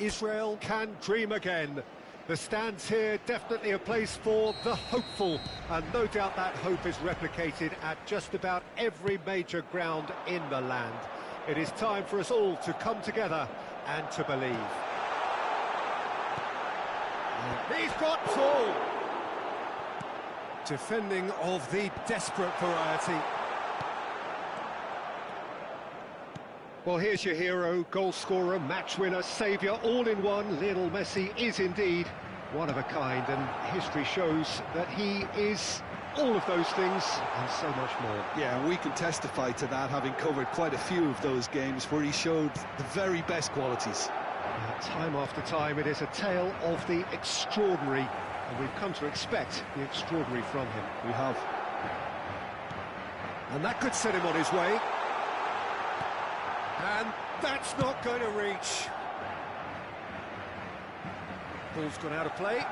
Israel can dream again. The stands here definitely a place for the hopeful, and no doubt that hope is replicated at just about every major ground in the land. It is time for us all to come together and to believe. And he's got ball. Defending of the desperate variety. Well, here's your hero, goal scorer, match winner, saviour, all in one. Lionel Messi is indeed one of a kind, and history shows that he is all of those things and so much more. Yeah, we can testify to that, having covered quite a few of those games where he showed the very best qualities. Time after time, it is a tale of the extraordinary, and we've come to expect the extraordinary from him. We have. And that could set him on his way. And that's not going to reach. Ball's gone out of play.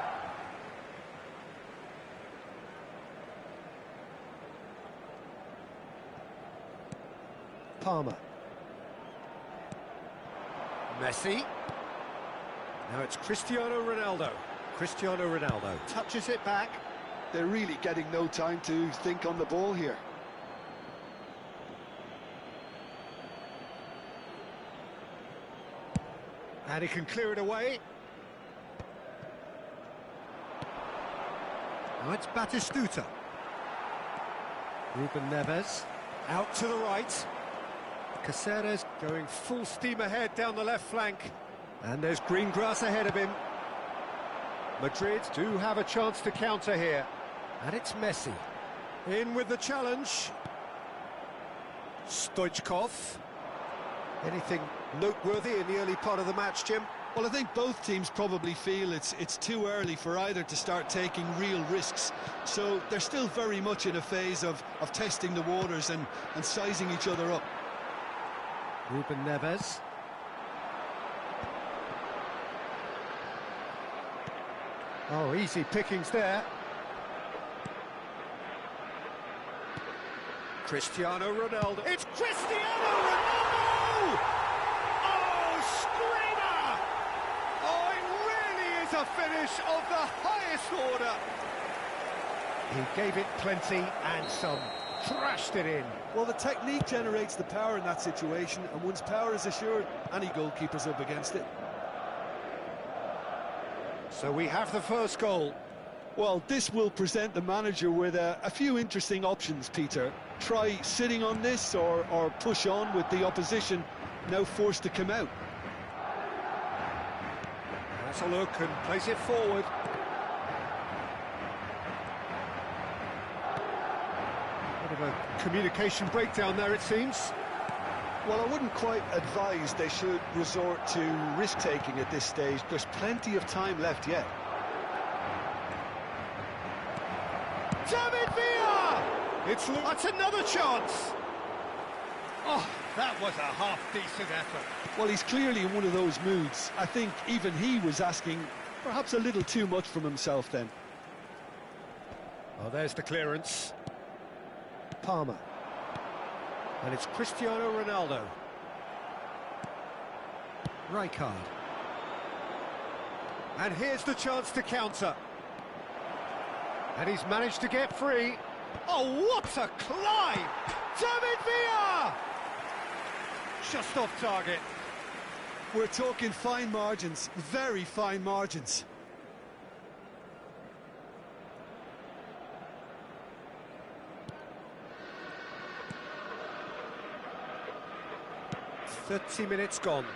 Palmer. Messi. Now it's Cristiano Ronaldo. Cristiano Ronaldo touches it back. They're really getting no time to think on the ball here. And he can clear it away. Now it's Batistuta. Ruben Neves out to the right. Caceres going full steam ahead down the left flank. And there's green grass ahead of him. Madrid do have a chance to counter here. And it's Messi. In with the challenge. Stoichkov. Anything noteworthy in the early part of the match, Jim? Well, I think both teams probably feel it's too early for either to start taking real risks. So they're still very much in a phase of testing the waters and sizing each other up. Ruben Neves. Oh, easy pickings there. Cristiano Ronaldo. It's Cristiano Ronaldo! Oh, screamer! Oh, it really is a finish of the highest order. He gave it plenty and some. Thrashed it in. Well, the technique generates the power in that situation, and once power is assured, any goalkeeper's up against it. So we have the first goal. Well, this will present the manager with a few interesting options, Peter. Try sitting on this or push on with the opposition now forced to come out. That's a look and plays it forward. Bit of a communication breakdown there, it seems. Well, I wouldn't quite advise they should resort to risk-taking at this stage. There's plenty of time left yet. David Villa! That's another chance! Oh, that was a half-decent effort. Well, he's clearly in one of those moods. I think even he was asking perhaps a little too much from himself then. Oh, there's the clearance. Palmer. And it's Cristiano Ronaldo. Rijkaard. And here's the chance to counter. And he's managed to get free. Oh, what a climb! David Villa! Just off target. We're talking fine margins, very fine margins. "30 minutes gone.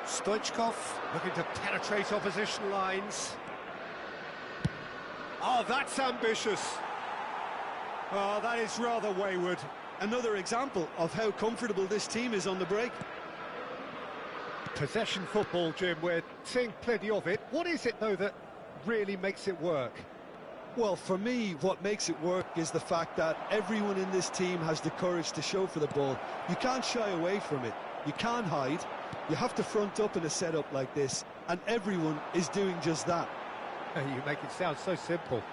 Stoichkov looking to penetrate opposition lines. Oh, that's ambitious. Oh, that is rather wayward. Another example of how comfortable this team is on the break. Possession football, Jim, we're seeing plenty of it. What is it, though, that really makes it work? Well, for me, what makes it work is the fact that everyone in this team has the courage to show for the ball. You can't shy away from it. You can't hide. You have to front up in a setup like this, and everyone is doing just that. You make it sound so simple.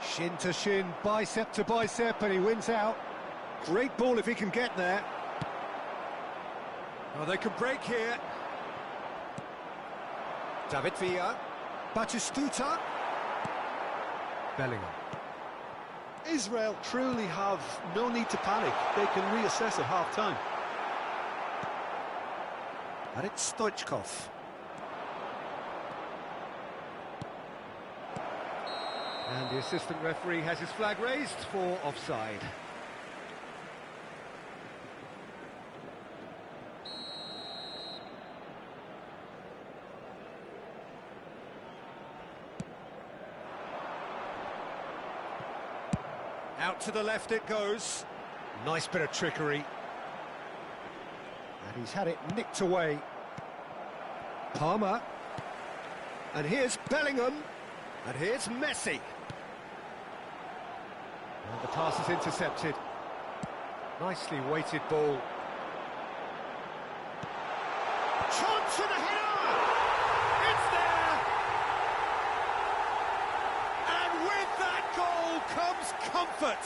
Shin to shin, bicep to bicep, and he wins out. Great ball if he can get there. Oh, they can break here. David Villa. Batistuta. Bellingham. Israel truly have no need to panic. They can reassess at half-time. And it's Stoichkov. And the assistant referee has his flag raised for offside. Out to the left it goes. Nice bit of trickery. And he's had it nicked away. Palmer. And here's Bellingham. And here's Messi. And the pass is intercepted. Nicely weighted ball. Chance for the header! It's there! And with that goal comes comfort.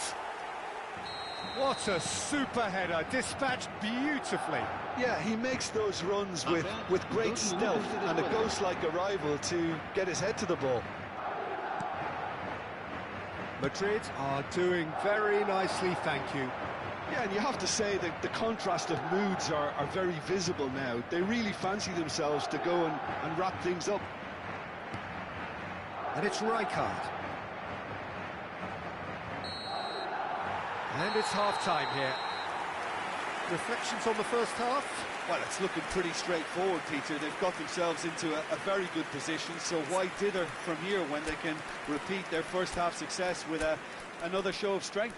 What a super header, dispatched beautifully. Yeah, he makes those runs with great stealth and a ghost-like arrival to get his head to the ball. Madrid are doing very nicely, thank you. Yeah, and you have to say that the contrast of moods are very visible now. They really fancy themselves to go and wrap things up. And it's Rijkaard. And it's half-time here. Reflections on the first half? Well, it's looking pretty straightforward, Peter. They've got themselves into a very good position, so why dither from here when they can repeat their first half success with another show of strength?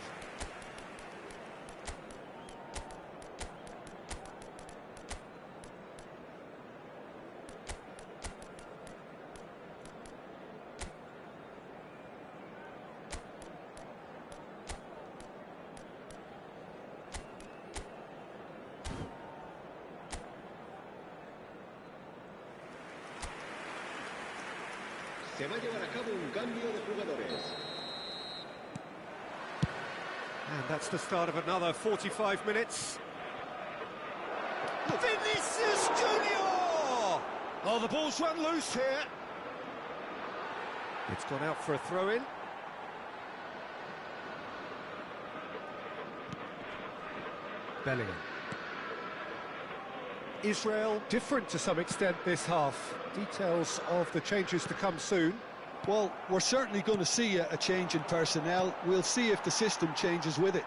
Se va a llevar a cabo un cambio de jugadores. And that's the start of another 45 minutes. Vinicius Junior! Oh, the ball's run loose here. It's gone out for a throw-in. Bellingham. Israel different to some extent this half. Details of the changes to come soon. Well, we're certainly going to see a change in personnel. We'll see if the system changes with it.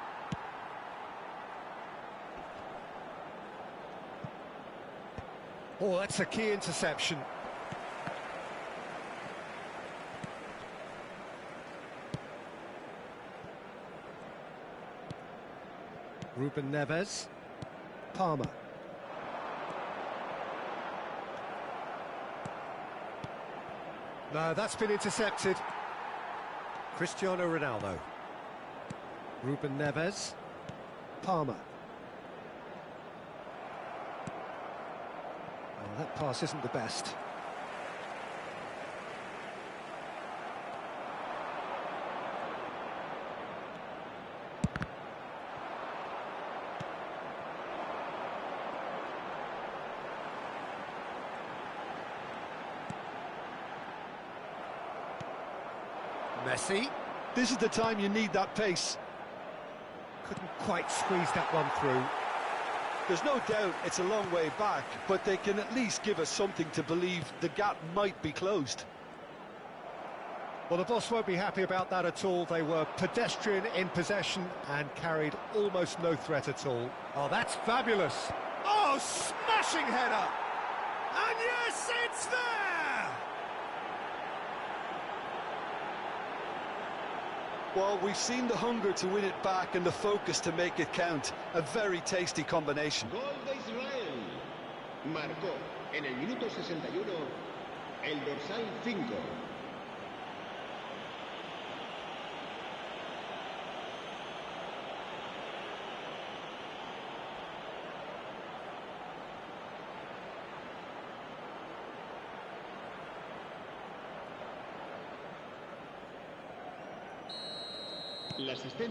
Oh, that's a key interception. Ruben Neves. Palmer. No, that's been intercepted. Cristiano Ronaldo. Ruben Neves. Palmer. Oh, that pass isn't the best. Messi. This is the time you need that pace. Couldn't quite squeeze that one through. There's no doubt it's a long way back, but they can at least give us something to believe the gap might be closed. Well, the boss won't be happy about that at all. They were pedestrian in possession and carried almost no threat at all. Oh, that's fabulous. Oh, smashing header! And yes, it's there! Well, we've seen the hunger to win it back and the focus to make it count. A very tasty combination. Gol de Israel. Marcó en el minuto 61 el dorsal 5.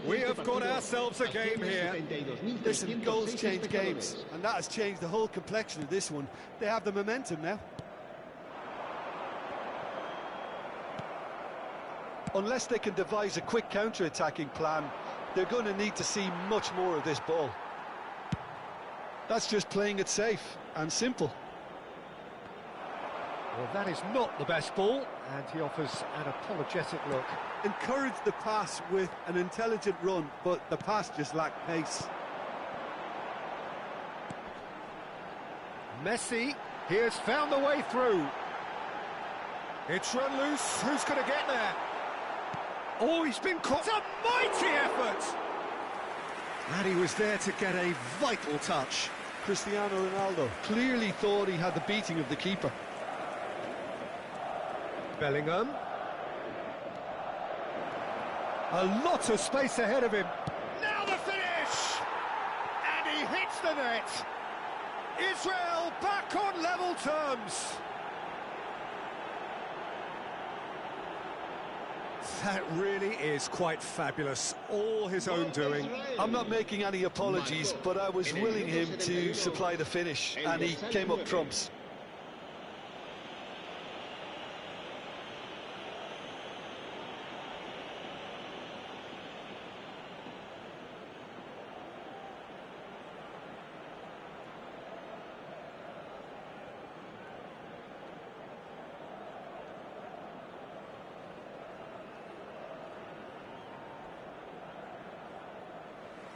We have got ourselves a game here. Listen, goals change games, and that has changed the whole complexion of this one. They have the momentum now. Unless they can devise a quick counter-attacking plan, they're going to need to see much more of this ball. That's just playing it safe and simple. Well, that is not the best ball, and he offers an apologetic look. Encourage the pass with an intelligent run, but the pass just lacked pace. Messi, he has found the way through. It's run loose, who's going to get there? Oh, he's been caught. It's a mighty effort! And he was there to get a vital touch. Cristiano Ronaldo clearly thought he had the beating of the keeper. Bellingham. A lot of space ahead of him. Now the finish! And he hits the net. Israel back on level terms. That really is quite fabulous. All his own doing. I'm not making any apologies, but I was willing him to supply the finish, and he came up trumps.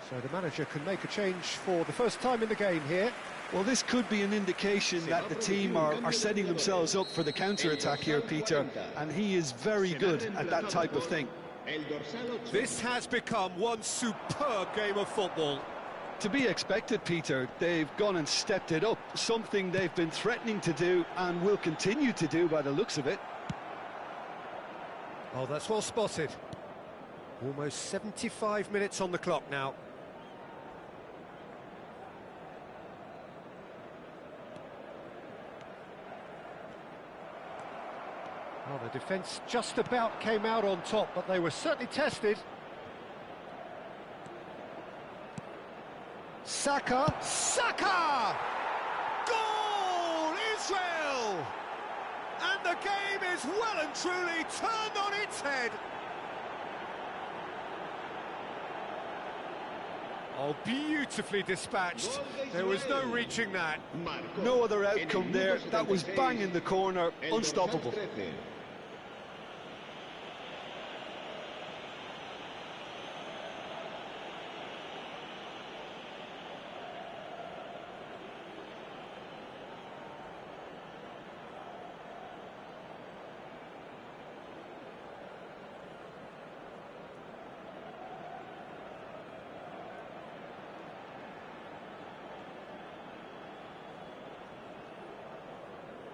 So the manager can make a change for the first time in the game here. Well, this could be an indication that the team are setting themselves up for the counter-attack here, Peter, and he is very good at that type of thing. This has become one superb game of football. To be expected, Peter. They've gone and stepped it up, something they've been threatening to do and will continue to do by the looks of it. Oh, that's well spotted. Almost 75 minutes on the clock now. Well, the defence just about came out on top, but they were certainly tested. Saka! Goal! Israel! And the game is well and truly turned on its head. Oh, beautifully dispatched. There was no reaching that. No other outcome there. That was bang in the corner, unstoppable.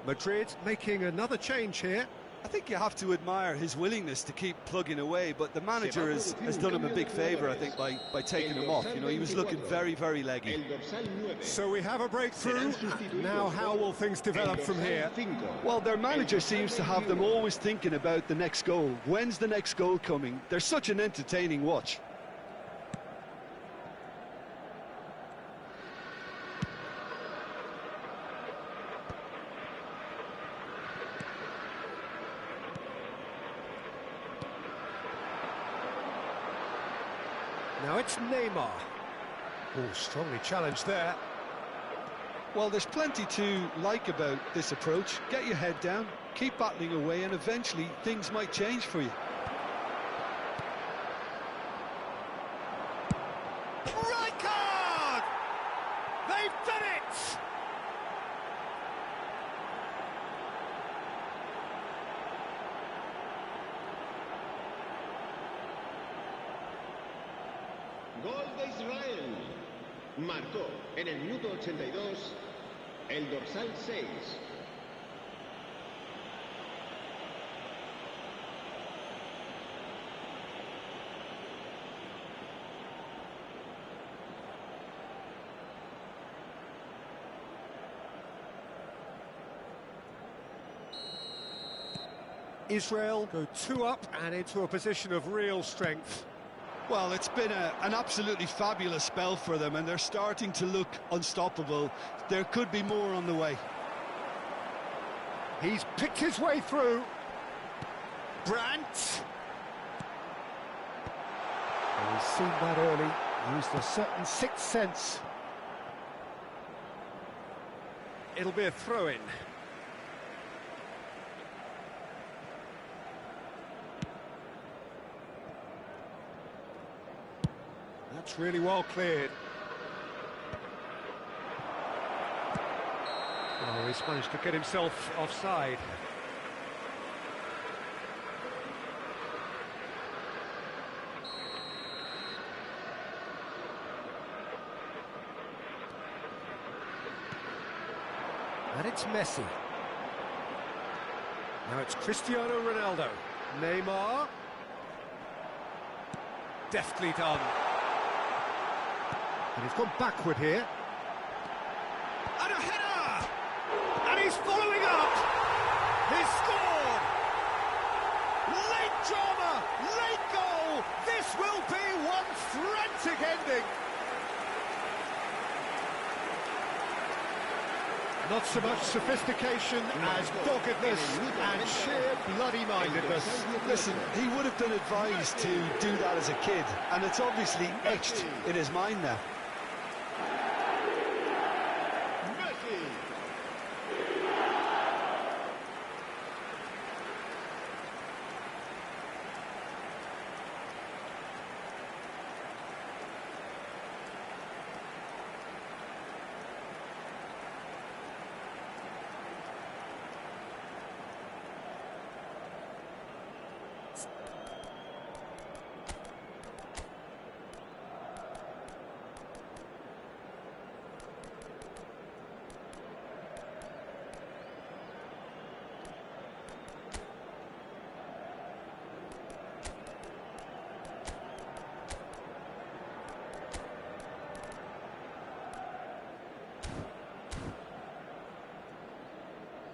Madrid making another change here. I think you have to admire his willingness to keep plugging away, but the manager has done him a big favour, I think, by taking him off. You know, he was looking very, very leggy. So we have a breakthrough. Now how will things develop from here? Well, their manager seems to have them always thinking about the next goal. When's the next goal coming? They're such an entertaining watch. Now it's Neymar. Oh, strongly challenged there. Well, there's plenty to like about this approach. Get your head down, keep battling away, and eventually things might change for you. Right card! They've done it! Gol de Israel. Marcó en el minuto 82 el dorsal 6. Israel go 2 up and into a position of real strength. Well, it's been an absolutely fabulous spell for them, and they're starting to look unstoppable. There could be more on the way. He's picked his way through. Brandt. And he's seen that early, used a certain sixth sense. It'll be a throw-in. That's really well cleared. Oh, he's managed to get himself offside. And it's Messi. Now it's Cristiano Ronaldo. Neymar. Deftly done. And he's gone backward here. And a header! And he's following up! He's scored! Late drama! Late goal! This will be one frantic ending! Not so much sophistication as doggedness and sheer bloody-mindedness. Listen, he would have been advised to do that as a kid, and it's obviously etched in his mind now.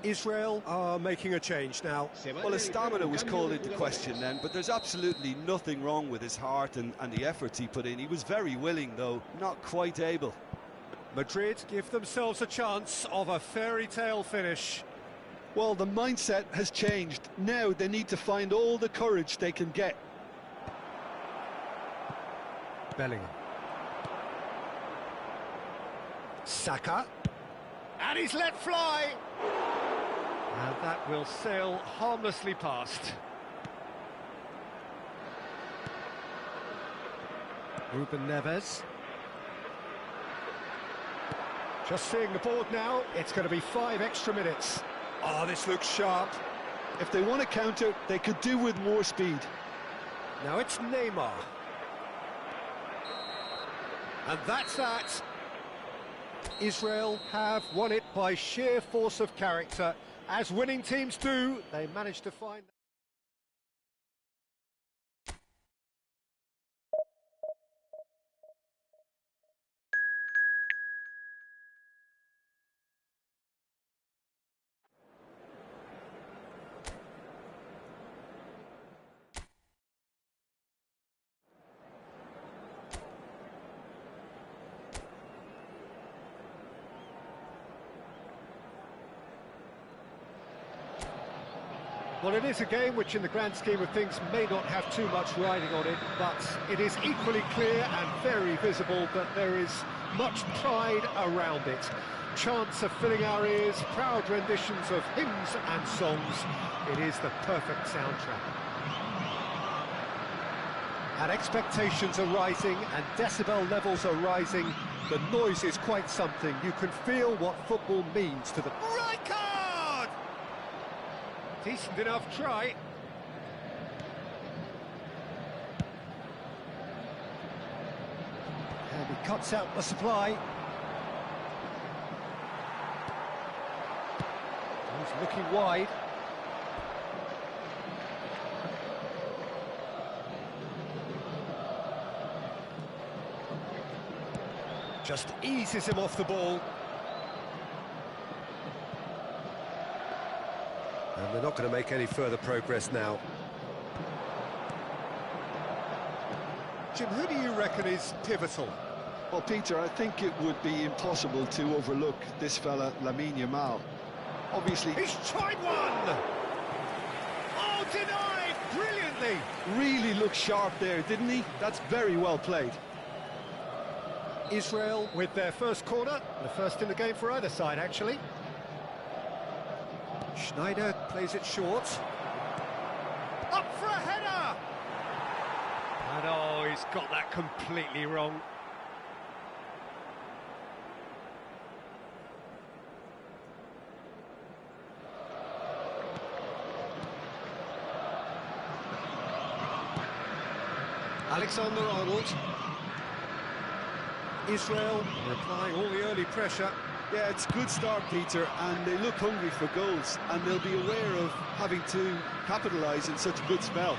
Israel are making a change now. Well, his stamina was called into question then, but there's absolutely nothing wrong with his heart and the efforts he put in. He was very willing, though, not quite able. Madrid give themselves a chance of a fairy tale finish. Well, the mindset has changed. Now they need to find all the courage they can get. Bellingham. Saka. And he's let fly. And that will sail harmlessly past. Ruben Neves. Just seeing the board now, it's going to be 5 extra minutes. Oh, this looks sharp. If they want to counter, they could do with more speed. Now it's Neymar. And that's that. Israel have won it by sheer force of character. As winning teams do, they managed to find... Well, it is a game which, in the grand scheme of things, may not have too much riding on it, but it is equally clear and very visible that there is much pride around it. Chants are filling our ears, proud renditions of hymns and songs. It is the perfect soundtrack. And expectations are rising, and decibel levels are rising. The noise is quite something. You can feel what football means to the... Right card! Decent enough try. And he cuts out the supply. He's looking wide. Just eases him off the ball. And they're not going to make any further progress now. Jim, who do you reckon is pivotal? Well, Peter, I think it would be impossible to overlook this fella, Lamine Yamal. Obviously... He's tried one! Oh, denied brilliantly! Really looked sharp there, didn't he? That's very well played. Israel with their first corner, the first in the game for either side, actually. Schneider plays it short. Up for a header! And oh, he's got that completely wrong. Alexander-Arnold. Israel replying all the early pressure. Yeah, it's a good start, Peter, and they look hungry for goals, and they'll be aware of having to capitalise in such a good spell.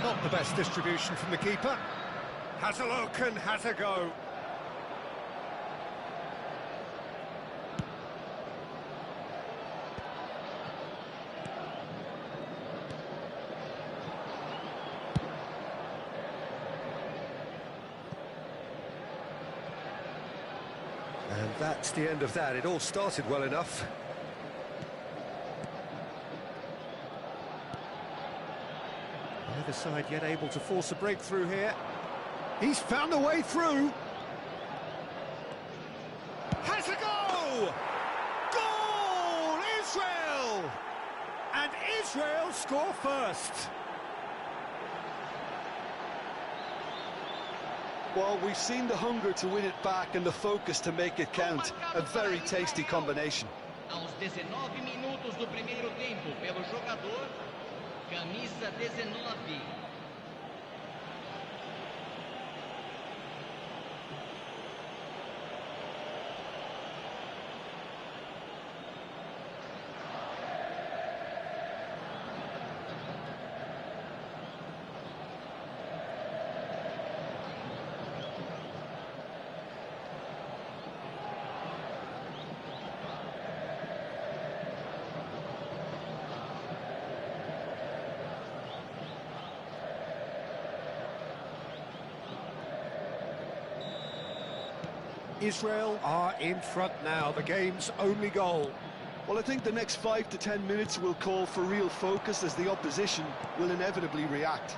Not the best distribution from the keeper. Has a look and has a go. And that's the end of that. It all started well enough. Neither side yet able to force a breakthrough here. He's found a way through. Has a go! Goal! Israel! And Israel score first. Well, we've seen the hunger to win it back and the focus to make it count. A very tasty combination. Aos 19 minutos do primeiro tempo, pelo jogador, camisa 19. Israel are in front now, the game's only goal. Well, I think the next 5 to 10 minutes will call for real focus as the opposition will inevitably react.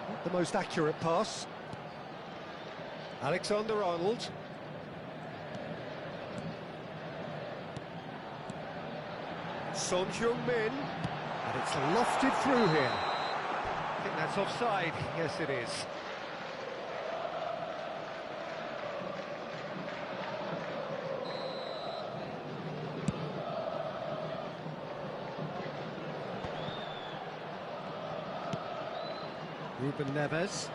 Not the most accurate pass. Alexander-Arnold. Son Heung-min. And it's lofted through here. I think that's offside. Yes, it is. Ruben Neves.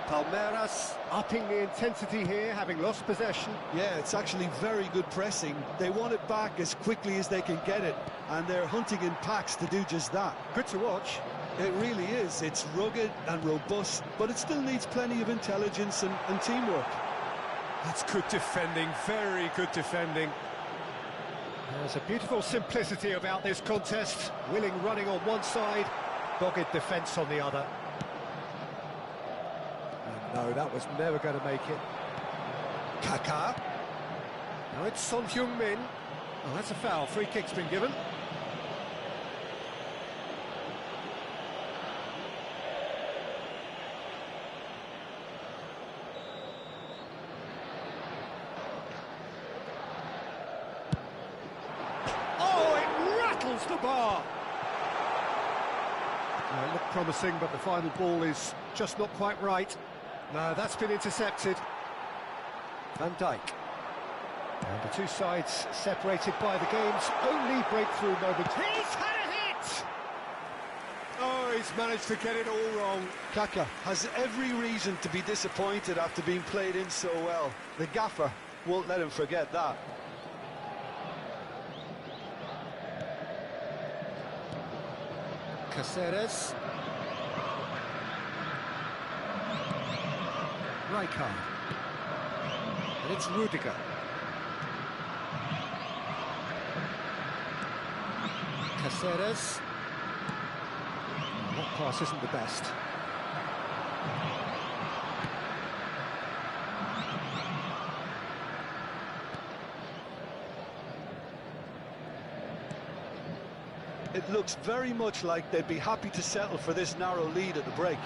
Palmeiras upping the intensity here, having lost possession. Yeah, it's actually very good pressing. They want it back as quickly as they can get it, and they're hunting in packs to do just that. Good to watch. It really is. It's rugged and robust, but it still needs plenty of intelligence and teamwork. That's good defending, very good defending. There's a beautiful simplicity about this contest. Willing running on one side, dogged defence on the other. No, that was never going to make it. Kaká. Now it's Son Heung-min. Oh, that's a foul. Free kick's been given. Oh, it rattles the bar. It looked promising, but the final ball is just not quite right. No, that's been intercepted. Van Dijk. And the two sides separated by the game's only breakthrough moment. He's had a hit! Oh, he's managed to get it all wrong. Kaká has every reason to be disappointed after being played in so well. The gaffer won't let him forget that. Cáceres. Rijkaard. And it's Rudiger. Caceres. That pass isn't the best. It looks very much like they'd be happy to settle for this narrow lead at the break.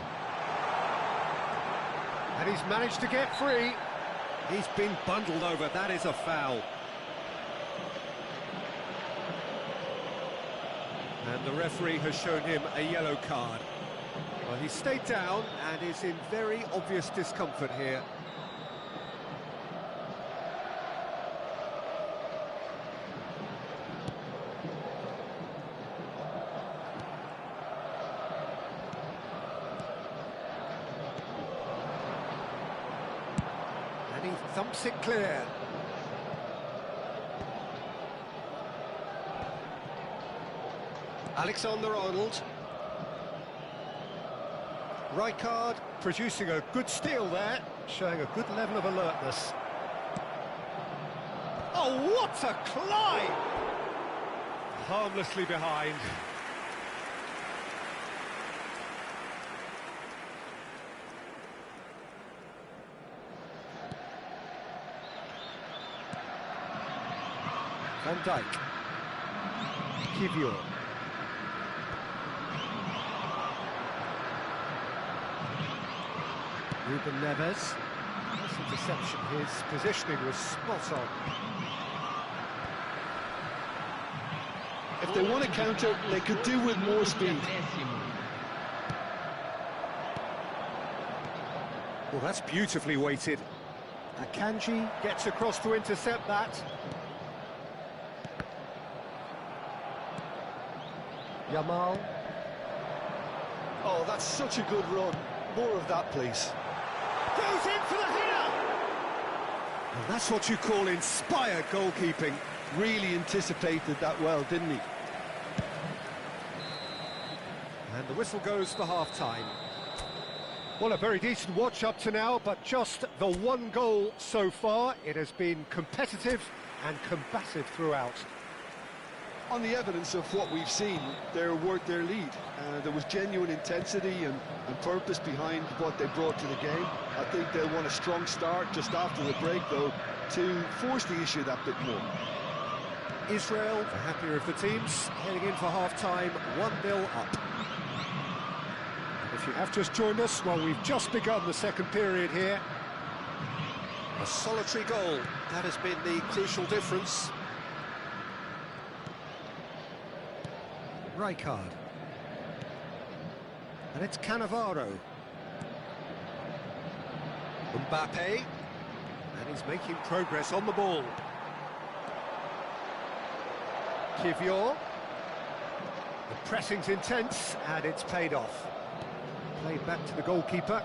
And he's managed to get free. He's been bundled over. That is a foul. And the referee has shown him a yellow card. Well, he stayed down and is in very obvious discomfort here. And he thumps it clear. Alexander-Arnold. Rijkaard producing a good steal there, showing a good level of alertness. Oh, what a climb! Harmlessly behind. Van Dijk. Kivior. Ruben Neves. Nice interception. His positioning was spot on. If they want to counter, they could do with more speed. Well, that's beautifully weighted. Akanji gets across to intercept that. Yamal. Oh, that's such a good run. More of that, please. Goes in for the header! Well, that's what you call inspired goalkeeping. Really anticipated that well, didn't he? And the whistle goes for half-time. Well, a very decent watch up to now, but just the one goal so far. It has been competitive and combative throughout. On the evidence of what we've seen, they're worth their lead. There was genuine intensity and purpose behind what they brought to the game. I think they'll want a strong start just after the break, though, to force the issue that bit more. Israel, the happier of the teams, heading in for half-time, 1-0 up. If you have just joined us, well, we've just begun the second period here. A solitary goal, that has been the crucial difference. Rijkaard. And it's Cannavaro. Mbappe. And he's making progress on the ball. Kivior. The pressing's intense, and it's paid off. Played back to the goalkeeper.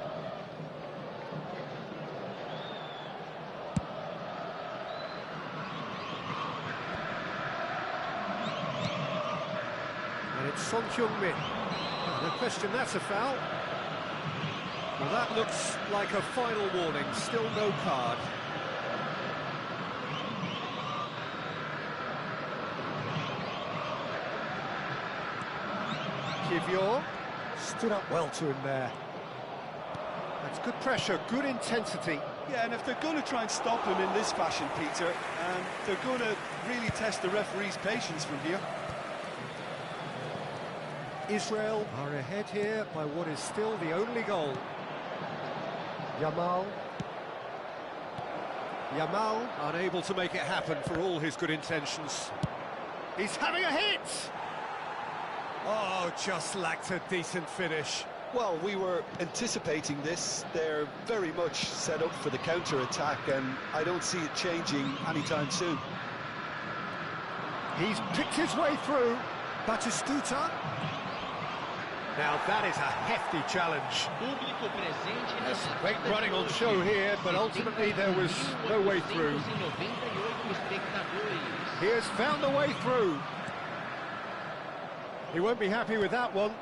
And it's Son Heung-min. No question that's a foul. Well, that looks like a final warning. Still no card. Kivior stood up well to him there. That's good pressure, good intensity. Yeah, and if they're going to try and stop him in this fashion, Peter, they're going to really test the referee's patience from here. Israel are ahead here by what is still the only goal. Yamal. Yamal unable to make it happen for all his good intentions. He's having a hit! Oh, just lacked a decent finish. Well, we were anticipating this. They're very much set up for the counter-attack, and I don't see it changing anytime soon. He's picked his way through. Batistuta. Now that is a hefty challenge. There's great running on show here, but ultimately there was no way through. He has found a way through. He won't be happy with that one.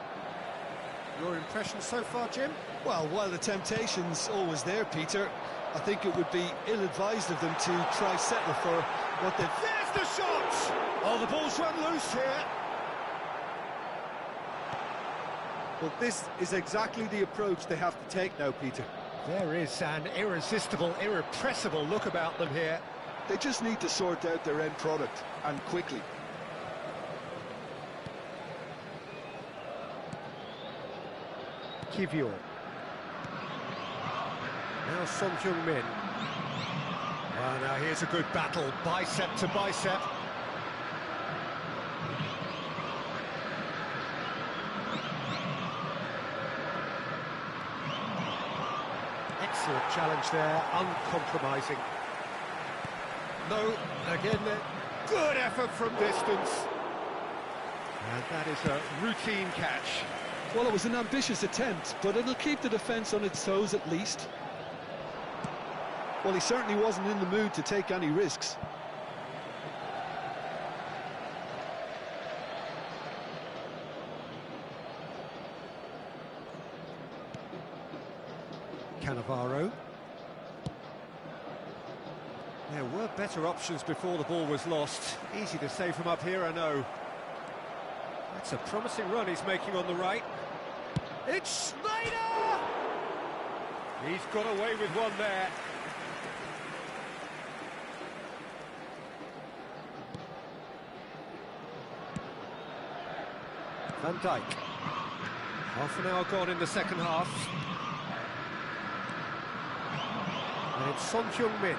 Your impression so far, Jim? Well, while the temptation's always there, Peter, I think it would be ill-advised of them to try settle for what they've... There's the shot! Oh, the ball's run loose here. Well, this is exactly the approach they have to take now, Peter. There is an irresistible, irrepressible look about them here. They just need to sort out their end product, and quickly. Kivior. Now Son Heung-min. Now here's a good battle, bicep to bicep. Excellent challenge there, uncompromising. No, again, good effort from distance. And that is a routine catch. Well, it was an ambitious attempt, but it'll keep the defence on its toes at least. Well, he certainly wasn't in the mood to take any risks. Cannavaro. There were better options before the ball was lost. Easy to say from up here, I know. That's a promising run he's making on the right. It's Schneider! He's got away with one there. Van Dijk. Half an hour gone in the second half. And it's Son Heung-min.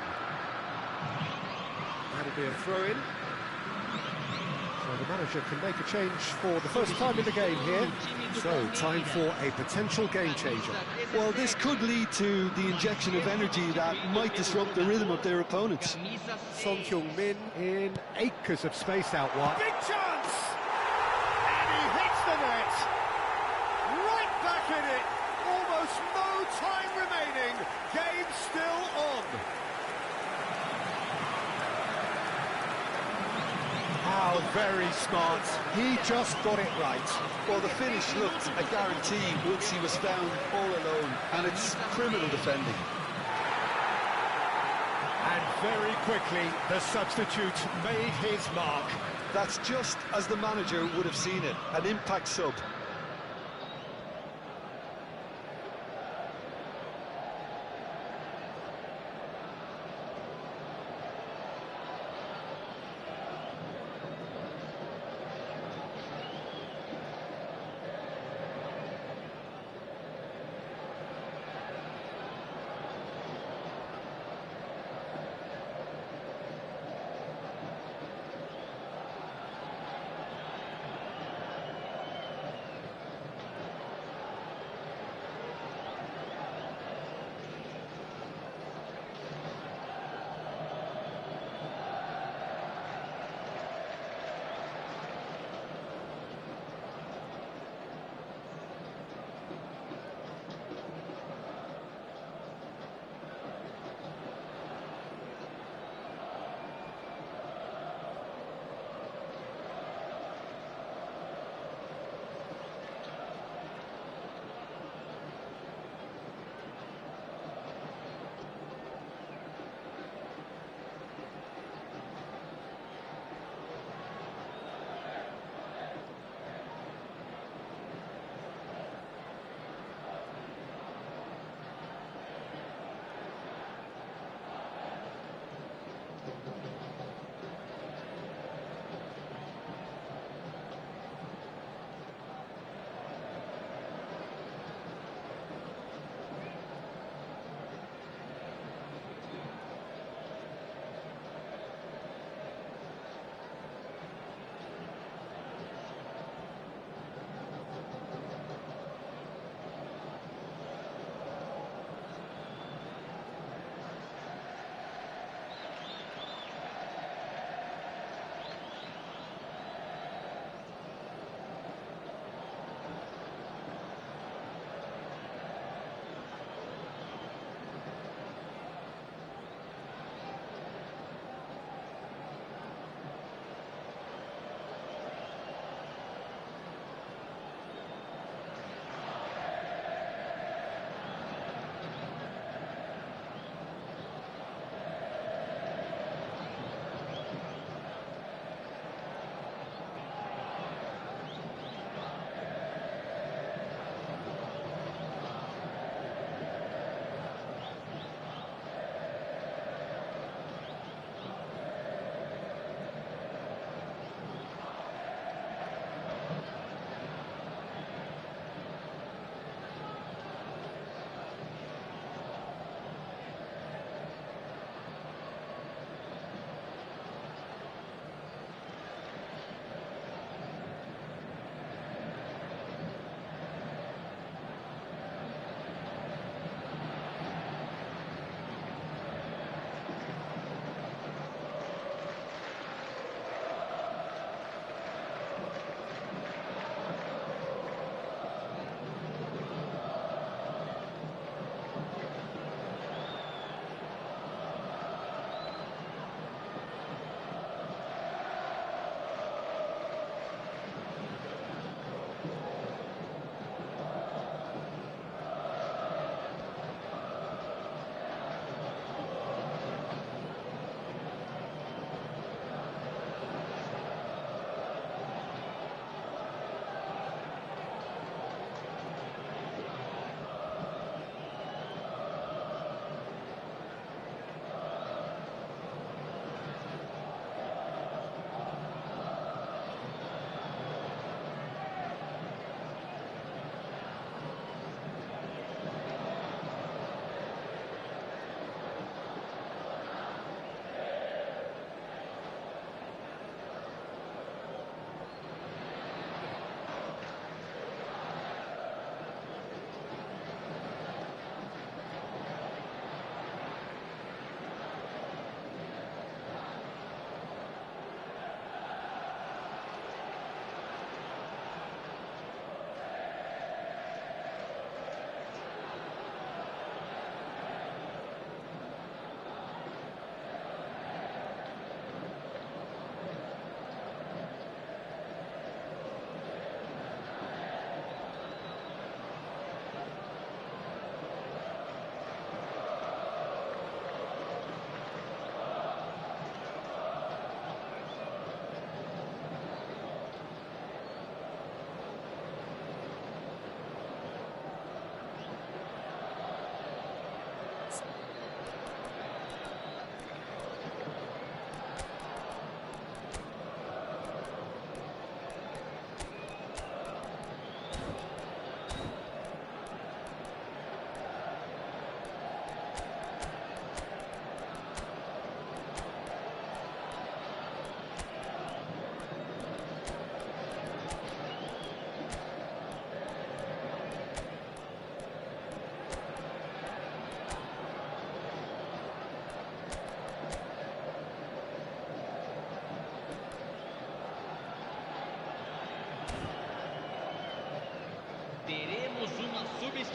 That'll be a throw-in. So the manager can make a change for the first time in the game here. So, time for a potential game changer. Well, this could lead to the injection of energy that might disrupt the rhythm of their opponents. Son Heung-min in acres of space out wide. Big chance! And he hits the net! Right back in it! Almost no time remaining. Game still on. How very smart. He just got it right. Well, the finish looked a guarantee once he was found all alone, and it's criminal defending. And very quickly, the substitute made his mark. That's just as the manager would have seen it, an impact sub.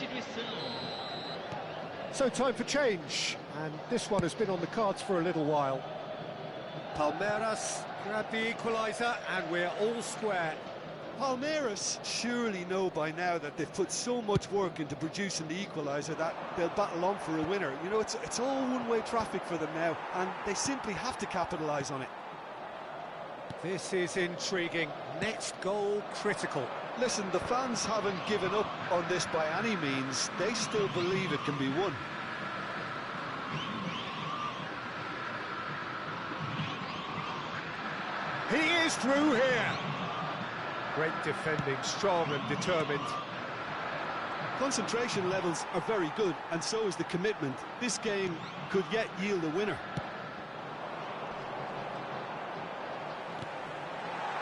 substituição. So time for change, and this one has been on the cards for a little while. Palmeiras grab the equaliser, and we're all square. Palmeiras surely know by now that they've put so much work into producing the equaliser that they'll battle on for a winner. You know, it's all one-way traffic for them now, and they simply have to capitalise on it. This is intriguing. Next goal critical. Listen, the fans haven't given up on this by any means. They still believe it can be won. He is through here. Great defending, strong and determined. Concentration levels are very good, and so is the commitment. This game could yet yield a winner.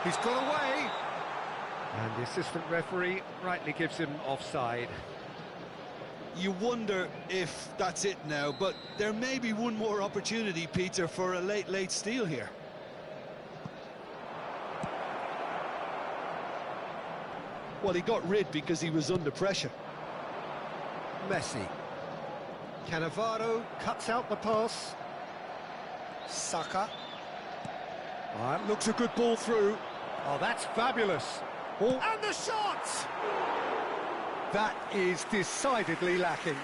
He's got away. And the assistant referee rightly gives him offside. You wonder if that's it now, but there may be one more opportunity, Peter, for a late steal here. Well, he got rid because he was under pressure. Messi. Cannavaro cuts out the pass. Saka. That looks a good ball through. Oh, that's fabulous. Oh. And the shot! That is decidedly lacking.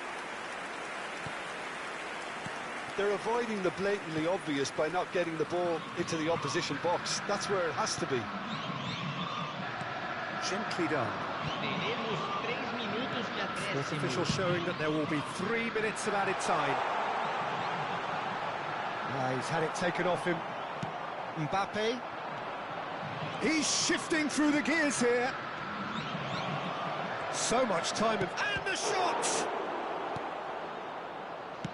They're avoiding the blatantly obvious by not getting the ball into the opposition box. That's where it has to be. Gently done. Teremos 3 minutos de Fourth acréscimo. official showing that there will be 3 minutes of added time. He's had it taken off him. Mbappe. He's shifting through the gears here. So much time and the shot!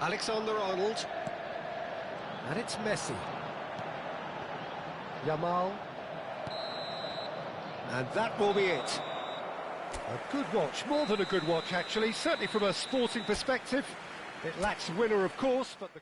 Alexander-Arnold. And it's Messi. Yamal. And that will be it. A good watch, more than a good watch actually, certainly from a sporting perspective. It lacks winner, of course, but the...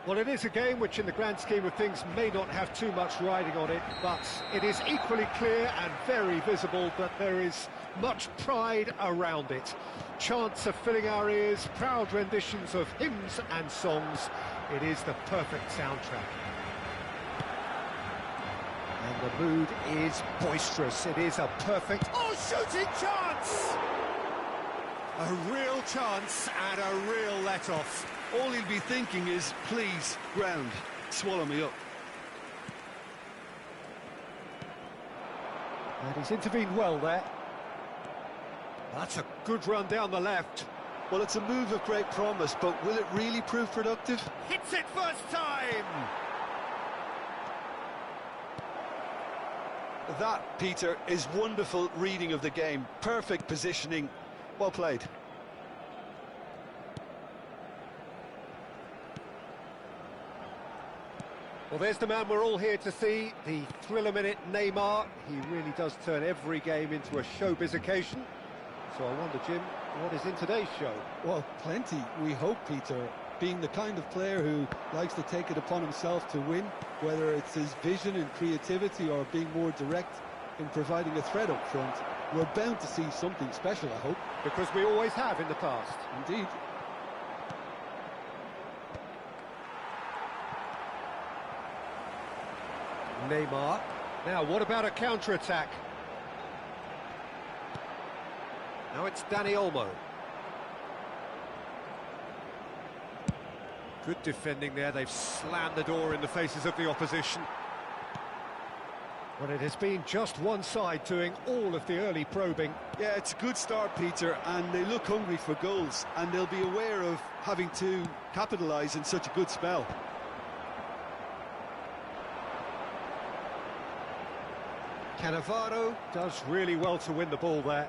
Well, it is a game which, in the grand scheme of things, may not have too much riding on it, but it is equally clear and very visible that there is much pride around it. Chants are filling our ears, proud renditions of hymns and songs. It is the perfect soundtrack. And the mood is boisterous. It is a perfect... Oh, shooting chance! A real chance and a real let-off. All he'll be thinking is, please, ground, swallow me up. And he's intervened well there. That's a good run down the left. Well, it's a move of great promise, but will it really prove productive? Hits it first time! That, Peter, is wonderful reading of the game. Perfect positioning. Well played. Well, there's the man we're all here to see, the thriller-minute Neymar. He really does turn every game into a showbiz occasion. So I wonder, Jim, what is in today's show? Well, plenty, we hope, Peter. Being the kind of player who likes to take it upon himself to win, whether it's his vision and creativity or being more direct in providing a threat up front, we're bound to see something special, I hope. Because we always have in the past. Indeed. Neymar. Now, what about a counter-attack? Now it's Dani Olmo. Good defending there. They've slammed the door in the faces of the opposition. Well, it has been just one side doing all of the early probing. Yeah, it's a good start, Peter, and they look hungry for goals, and they'll be aware of having to capitalise in such a good spell. Cannavaro does really well to win the ball there.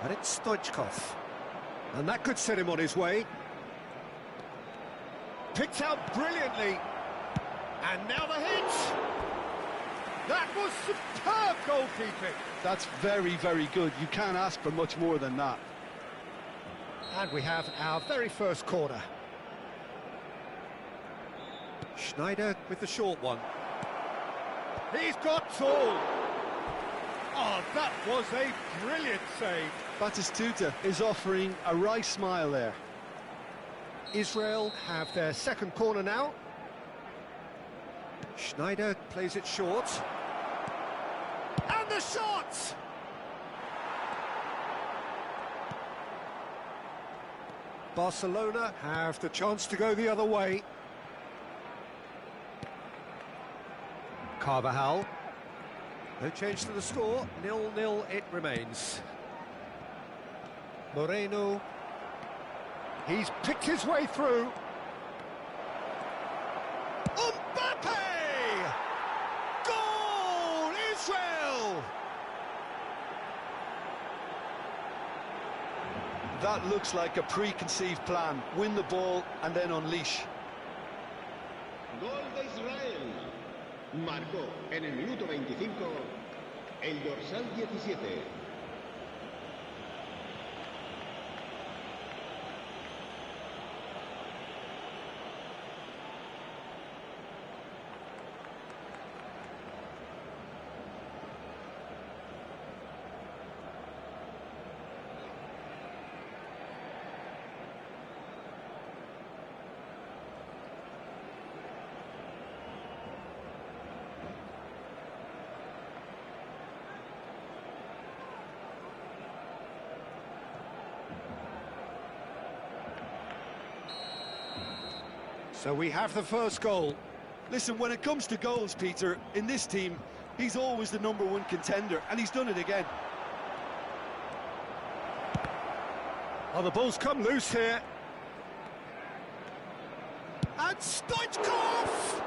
And it's Stoichkov. And that could set him on his way. Picked out brilliantly. And now the hit! That was superb goalkeeping. That's very, very good. You can't ask for much more than that. And we have our very first corner. Schneider with the short one. He's got tall. Oh, that was a brilliant save. Batistuta is offering a wry smile there. Israel have their second corner now. Schneider plays it short. And the shot! Barcelona have the chance to go the other way. Carvajal. No change to the score. 0-0 it remains. Moreno. He's picked his way through. Mbappe! Goal! Israel! That looks like a preconceived plan. Win the ball and then unleash. Gol de Israel. Marcó en el minuto 25 el dorsal 17. So we have the first goal. Listen, when it comes to goals, Peter, in this team, he's always the #1 contender, and he's done it again. Oh, the ball's come loose here. And Stoichkov!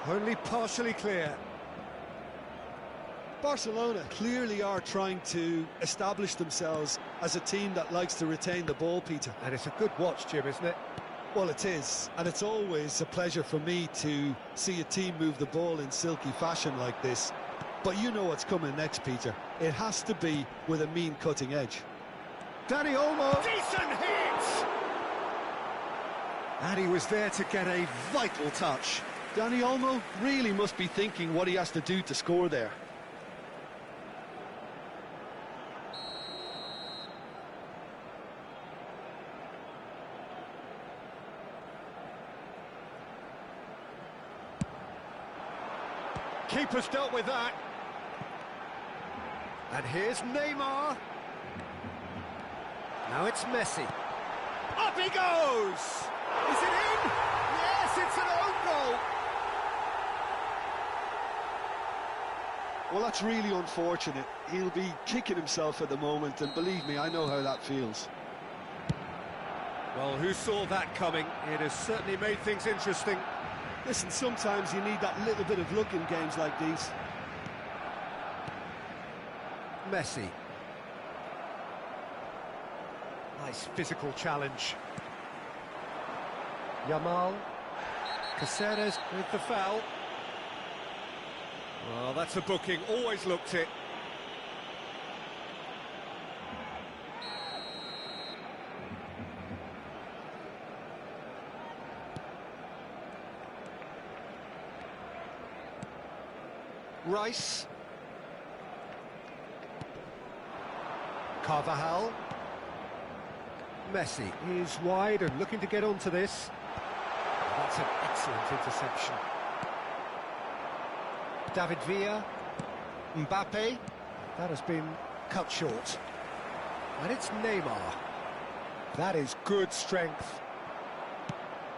Only partially clear. Barcelona clearly are trying to establish themselves as a team that likes to retain the ball, Peter. And it's a good watch, Jim, isn't it? Well, it is, and it's always a pleasure for me to see a team move the ball in silky fashion like this. But you know what's coming next, Peter. It has to be with a mean cutting edge. Dani Olmo! Decent hit! And he was there to get a vital touch. Dani Olmo really must be thinking what he has to do to score there. Keeper's dealt with that. And here's Neymar. Now it's Messi. Up he goes! Is it in? Yes, it's an own goal! Well, that's really unfortunate. He'll be kicking himself at the moment, and believe me, I know how that feels. Well, who saw that coming? It has certainly made things interesting. Listen, sometimes you need that little bit of luck in games like these. Messi. Nice physical challenge. Yamal. Caceres with the foul. Well, that's a booking. Always looked it. Rice. Carvajal. Messi is wide and looking to get onto this. That's an excellent interception. David Villa. Mbappe. That has been cut short. And it's Neymar. That is good strength.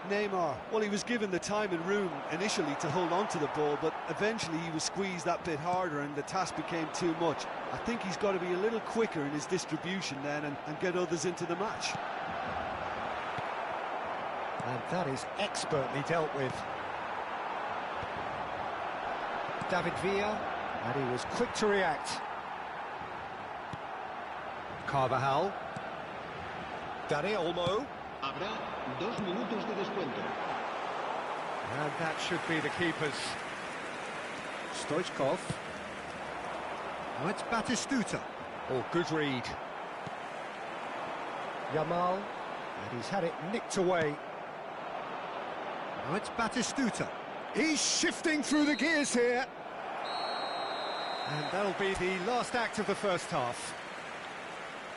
Neymar, well, he was given the time and room initially to hold on to the ball, but eventually he was squeezed that bit harder and the task became too much. I think he's got to be a little quicker in his distribution then and get others into the match. And that is expertly dealt with. David Villa, and he was quick to react. Carvajal. Dani Olmo. Habrá 2 minutos de descuento. And that should be the keepers. Stoichkov. Now it's Batistuta. Oh, good read. Yamal. And he's had it nicked away. Now it's Batistuta. He's shifting through the gears here. And that'll be the last act of the first half.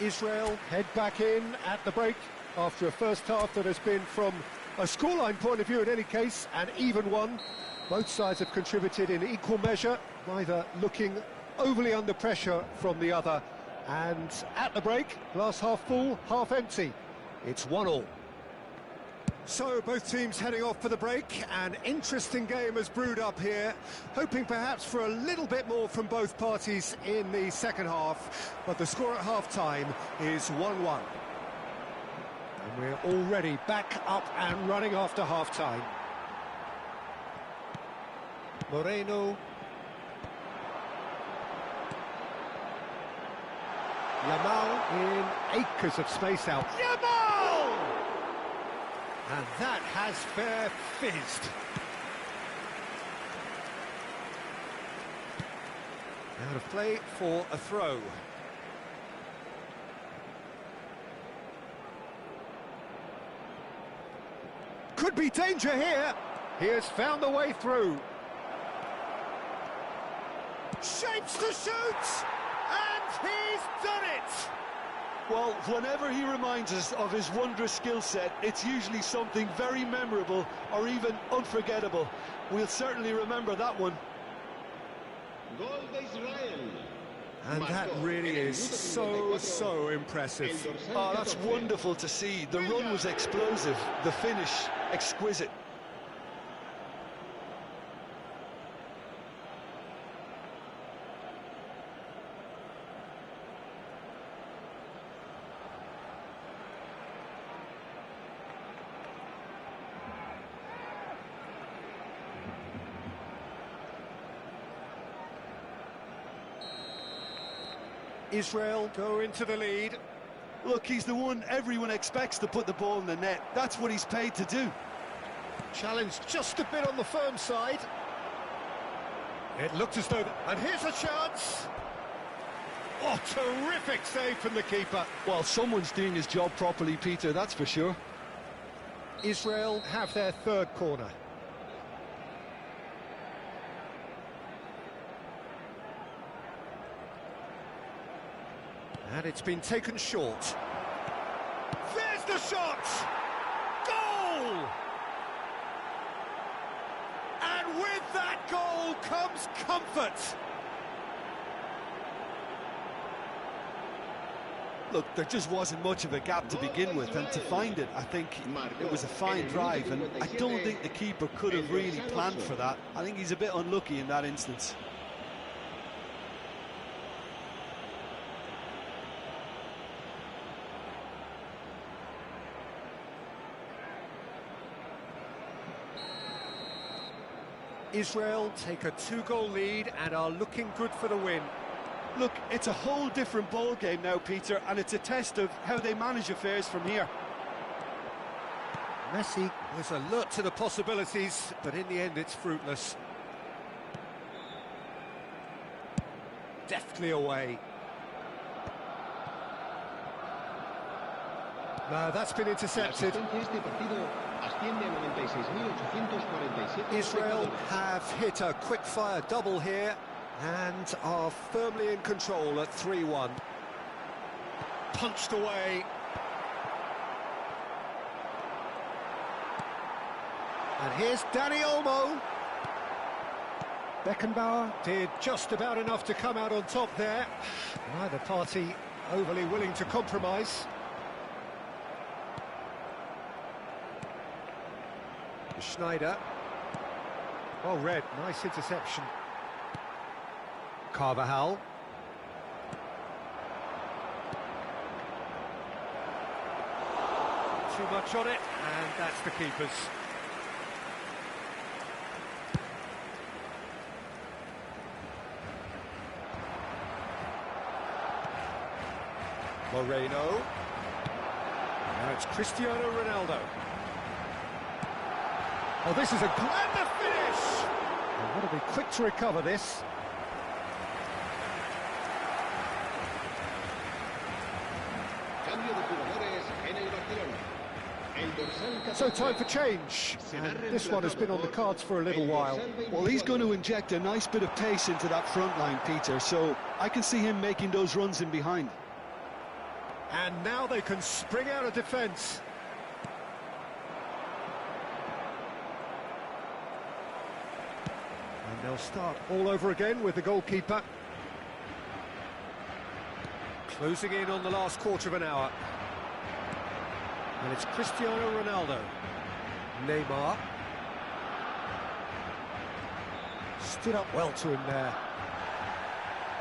Israel head back in at the break after a first half that has been, from a scoreline point of view in any case, an even one. Both sides have contributed in equal measure, neither looking overly under pressure from the other. And at the break, glass half full, half empty. It's 1-1. So both teams heading off for the break. An interesting game has brewed up here, hoping perhaps for a little bit more from both parties in the second half, but the score at half-time is 1-1. And we're already back up and running after half-time. Moreno. Yamal in acres of space out. Yamal! And that has fair fizzed. Out of play for a throw. Could be danger here. He has found the way through. Shapes to shoot! And he's done it! Well, whenever he reminds us of his wondrous skill set, it's usually something very memorable or even unforgettable. We'll certainly remember that one. Gol de Israel. And that really is so impressive. Oh, that's wonderful to see. The run was explosive, the finish exquisite. Israel go into the lead. Look, he's the one everyone expects to put the ball in the net. That's what he's paid to do. Challenge just a bit on the firm side. It looked as though... And here's a chance! Oh, terrific save from the keeper. Well, someone's doing his job properly, Peter, that's for sure. Israel have their third corner. And it's been taken short. There's the shot! Goal! And with that goal comes comfort. Look, there just wasn't much of a gap to begin with, and to find it, I think it was a fine drive, and I don't think the keeper could have really planned for that. I think he's a bit unlucky in that instance. Israel take a 2-goal lead and are looking good for the win. Look, it's a whole different ball game now, Peter, and it's a test of how they manage affairs from here. Messi was alert to the possibilities, but in the end it's fruitless. Deftly away. No, that's been intercepted. Israel have hit a quick-fire double here and are firmly in control at 3-1. Punched away. And here's Dani Olmo. Beckenbauer did just about enough to come out on top there. Neither party overly willing to compromise. Schneider. Well read, nice interception. Carvajal. Too much on it, and that's the keeper's. Moreno. Now it's Cristiano Ronaldo. Oh, this is a grand finish! And want to be quick to recover this. Cambio de jugadores en el Barcelona. El dorsal So time for change. And this one has been on the cards for a little while. Well, he's going to inject a nice bit of pace into that front line, Peter, so I can see him making those runs in behind. And now they can spring out of defence. And they'll start all over again with the goalkeeper. Closing in on the last quarter of an hour. And it's Cristiano Ronaldo. Neymar. Stood up well to him there.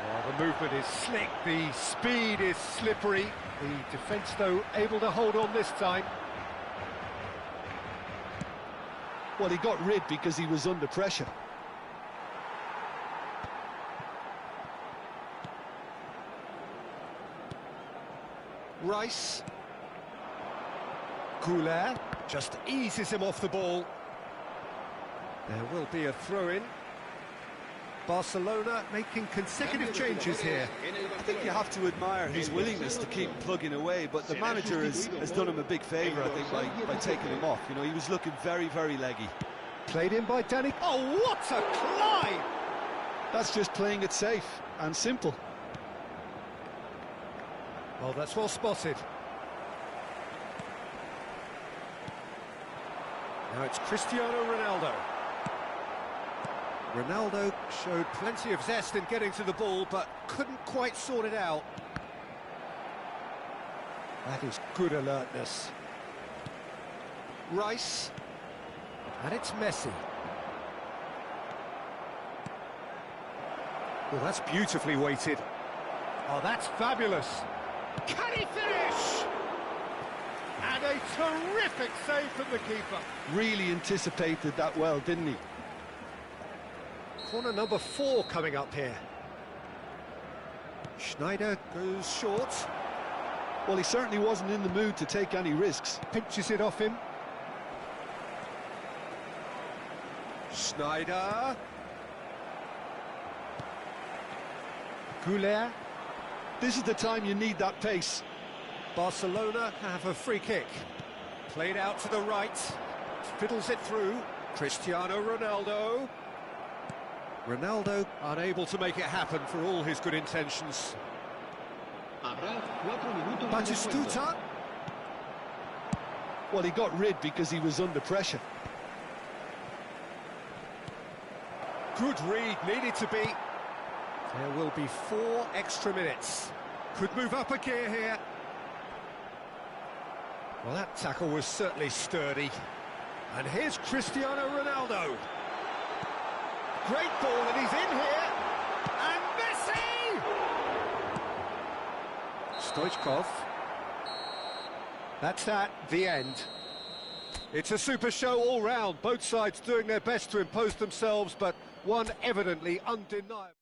Oh, the movement is slick, the speed is slippery. The defence, though, able to hold on this time. Well, he got rid because he was under pressure. Rice. Goulet just eases him off the ball. There will be a throw-in. Barcelona making consecutive changes here. I think you have to admire his willingness to keep plugging away, but the manager has done him a big favour, I think, by taking him off. You know, he was looking very, very leggy. Played in by Danny. Oh, what a climb! That's just playing it safe and simple. Oh, that's well spotted. Now it's Cristiano Ronaldo. Ronaldo showed plenty of zest in getting to the ball, but couldn't quite sort it out. That is good alertness. Rice. And it's Messi. Oh, that's beautifully weighted. Oh, that's fabulous. Can he finish? And a terrific save from the keeper. Really anticipated that well, didn't he? Corner number 4 coming up here. Schneider goes short. Well, he certainly wasn't in the mood to take any risks. Pinches it off him. Schneider. Goulet. This is the time you need that pace. Barcelona have a free kick. Played out to the right. Fiddles it through. Cristiano Ronaldo. Ronaldo unable to make it happen for all his good intentions. Habrá 4 minutos de Batistuta. Well, he got rid because he was under pressure. Good read, needed to be. There will be 4 extra minutes. Could move up a gear here. Well, that tackle was certainly sturdy. And here's Cristiano Ronaldo. Great ball, and he's in here. And Messi! Stoichkov. That's at the end. It's a super show all round. Both sides doing their best to impose themselves, but one evidently undeniable.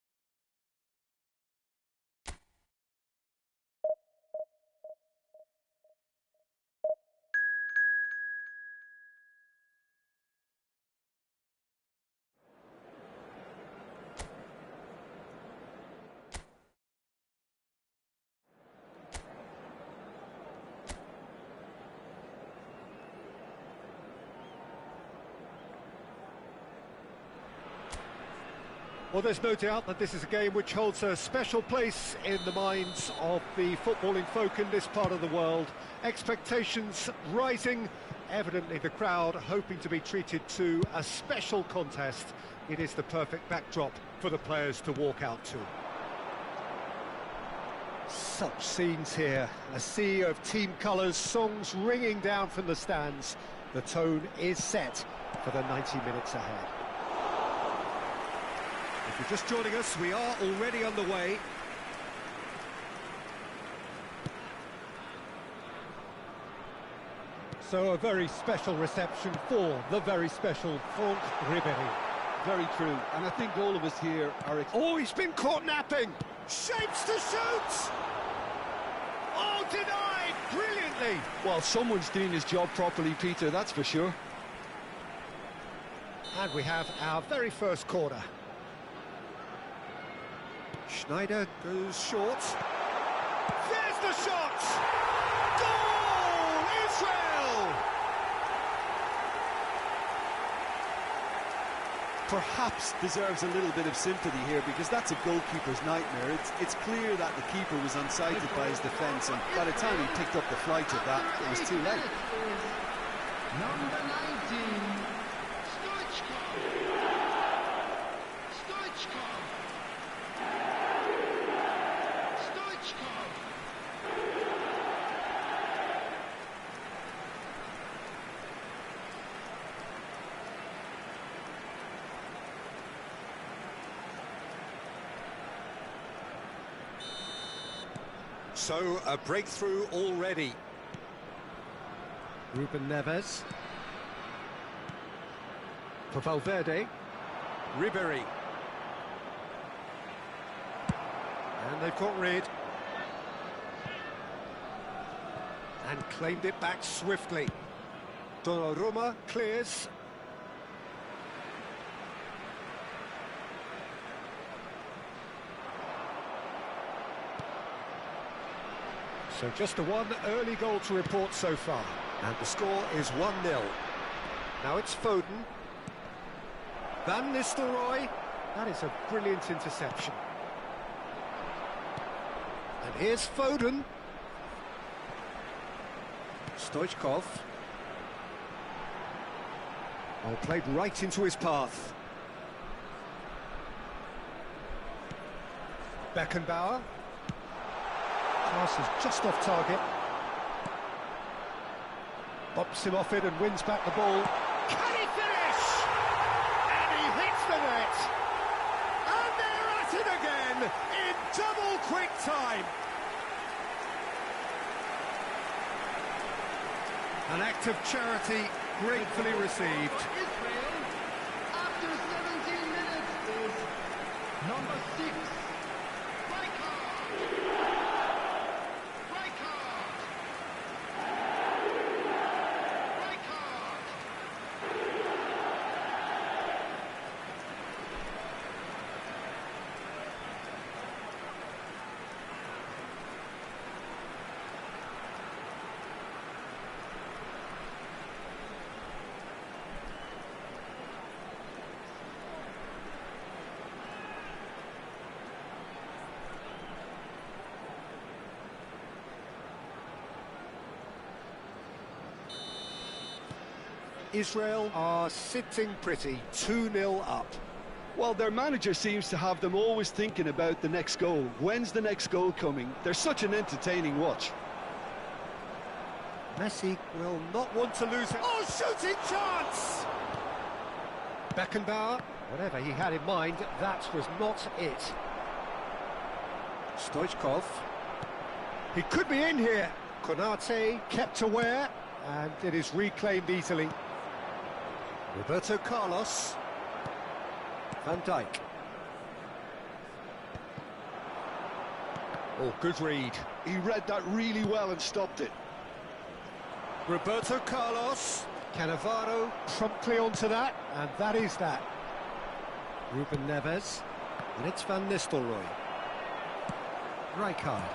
Well, there's no doubt that this is a game which holds a special place in the minds of the footballing folk in this part of the world. Expectations rising, evidently the crowd hoping to be treated to a special contest. It is the perfect backdrop for the players to walk out to. Such scenes here, a sea of team colours, songs ringing down from the stands. The tone is set for the 90 minutes ahead. If you're just joining us, we are already underway. So a very special reception for the very special Franck Ribéry. Very true, and I think all of us here are... Oh, he's been caught napping! Shapes to shoot! Oh, denied brilliantly. Well, someone's doing his job properly, Peter, that's for sure. And we have our very first corner. Schneider goes short. There's the shot! Goal! Israel! Perhaps deserves a little bit of sympathy here because that's a goalkeeper's nightmare. It's clear that the keeper was unsighted by his defence, and by the time he picked up the flight of that, it was too late. Number 19, Stoichkov. Stoichkov. Stoichkov. So, a breakthrough already. Ruben Neves. For Valverde. Ribéry. And they've got rid. And claimed it back swiftly. Donnarumma clears. So just a one early goal to report so far. And the score is 1-0. Now it's Foden. Van Nistelrooy. That is a brilliant interception. And here's Foden. Stoichkov. Oh, played right into his path. Beckenbauer. Pass is just off target. Bops him off it and wins back the ball. Can he finish? And he hits the net. And they're at it again in double quick time. An act of charity gratefully received. Israel, after 17 minutes, is number 6, Rijkaard. Rijkaard. Rijkaard. Israel are sitting pretty, 2-0 up. Well, their manager seems to have them always thinking about the next goal. When's the next goal coming? They're such an entertaining watch. Messi will not want to lose it. Oh, shooting chance! Beckenbauer, whatever he had in mind, that was not it. Stoichkov. He could be in here. Konate kept aware, and it is reclaimed easily. Roberto Carlos. Van Dijk. Oh, good read. He read that really well and stopped it. Roberto Carlos. Cannavaro promptly onto that, and that is that. Ruben Neves. And it's Van Nistelrooy. Rijkaard.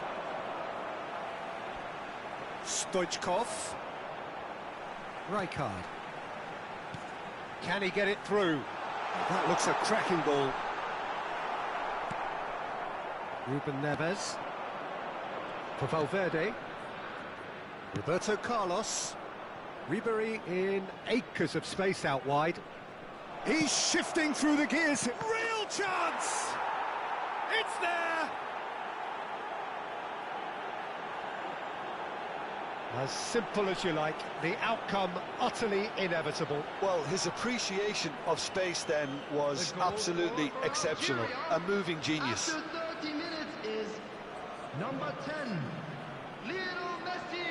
Stoichkov. Rijkaard. Can he get it through? That looks a cracking ball. Ruben Neves. For Valverde. Roberto Carlos. Ribéry in acres of space out wide. He's shifting through the gears. Real chance! It's there! As simple as you like, the outcome utterly inevitable. Well, his appreciation of space then was absolutely exceptional. A moving genius. After 30 minutes is number 10, Lionel Messi.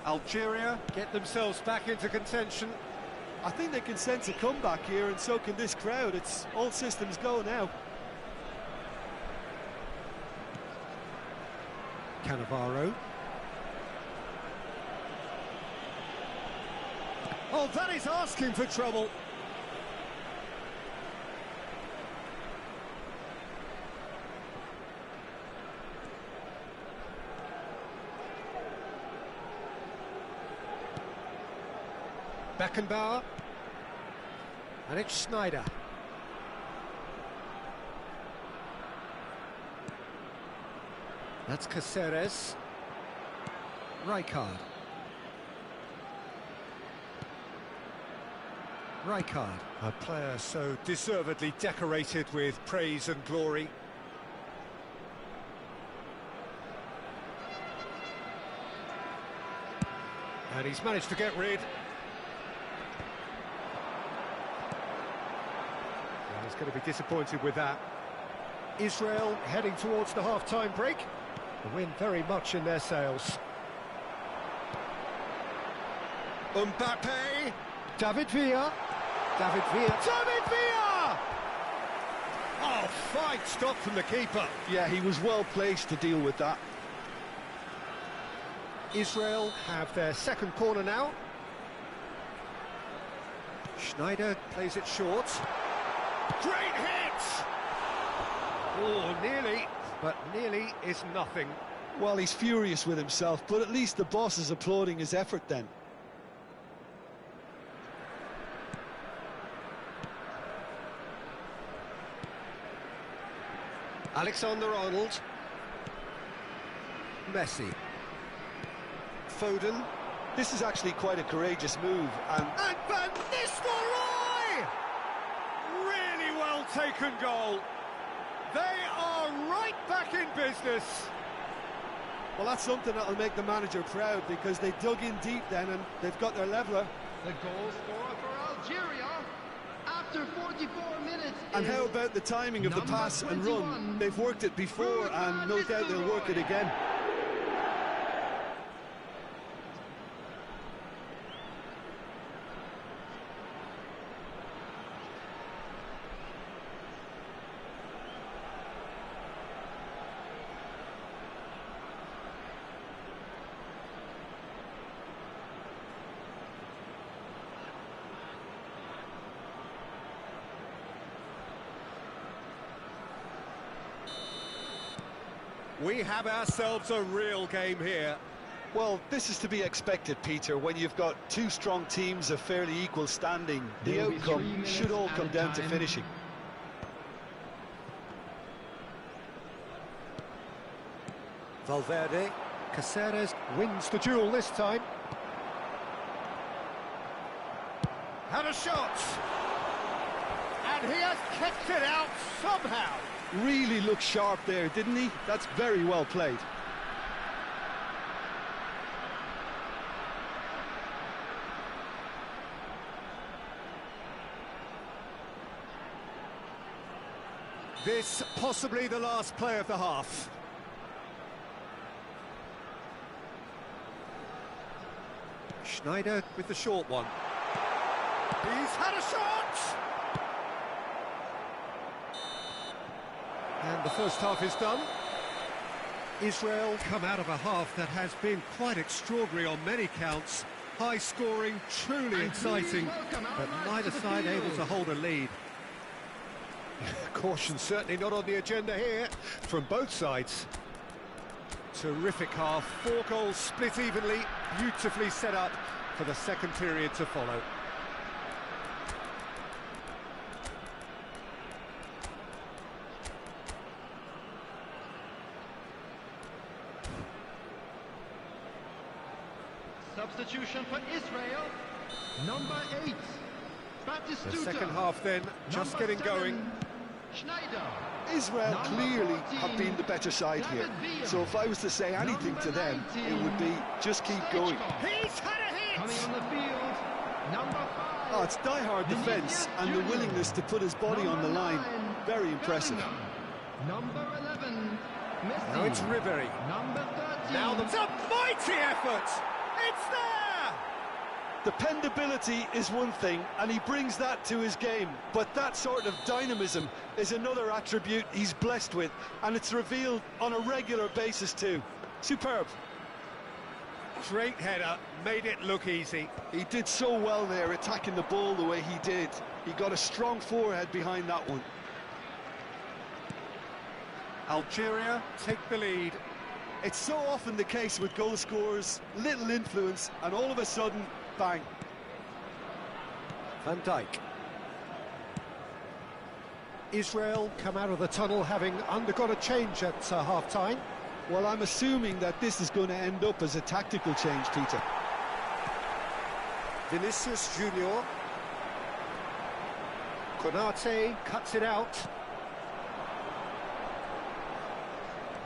Algeria get themselves back into contention. I think they can sense a comeback here, and so can this crowd. It's all systems go now. Cannavaro. Oh, that is asking for trouble. Beckenbauer. And it's Schneider. That's Caceres. Rijkaard. Rijkaard. A player so deservedly decorated with praise and glory. And he's managed to get rid. Well, he's going to be disappointed with that. Israel heading towards the half-time break. The wind very much in their sails. Mbappe. David Villa. David Villa. David Villa! Oh, fine stop from the keeper. Yeah, he was well placed to deal with that. Israel have their second corner now. Schneider plays it short. Great hit! Oh, nearly, but nearly is nothing. Well, he's furious with himself, but at least the boss is applauding his effort then. Alexander-Arnold. Messi. Foden. This is actually quite a courageous move, and Van Nistelrooy! Really well taken goal. They are right back in business. well, that's something that'll make the manager proud, because they dug in deep then and they've got their leveler. The goal scorer for Algeria after 44 minutes. And how about the timing of the pass and run? They've worked it before, and no doubt they'll work it again. We have ourselves a real game here. Well, this is to be expected, Peter, when you've got two strong teams of fairly equal standing. The outcome should all come down to finishing. Valverde. Caceres wins the duel this time. Had a shot! And he has kept it out somehow. Really looked sharp there, didn't he? That's very well played. This possibly the last play of the half. Schneider with the short one. He's had a shot! And the first half is done. Israel come out of a half that has been quite extraordinary on many counts. High scoring, truly exciting, but neither side able to hold a lead. Caution certainly not on the agenda here from both sides. Terrific half, 4 goals split evenly, beautifully set up for the second period to follow. Substitution for Israel, number 8, Batistuta. The second half then, just getting going. Schneider. Israel clearly have been the better side here. So if I was to say anything to them, it would be just keep going. He's had a hit! Coming on the field, number 5. Oh, it's die-hard defence and the willingness to put his body on the line. Very impressive. Number 11, Messi. Now it's Ribery. Number 13. Now that's a mighty effort! It's there! Dependability is one thing, and he brings that to his game, but that sort of dynamism is another attribute he's blessed with, and it's revealed on a regular basis too. Superb. Great header, made it look easy. He did so well there, attacking the ball the way he did. He got a strong forehead behind that one. Algeria take the lead. It's so often the case with goal scorers, little influence, and all of a sudden, bang. Van Dijk. Israel come out of the tunnel having undergone a change at half-time. Well, I'm assuming that this is going to end up as a tactical change, Peter. Vinicius Junior. Konate cuts it out.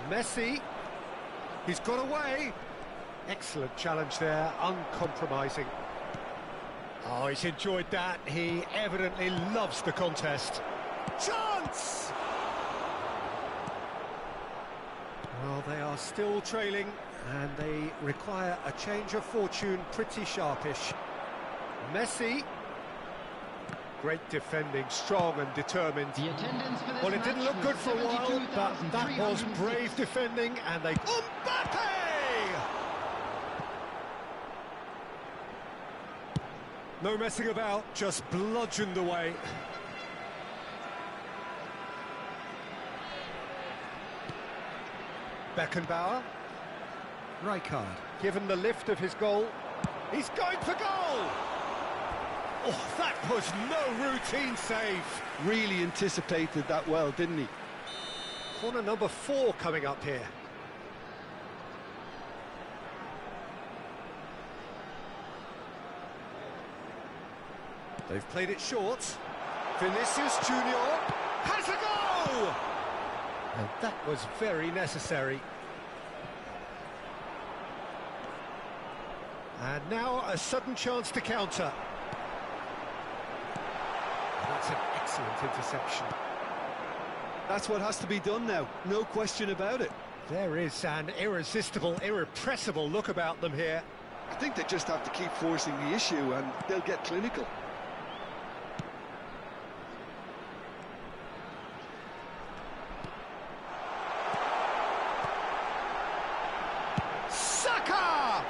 Messi. He's got away. Excellent challenge there, uncompromising. Oh, he's enjoyed that. He evidently loves the contest. Chance! Well, they are still trailing, and they require a change of fortune pretty sharpish. Messi. Great defending, strong and determined. Well, it didn't look good for a while, but that was brave defending, and they... Mbappe! No messing about, just bludgeoned away. Beckenbauer. Rijkaard, given the lift of his goal. He's going for goal! Oh, that was no routine save. Really anticipated that well, didn't he? Corner number 4 coming up here. They've played it short. Vinicius Junior has a goal! And that was very necessary. And now a sudden chance to counter. That's an excellent interception. That's what has to be done now, no question about it. There is an irresistible, irrepressible look about them here. I think they just have to keep forcing the issue and they'll get clinical. Saka!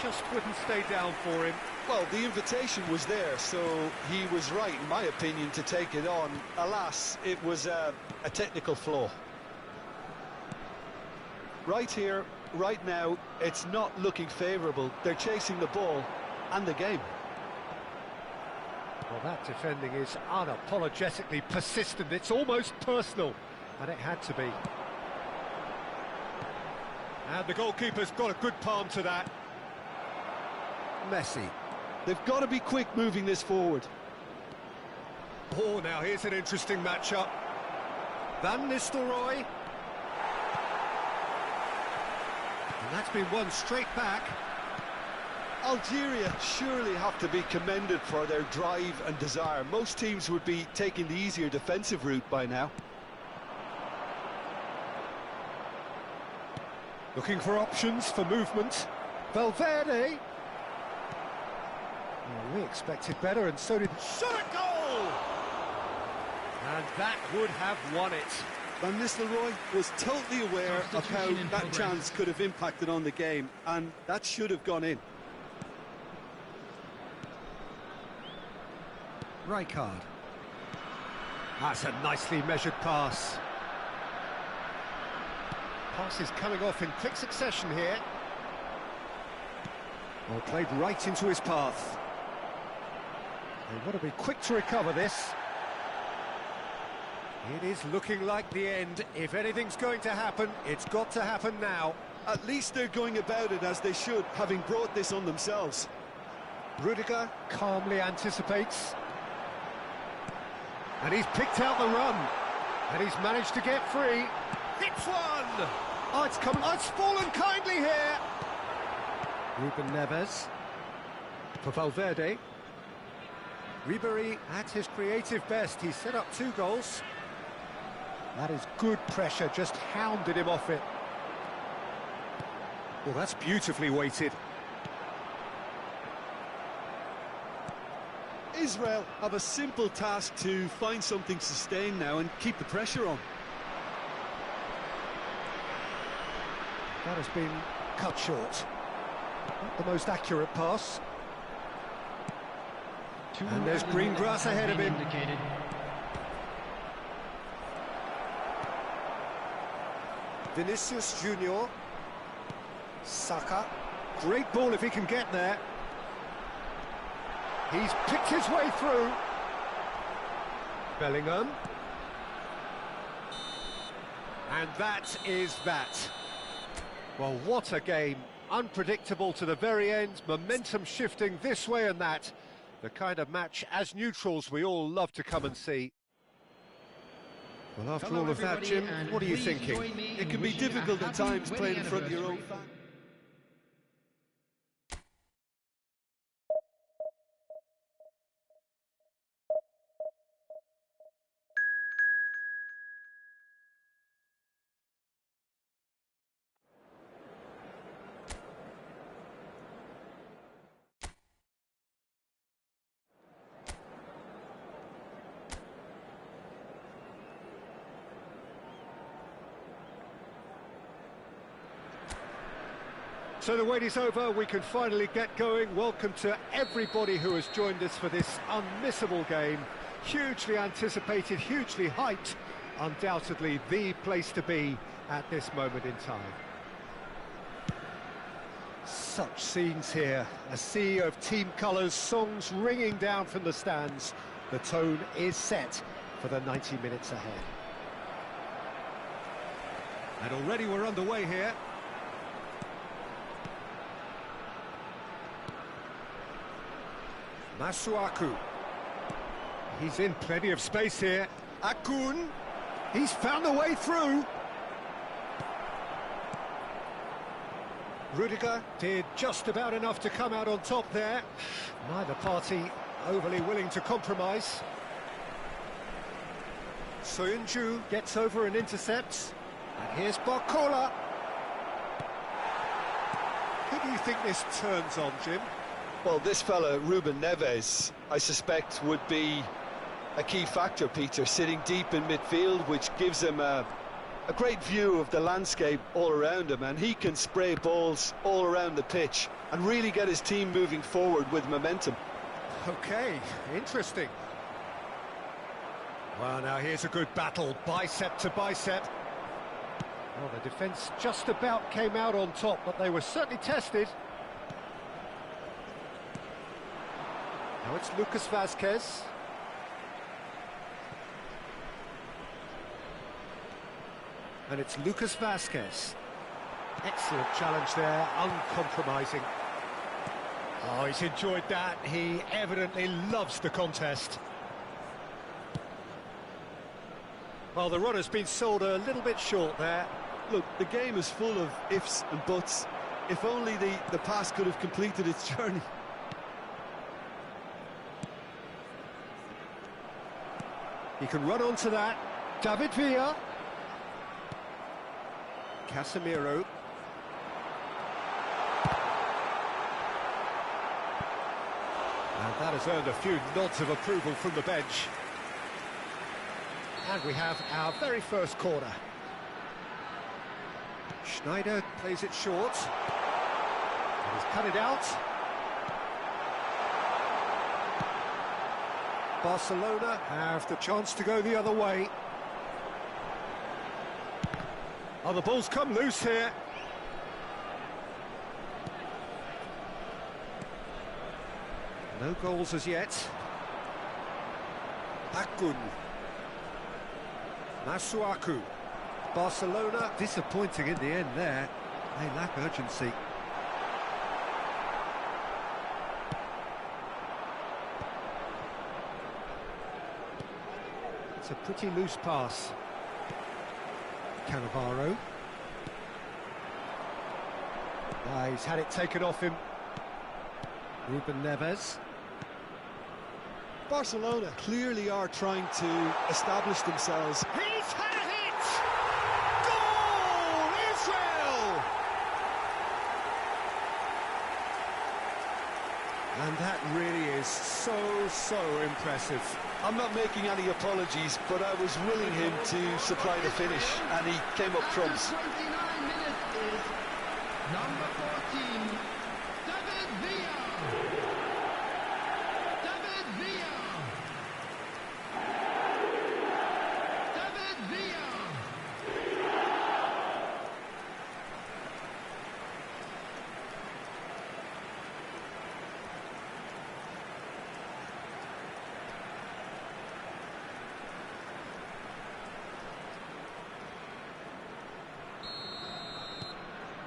Just wouldn't stay down for him. Well, the invitation was there, so he was right, in my opinion, to take it on. Alas, it was a technical flaw. Right here, right now, it's not looking favourable. They're chasing the ball and the game. Well, that defending is unapologetically persistent. It's almost personal, and it had to be. And the goalkeeper's got a good palm to that. Messi. They've got to be quick moving this forward. Oh, now here's an interesting matchup. Van Nistelrooy. And that's been won straight back. Algeria surely have to be commended for their drive and desire. Most teams would be taking the easier defensive route by now. Looking for options for movement. Valverde. Well, we expected better, and so did... Shot a goal! And that would have won it. Van Nistelrooy was totally aware of how that chance could have impacted on the game, and that should have gone in. Rijkaard. That's a nicely measured pass. Pass is coming off in quick succession here. Well, played right into his path. They've got to be quick to recover this. It is looking like the end. If anything's going to happen, it's got to happen now. At least they're going about it as they should, having brought this on themselves. Rudiger calmly anticipates. And he's picked out the run. And he's managed to get free. Hits one! Oh, it's coming. Oh, it's fallen kindly here. Ruben Neves. For Valverde. Ribéry at his creative best. He set up 2 goals. That is good pressure, just hounded him off it. Well, that's beautifully weighted. Israel have a simple task to find something sustained now and keep the pressure on. That has been cut short. Not the most accurate pass. And there's green grass ahead of him. Indicated. Vinicius Junior. Saka. Great ball if he can get there. He's picked his way through. Bellingham. And that is that. Well, what a game. Unpredictable to the very end, momentum shifting this way and that. The kind of match, as neutrals, we all love to come and see. Well, after all of that, Jim, what are you thinking? It can be difficult at times playing in front of your own fans. So the wait is over, we can finally get going. Welcome to everybody who has joined us for this unmissable game. Hugely anticipated, hugely hyped. Undoubtedly the place to be at this moment in time. Such scenes here, a sea of team colours, songs ringing down from the stands. The tone is set for the 90 minutes ahead. And already we're underway here. Masuaku. He's in plenty of space here. Akun. He's found a way through. Rudiger did just about enough to come out on top there. Neither party overly willing to compromise. Soyuncu gets over and intercepts. And here's Barcola. Who do you think this turns on, Jim? Well, this fella, Ruben Neves, I suspect would be a key factor, Peter, sitting deep in midfield, which gives him a great view of the landscape all around him, and he can spray balls all around the pitch and really get his team moving forward with momentum. Okay, interesting. Well, now here's a good battle, bicep to bicep. Well, the defence just about came out on top, but they were certainly tested. Now it's Lucas Vazquez. And it's Lucas Vazquez. Excellent challenge there, uncompromising. Oh, he's enjoyed that. He evidently loves the contest. Well, the run has been sold a little bit short there. Look, the game is full of ifs and buts. If only the pass could have completed its journey. He can run onto that. David Villa. Casemiro. And that has earned a few nods of approval from the bench. And we have our very first corner. Schneider plays it short. And he's cut it out. Barcelona have the chance to go the other way. Oh, the ball's come loose here. No goals as yet. Akun. Masuaku. Barcelona disappointing in the end there. They lack urgency. It's a pretty loose pass. Cannavaro. He's had it taken off him. Ruben Neves. Barcelona clearly are trying to establish themselves. He's had a hit! Goal, Israel! And that really is so impressive. I'm not making any apologies, but I was willing him to supply the finish, and he came up trumps. 29 minutes is number 14, David Villa. David Villa. David Villa.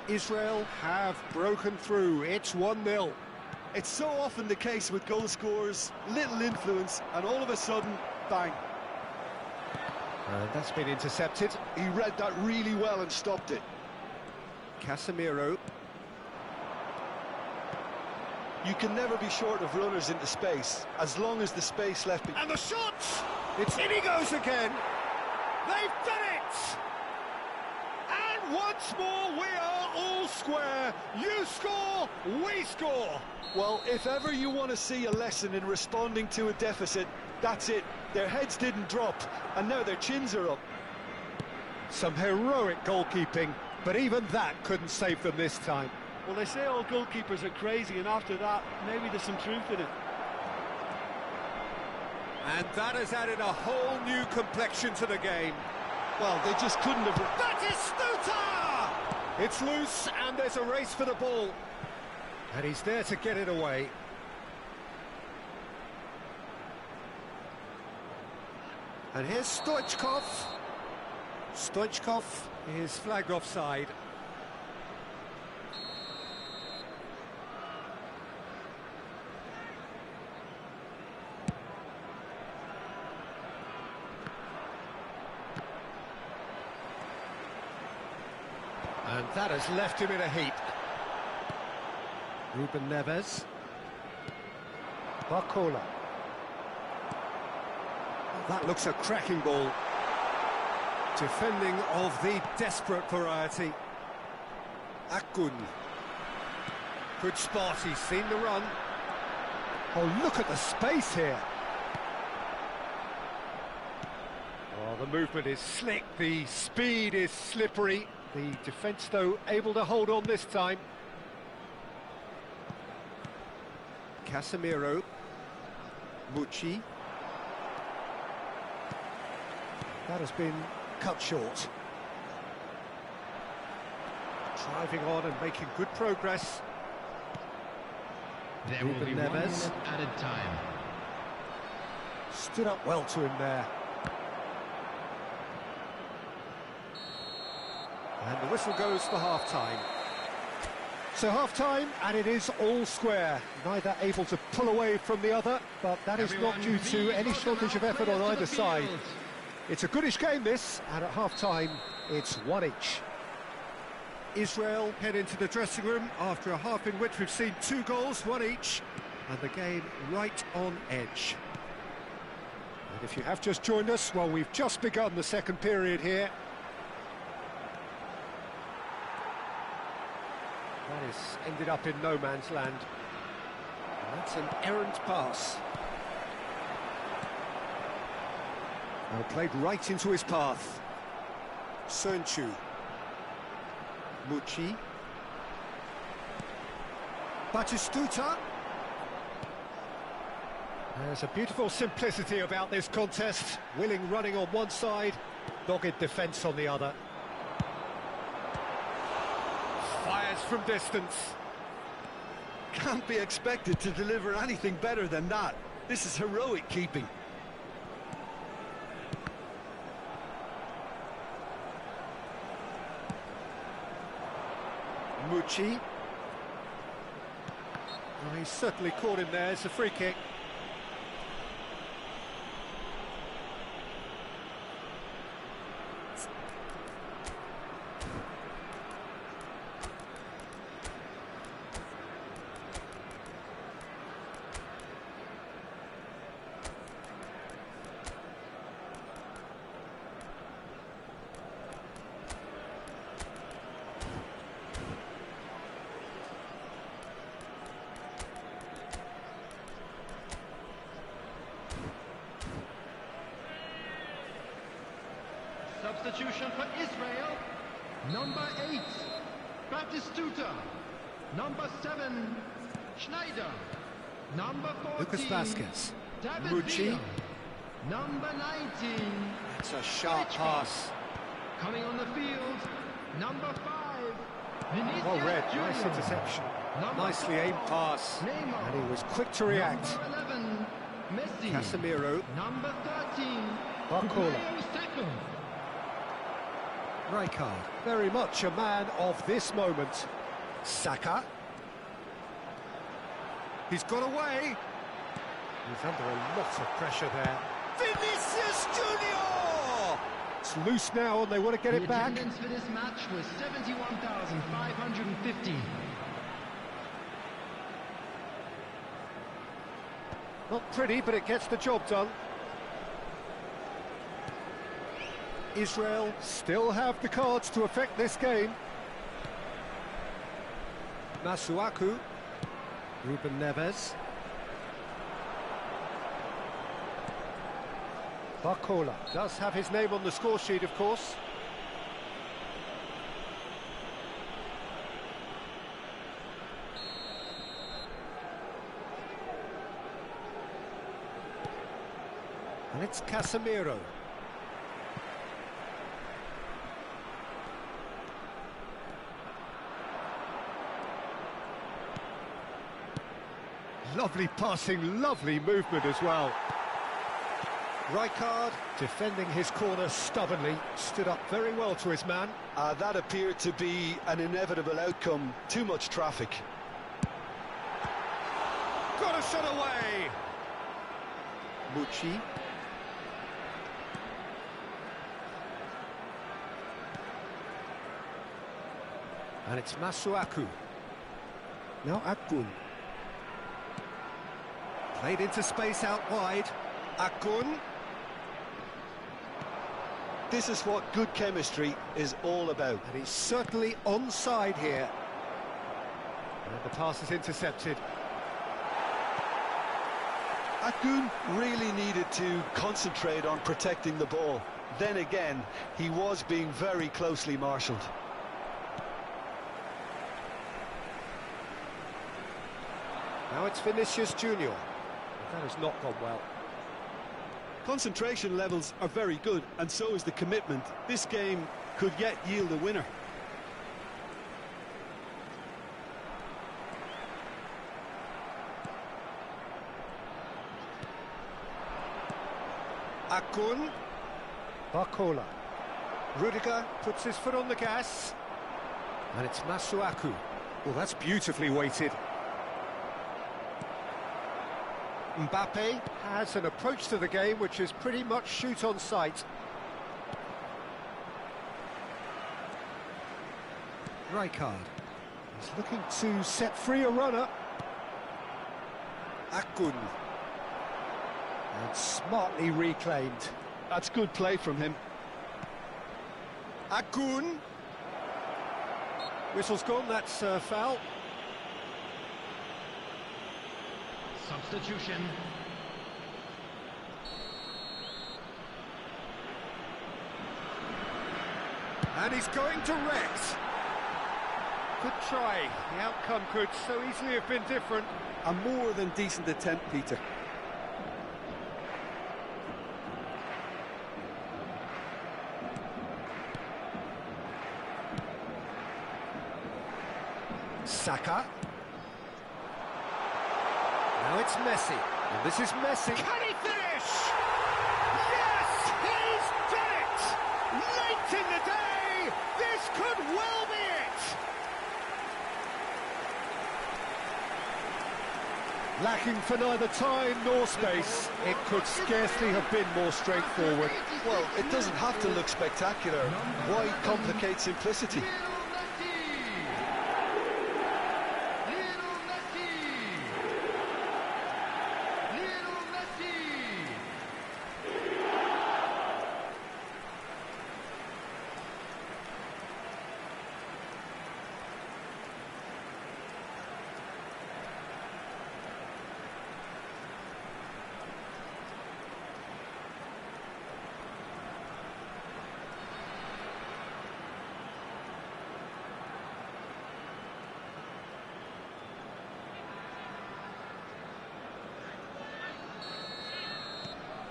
Israel have broken through. It's 1-0. It's so often the case with goal scorers, little influence, and all of a sudden, bang. And that's been intercepted. He read that really well and stopped it. Casemiro. You can never be short of runners into space, as long as the space left... And the shot! It's in he goes again. They've done it! And once more we are all square. You score, we score. Well, if ever you want to see a lesson in responding to a deficit, that's it. Their heads didn't drop, and now their chins are up. Some heroic goalkeeping, but even that couldn't save them this time. Well, they say all goalkeepers are crazy, and after that, maybe there's some truth in it. And that has added a whole new complexion to the game. Well, they just couldn't have... That is Stuta! It's loose, and there's a race for the ball. And he's there to get it away. And here's Stoichkov. Stoichkov is flagged offside. And that has left him in a heap. Ruben Neves. Barcola. That looks a cracking ball. Defending of the desperate variety. Akun. Good spot, he's seen the run. Oh, look at the space here. Oh, the movement is slick, the speed is slippery. The defence, though, able to hold on this time. Casemiro. Mucci. That has been cut short. Driving on and making good progress. There will be 1 minute added time. Stood up well to him there. And the whistle goes for half-time. So half-time, and it is all square. Neither able to pull away from the other, but that is not due to any shortage of effort on either side. It's a goodish game, this, and at half-time, it's one each. Israel head into the dressing room after a half in which we've seen 2 goals, one each, and the game right on edge. And if you have just joined us, well, we've just begun the second period here. That has ended up in no man's land. And that's an errant pass. Well, played right into his path. Sönchu. Mucci. Batistuta. There's a beautiful simplicity about this contest. Willing running on one side, dogged defence on the other. Fires from distance. Can't be expected to deliver anything better than that. This is heroic keeping. Mucci. Oh, he's certainly caught him there. It's a free kick. Substitution for Israel. Number 8, Batistuta. Number 7, Schneider. Number 14, Lucas Vasquez. David Mucci. Villa. Number 19, It's a sharp Stoichkov. pass. Coming on the field, number 5, Vinicius Well read, Junior. nice interception. Number Nicely 4, aimed pass. Neymar. And he was quick to react. Number 11, Messi. Casemiro. Number 13, Barcola. Bukayo Saka. Rijkaard, very much a man of this moment. Saka. He's got away. He's under a lot of pressure there. Vinicius Junior! It's loose now and they want to get The it back. attendance for this match was 71,550. Not pretty, but it gets the job done. Israel still have the cards to affect this game. Masuaku. Ruben Neves. Barcola does have his name on the score sheet, of course. And it's Casemiro. Lovely passing, lovely movement as well. Rijkaard defending his corner stubbornly, stood up very well to his man. That appeared to be an inevitable outcome. Too much traffic. Got a shot away! Mucci. And it's Masuaku. Now Akun. Played into space out wide. Akun. This is what good chemistry is all about. And he's certainly onside here. And the pass is intercepted. Akun really needed to concentrate on protecting the ball. Then again, he was being very closely marshalled. Now it's Vinicius Junior. That has not gone well. Concentration levels are very good, and so is the commitment. This game could yet yield a winner. Akun. Barcola. Rudiger puts his foot on the gas. And it's Masuaku. Well, that's beautifully weighted. Mbappe has an approach to the game which is pretty much shoot on sight. Rijkaard is looking to set free a runner. Akun. And smartly reclaimed. That's good play from him. Akun. Whistle's gone, that's foul. Substitution. And he's going direct. Good try. The outcome could so easily have been different. A more than decent attempt, Peter. Saka. Now it's Messi. And this is Messi. Can he finish? Yes, he's done it! Late in the day, this could well be it! Lacking for neither time nor space. It could scarcely have been more straightforward. Well, it doesn't have to look spectacular. Why complicate simplicity?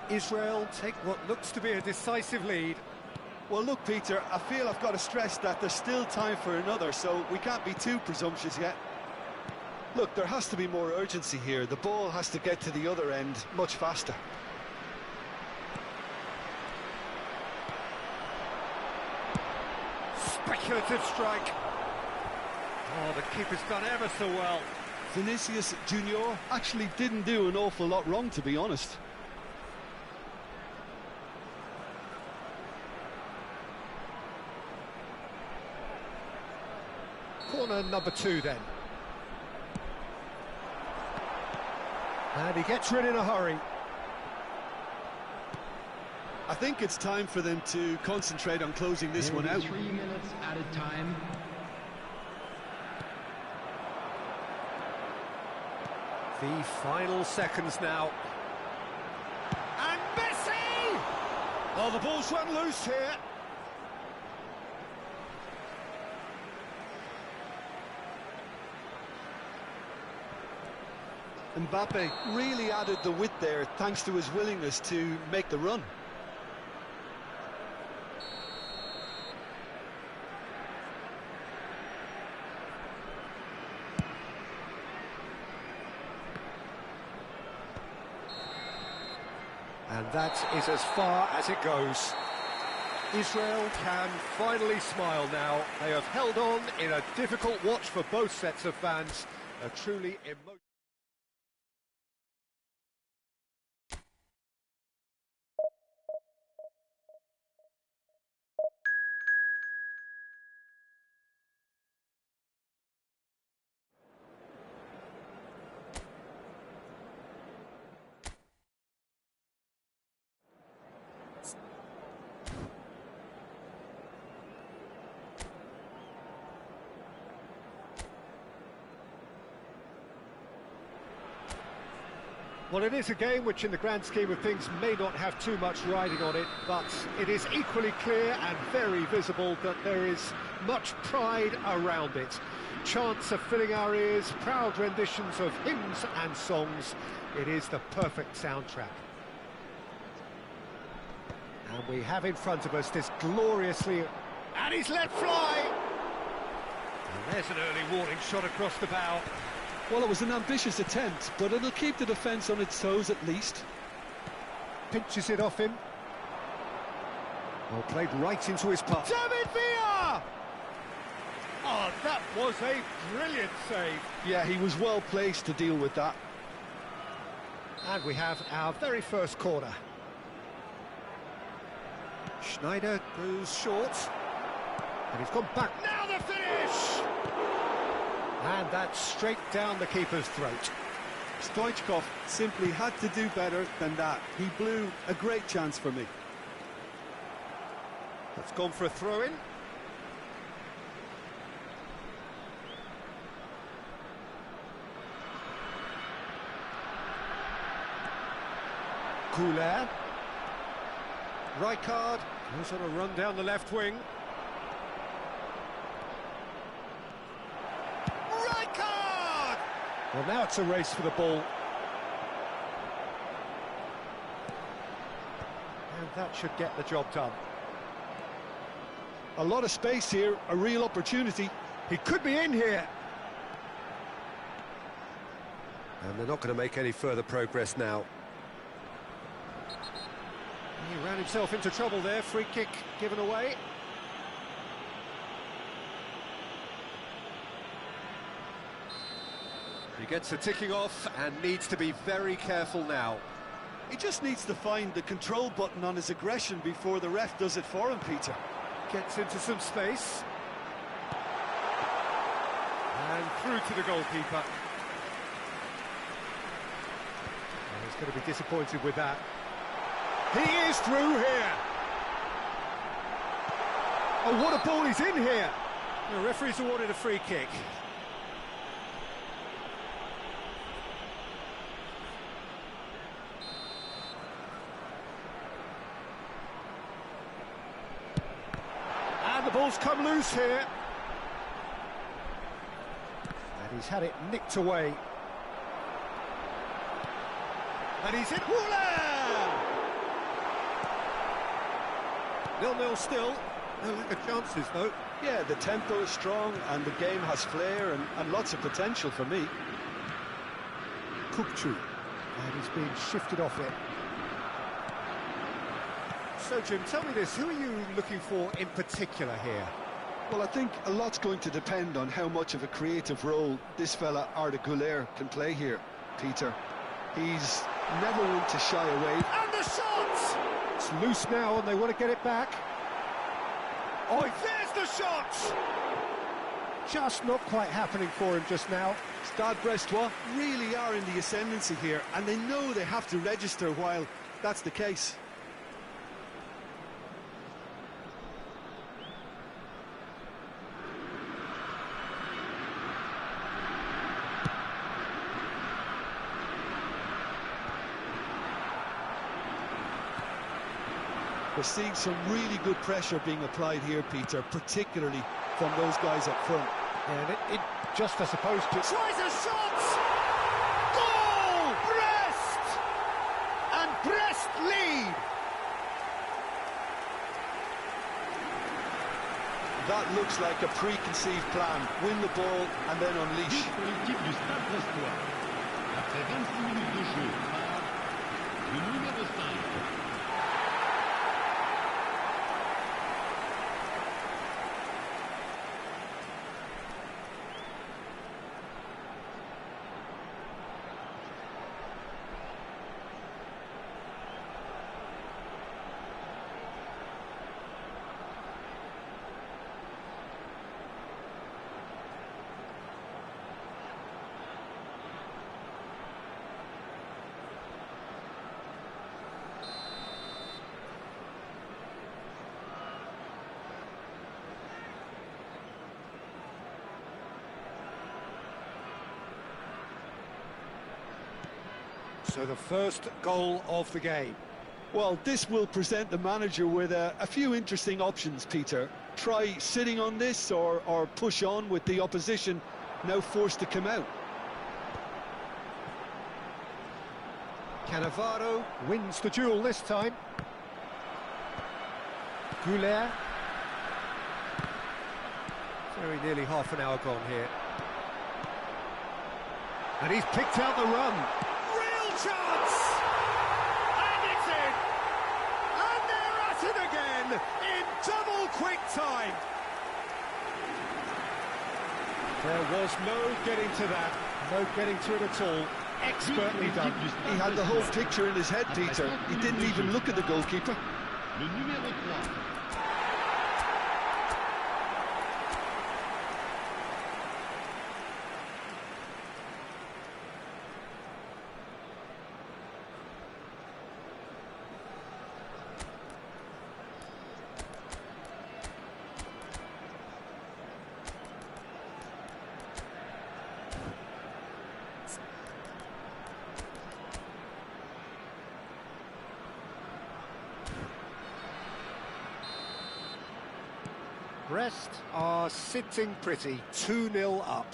Israel take what looks to be a decisive lead. Well, look, Peter, I feel I've got to stress that there's still time for another, so we can't be too presumptuous yet. Look, there has to be more urgency here. The ball has to get to the other end much faster. Speculative strike. Oh, the keeper's done ever so well. Vinicius Junior actually didn't do an awful lot wrong, to be honest. Corner number 2 then. And he gets rid in a hurry. I think it's time for them to concentrate on closing this one out. 3 minutes at a time. The final seconds now. And Messi! Oh, the ball's run loose here. Mbappe really added the width there thanks to his willingness to make the run. And that is as far as it goes. Israel can finally smile now. They have held on in a difficult watch for both sets of fans. A truly emotional... Well, it is a game which in the grand scheme of things may not have too much riding on it, but it is equally clear and very visible that there is much pride around it. Chants are filling our ears, proud renditions of hymns and songs. It is the perfect soundtrack. And we have in front of us this gloriously... And he's let fly! And there's an early warning shot across the bow. Well, it was an ambitious attempt, but it'll keep the defence on its toes at least. Pinches it off him. Well, played right into his path. David Villa! Oh, that was a brilliant save. Yeah, he was well placed to deal with that. And we have our very first corner. Schneider goes short. And he's gone back. Now the finish! And that's straight down the keeper's throat. Stoichkov simply had to do better than that. He blew a great chance for me. That's gone for a throw-in. Couler. Rijkaard goes on a run down the left wing. Rijkaard! Well, now it's a race for the ball. And that should get the job done. A lot of space here, a real opportunity. He could be in here. And they're not going to make any further progress now. He ran himself into trouble there, free kick given away. He gets a ticking off and needs to be very careful now. He just needs to find the control button on his aggression before the ref does it for him, Peter. Gets into some space. And through to the goalkeeper. And he's going to be disappointed with that. He is through here. Oh, what a ball he's in here. The referee's awarded a free kick. And the ball's come loose here. And he's had it nicked away. And he's in. Wooler! 0-0 still. No lack of chances, though. Yeah, the tempo is strong and the game has flair and lots of potential for me. Kupchu. And he's being shifted off it. So, Jim, tell me this. Who are you looking for in particular here? Well, I think a lot's going to depend on how much of a creative role this fella Arda Güler can play here, Peter. He's never one to shy away. And the shot! It's loose now and they want to get it back. Oh, there's the shot! Just not quite happening for him just now. Stade Brestois really are in the ascendancy here, and they know they have to register while that's the case. We're seeing some really good pressure being applied here, Peter, particularly from those guys up front. And it just, I suppose, to... Tries a shot! Goal! Brest! And Brest lead! That looks like a preconceived plan. Win the ball and then unleash. Pour l'équipe du Stade Brestois. Après 26 minutes de jeu, le numéro 5. So the first goal of the game. Well, this will present the manager with a few interesting options, Peter. Try sitting on this or push on with the opposition now forced to come out. Cannavaro wins the duel this time. Güler. Very nearly half an hour gone here. And he's picked out the run. Chance! And it's in! And they're at it again in double quick time! There was no getting to that, no getting to it at all. Expertly done. He had the whole picture in his head, Peter. He didn't even look at the goalkeeper. Le numéro 3. Brest are sitting pretty, 2-0 up.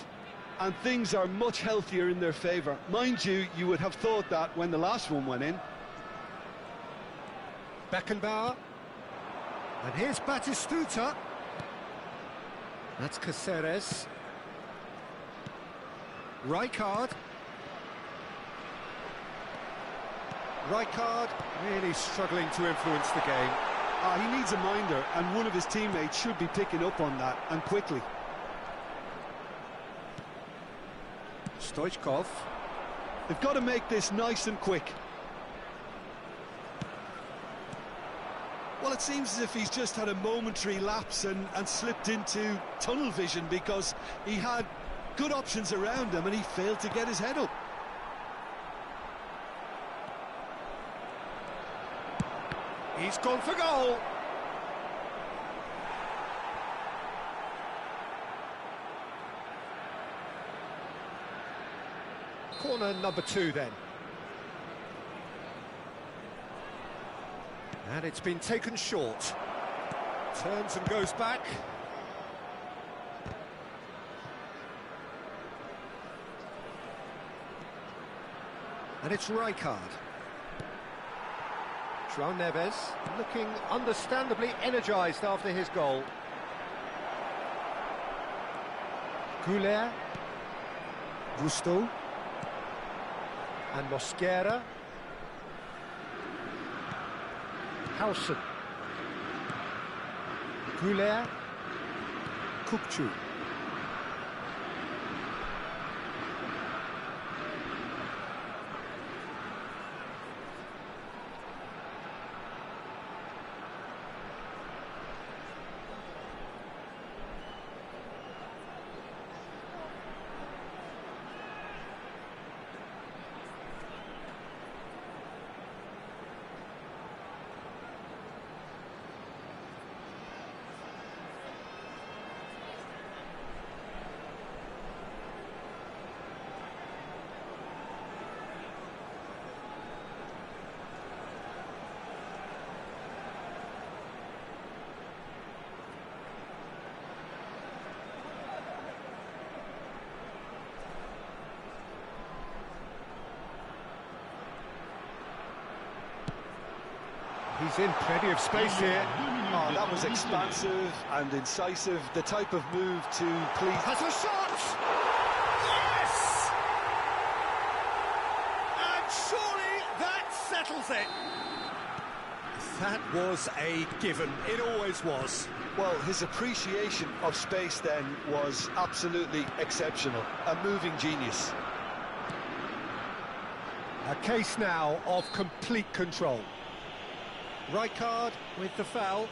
And things are much healthier in their favour. Mind you, you would have thought that when the last one went in. Beckenbauer. And here's Batistuta. That's Caceres. Rijkaard. Rijkaard really struggling to influence the game. He needs a minder, and one of his teammates should be picking up on that, and quickly. Stoichkov. They've got to make this nice and quick. Well, it seems as if he's just had a momentary lapse and slipped into tunnel vision, because he had good options around him and he failed to get his head up. He's gone for goal. Corner number 2 then. And it's been taken short. Turns and goes back. And it's Rijkaard. João Neves looking understandably energised after his goal. Goulet, Gusto, and Mosquera. Howson, Goulet, Kukçu. He's in plenty of space here. Oh, that was expansive and incisive, the type of move to please... Has a shot! Yes! And surely that settles it. That was a given. It always was. Well, his appreciation of space then was absolutely exceptional. A moving genius. A case now of complete control. Right card with the foul.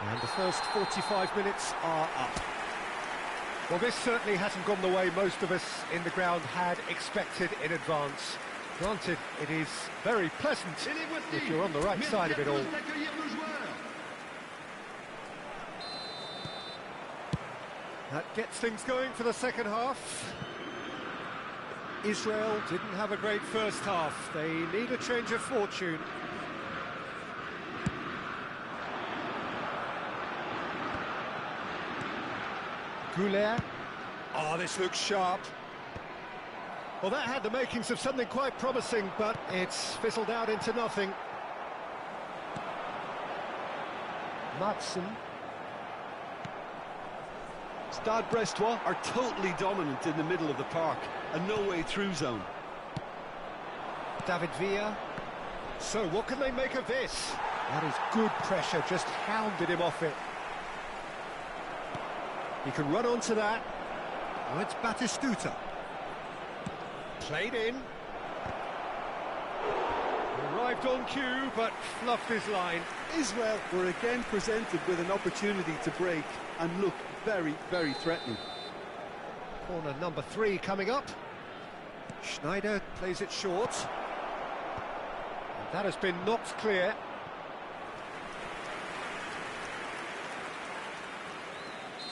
And the first 45 minutes are up. Well, this certainly hasn't gone the way most of us in the ground had expected in advance. Granted, it is very pleasant if you're on the right side of it all. That gets things going for the second half. Israel didn't have a great first half. They need a change of fortune. Goulet. Oh, this looks sharp. Well, that had the makings of something quite promising, but it's fizzled out into nothing. Madsen. Stade Brestois are totally dominant in the middle of the park, a no-way through zone. David Villa. So, what can they make of this? That is good pressure, just hounded him off it. He can run onto that. Oh, it's Batistuta. Played in. Arrived on cue, but fluffed his line. Israel were again presented with an opportunity to break and look very, very threatening. Corner number 3 coming up. Schneider plays it short. And that has been knocked clear.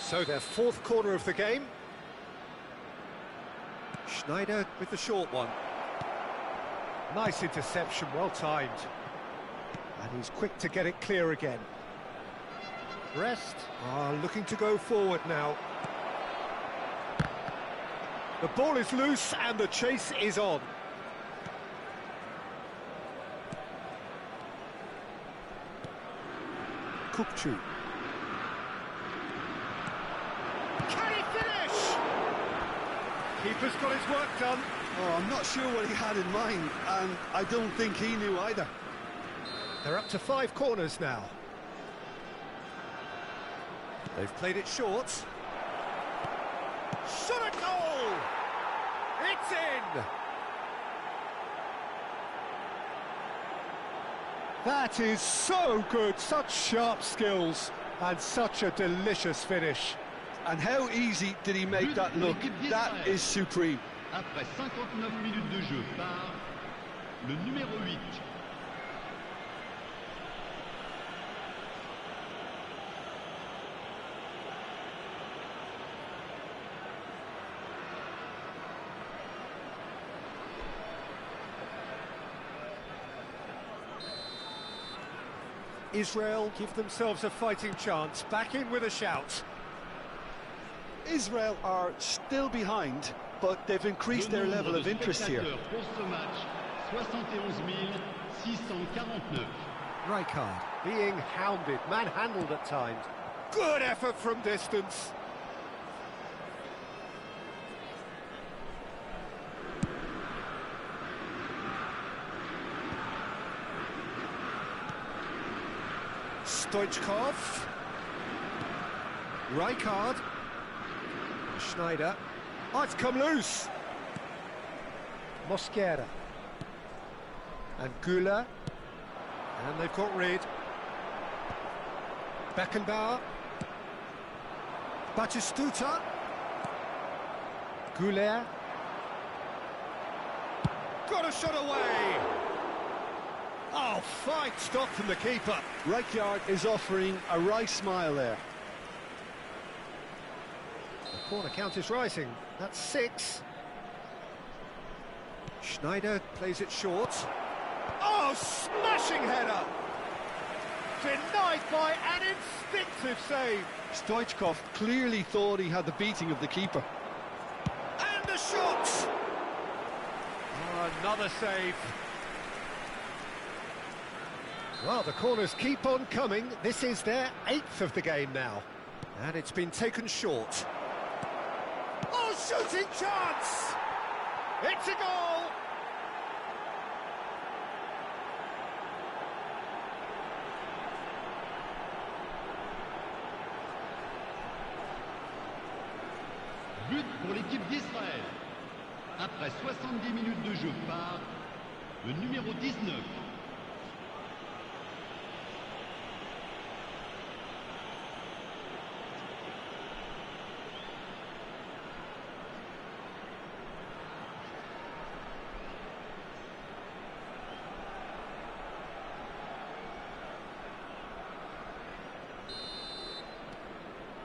So their 4th corner of the game. Schneider with the short one. Nice interception, well timed. And he's quick to get it clear again. Brest are looking to go forward now. The ball is loose and the chase is on. Kukçu. Can he finish? Keeper's got his work done. Oh, I'm not sure what he had in mind, and I don't think he knew either. They're up to 5 corners now. They've played it short. Shot a goal! It's in! That is so good, such sharp skills, and such a delicious finish. And how easy did he make that look? That is supreme. Après 59 minutes de jeu par le numéro 8. Israel give themselves a fighting chance, back in with a shout. Israel are still behind, but they've increased their level of interest here. Pour ce match, 71 649. Rijkaard being hounded, manhandled at times. Good effort from distance. Stoichkov. Rijkaard. Schneider. Oh, it's come loose. Mosquera. And Güler. And they've got rid. Beckenbauer. Batistuta. Güler. Got a shot away. Oh, fine stop from the keeper. Rijkaard is offering a wry smile there. The corner count is rising. That's 6. Schneider plays it short. Oh, smashing header. Denied by an instinctive save. Stoichkov clearly thought he had the beating of the keeper. And a shot. Oh, another save. Well, the corners keep on coming. This is their 8th of the game now. And it's been taken short. Oh, shooting chance. It's a goal. But pour l'équipe d'Israël. Après 70 minutes de jeu par le numéro 19.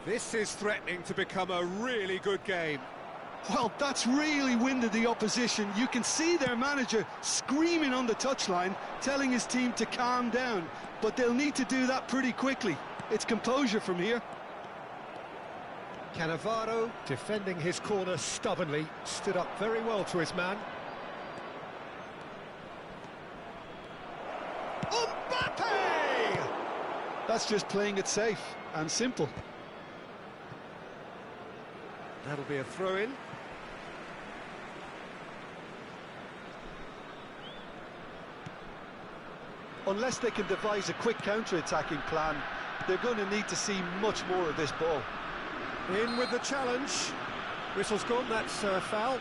This is threatening to become a really good game. Well, that's really winded the opposition. You can see their manager screaming on the touchline, telling his team to calm down. But they'll need to do that pretty quickly. It's composure from here. Cannavaro, defending his corner stubbornly, stood up very well to his man. Mbappe! That's just playing it safe and simple. That'll be a throw-in. Unless they can devise a quick counter-attacking plan, they're going to need to see much more of this ball. In with the challenge. Whistle's gone, that's a foul.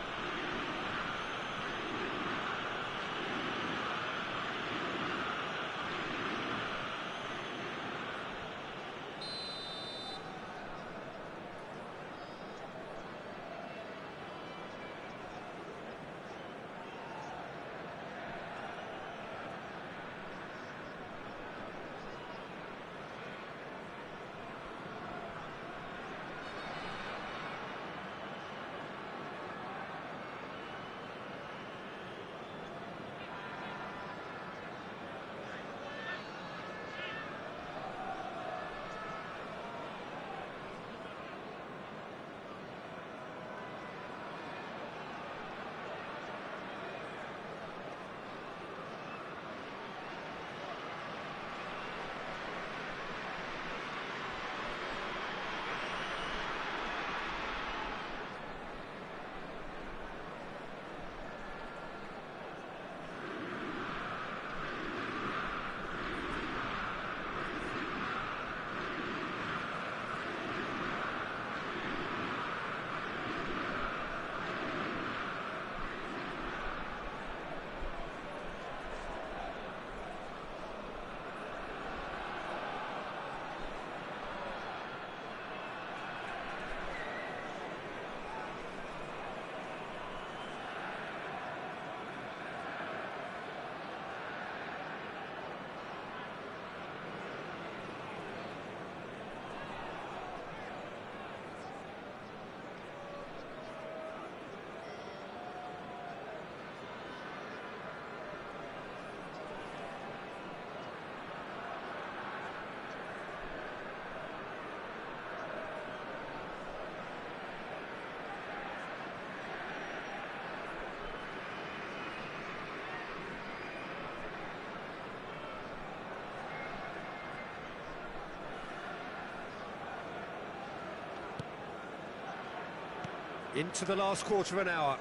Into the last quarter of an hour.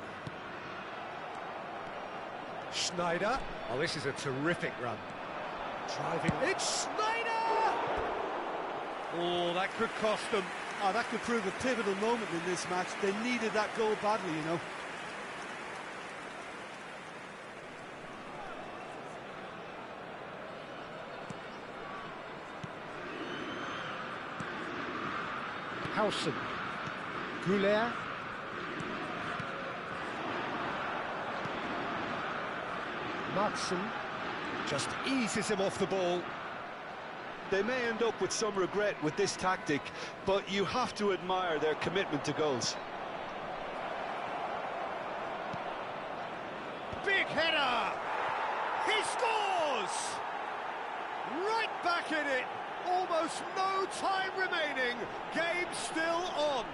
Schneider. Oh, this is a terrific run. Driving. It's Schneider! Oh, that could cost them. Oh, that could prove a pivotal moment in this match. They needed that goal badly, you know. Howson. Goulet. Madsen just eases him off the ball. They may end up with some regret with this tactic, but you have to admire their commitment to goals. Big header! He scores! Right back in it! Almost no time remaining. Game still on.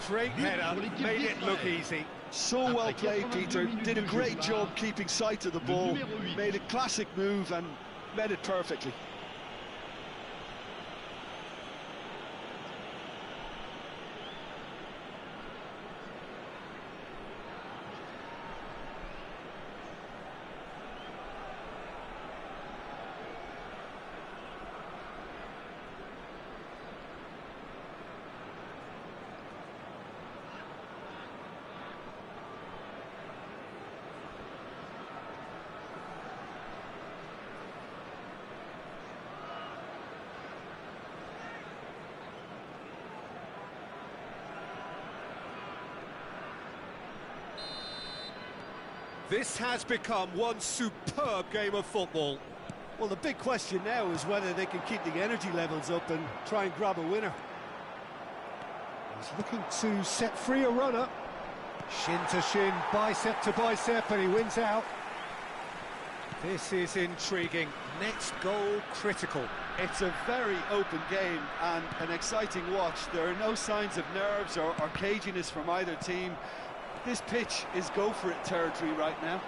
Great header, made it look easy. So well played, Peter. Did a great job keeping sight of the ball. Made a classic move and met it perfectly. This has become one superb game of football. Well, the big question now is whether they can keep the energy levels up and try and grab a winner. He's looking to set free a runner. Shin to shin, bicep to bicep, and he wins out. This is intriguing. Next goal critical. It's a very open game and an exciting watch. There are no signs of nerves or caginess from either team. This pitch is go-for-it territory right now.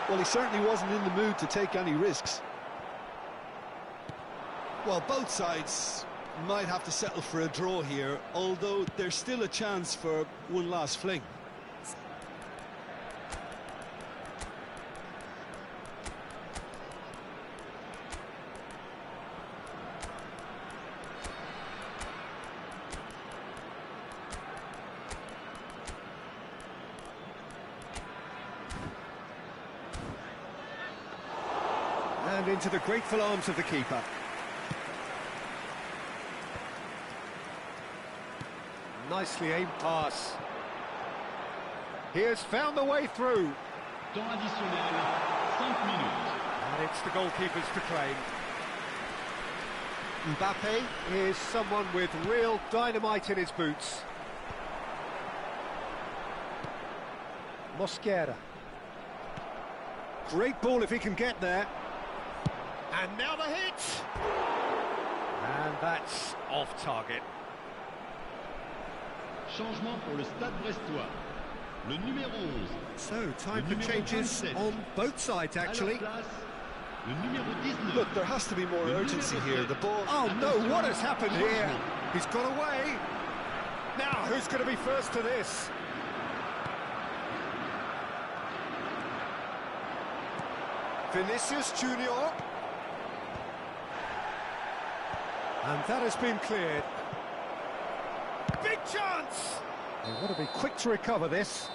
Well, he certainly wasn't in the mood to take any risks. Well, both sides might have to settle for a draw here, although there's still a chance for one last fling. And into the grateful arms of the keeper. Nicely aimed pass. He has found the way through. Temps additionnel, 5 minutes. And it's the goalkeepers to claim. Mbappe is someone with real dynamite in his boots. Mosquera. Great ball if he can get there. And now the hit! And that's off target. Changement pour le Stade Brestois. Le numéro 11. So, time for changes on both sides, actually. Le numéro 19. Look, there has to be more urgency here. The ball... Oh no, what has happened here? He's got away. Now, who's going to be first to this? Vinicius Junior. And that has been cleared. Big chance! They've got to be quick to recover this.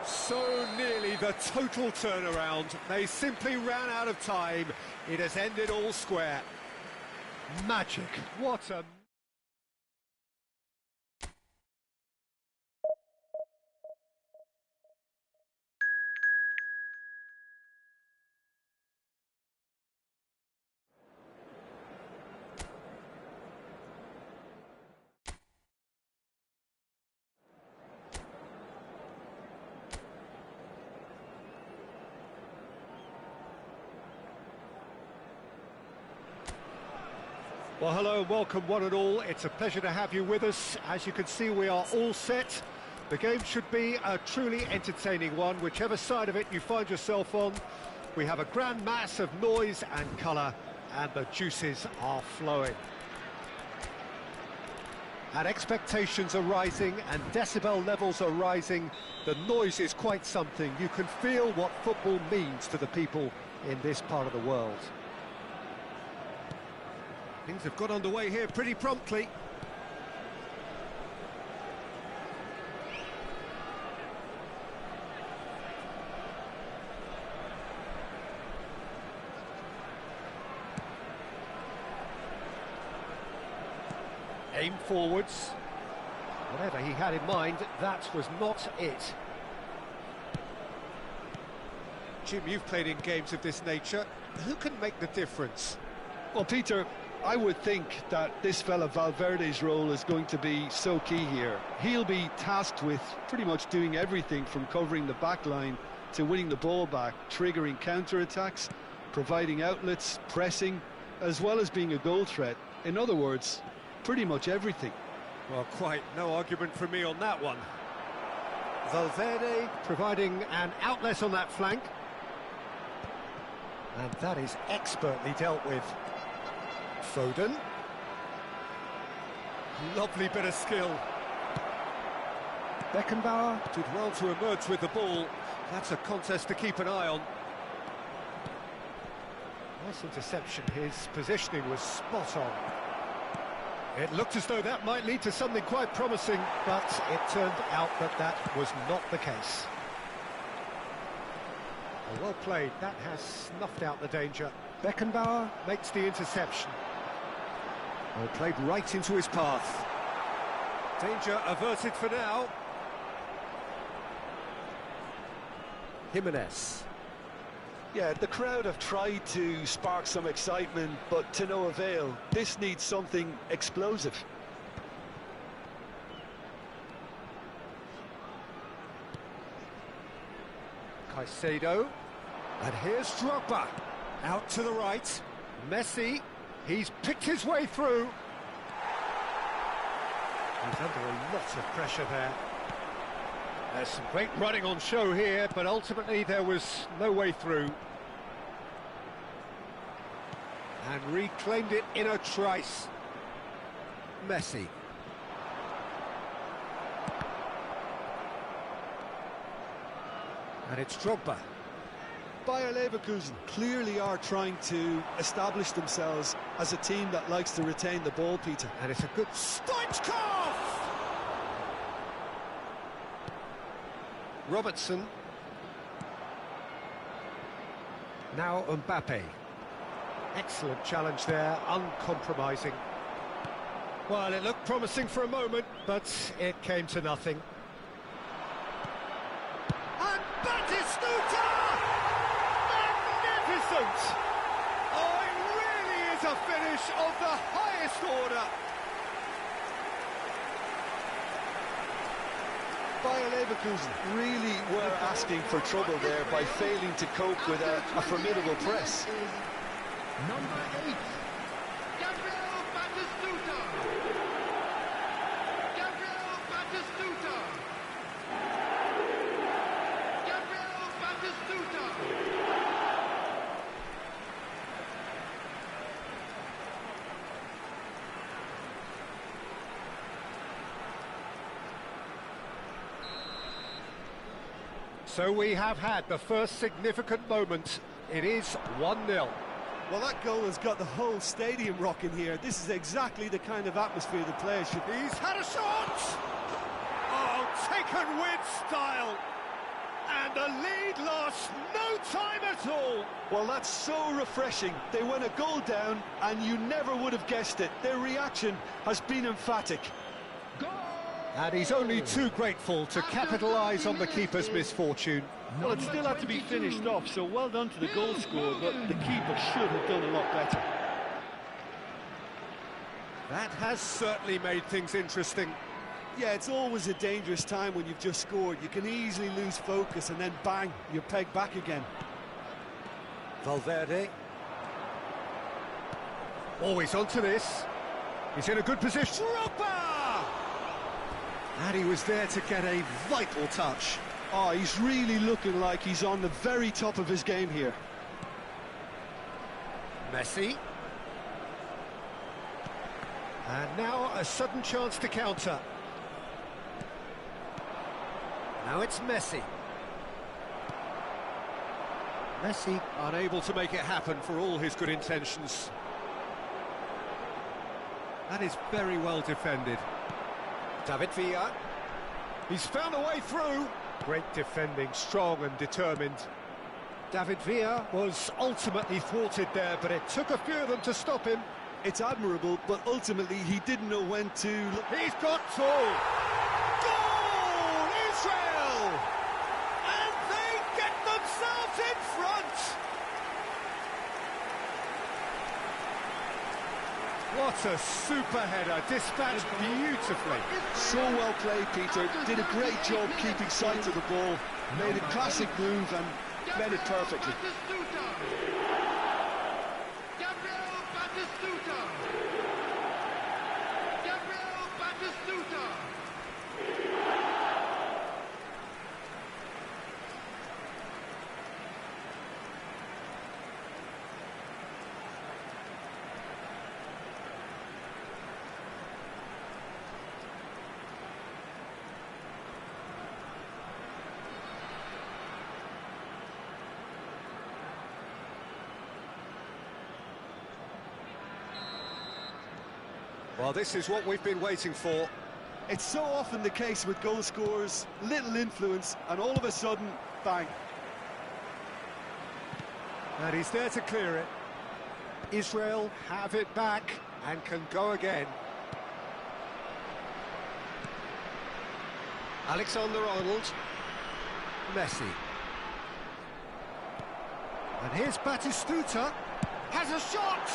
So nearly the total turnaround. They simply ran out of time. It has ended all square. Magic. What a... Well, hello and welcome one and all. It's a pleasure to have you with us. As you can see, we are all set. The game should be a truly entertaining one, whichever side of it you find yourself on. We have a grand mass of noise and colour. and the juices are flowing. And expectations are rising and decibel levels are rising. The noise is quite something. You can feel what football means to the people in this part of the world. Things have got underway here pretty promptly. Aim forwards. Whatever he had in mind, that was not it. Jim, you've played in games of this nature. Who can make the difference? Well, Peter, I would think that this fella Valverde's role is going to be so key here. He'll be tasked with pretty much doing everything from covering the back line to winning the ball back, triggering counter-attacks, providing outlets, pressing, as well as being a goal threat. In other words, pretty much everything. Well, quite no argument from me on that one. Valverde providing an outlet on that flank. And that is expertly dealt with. Foden. Lovely bit of skill. Beckenbauer did well to emerge with the ball. That's a contest to keep an eye on. Nice interception. His positioning was spot on. It looked as though that might lead to something quite promising, but it turned out that that was not the case. Well played, that has snuffed out the danger. Beckenbauer makes the interception. Well played right into his path. Danger averted for now. Jimenez. Yeah, the crowd have tried to spark some excitement, but to no avail. This needs something explosive. Caicedo. And here's Drogba. Out to the right. Messi. He's picked his way through. He's under a lot of pressure there. There's some great running on show here, but ultimately there was no way through. And reclaimed it in a trice. Messi. And it's Drogba. Bayer Leverkusen clearly are trying to establish themselves as a team that likes to retain the ball, Peter. And it's a good Stoichkov! Robertson. Now Mbappe. Excellent challenge there, uncompromising. Well, it looked promising for a moment, but it came to nothing. And Batistuta! Magnificent! Oh, it really is a finish of the highest order. Bayer Leverkusen really were asking for trouble there by failing to cope with a formidable press. Number 8, Gabriel Batistuta. Gabriel Batistuta. Gabriel Batistuta. So we have had the first significant moment. It is 1-0. Well, that goal has got the whole stadium rocking here. This is exactly the kind of atmosphere the players should be. He's had a shot! Oh, taken with style! And the lead lost no time at all! Well, that's so refreshing. They went a goal down, and you never would have guessed it. Their reaction has been emphatic. And he's only too grateful to capitalise on the keeper's misfortune. Well, it still had to be finished off, so well done to the goal scorer, but the keeper should have done a lot better. That has certainly made things interesting. Yeah, it's always a dangerous time when you've just scored. You can easily lose focus and then bang, you're pegged back again. Valverde. Always onto this. He's in a good position. Drogba! And he was there to get a vital touch. Oh, he's really looking like he's on the very top of his game here. Messi. And now a sudden chance to counter. Now it's Messi. Messi unable to make it happen for all his good intentions. That is very well defended. David Villa. He's found a way through. Great defending, strong and determined. David Villa was ultimately thwarted there, but it took a few of them to stop him. It's admirable, but ultimately he didn't know when to... He's got two! Goal, Israel! And they get themselves in front! What a super header, dispatched beautifully. So well played, Peter. Did a great job keeping sight of the ball. Made a classic move and made it perfectly. Well, this is what we've been waiting for. It's so often the case with goal scorers, little influence, and all of a sudden, bang. And he's there to clear it. Israel have it back and can go again. Alexander-Arnold. Messi. And here's Batistuta. Has a shot!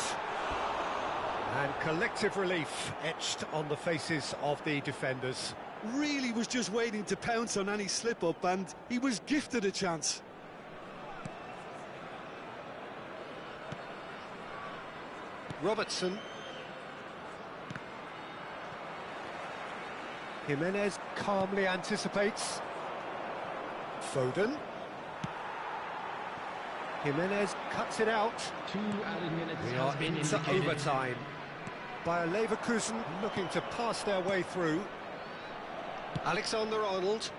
And collective relief etched on the faces of the defenders. Really was just waiting to pounce on any slip-up, and he was gifted a chance. Robertson. Jimenez calmly anticipates. Foden. Jimenez cuts it out. 2 added minutes We has are been into indicated. overtime. Bayer Leverkusen looking to pass their way through. Alexander-Arnold.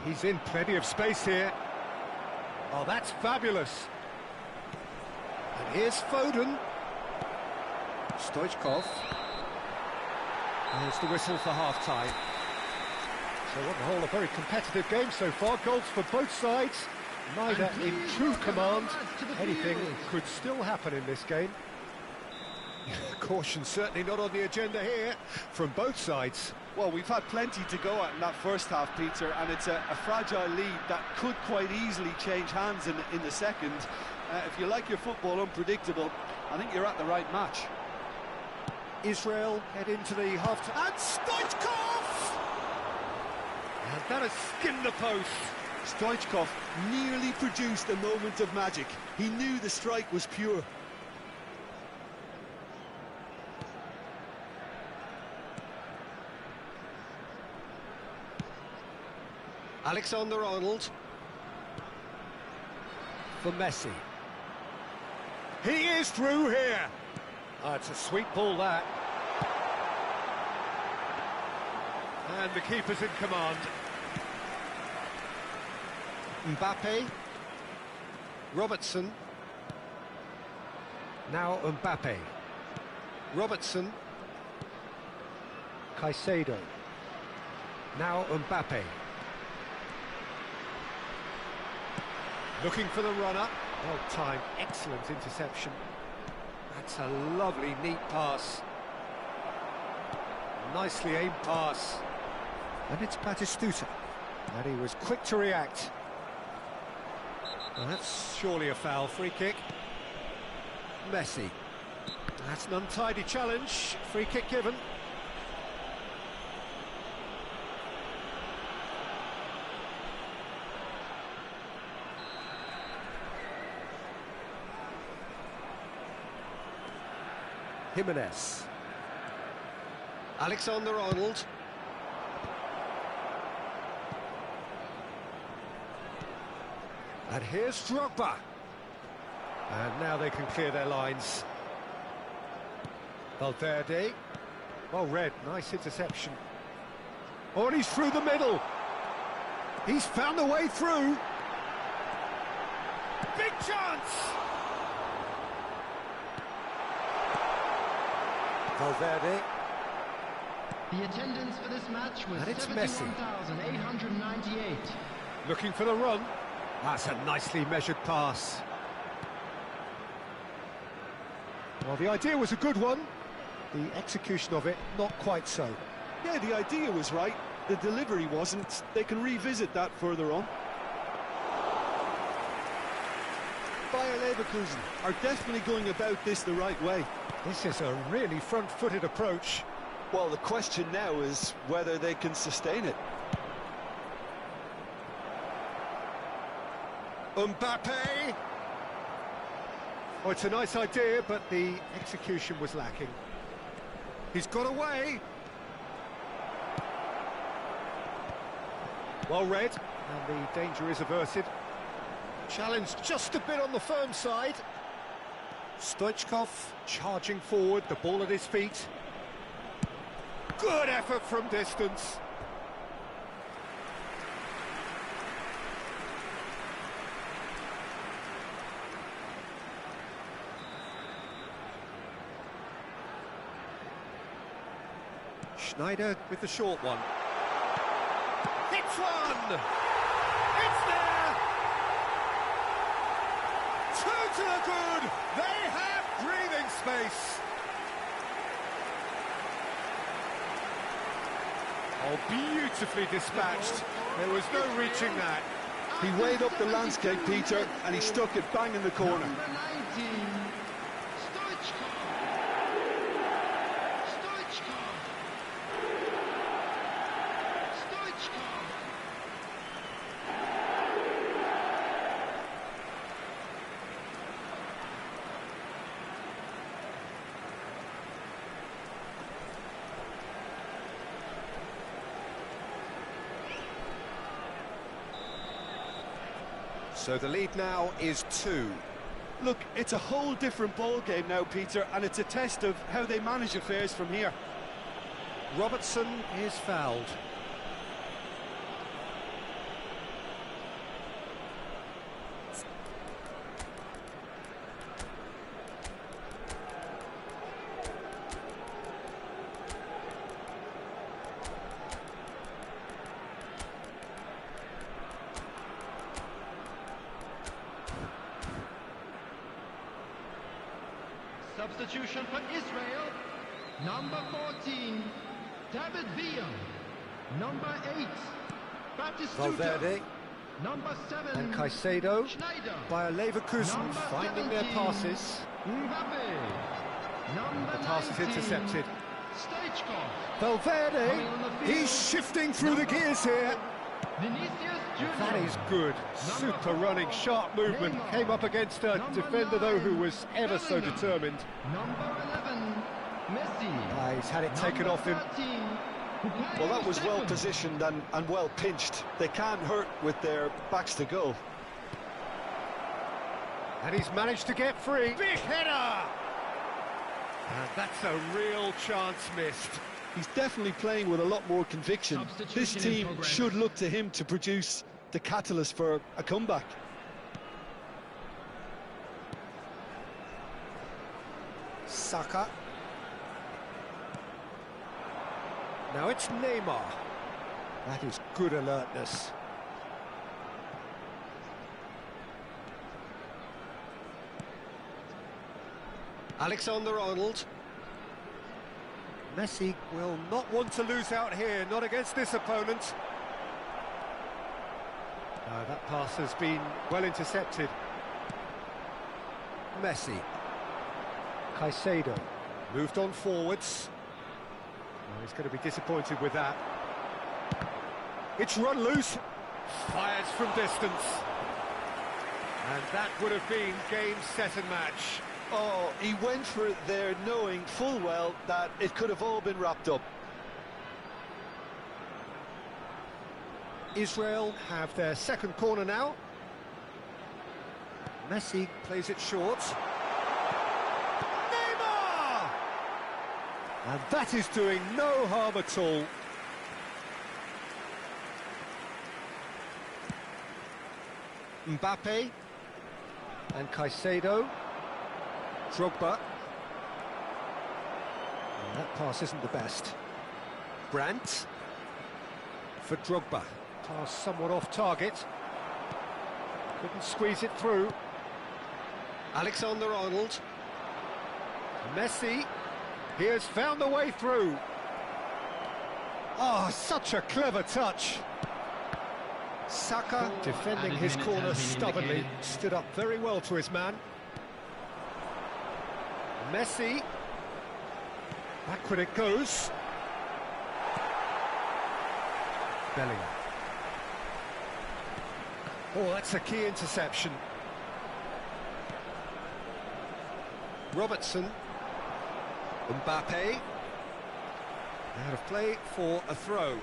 He's in plenty of space here. Oh, that's fabulous. And here's Foden. Stoichkov. There's the whistle for half-time. So on the whole, a very competitive game so far. Goals for both sides. Neither in true command. Anything could still happen in this game. Caution certainly not on the agenda here from both sides. Well, we've had plenty to go at in that first half, Peter, and it's a fragile lead that could quite easily change hands in the second. If you like your football unpredictable, I think you're at the right match. Israel head into the half-time. And Stoichkov! And that has skimmed the post. Stoichkov nearly produced a moment of magic. He knew the strike was pure. Alexander-Arnold for Messi. He is through here. Oh, it's a sweet ball, that. And the keeper's in command. Mbappe. Robertson. Now Mbappe. Robertson. Caicedo. Now Mbappe. Looking for the runner. Well timed, excellent interception. That's a lovely, neat pass. Nicely aimed pass. And it's Batistuta. And he was quick to react. Well, that's surely a foul. Free kick. Messi. That's an untidy challenge. Free kick given. Jimenez. Alexander-Arnold. And here's Drogba. And now they can clear their lines. Valverde. Well read, nice interception. Oh, and he's through the middle. He's found a way through. Big chance! Valverde. The attendance for this match was And it's Messi. 71,898. Looking for the run. That's a nicely measured pass. Well, the idea was a good one. The execution of it, not quite so. Yeah, the idea was right. The delivery wasn't. They can revisit that further on. Bayer Leverkusen are definitely going about this the right way. This is a really front-footed approach. Well, the question now is whether they can sustain it. Mbappe! Oh, it's a nice idea, but the execution was lacking. He's got away. Well read, and the danger is averted. Challenge just a bit on the firm side. Stoichkov charging forward, the ball at his feet. Good effort from distance. Schneider with the short one. Hits one! It's there! Two to the good! They have breathing space! Oh, beautifully dispatched. There was no reaching that. He weighed up the landscape, Peter, and he stuck it bang in the corner. Number 19, Stoichkov. Stoichkov. Stoichkov. So the lead now is 2. Look, it's a whole different ball game now, Peter, and it's a test of how they manage affairs from here. Robertson is fouled. Substitution for Israel. Number 14, David Villa. Number 8, Batistuta. Valverde Number 7, and Caicedo. Schneider. Bayer Leverkusen Number finding their 17, passes. Mbappe. Number The pass is 19, intercepted. Stoichkov. Valverde, Coming on the field. he's shifting through the gears here. Vinicius Junior. That is good. Super running, sharp movement. Came up against a defender, though, who was ever so determined. Number 11, Messi. He's had it taken off him. 13, Well, that was well Bukayo positioned and well pinched. They can't hurt with their backs to goal. And he's managed to get free. Big header! And that's a real chance missed. He's definitely playing with a lot more conviction. This Substitution in team progress. should look to him to produce the catalyst for a comeback. Saka. Now it's Neymar. That is good alertness. Alexander-Arnold. Messi will not want to lose out here, not against this opponent. That pass has been well intercepted. Messi. Caicedo. Moved on forwards. Well, he's going to be disappointed with that. It's run loose. Fires from distance. And that would have been game, set and match. Oh, he went for it there knowing full well that it could have all been wrapped up. Israel have their second corner now. Messi plays it short. Neymar! And that is doing no harm at all. Mbappe and Caicedo. Drogba. And that pass isn't the best. Brandt for Drogba. Pass somewhat off target. Couldn't squeeze it through. Alexander-Arnold. Messi. He has found the way through. Oh, such a clever touch. Saka, defending his corner stubbornly, stood up very well to his man. Messi. Backward it goes. Bellingham. Oh, that's a key interception. Robertson. Mbappe. Out of play for a throw.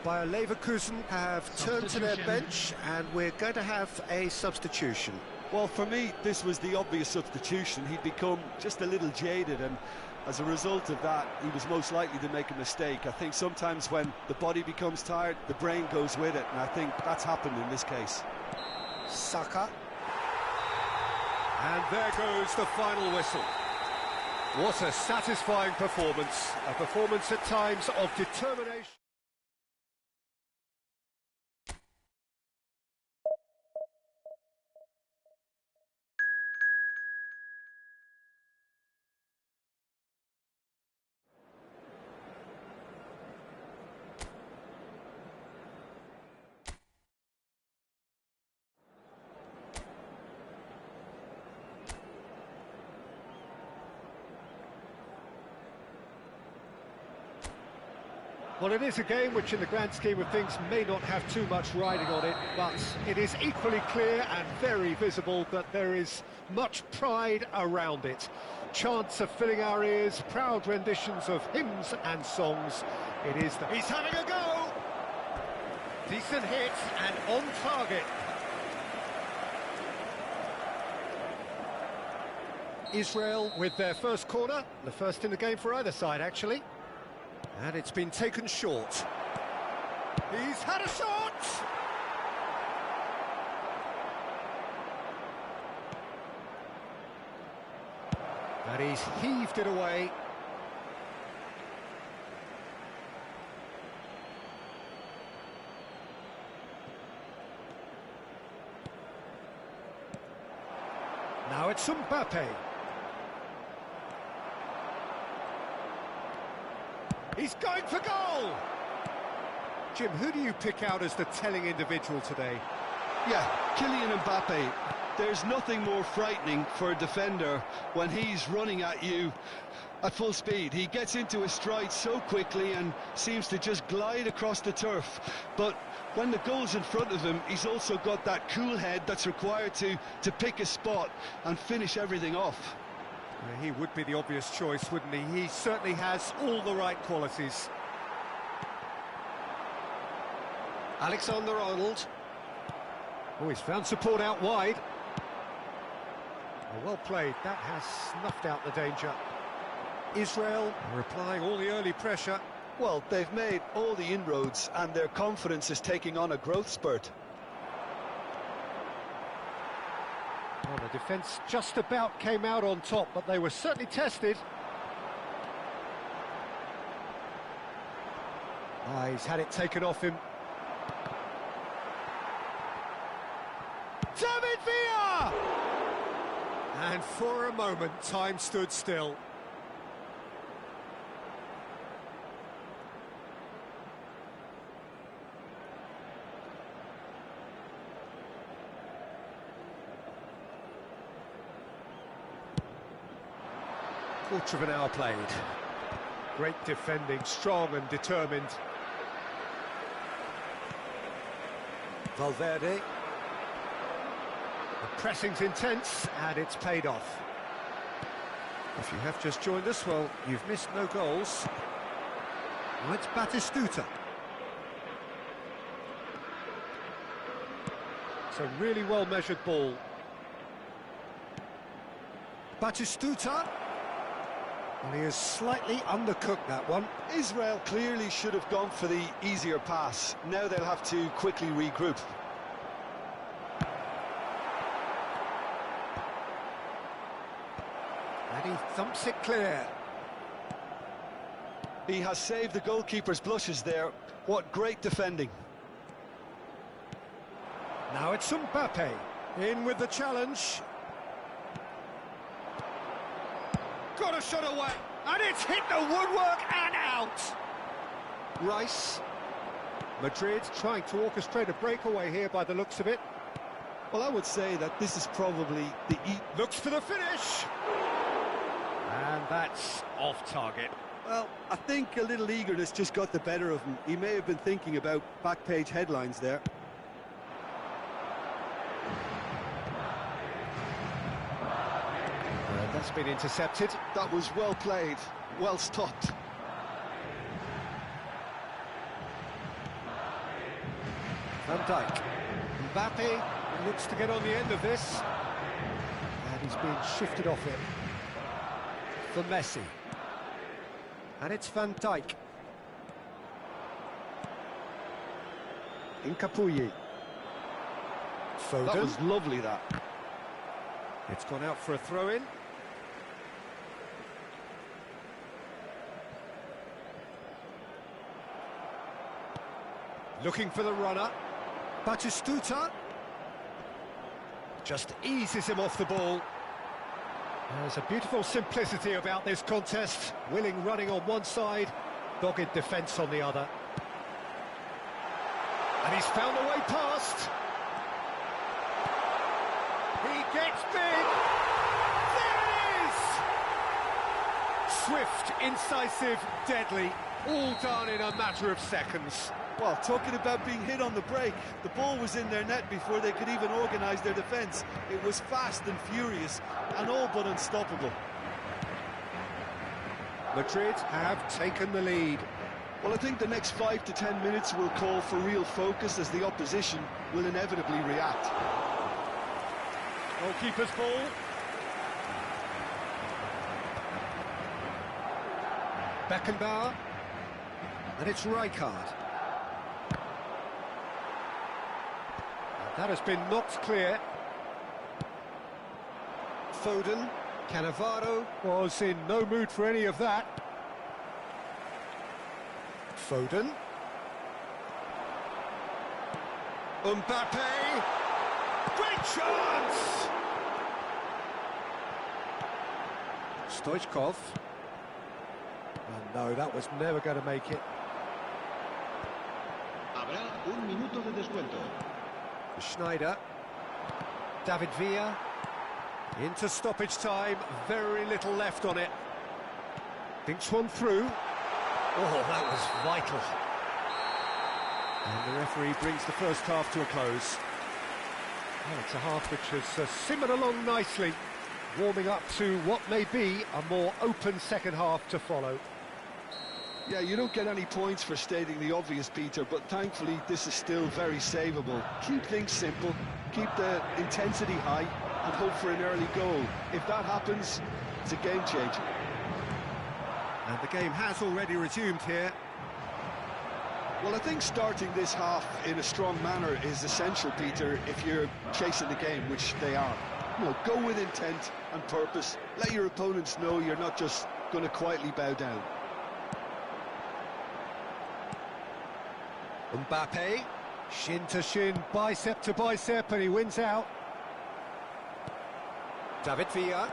Bayer Leverkusen have turned to their bench, and we're going to have a substitution. Well, for me, this was the obvious substitution. He'd become just a little jaded, and as a result of that, he was most likely to make a mistake. I think sometimes when the body becomes tired, the brain goes with it, and I think that's happened in this case. Saka. And there goes the final whistle. What a satisfying performance. A performance at times of determination. Well, it is a game which in the grand scheme of things may not have too much riding on it, but it is equally clear and very visible that there is much pride around it. Chants are filling our ears, proud renditions of hymns and songs. It is the... He's having a go! Decent hit and on target. Israel with their first corner, the first in the game for either side, actually. And it's been taken short. He's had a shot! And he's heaved it away. Now it's Mbappe. He's going for goal! Jim, who do you pick out as the telling individual today? Yeah, Kylian Mbappe. There's nothing more frightening for a defender when he's running at you at full speed. He gets into his stride so quickly and seems to just glide across the turf. But when the goal's in front of him, he's also got that cool head that's required to pick a spot and finish everything off. Yeah, he would be the obvious choice, wouldn't he? He certainly has all the right qualities. Alexander-Arnold. Oh, he's found support out wide. Oh, well played. That has snuffed out the danger. Israel are applying all the early pressure. Well, they've made all the inroads and their confidence is taking on a growth spurt. Well, the defence just about came out on top, but they were certainly tested. Ah, he's had it taken off him. David Villa! And for a moment, time stood still. Quarter of an hour played. Great defending, strong and determined. Valverde. The pressing's intense, and it's paid off. If you have just joined us, well, you've missed no goals. Well, it's Batistuta. It's a really well-measured ball. Batistuta. Well, he has slightly undercooked that one. Israel clearly should have gone for the easier pass. Now they'll have to quickly regroup. And he thumps it clear. He has saved the goalkeeper's blushes there. What great defending. Now it's Mbappe. In with the challenge. Got a shot away, and it's hit the woodwork and out. Rice. Madrid trying to orchestrate a breakaway here by the looks of it. Well, I would say that this is probably the... Looks for the finish. And that's off target. Well, I think a little eagerness just got the better of him. He may have been thinking about back-page headlines there. That's been intercepted. That was well played, well stopped. Van Dijk. Mbappe looks to get on the end of this. And he's being shifted off it. For Messi. And it's Van Dijk. Incapuyi. Foden. That was lovely, that. It's gone out for a throw-in. Looking for the runner. Batistuta. Just eases him off the ball. There's a beautiful simplicity about this contest. Willing running on one side, dogged defence on the other. And he's found a way past. He gets big. There it is! Swift, incisive, deadly. All done in a matter of seconds. Well, talking about being hit on the break, the ball was in their net before they could even organise their defence. It was fast and furious, and all but unstoppable. Madrid have taken the lead. Well, I think the next 5 to 10 minutes will call for real focus as the opposition will inevitably react. Goalkeeper's ball. Beckenbauer. And it's Rijkaard. That has been knocked clear. Foden. Cannavaro was in no mood for any of that. Foden. Mbappe. Great chance! Stoichkov. And no, that was never going to make it. Habrá un minuto de descuento. Schneider. David Villa. Into stoppage time. Very little left on it. Thinks one through. Oh, that was vital. And the referee brings the first half to a close. Well, it's a half which has simmered along nicely, warming up to what may be a more open second half to follow. Yeah, you don't get any points for stating the obvious, Peter, but thankfully this is still very savable. Keep things simple, keep the intensity high, and hope for an early goal. If that happens, it's a game changer. And the game has already resumed here. Well, I think starting this half in a strong manner is essential, Peter, if you're chasing the game, which they are. You know, go with intent and purpose. Let your opponents know you're not just going to quietly bow down. Mbappe, shin to shin, bicep to bicep, and he wins out. David Villa.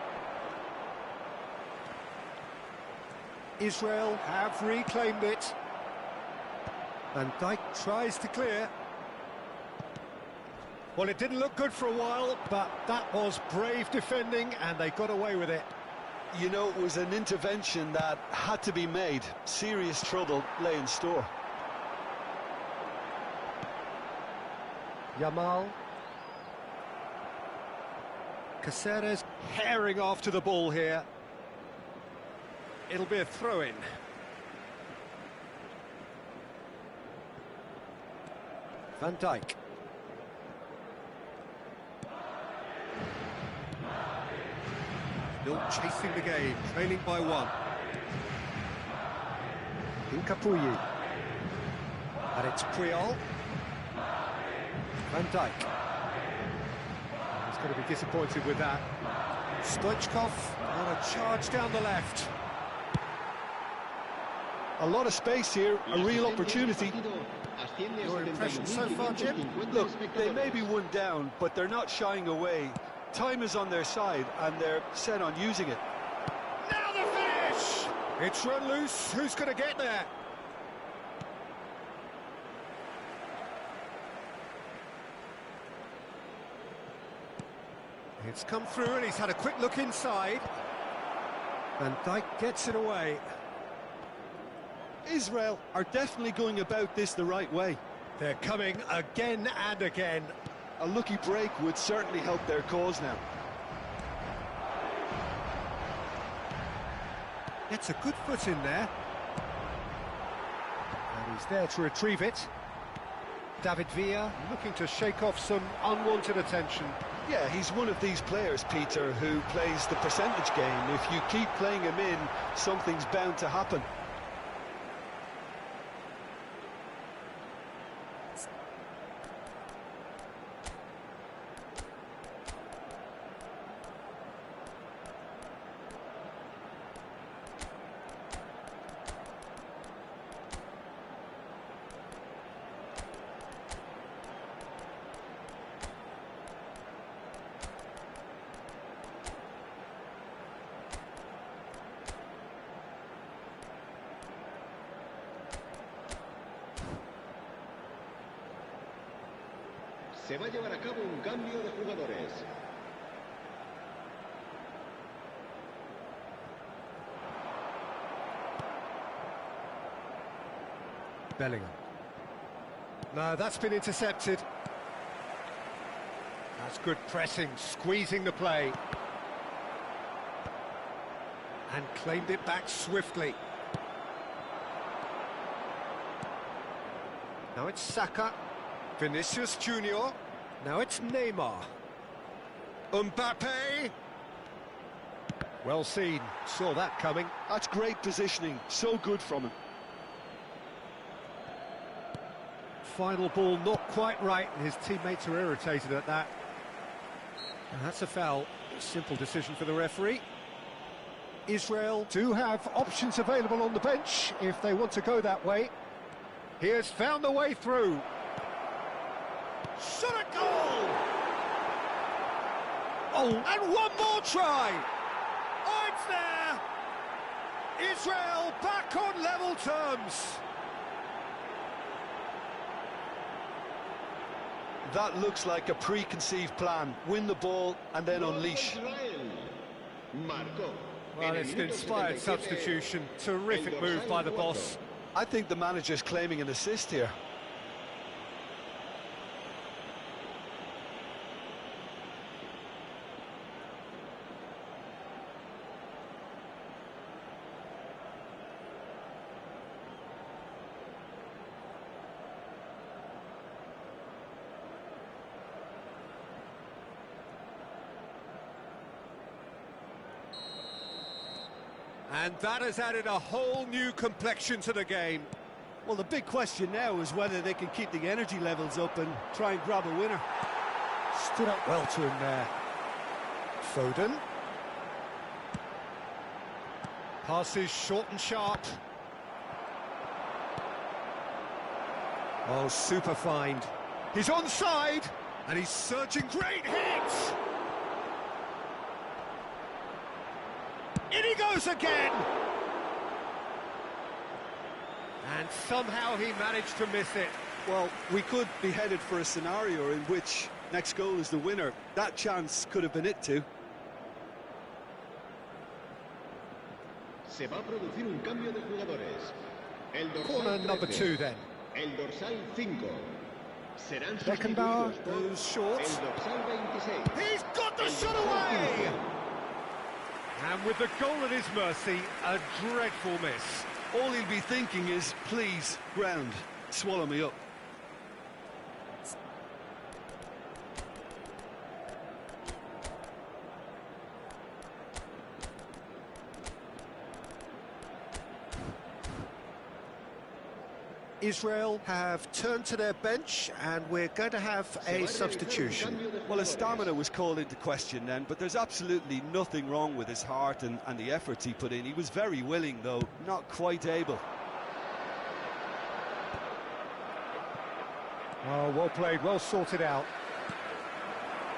Israel have reclaimed it. Van Dijk tries to clear. Well, it didn't look good for a while, but that was brave defending, and they got away with it. You know, it was an intervention that had to be made. Serious trouble lay in store. Yamal. Caceres herring after the ball here. It'll be a throw-in. Van Dijk. Still chasing the game, trailing by one. Incapuyi. And it's Priol. Van Dijk. He's going to be disappointed with that. Stoichkov on a charge down the left. A lot of space here, a real opportunity. Your impression so far, Jim? Look, they may be one down, but they're not shying away. Time is on their side, and they're set on using it. Now the finish! It's run loose. Who's going to get there? It's come through and he's had a quick look inside. Van Dijk gets it away. Israel are definitely going about this the right way. They're coming again and again. A lucky break would certainly help their cause now. Gets a good foot in there. And he's there to retrieve it. David Villa looking to shake off some unwanted attention. Yeah, he's one of these players, Peter, who plays the percentage game. If you keep playing him in, something's bound to happen. Se va a llevar a cabo un cambio de jugadores. Bellingham. No, that's been intercepted. That's good pressing, squeezing the play. And claimed it back swiftly. Now it's Saka. Vinicius Junior. Now it's Neymar. Mbappe. Well seen. Saw that coming. That's great positioning. So good from him. Final ball not quite right, and his teammates are irritated at that. And that's a foul. Simple decision for the referee. Israel do have options available on the bench if they want to go that way. He has found the way through. Shot a goal! Oh, and one more try! Oh, it's there! Israel back on level terms. That looks like a preconceived plan. Win the ball and then unleash. Well, it's an inspired substitution. Terrific move by the boss. I think the manager's claiming an assist here. And that has added a whole new complexion to the game. Well, the big question now is whether they can keep the energy levels up and try and grab a winner. Stood up well to him there. Foden. Passes short and sharp. Oh, super find. He's onside, and he's surging. Great hit! In he goes again! And somehow he managed to miss it. Well, we could be headed for a scenario in which next goal is the winner. That chance could have been it too. Se va a producir un cambio de jugadores. El dorsal Corner number 13. 2 then. El dorsal 5. Serán Beckenbauer sustituidos por goes short. el dorsal 26. He's got the El shot dorsal away! 15. And with the goal at his mercy, a dreadful miss. All he'll be thinking is, please, ground, swallow me up. Israel have turned to their bench, and we're going to have a substitution. Well, his stamina was called into question then, but there's absolutely nothing wrong with his heart and the efforts he put in. He was very willing, though, not quite able. Oh, well played, well sorted out.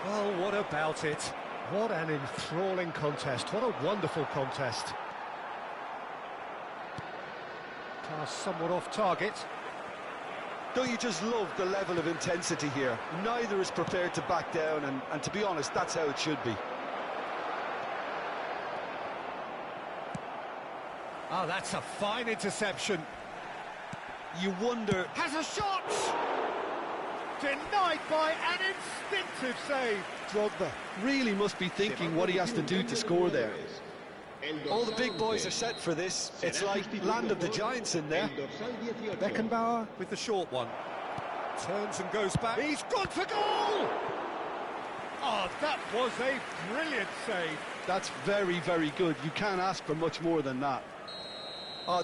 Well, what about it? What an enthralling contest, what a wonderful contest. Pass somewhat off target. Don't you just love the level of intensity here? Neither is prepared to back down, and to be honest, that's how it should be. Oh, that's a fine interception. You wonder... Has a shot! Denied by an instinctive save. Drogba really must be thinking what he has to do to score there. All the big boys are set for this. It's like Land of the Giants in there. Beckenbauer with the short one. Turns and goes back. He's gone for goal! Oh, that was a brilliant save. That's very, very good. You can't ask for much more than that.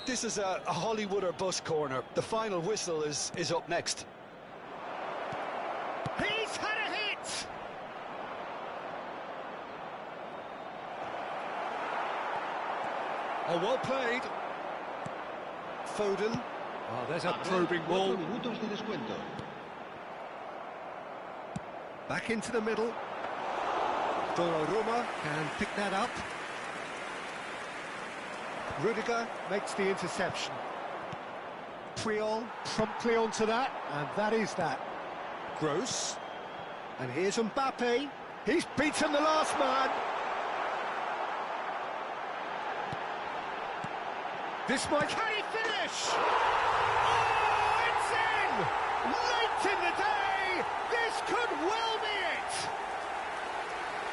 This is a Hollywood or bust corner. The final whistle is up next. He's had a hit! Oh, well played. Foden. Oh, there's a probing ball. Back into the middle. Donnarumma can pick that up. Rudiger makes the interception. Puyol promptly onto that, and that is that. Gross. And here's Mbappe. He's beaten the last man. This might... Can he finish? Oh, it's in! Late in the day! This could well be it!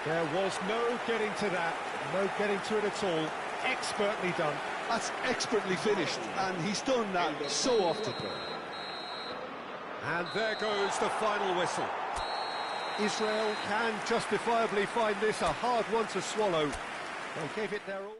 There was no getting to that. No getting to it at all. Expertly done. That's expertly finished, and he's done that so often. And there goes the final whistle. Israel can justifiably find this a hard one to swallow. They gave it their all.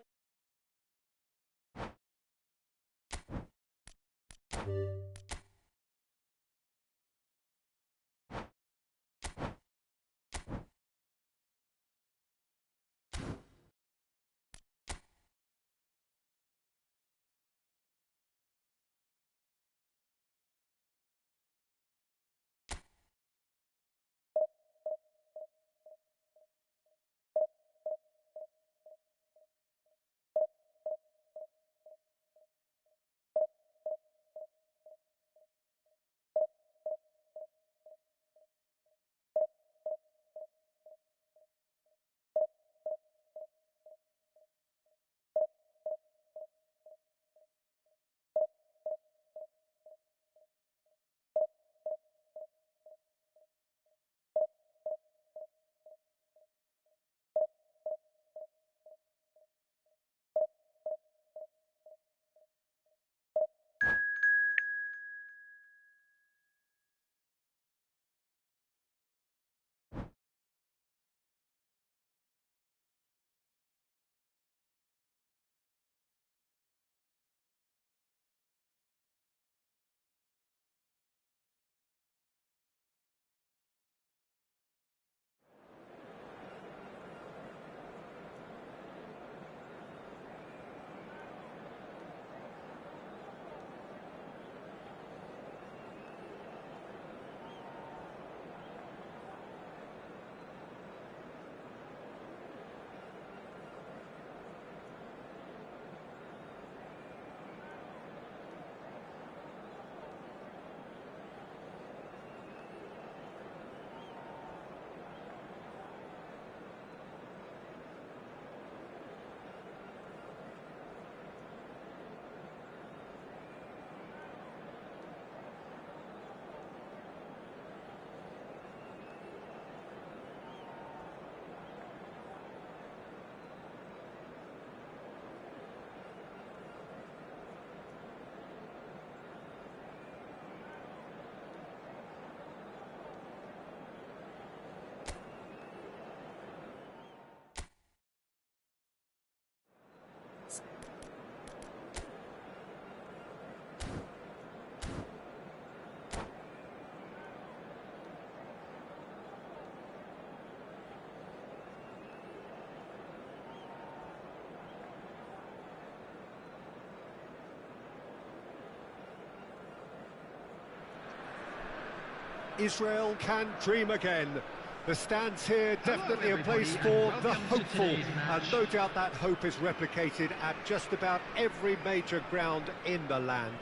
Israel can dream again. The stands here definitely a place for the hopeful, and no doubt that hope is replicated at just about every major ground in the land.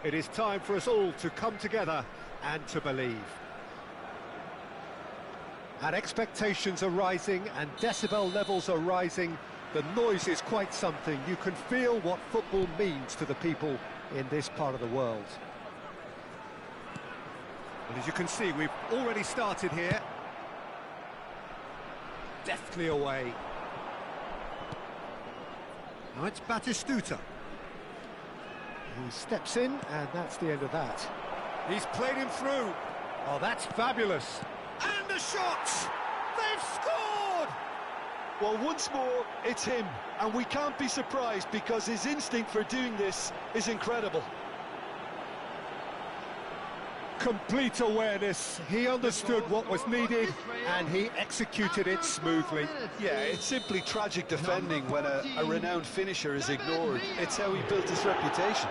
It is time for us all to come together and to believe. And expectations are rising and decibel levels are rising. The noise is quite something. You can feel what football means to the people in this part of the world. And as you can see, we've already started here. Deftly away. Now it's Batistuta. He steps in, and that's the end of that. He's played him through. Oh, that's fabulous. And the shots! They've scored! Well, once more, it's him, and we can't be surprised because his instinct for doing this is incredible. Complete awareness. He understood what was needed, and he executed it smoothly. Yeah, it's simply tragic defending when a renowned finisher is ignored. It's how he built his reputation.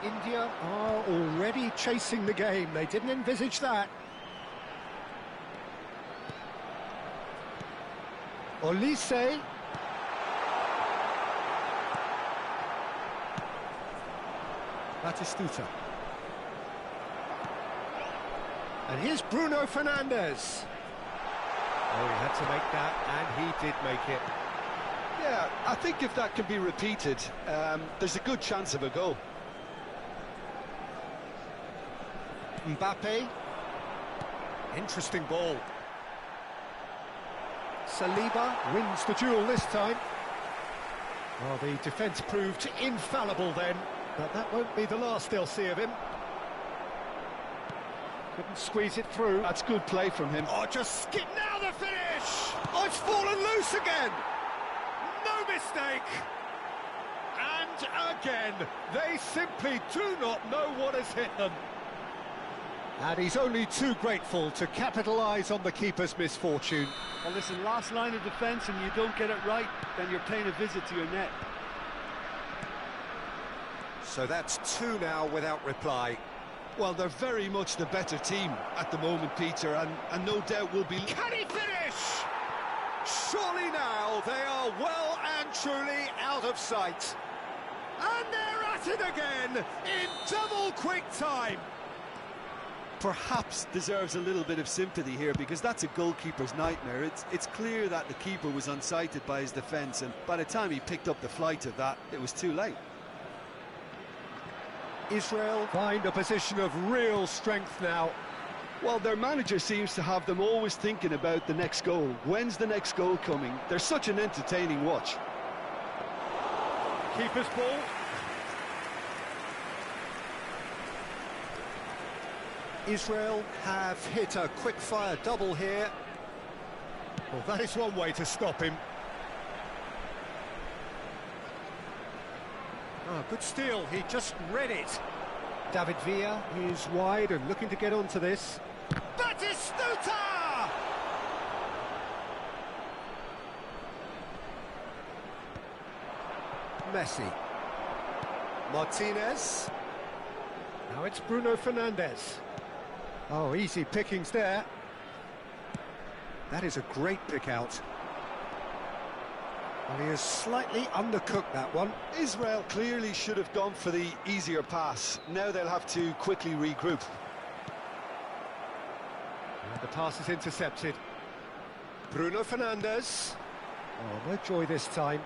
India are already chasing the game. They didn't envisage that. Olise. Batistuta. And here's Bruno Fernandes. Oh, he had to make that, and he did make it. Yeah, I think if that can be repeated, there's a good chance of a goal. Mbappe. Interesting ball. Saliba wins the duel this time. Well, the defence proved infallible then, but that won't be the last they'll see of him. Couldn't squeeze it through. That's good play from him. Oh, just skip now the finish! Oh, it's fallen loose again! No mistake! And again, they simply do not know what has hit them. And he's only too grateful to capitalise on the keeper's misfortune. Well, listen, last line of defence and you don't get it right, then you're paying a visit to your net. So that's two now without reply. Well, they're very much the better team at the moment, Peter, and no doubt will be... Can he finish? Surely now they are well and truly out of sight. And they're at it again in double quick time. Perhaps deserves a little bit of sympathy here because that's a goalkeeper's nightmare. It's clear that the keeper was unsighted by his defence, and by the time he picked up the flight of that, it was too late. Israel find a position of real strength now. Well, their manager seems to have them always thinking about the next goal. When's the next goal coming? They're such an entertaining watch. Keeper's ball. Israel have hit a quick-fire double here. Well, that is one way to stop him. Oh, good steal, he just read it. David Villa is wide and looking to get onto this. Batistuta! Messi. Martinez. Now it's Bruno Fernandes. Oh, easy pickings there. That is a great pick out. Well, he has slightly undercooked that one. Israel clearly should have gone for the easier pass. Now they'll have to quickly regroup. And the pass is intercepted. Bruno Fernandes. Oh, no joy this time.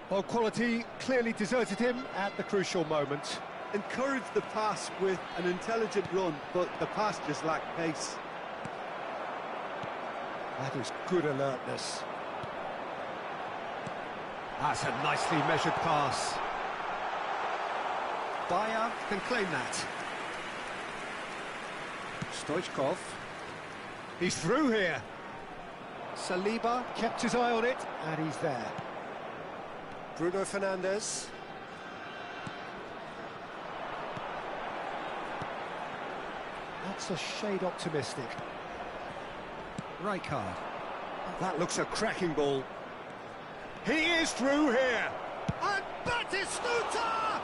Well, quality clearly deserted him at the crucial moment. Encouraged the pass with an intelligent run, but the pass just lacked pace. That is good alertness. That's a nicely measured pass. Bayer can claim that. Stoichkov. He's through here. Saliba kept his eye on it, and he's there. Bruno Fernandes. That's a shade optimistic. Rijkaard. That looks a cracking ball. He is through here. And Batistuta!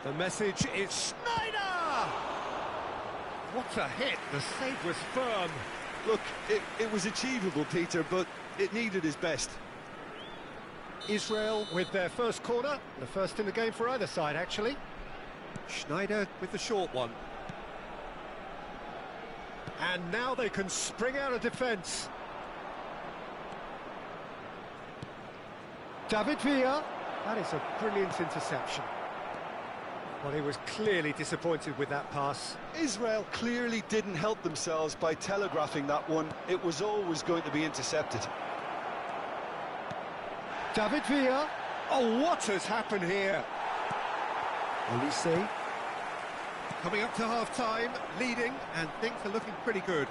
The message is Schneider! What a hit! The save was firm. Look, it was achievable, Peter, but it needed his best. Israel with their first corner, the first in the game for either side, actually. Schneider with the short one. And now they can spring out of defence. David Villa, that is a brilliant interception. Well, he was clearly disappointed with that pass. Israel clearly didn't help themselves by telegraphing that one. It was always going to be intercepted. David Villa. Oh, what has happened here? Olise. Coming up to half-time, leading, and things are looking pretty good.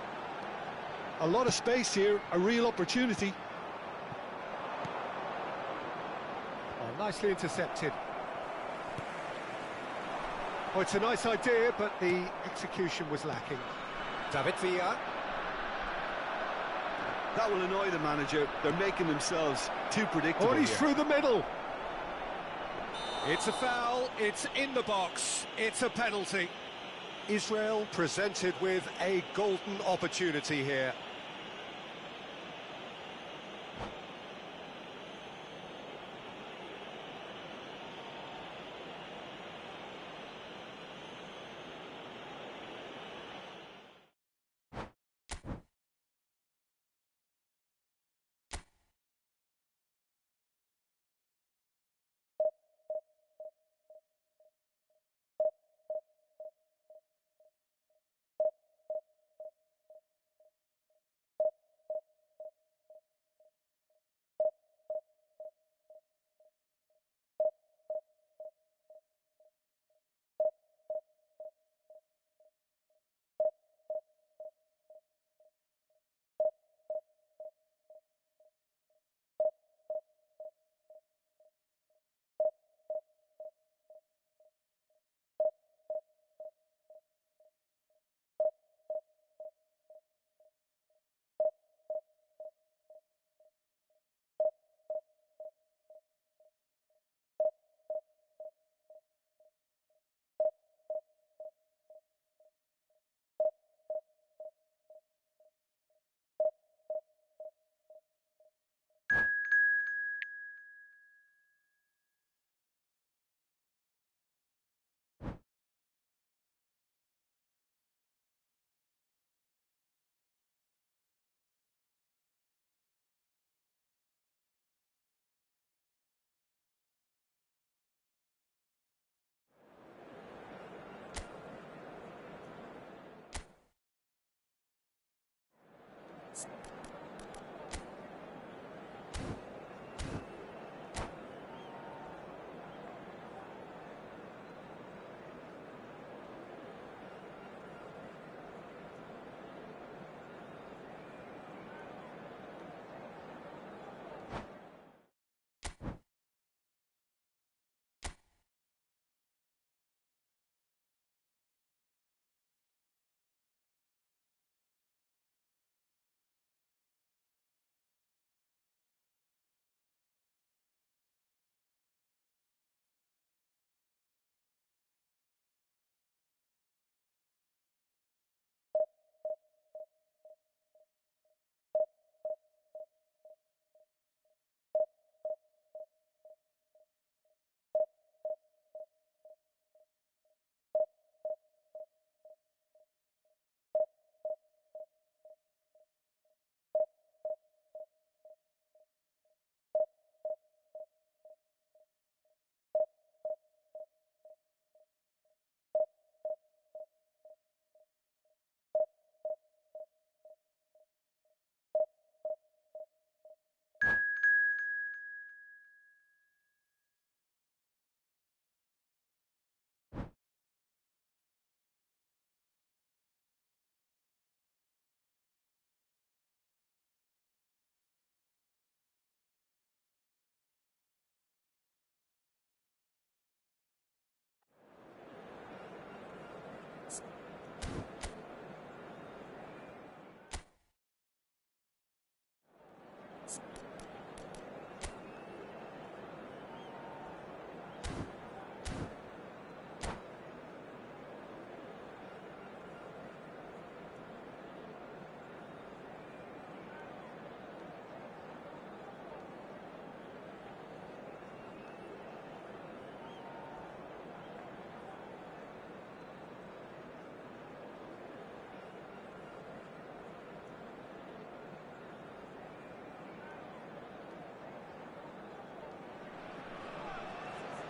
A lot of space here, a real opportunity. Oh, nicely intercepted. Oh, it's a nice idea, but the execution was lacking. David Villa. That will annoy the manager. They're making themselves too predictable. Oh, he's here. through the middle. It's a foul, it's in the box, it's a penalty. Israel presented with a golden opportunity here.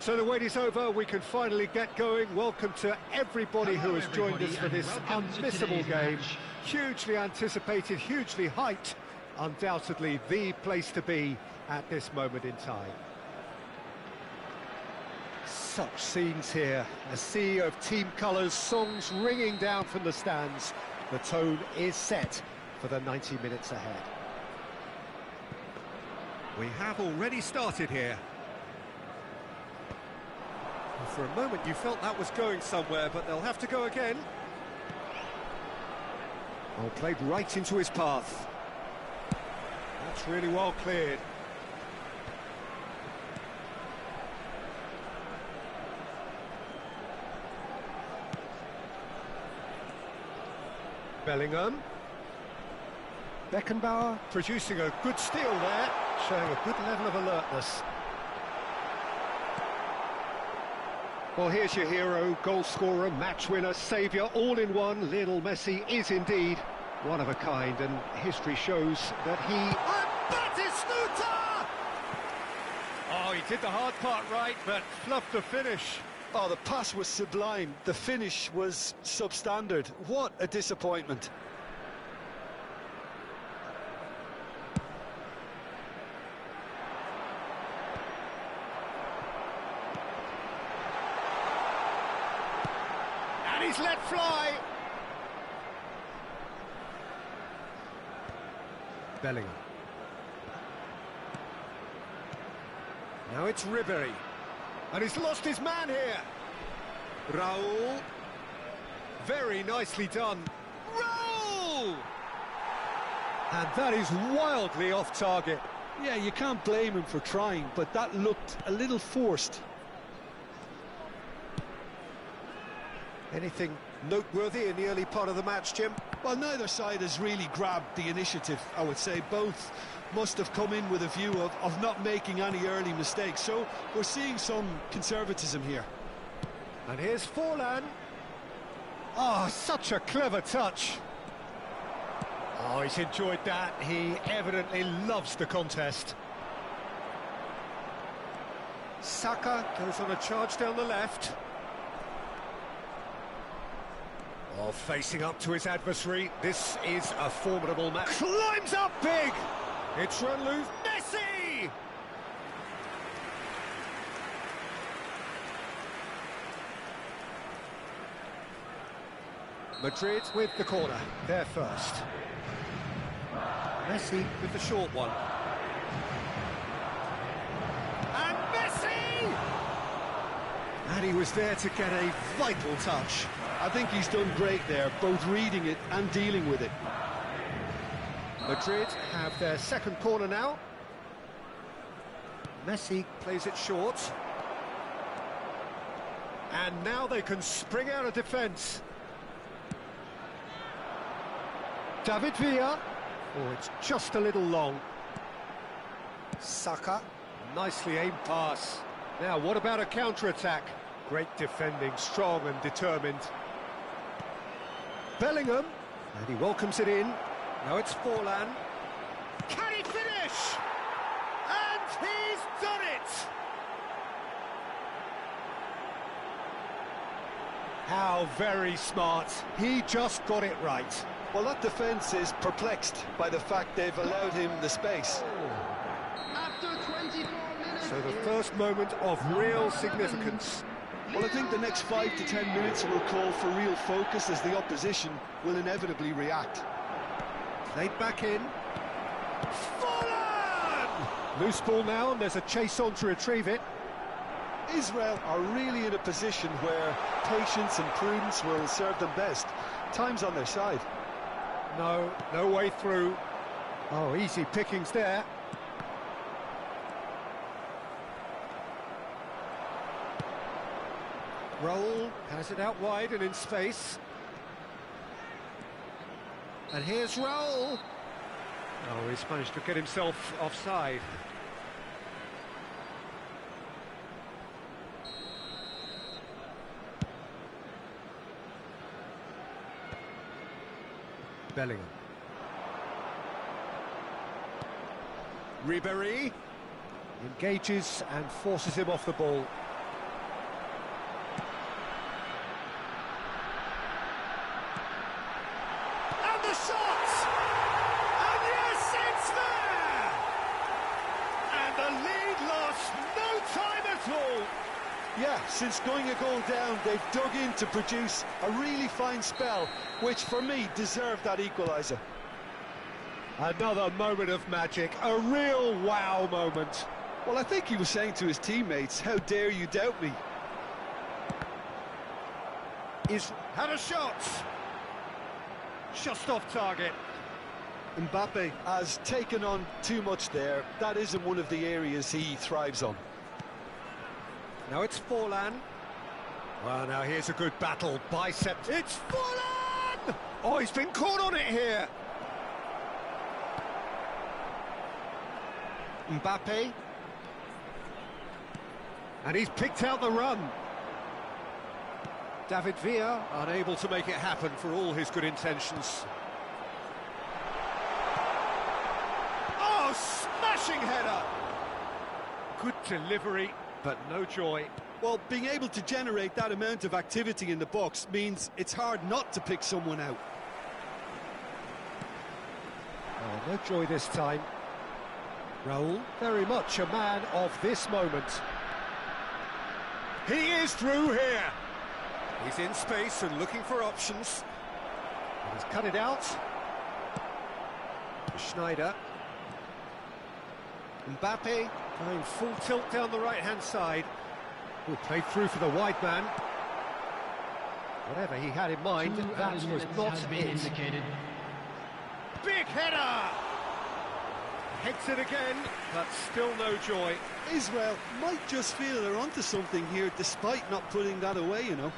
So the wait is over, we can finally get going. Welcome to everybody who has joined us for this unmissable game. Hugely anticipated, hugely hyped. Undoubtedly the place to be at this moment in time. Such scenes here, a sea of team colours, songs ringing down from the stands. The tone is set for the 90 minutes ahead. We have already started here. Well, for a moment you felt that was going somewhere, but they'll have to go again. Oh, played right into his path. That's really well cleared. Bellingham. Beckenbauer producing a good steal there, showing a good level of alertness. Well, here's your hero, goal scorer, match winner, saviour, all in one. Lionel Messi is indeed one of a kind, and history shows that he... Batistuta! Oh, he did the hard part right, but fluffed the finish. Oh, the pass was sublime. The finish was substandard. What a disappointment. And he's let fly. Bellingham. Now it's Ribery. And he's lost his man here. Raul. Very nicely done. Raul! And that is wildly off target. Yeah, you can't blame him for trying, but that looked a little forced. Anything noteworthy in the early part of the match, Jim? Well, neither side has really grabbed the initiative, I would say. Both must have come in with a view of not making any early mistakes. So we're seeing some conservatism here. And here's Forlan. Oh, such a clever touch. Oh, he's enjoyed that. He evidently loves the contest. Saka goes on a charge down the left. Oh, facing up to his adversary. This is a formidable match. Climbs up big! It's run loose. Messi! Madrid with the corner. They're first. Messi with the short one. And Messi! And he was there to get a vital touch. I think he's done great there, both reading it and dealing with it. Madrid have their second corner now. Messi plays it short. And now they can spring out of defence. David Villa. Oh, it's just a little long. Saka. Nicely aimed pass. Now, what about a counter-attack? Great defending, strong and determined. Bellingham. And he welcomes it in. Now it's Forlan. Can he finish? And he's done it! How very smart. He just got it right. Well, that defence is perplexed by the fact they've allowed him the space. After 24 minutes... So the first moment of real significance. Well, I think the next 5 to 10 minutes will call for real focus as the opposition will inevitably react. Played back in. Forlan! Loose ball now, and there's a chase on to retrieve it. Israel are really in a position where patience and prudence will serve them best. Time's on their side. No way through. Oh, easy pickings there. Raul has it out wide and in space. And here's Raul. Oh, he's managed to get himself offside. Bellingham. Ribery engages and forces him off the ball. Yeah, since going a goal down, they've dug in to produce a really fine spell, which for me deserved that equaliser. Another moment of magic, a real wow moment. Well, I think he was saying to his teammates, how dare you doubt me? He's had a shot. Just off target. Mbappe has taken on too much there. That isn't one of the areas he thrives on. Now it's Forlan. Well, now here's a good battle. Bicep. It's Forlan! Oh, he's been caught on it here. Mbappe. And he's picked out the run. David Villa unable to make it happen for all his good intentions. Oh, smashing header! Good delivery, but no joy. Well, being able to generate that amount of activity in the box means it's hard not to pick someone out. Oh, no joy this time. Raul, very much a man of this moment. He is through here. He's in space and looking for options. And he's cut it out. Schneider. Mbappe going full tilt down the right-hand side. Who played through for the wide man. Whatever he had in mind, that was not it. Big header! Heads it again, but still no joy. Israel might just feel they're onto something here, despite not putting that away, you know.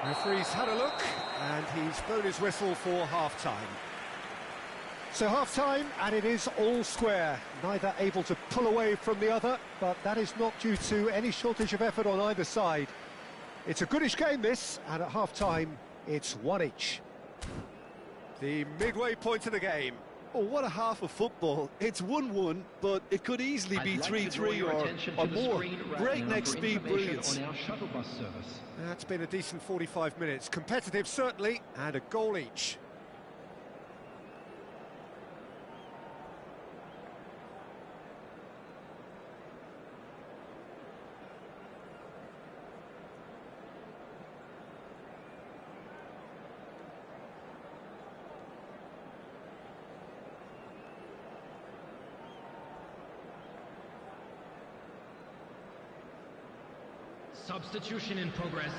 Referee's had a look, and he's blown his whistle for half-time. So half-time, and it is all square. Neither able to pull away from the other, but that is not due to any shortage of effort on either side. It's a goodish game, this, and at half-time, it's one each. The midway point of the game. Oh, what a half of football. It's 1-1, but it could easily be 3-3 or more. Breakneck speed brilliance. That's been a decent 45 minutes. Competitive, certainly, and a goal each. Substitution in progress.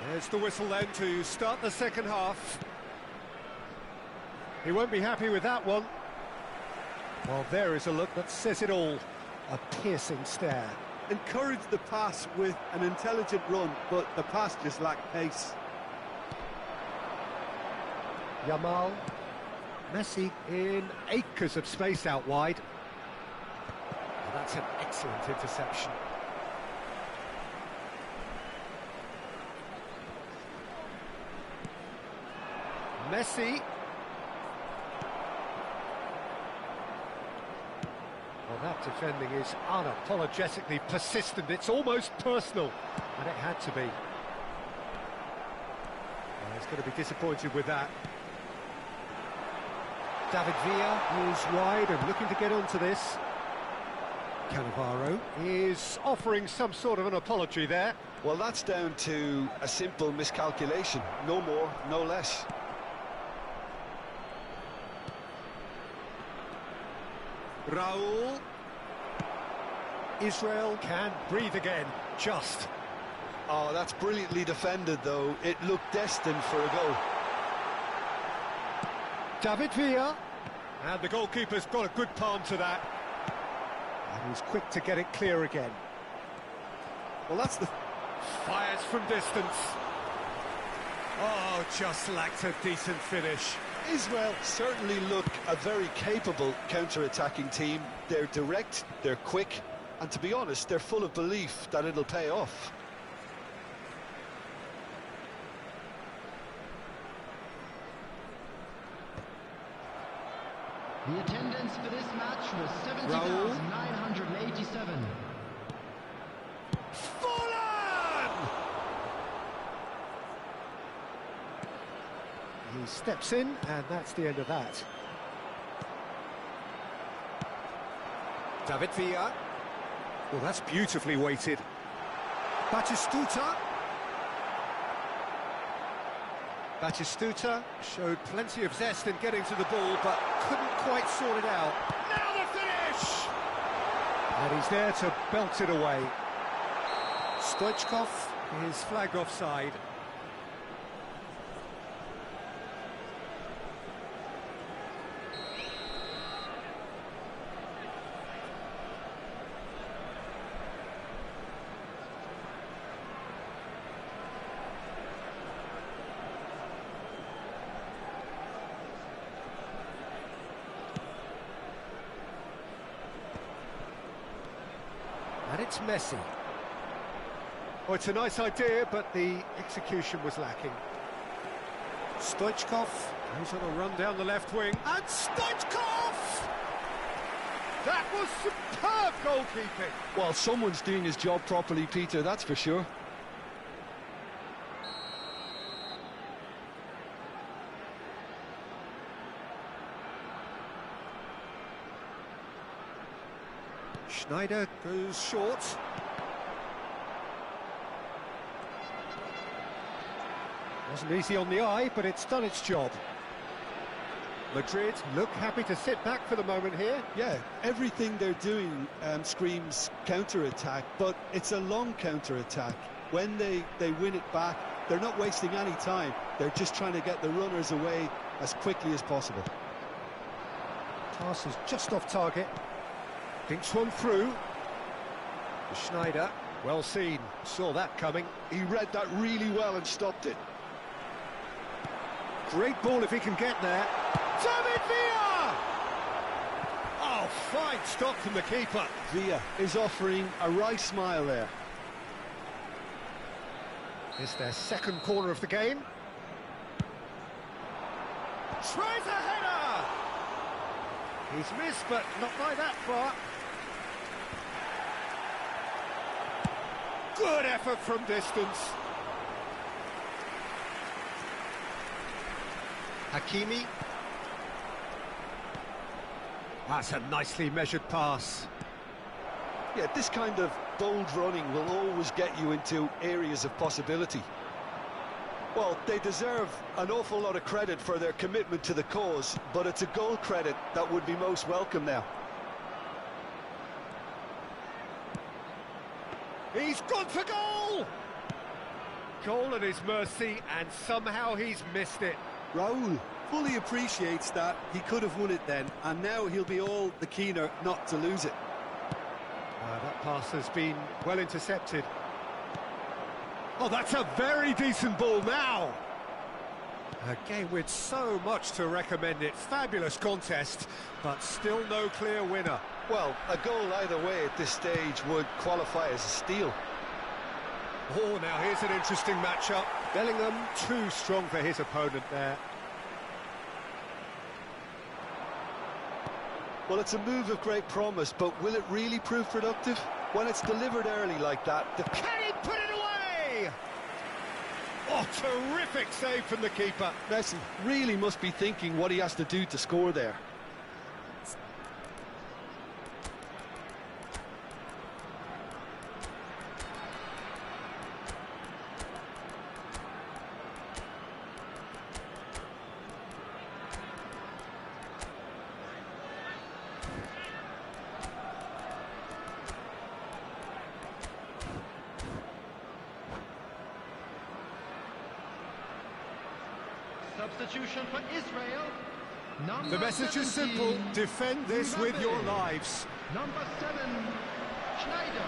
There's the whistle then to start the second half. He won't be happy with that one. Well, there is a look that says it all. A piercing stare. Encouraged the pass with an intelligent run, but the pass just lacked pace. Yamal. Messi in acres of space out wide. Oh, that's an excellent interception. Messi. Well, that defending is unapologetically persistent. It's almost personal, and it had to be. Well, he's going to be disappointed with that. David Villa is wide and looking to get onto this. Cannavaro is offering some sort of an apology there. Well, that's down to a simple miscalculation. No more, no less. Raul. Israel can breathe again, just. Oh, that's brilliantly defended, though. It looked destined for a goal. David Villa. And the goalkeeper's got a good palm to that. And he's quick to get it clear again. Well, that's the... Fires from distance. Oh, just lacked a decent finish. Israel certainly look a very capable counter-attacking team. They're direct, they're quick, and to be honest, they're full of belief that it'll pay off. The attendance for this match was 70,987. Forlan! He steps in, and that's the end of that. David Villa. Well, that's beautifully weighted. Batistuta. Batistuta showed plenty of zest in getting to the ball, but couldn't quite sort it out. Now the finish! And he's there to belt it away. Stoichkov is flagged offside. And it's Messi. Oh, it's a nice idea, but the execution was lacking. Stoichkov goes on a run down the left wing. And Stoichkov! That was superb goalkeeping. Well, someone's doing his job properly, Peter, that's for sure. Schneider goes short. Wasn't easy on the eye, but it's done its job. Madrid look happy to sit back for the moment here. Yeah, everything they're doing screams counter-attack, but it's a long counter-attack. When they win it back, they're not wasting any time. They're just trying to get the runners away as quickly as possible. Pass is just off target. Dinks one through. Schneider, well seen, saw that coming. He read that really well and stopped it. Great ball if he can get there. David Villa! Oh, fine stop from the keeper. Villa is offering a right smile there. It's their second corner of the game. Tries a header! He's missed, but not by that far. Good effort from distance. Hakimi. That's a nicely measured pass. Yeah, this kind of bold running will always get you into areas of possibility. Well, they deserve an awful lot of credit for their commitment to the cause, but it's a goal credit that would be most welcome now. He's gone for goal! Goal at his mercy, and somehow he's missed it. Raul fully appreciates that he could have won it then, and now he'll be all the keener not to lose it. That pass has been well intercepted. Oh, that's a very decent ball now. A game with so much to recommend it. Fabulous contest, but still no clear winner. Well, a goal either way at this stage would qualify as a steal. Oh, now here's an interesting matchup. Bellingham too strong for his opponent there. Well, it's a move of great promise, but will it really prove productive? When it's delivered early like that... Can he put it away? Oh, terrific save from the keeper. Messi really must be thinking what he has to do to score there. Substitution for Israel. The message is simple. Defend this with your lives. Number 7, Schneider.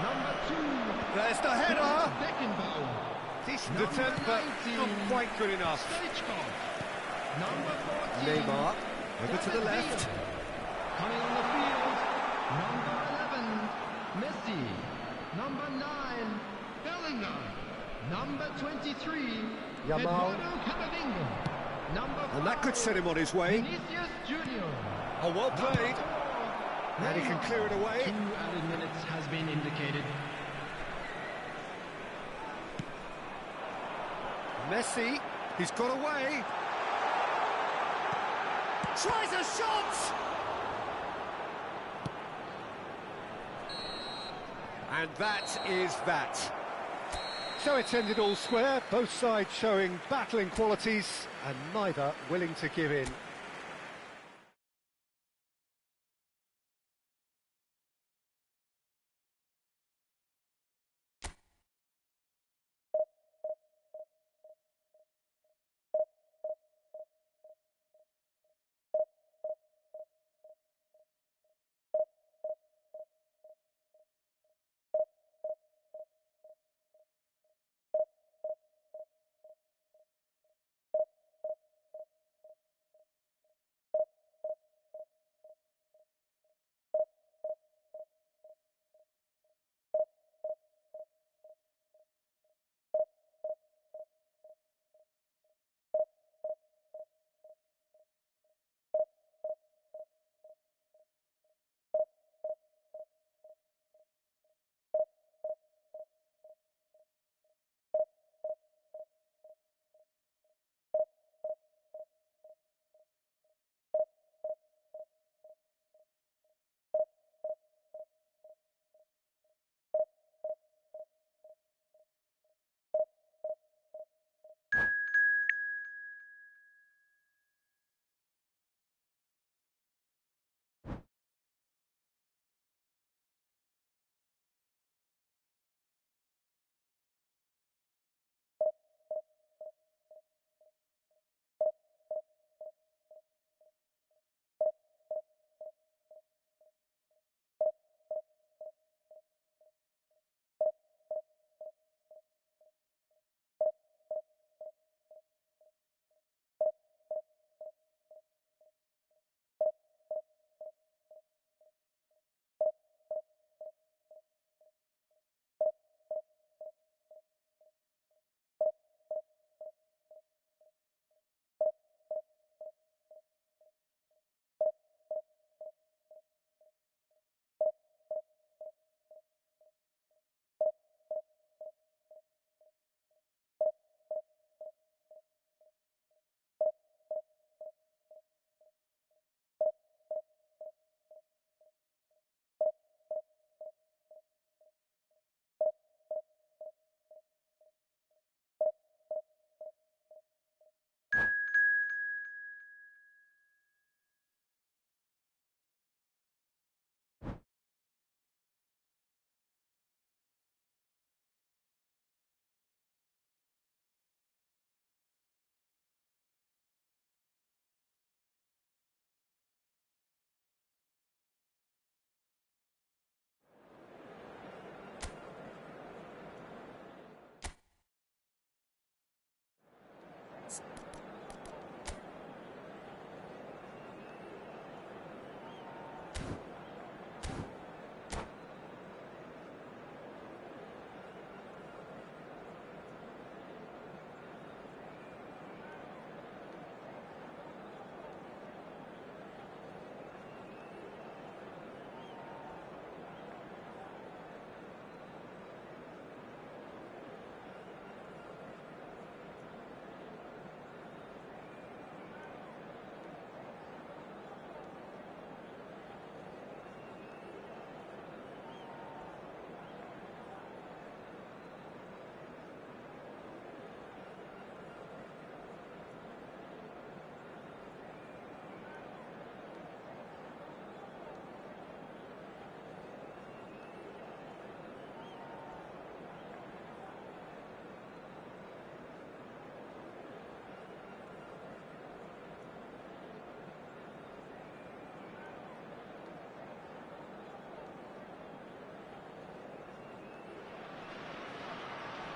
Number 2, There's the header. Beckenbauer. Decent Number attempt, but 19, not quite good enough. Stoichkov. Number 14, Neymar, over to the David left. Villa. Coming on the field, number 11, Messi. Number 9, Bellingham. Number 23, Yamal. Eduardo Camavinga. Number 5, And that could set him on his way. Vinicius Junior. Oh, well played. Number 4, And he can clear it away. 2 added minutes has been indicated. Messi, he's got away. Tries a shot! And that is that. So it's ended all square, both sides showing battling qualities and neither willing to give in.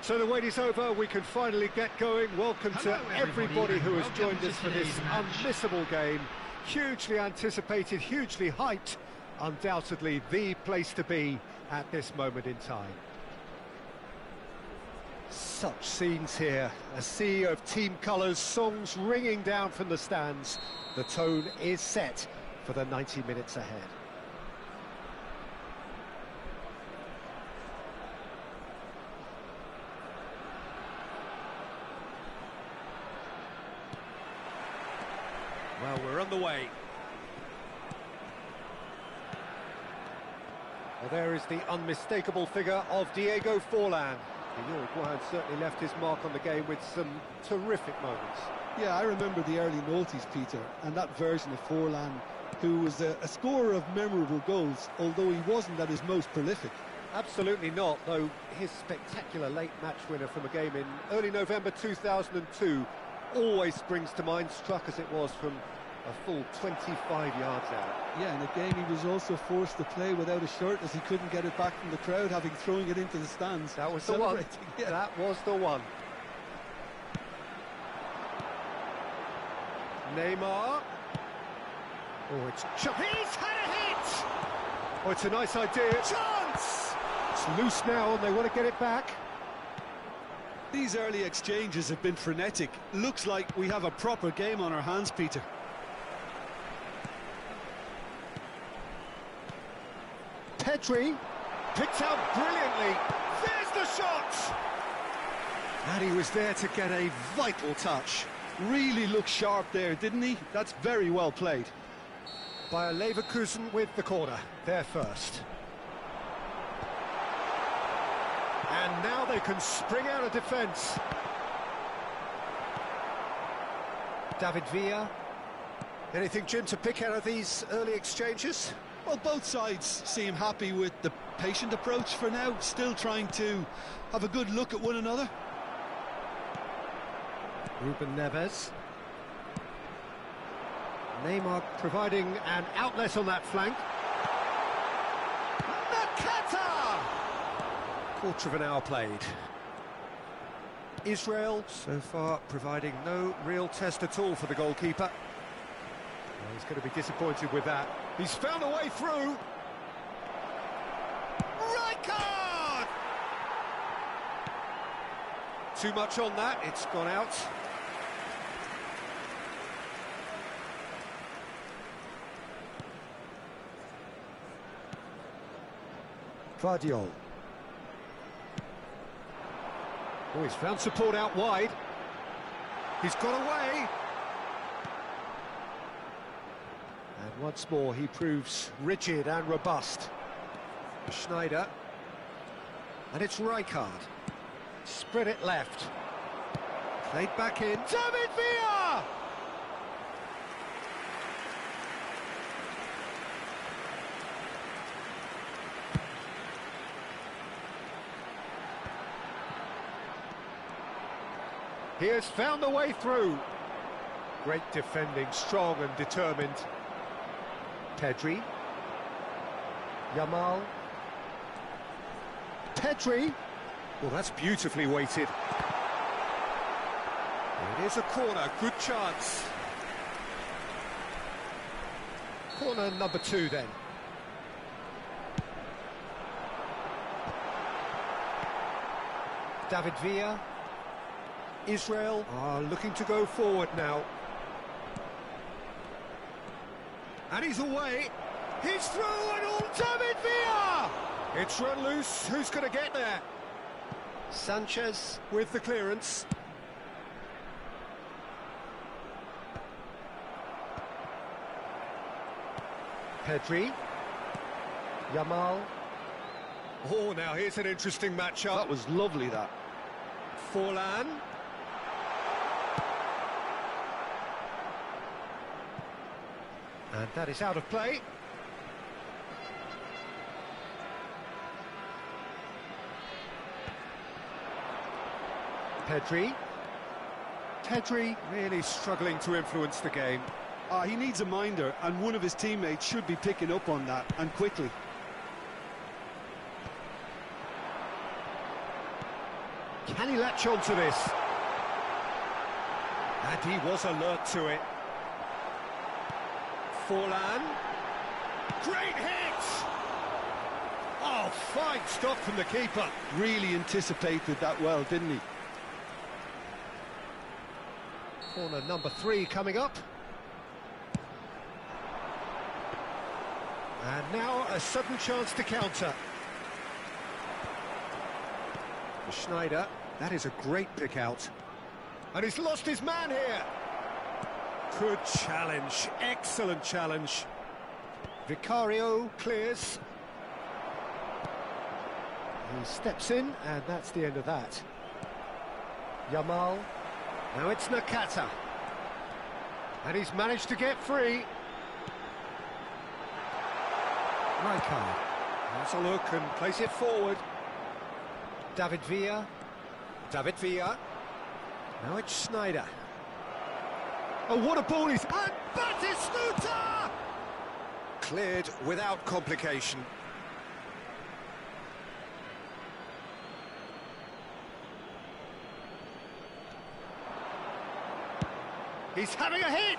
So the wait is over, we can finally get going. Welcome to everybody who has joined us for this unmissable game. Hugely anticipated, hugely hyped, undoubtedly the place to be at this moment in time. Such scenes here, a sea of team colours, songs ringing down from the stands. The tone is set for the 90 minutes ahead. Well, Well, we're on the way. Well, there is the unmistakable figure of Diego Forlan. The Uruguayan certainly left his mark on the game with some terrific moments. Yeah, I remember the early noughties, Peter, and that version of Forlan, who was a scorer of memorable goals, although he wasn't at his most prolific. Absolutely not, though his spectacular late match winner from a game in early November 2002 always springs to mind, struck as it was from a full 25 yards out. Yeah, in a game he was also forced to play without a shirt as he couldn't get it back from the crowd, having thrown it into the stands. That was the one. Yeah. That was the one. Neymar. Oh, it's... He's had a hit! Oh, it's a nice idea. Chance! It's loose now and they want to get it back. These early exchanges have been frenetic. Looks like we have a proper game on our hands, Peter. Pedri picked out brilliantly. There's the shot! And he was there to get a vital touch. Really looked sharp there, didn't he? That's very well played. Bayer Leverkusen with the corner, there first. And now they can spring out of defence. David Villa. Anything, Jim, to pick out of these early exchanges? Well, both sides seem happy with the patient approach for now, still trying to have a good look at one another. Ruben Neves. Neymar providing an outlet on that flank. Nakata! Quarter of an hour played. Israel, so far, providing no real test at all for the goalkeeper. Well, he's going to be disappointed with that. He's found a way through. Rijkaard! Too much on that, it's gone out. Vardiol. Oh, he's found support out wide. He's got away. And once more he proves rigid and robust. Schneider. And it's Rijkaard. Spread it left. Played back in. David Villa! He has found the way through. Great defending, strong and determined. Pedri. Yamal. Pedri. Well, that's beautifully weighted. It is a corner, good chance. Corner number 2 then. David Villa. Israel are looking to go forward now. And he's away. He's through and all. David Villa! It's run loose. Who's going to get there? Sanchez with the clearance. Pedri. Yamal. Oh, now here's an interesting matchup. That was lovely, that. Forlan. And that is out of play. Pedri. Pedri really struggling to influence the game. He needs a minder, and one of his teammates should be picking up on that, and quickly. Can he latch on to this? And he was alert to it. Forlan. Great hit! Oh, fine stop from the keeper. Really anticipated that well, didn't he? Corner number 3 coming up. And now a sudden chance to counter. Schneider, that is a great pick out. And he's lost his man here. Good challenge, excellent challenge. Vicario clears. He steps in, and that's the end of that. Yamal. Now it's Nakata. And he's managed to get free. Rijkaard has a look and plays it forward. David Villa. David Villa. Now it's Schneider. Oh, what a ball he's... And Batistuta! Cleared without complication. He's having a hit!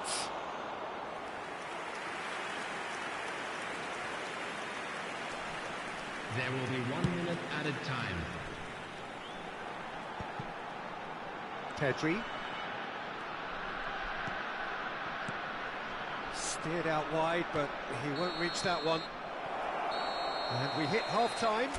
There will be 1 minute added time. Pedri. Steered out wide, but he won't reach that one. And we hit half-time.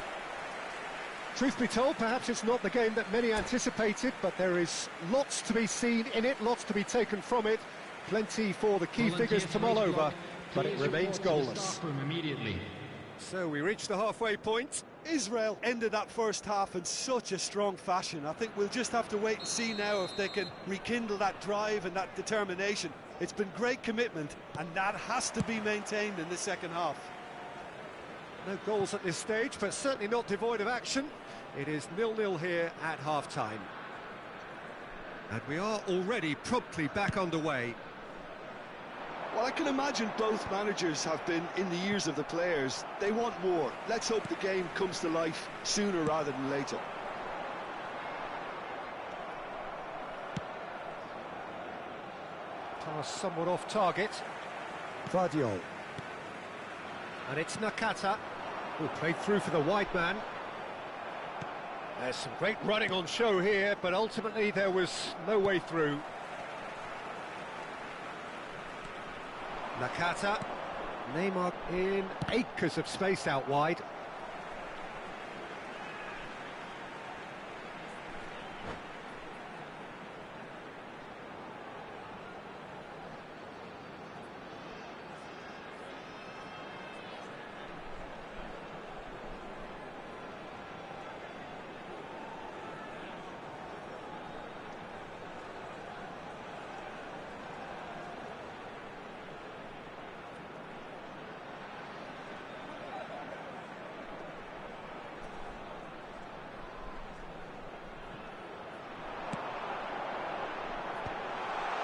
Truth be told, perhaps it's not the game that many anticipated, but there is lots to be seen in it, lots to be taken from it. Plenty for the key figures to mull over, but it remains goalless. So we reach the halfway point. Israel ended that first half in such a strong fashion. I think we'll just have to wait and see now if they can rekindle that drive and that determination. It's been great commitment, and that has to be maintained in the second half. No goals at this stage, but certainly not devoid of action. It is 0-0 here at half-time. And we are already promptly back underway. Well, I can imagine both managers have been in the ears of the players. They want more. Let's hope the game comes to life sooner rather than later. Pass somewhat off target. Vardiol. And it's Nakata, who played through for the wide man. There's some great running on show here, but ultimately there was no way through. Nakata. Neymar in acres of space out wide.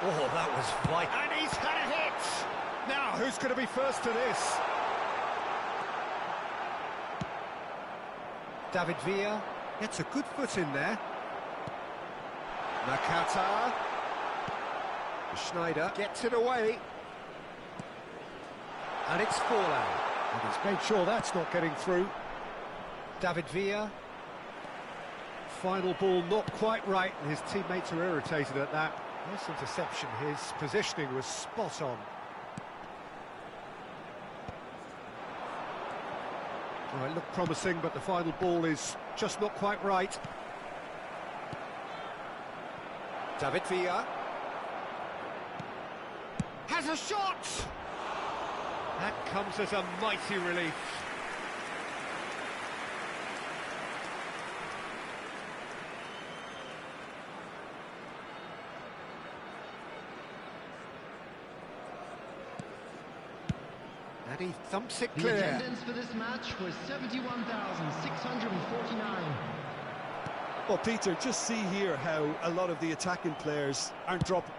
Oh, that was vital. And he's had a hit! Now, who's going to be first to this? David Villa gets a good foot in there. Nakata. Schneider gets it away. And it's Forlan. And he's made sure that's not getting through. David Villa. Final ball not quite right, and his teammates are irritated at that. Nice interception, his positioning was spot on. Well, it looked promising, but the final ball is just not quite right. David Villa has a shot! That comes as a mighty relief. And he thumps it clear. The attendance for this match was 71,649. Well, Peter, just see here how a lot of the attacking players aren't dropping.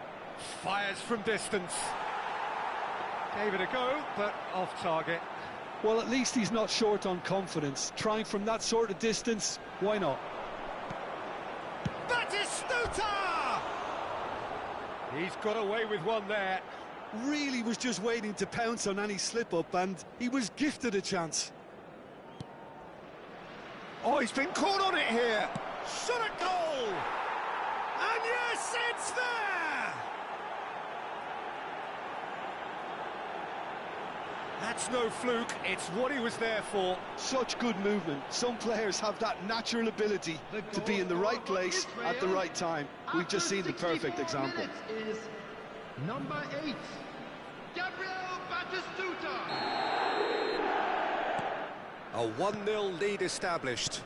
Fires from distance. Gave it a go, but off target. Well, at least he's not short on confidence. Trying from that sort of distance, why not? Batistuta! He's got away with one there. Really was just waiting to pounce on any slip-up, and he was gifted a chance. Oh, he's been caught on it here. Shot at goal! And yes, it's there! That's no fluke, it's what he was there for. Such good movement. Some players have that natural ability to be in the right place at the right time. We've just seen the perfect example. Is Number 8, Gabriel Batistuta. A 1-0 lead established.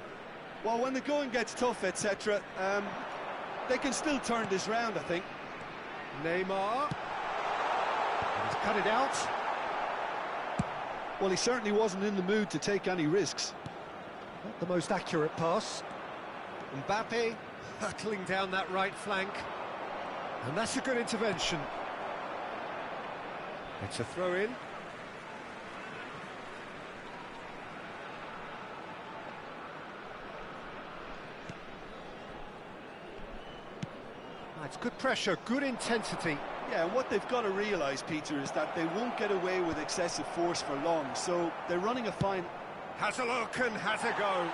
Well, when the going gets tough, etc., they can still turn this round, I think. Neymar. He's cut it out. Well, he certainly wasn't in the mood to take any risks. Not the most accurate pass. Mbappe hurtling down that right flank. And that's a good intervention. It's a throw-in. It's good pressure, good intensity. Yeah, and what they've got to realise, Peter, is that they won't get away with excessive force for long, so they're running a fine... Has a look and has a go.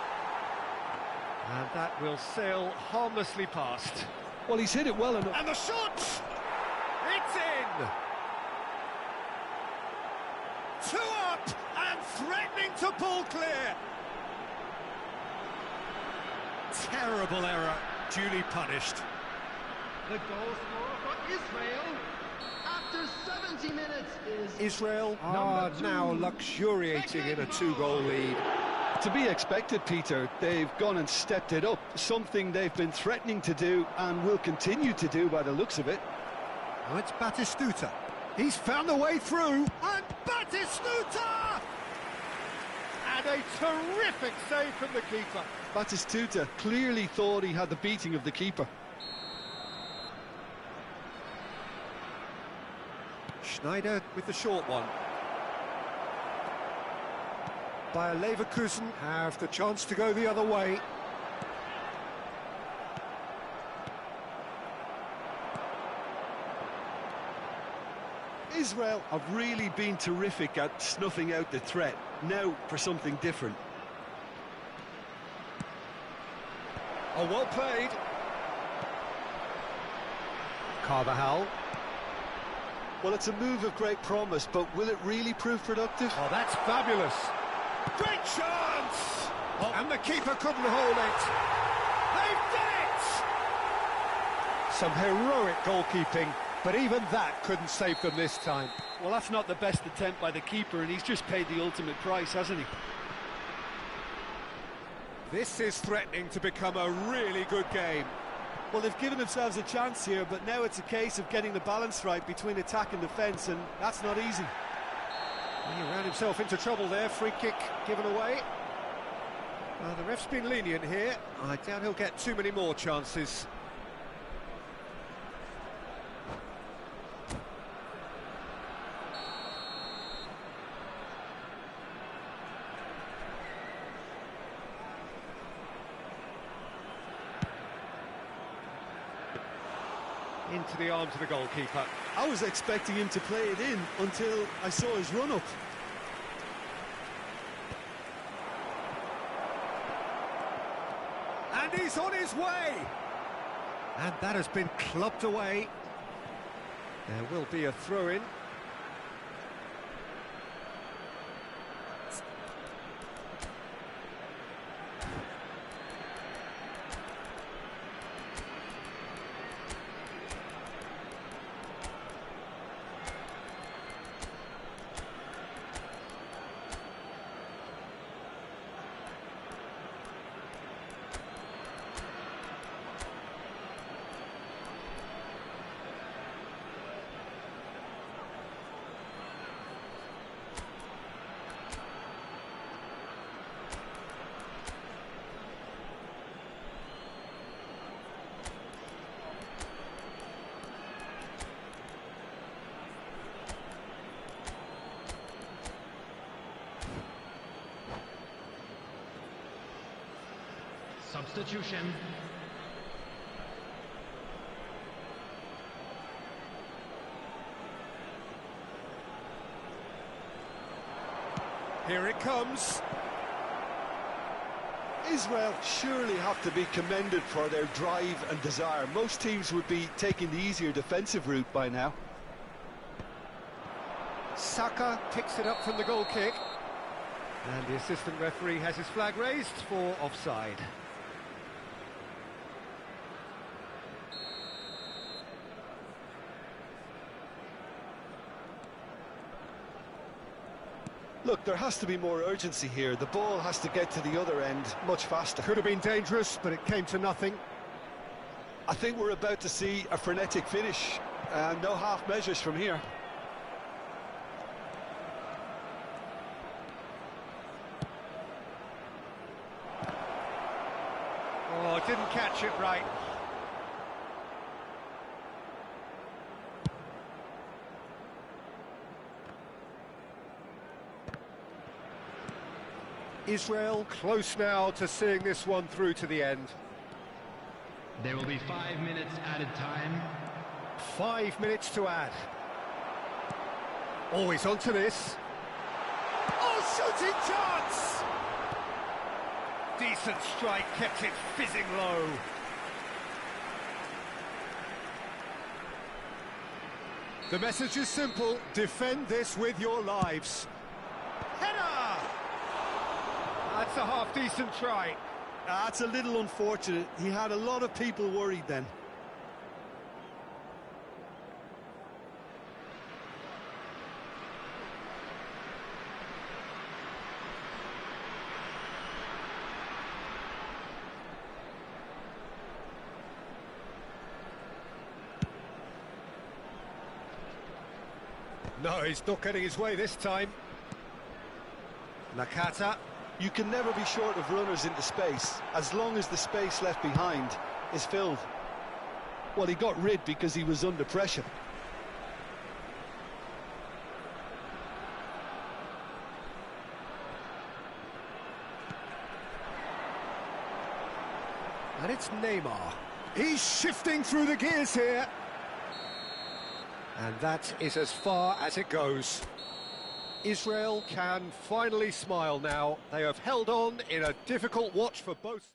And that will sail harmlessly past. Well, he's hit it well enough. And the shot! It's in! 2 up and threatening to pull clear. Terrible error, duly punished. The goal scorer for Israel after 70 minutes is... Israel are now luxuriating in a 2-goal lead. To be expected, Peter. They've gone and stepped it up, something they've been threatening to do and will continue to do by the looks of it. Now it's Batistuta. He's found a way through, and Batistuta! And a terrific save from the keeper. Batistuta clearly thought he had the beating of the keeper. Schneider with the short one. Bayer Leverkusen have the chance to go the other way. Israel have really been terrific at snuffing out the threat. Now for something different. Oh, well played. Carvajal. Well, it's a move of great promise, but will it really prove productive? Oh, that's fabulous. Great chance! Oh, and the keeper couldn't hold it. They've done it! Some heroic goalkeeping, but even that couldn't save them this time. Well, that's not the best attempt by the keeper, and he's just paid the ultimate price, hasn't he? This is threatening to become a really good game. Well, they've given themselves a chance here, but now it's a case of getting the balance right between attack and defence, and that's not easy. He ran himself into trouble there, free kick given away. The ref's been lenient here. I doubt he'll get too many more chances. Into the arms of the goalkeeper. I was expecting him to play it in until I saw his run-up. And he's on his way! And that has been clubbed away. There will be a throw-in. Substitution. Here it comes. Israel surely have to be commended for their drive and desire. Most teams would be taking the easier defensive route by now. Saka picks it up from the goal kick. And the assistant referee has his flag raised for offside. Look, there has to be more urgency here. The ball has to get to the other end much faster. Could have been dangerous, but it came to nothing. I think we're about to see a frenetic finish. No half measures from here. Oh, didn't catch it right. Israel close now to seeing this one through to the end. There will be 5 minutes added time. 5 minutes to add. Oh, he's onto this. Oh, shooting chance! Decent strike, kept it fizzing low. The message is simple: defend this with your lives. Header! That's a half-decent try. That's a little unfortunate. He had a lot of people worried then. No, he's not getting his way this time. Nakata. You can never be short of runners into space, as long as the space left behind is filled. Well, he got rid because he was under pressure. And it's Neymar. He's shifting through the gears here. And that is as far as it goes. Israel can finally smile now. They have held on in a difficult watch for both.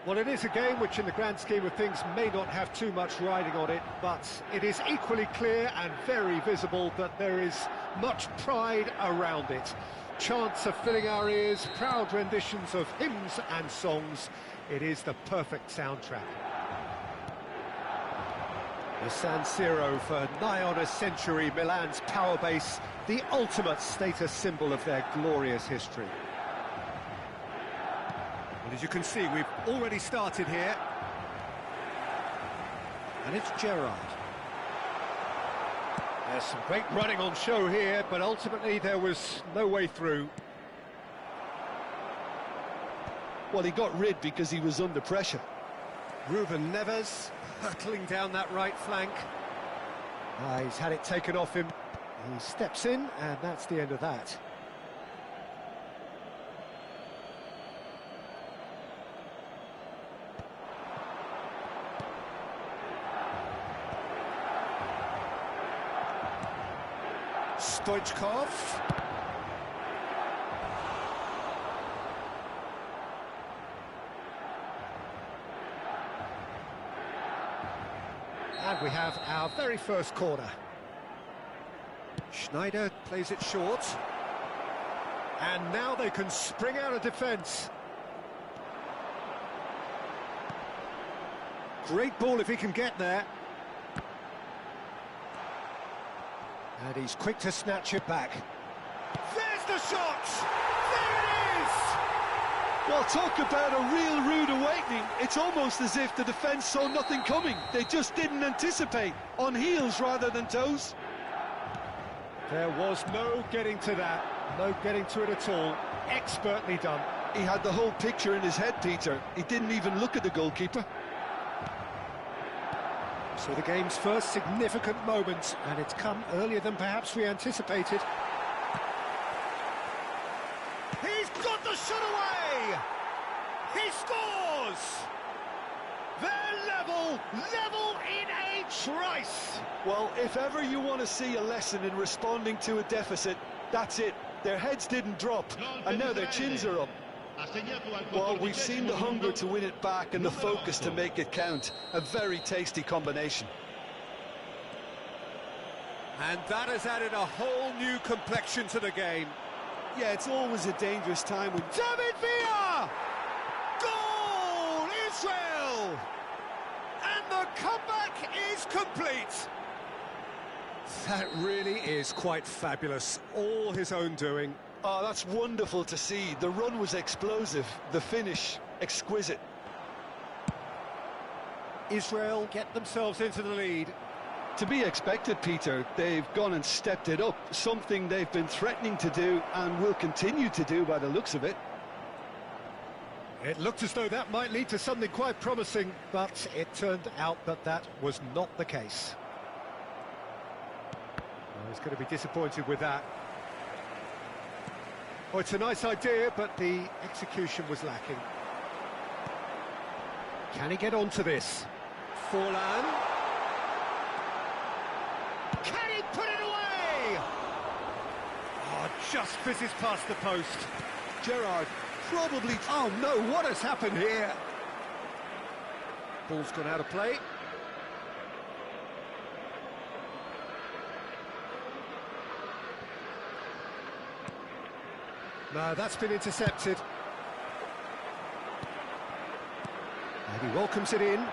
Well, it is a game which, in the grand scheme of things, may not have too much riding on it, but it is equally clear and very visible that there is much pride around it. Chants are filling our ears, proud renditions of hymns and songs. It is the perfect soundtrack. The San Siro, for nigh on a century, Milan's power base, the ultimate status symbol of their glorious history. And as you can see, we've already started here. And it's Gerrard. There's some great running on show here, but ultimately there was no way through. Well, he got rid because he was under pressure. Ruben Neves hurtling down that right flank. He's had it taken off him. He steps in, and that's the end of that. Stoichkov. And we have our very first corner. Schneider plays it short. And now they can spring out of defence. Great ball if he can get there. And he's quick to snatch it back. There's the shot! There it is! Well, talk about a real rude awakening. It's almost as if the defence saw nothing coming. They just didn't anticipate, on heels rather than toes. There was no getting to that, no getting to it at all. Expertly done. He had the whole picture in his head, Peter. He didn't even look at the goalkeeper. So the game's first significant moment, and it's come earlier than perhaps we anticipated. He's got the shot away! He scores! They're level in a trice! Well, if ever you want to see a lesson in responding to a deficit, that's it. Their heads didn't drop, and now their chins are up. Well, we've seen the hunger to win it back and the focus to make it count. A very tasty combination. And that has added a whole new complexion to the game. Yeah, it's always a dangerous time when... David Villa! Goal! Israel! And the comeback is complete! That really is quite fabulous. All his own doing. Oh, that's wonderful to see. The run was explosive, the finish exquisite. Israel get themselves into the lead. To be expected, Peter. They've gone and stepped it up, something they've been threatening to do and will continue to do by the looks of it. It looked as though that might lead to something quite promising, but it turned out that that was not the case. Well, he's going to be disappointed with that. Oh, it's a nice idea, but the execution was lacking. Can he get onto this? Forlan. Can he put it away? Oh, just fizzes past the post. Gerrard probably... Oh no, what has happened here? Ball's gone out of play. No, that's been intercepted. And he welcomes it in.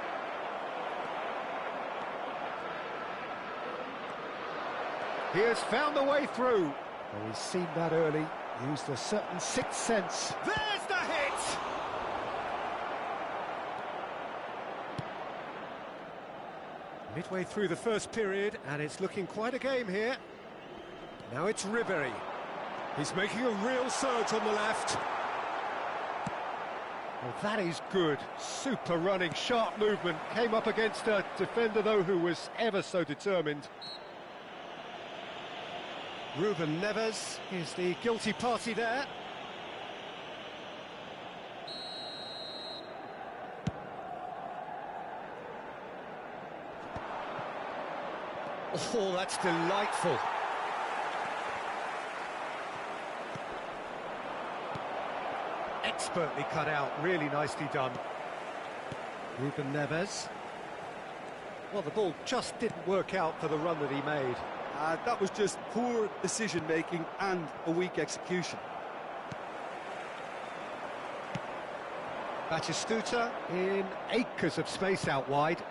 He has found the way through. Oh, he's seen that early. Used a certain sixth sense. There's the hit! Midway through the first period, and it's looking quite a game here. Now it's Ribéry. He's making a real surge on the left. Well, that is good. Super running, sharp movement. Came up against a defender, though, who was ever so determined. Ruben Neves is the guilty party there. Oh, that's delightful. Expertly cut out, really nicely done. Ruben Neves. Well, the ball just didn't work out for the run that he made. That was just poor decision-making and a weak execution. Batistuta in acres of space out wide.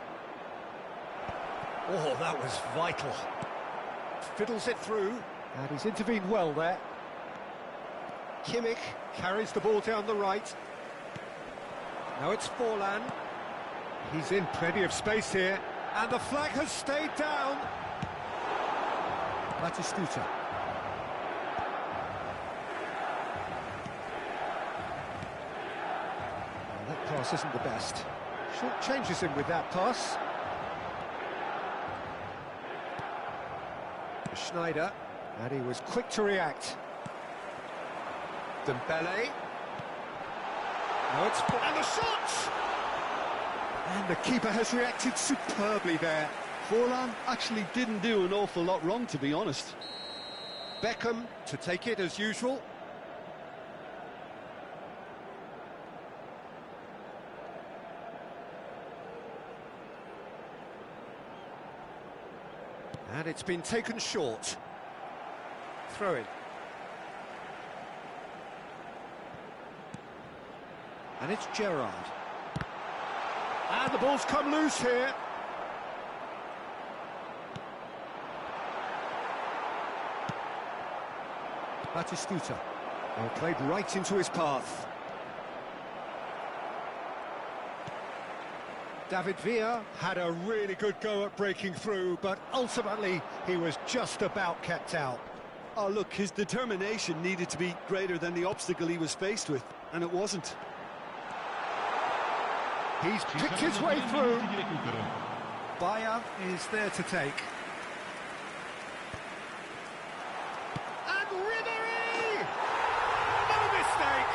Oh, that was vital. Fiddles it through, and he's intervened well there. Kimmich carries the ball down the right. Now it's Forlan. He's in plenty of space here, and the flag has stayed down. Batistuta. Well, that pass isn't the best. Short changes him with that pass. Schneider, and he was quick to react. Dembele. No, it's... and the shot! And the keeper has reacted superbly there. Forlan actually didn't do an awful lot wrong, to be honest. Beckham to take it as usual. And it's been taken short. Throw in. And it's Gerrard. And the ball's come loose here. Batistuta. Well, played right into his path. David Villa had a really good go at breaking through, but ultimately he was just about kept out. Oh, look, his determination needed to be greater than the obstacle he was faced with, and it wasn't. He's picked his way through. Bayer is there to take. And Ribéry! No mistake!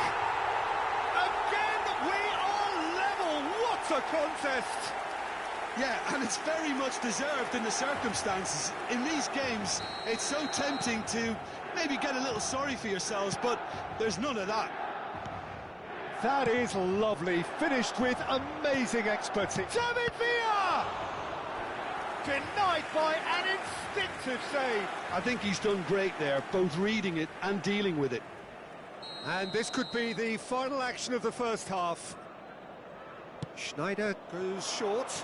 Again, we are level! What a contest! Yeah, and it's very much deserved in the circumstances. In these games, it's so tempting to maybe get a little sorry for yourselves, but there's none of that. That is lovely, finished with amazing expertise. David Villa! Denied by an instinctive save. I think he's done great there, both reading it and dealing with it. And this could be the final action of the first half. Schneider goes short.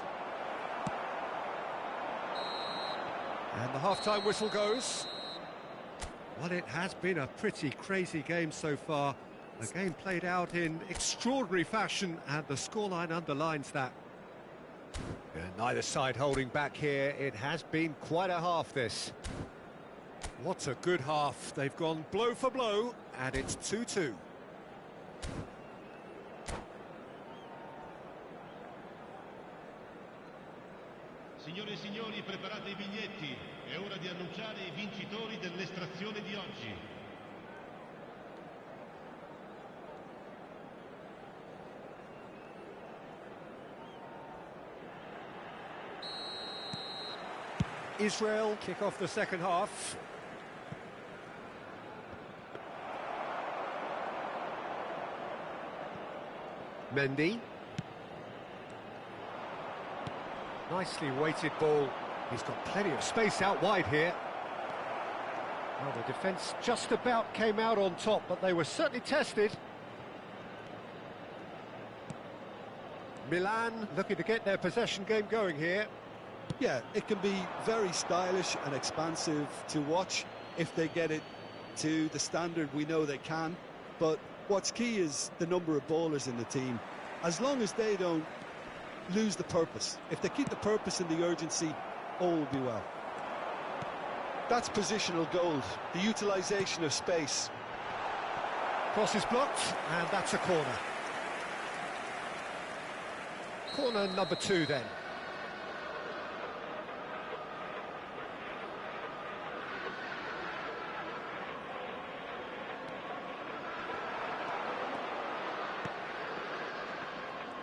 And the half-time whistle goes. Well, it has been a pretty crazy game so far. The game played out in extraordinary fashion, and the scoreline underlines that. And neither side holding back here. It has been quite a half, this. What a good half. They've gone blow for blow, and it's 2-2. Signore e signori, preparate I biglietti. È ora di annunciare I vincitori dell'estrazione di oggi. Israel kick off the second half. Mendy. Nicely weighted ball. He's got plenty of space out wide here. Well, the defence just about came out on top, but they were certainly tested. Milan looking to get their possession game going here. Yeah, it can be very stylish and expansive to watch if they get it to the standard we know they can. But what's key is the number of ballers in the team. As long as they don't lose the purpose, if they keep the purpose and the urgency, all will be well. That's positional gold, the utilisation of space. Cross is blocked, and that's a corner. Corner number 2 then.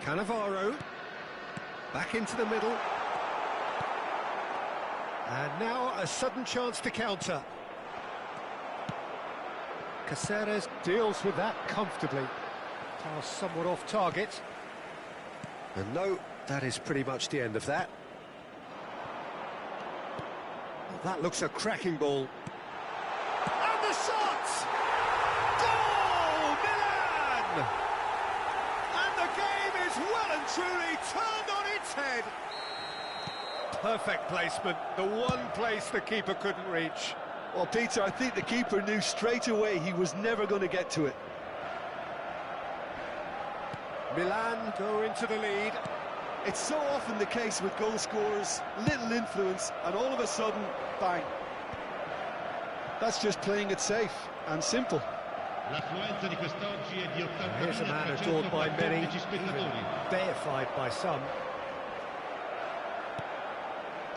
Cannavaro, back into the middle. And now a sudden chance to counter. Caceres deals with that comfortably. Pass somewhat off target. And no, That is pretty much the end of that. Well, that looks a cracking ball. And the shot! Goal! Milan! And the game is well and truly turned on its head. Perfect placement, the one place the keeper couldn't reach. Well, Peter, I think the keeper knew straight away he was never going to get to it. Milan go into the lead. It's so often the case with goal scorers, little influence, and all of a sudden, bang. That's just playing it safe and simple. Here's a man adored by many, even deified by some.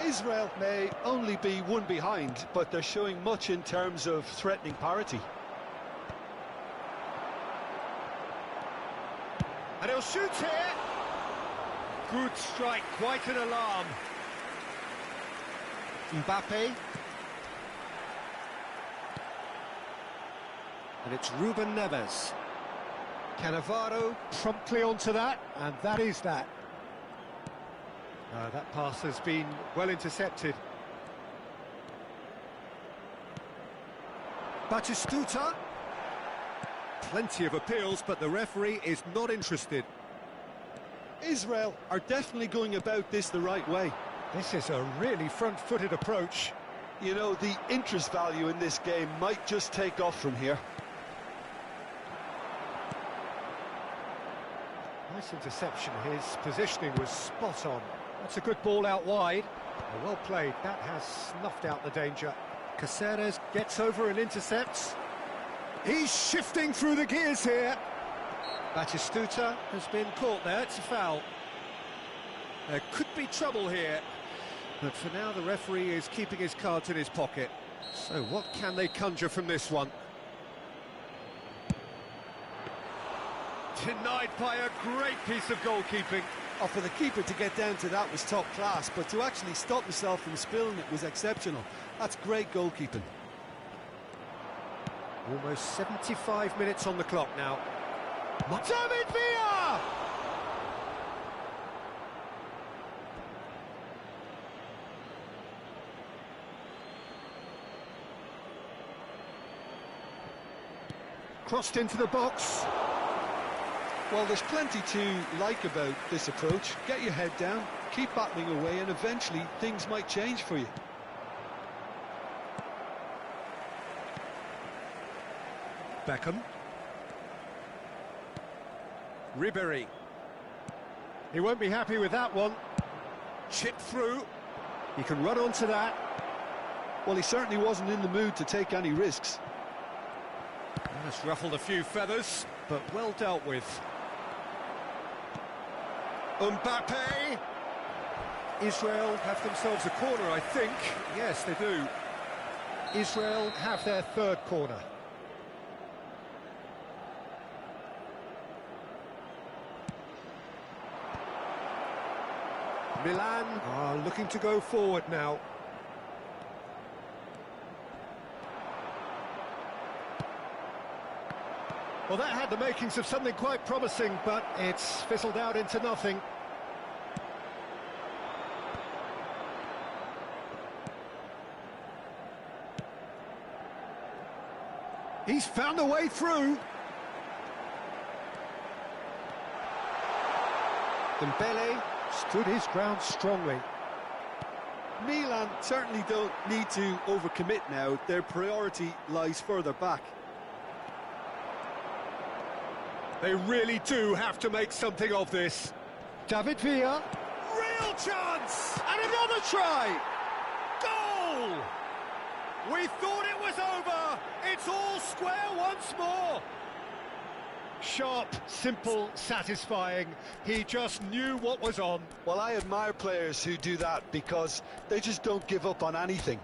Israel may only be one behind, but they're showing much in terms of threatening parity. And he'll shoot here. Good strike, quite an alarm. Mbappe. And it's Ruben Neves. Cannavaro promptly onto that, and that is that. That pass has been well intercepted. Batistuta. Plenty of appeals, but the referee is not interested. Israel are definitely going about this the right way. This is a really front-footed approach. You know, the interest value in this game might just take off from here. Nice interception. His positioning was spot on. That's a good ball out wide. Well played. That has snuffed out the danger. Caceres gets over and intercepts. He's shifting through the gears here. Batistuta has been caught there. It's a foul. There could be trouble here. But for now, the referee is keeping his cards in his pocket. So what can they conjure from this one? Denied by a great piece of goalkeeping. Oh, for the keeper to get down to that was top class, but to actually stop himself from spilling it was exceptional. That's great goalkeeping. Almost 75 minutes on the clock now. David Villa! Crossed into the box. Well, there's plenty to like about this approach. Get your head down, keep battling away, and eventually things might change for you. Beckham. Ribéry. He won't be happy with that one. Chip through. He can run onto that. Well, he certainly wasn't in the mood to take any risks. That's ruffled a few feathers, but well dealt with. Mbappe. Israel have themselves a corner, I think. Yes, they do. Israel have their third corner. Milan are looking to go forward now. Well, that had the makings of something quite promising, but it's fizzled out into nothing. He's found a way through. Dembele stood his ground strongly. Milan certainly don't need to overcommit now. Their priority lies further back. They really do have to make something of this. David Villa. Real chance! And another try! Goal! We thought it was over. It's all square once more. Sharp, simple, satisfying. He just knew what was on. Well, I admire players who do that because they just don't give up on anything.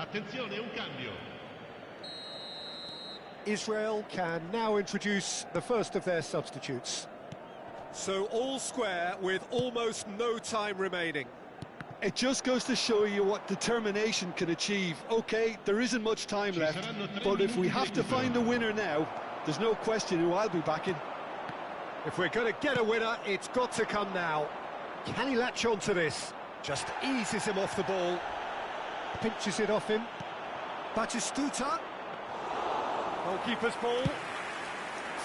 Attenzione, un cambio. Israel can now introduce the first of their substitutes. So all square with almost no time remaining. It just goes to show you what determination can achieve. Okay, there isn't much time left, but if we have to find a winner now, there's no question who I'll be backing. If we're going to get a winner, it's got to come now. Can he latch on to this? Just eases him off the ball. Pinches it off him. Batistuta. Goalkeeper's ball.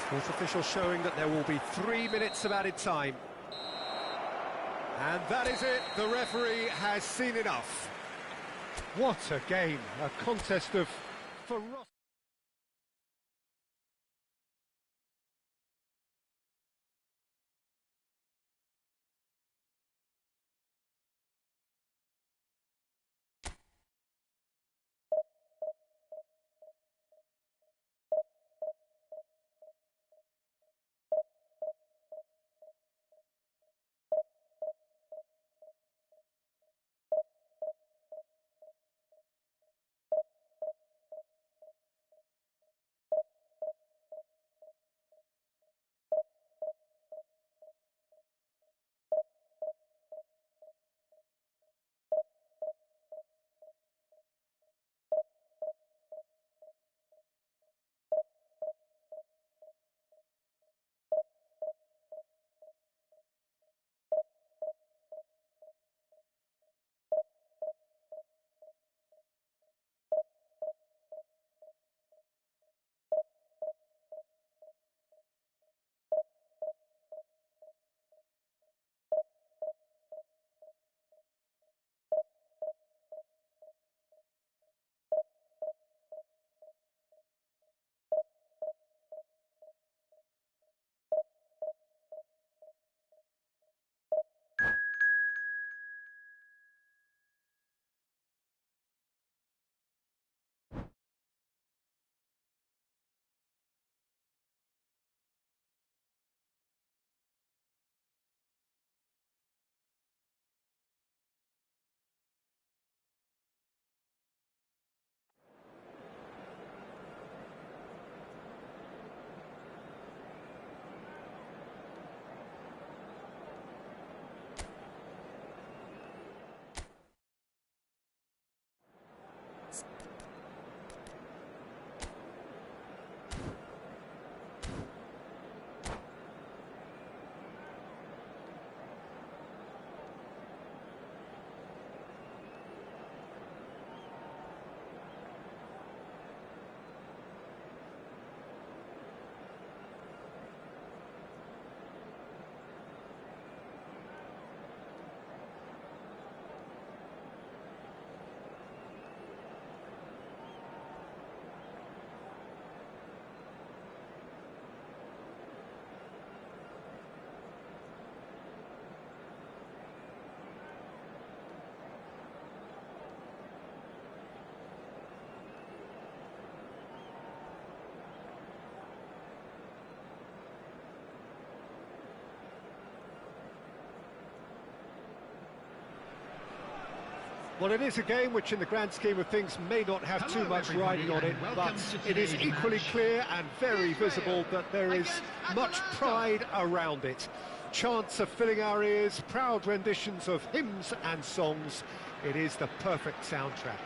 Fourth official showing that there will be 3 minutes of added time. And that is it. The referee has seen enough. What a game. A contest of ferocity. Well, it is a game which in the grand scheme of things may not have too much riding on it, but it is equally clear and very visible that there is much pride around it. Chants are filling our ears, proud renditions of hymns and songs. It is the perfect soundtrack.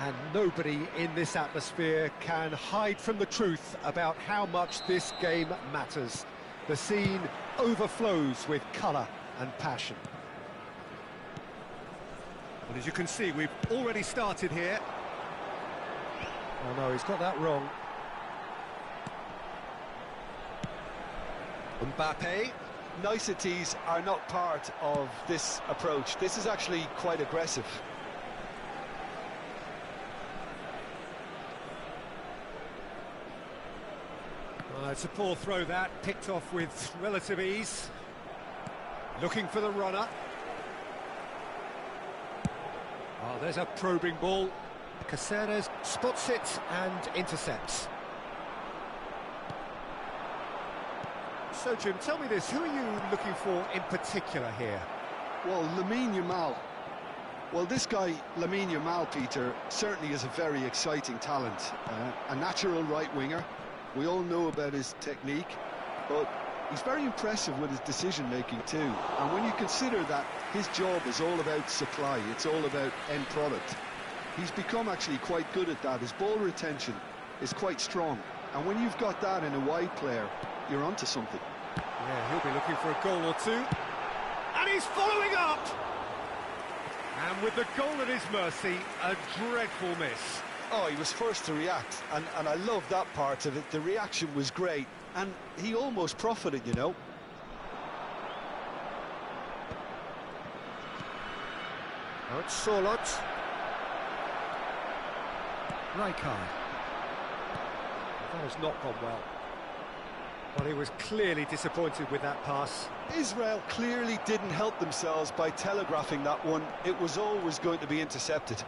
And nobody in this atmosphere can hide from the truth about how much this game matters. The scene overflows with colour and passion. Well, as you can see, we've already started here. Oh no, he's got that wrong. Mbappe. Niceties are not part of this approach. This is actually quite aggressive. It's a poor throw that, picked off with relative ease. Looking for the runner. Oh, there's a probing ball. Caceres spots it and intercepts. So, Jim, tell me this, who are you looking for in particular here? Well, Lamine Yamal. Well, this guy, Lamine Yamal, Peter, certainly is a very exciting talent. A natural right winger. We all know about his technique, but he's very impressive with his decision-making too. And when you consider that his job is all about supply, it's all about end product, he's become actually quite good at that. His ball retention is quite strong. And when you've got that in a wide player, you're onto something. Yeah, he'll be looking for a goal or two. And he's following up! And with the goal at his mercy, a dreadful miss. Oh, he was first to react, and I love that part of it. The reaction was great, and he almost profited, you know. Now it's Sorloth. Rijkaard. That has not gone well. Well, he was clearly disappointed with that pass. Israel clearly didn't help themselves by telegraphing that one. It was always going to be intercepted.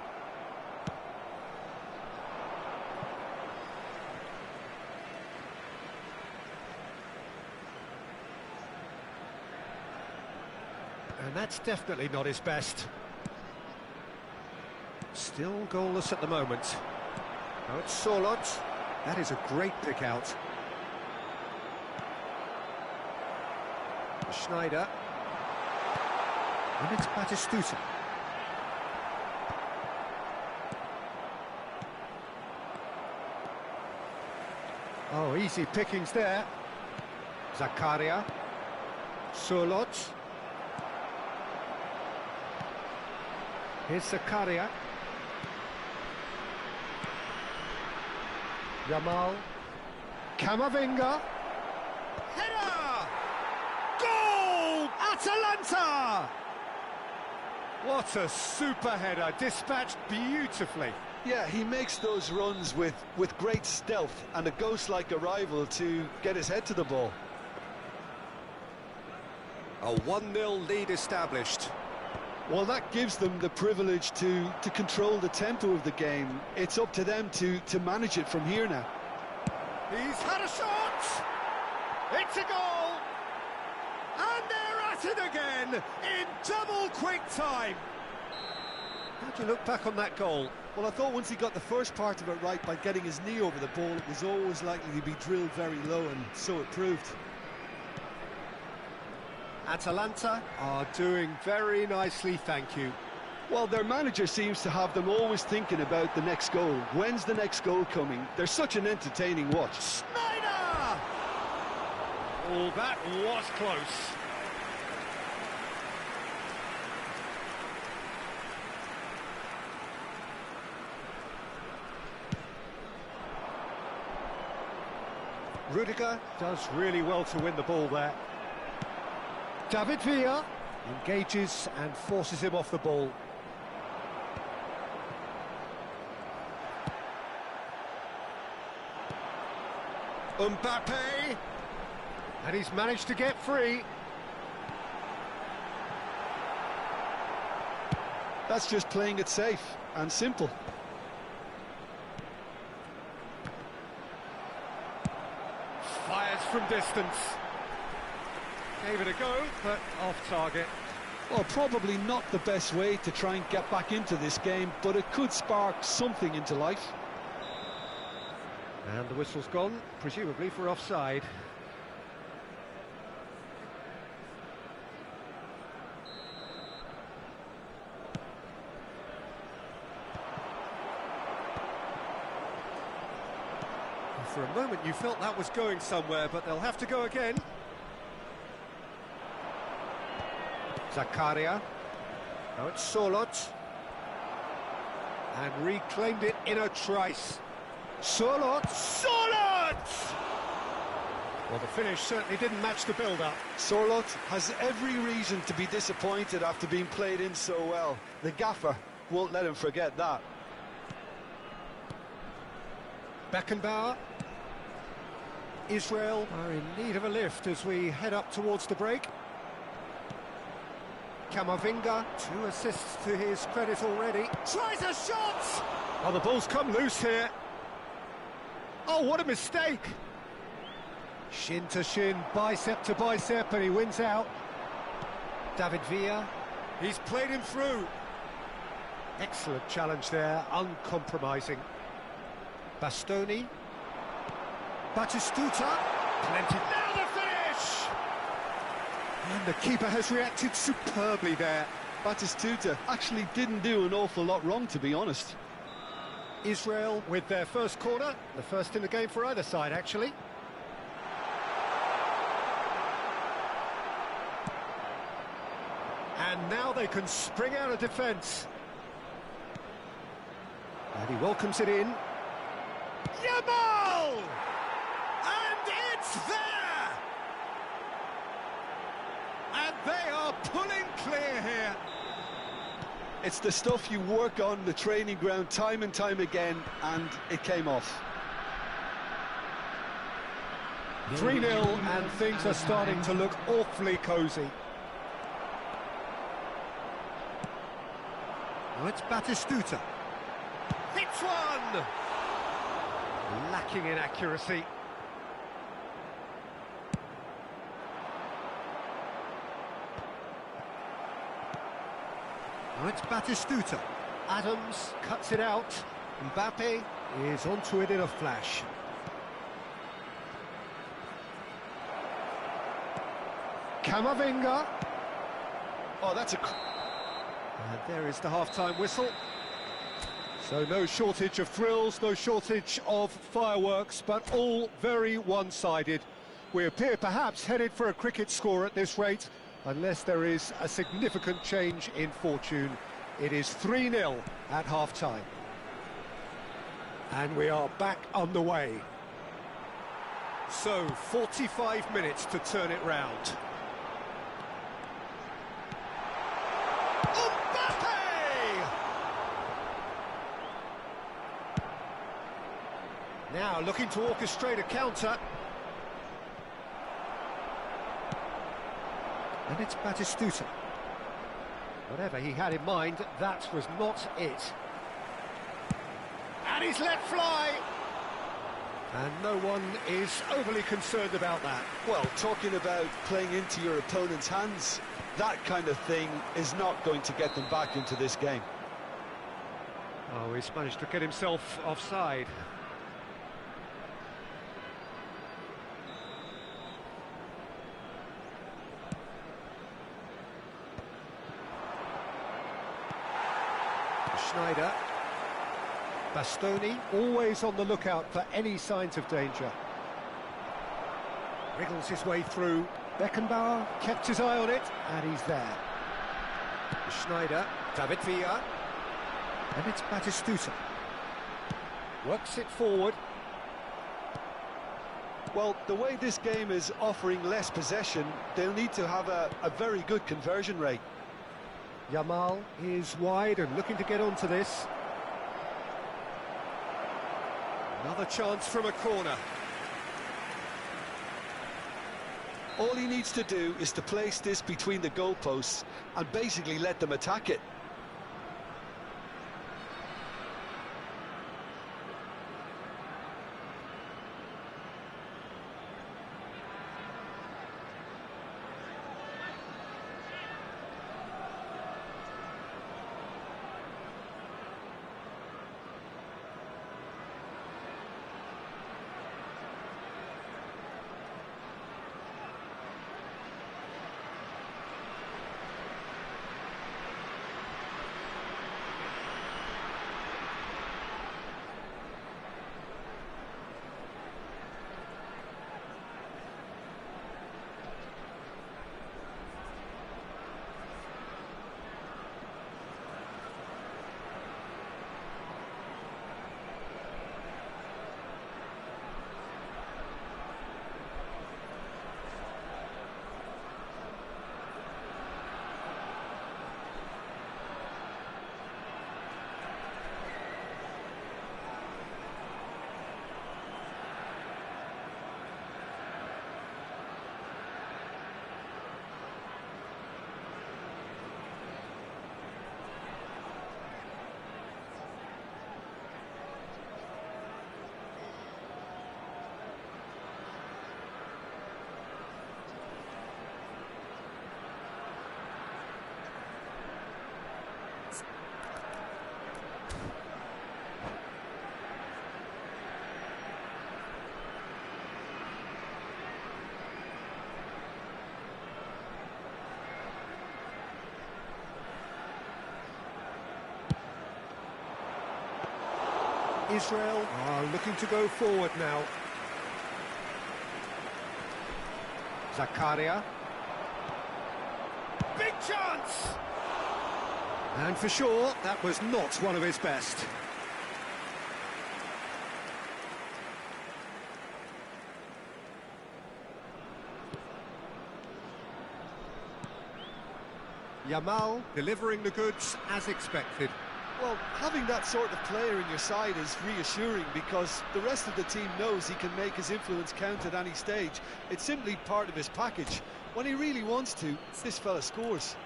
And that's definitely not his best. Still goalless at the moment. Now it's Sorloth. That is a great pick out. Schneider. And it's Batistuta. Oh, easy pickings there. Zakaria. Sorloth. Here's Zakaria. Yamal. Camavinga. Header! Goal! Atalanta! What a super header, dispatched beautifully. Yeah, he makes those runs with great stealth and a ghost-like arrival to get his head to the ball. A 1-0 lead established. Well, that gives them the privilege to control the tempo of the game. It's up to them to manage it from here now. He's had a shot! It's a goal! And they're at it again in double quick time! How do you look back on that goal? Well, I thought once he got the first part of it right by getting his knee over the ball, it was always likely to be drilled very low, and so it proved. Atalanta are doing very nicely, thank you. Well, their manager seems to have them always thinking about the next goal. When's the next goal coming? They're such an entertaining watch. Schneider! Oh, that was close. Rudiger does really well to win the ball there. David Villa engages and forces him off the ball. Mbappe! And he's managed to get free. That's just playing it safe and simple. Fires from distance. Gave it a go, but off target. Well, probably not the best way to try and get back into this game, but it could spark something into life. And the whistle's gone, presumably for offside. For a moment you felt that was going somewhere, but they'll have to go again. Zakaria. Now it's Sorloth. And reclaimed it in a trice. Sorloth! Sorloth! Well, the finish certainly didn't match the build-up. Sorloth has every reason to be disappointed after being played in so well. The gaffer won't let him forget that. Beckenbauer. Israel are in need of a lift as we head up towards the break. Camavinga, 2 assists to his credit already. Tries a shot! Oh, the ball's come loose here. Oh, what a mistake! Shin to shin, bicep to bicep, and he wins out. David Villa. He's played him through. Excellent challenge there, uncompromising. Bastoni. Batistuta. Plenty. Now the finish! And the keeper has reacted superbly there. Batistuta actually didn't do an awful lot wrong, to be honest. Israel with their first corner, the first in the game for either side, actually. And now they can spring out of defence. And he welcomes it in. Yamal! And it's there! And they are pulling clear here. It's the stuff you work on the training ground time and time again, and it came off. 3-0, and things are starting to look awfully cosy. Well, it's Batistuta. Hits one! Lacking in accuracy. Well, it's Batistuta. Adams cuts it out. Mbappe is onto it in a flash. Camavinga. Oh, that's a... And there is the half-time whistle. So no shortage of thrills, no shortage of fireworks, but all very one-sided. We appear perhaps headed for a cricket score at this rate, unless there is a significant change in fortune. It is 3-0 at half-time. And we are back underway. So, 45 minutes to turn it round. Now looking to orchestrate a counter. And it's Batistuta. Whatever he had in mind, that was not it. And he's let fly. And no one is overly concerned about that. Well, talking about playing into your opponent's hands, that kind of thing is not going to get them back into this game. Oh, he's managed to get himself offside. Schneider. Bastoni, always on the lookout for any signs of danger. Wriggles his way through. Beckenbauer kept his eye on it, and he's there. Schneider, David Villa. And it's Batistuta. Works it forward. Well, the way this game is offering less possession, they'll need to have a very good conversion rate. Yamal is wide and looking to get onto this. Another chance from a corner. All he needs to do is to place this between the goalposts and basically let them attack it. Israel are looking to go forward now. Zakaria. Big chance! And for sure, that was not one of his best. Yamal delivering the goods as expected. Well, having that sort of player in your side is reassuring because the rest of the team knows he can make his influence count at any stage. It's simply part of his package. When he really wants to, this fella scores.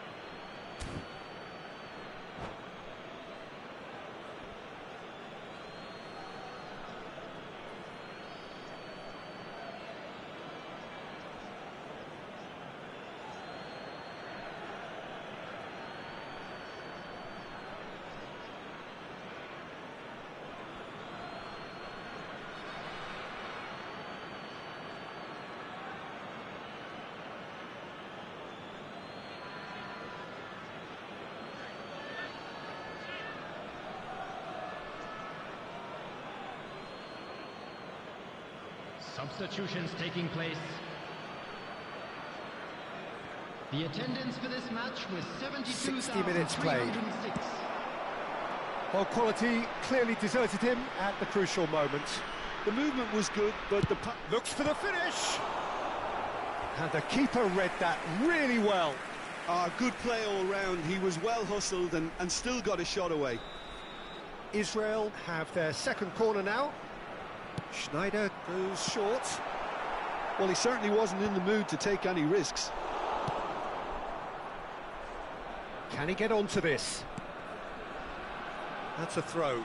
Substitutions taking place. The attendance for this match was 60 minutes played. 72,306. Well, quality clearly deserted him at the crucial moment. The movement was good, but the Looks for the finish. And the keeper read that really well. good play all round. He was well hustled and still got a shot away. Israel have their second corner now. Schneider goes short. Well, he certainly wasn't in the mood to take any risks. Can he get onto this? That's a throw.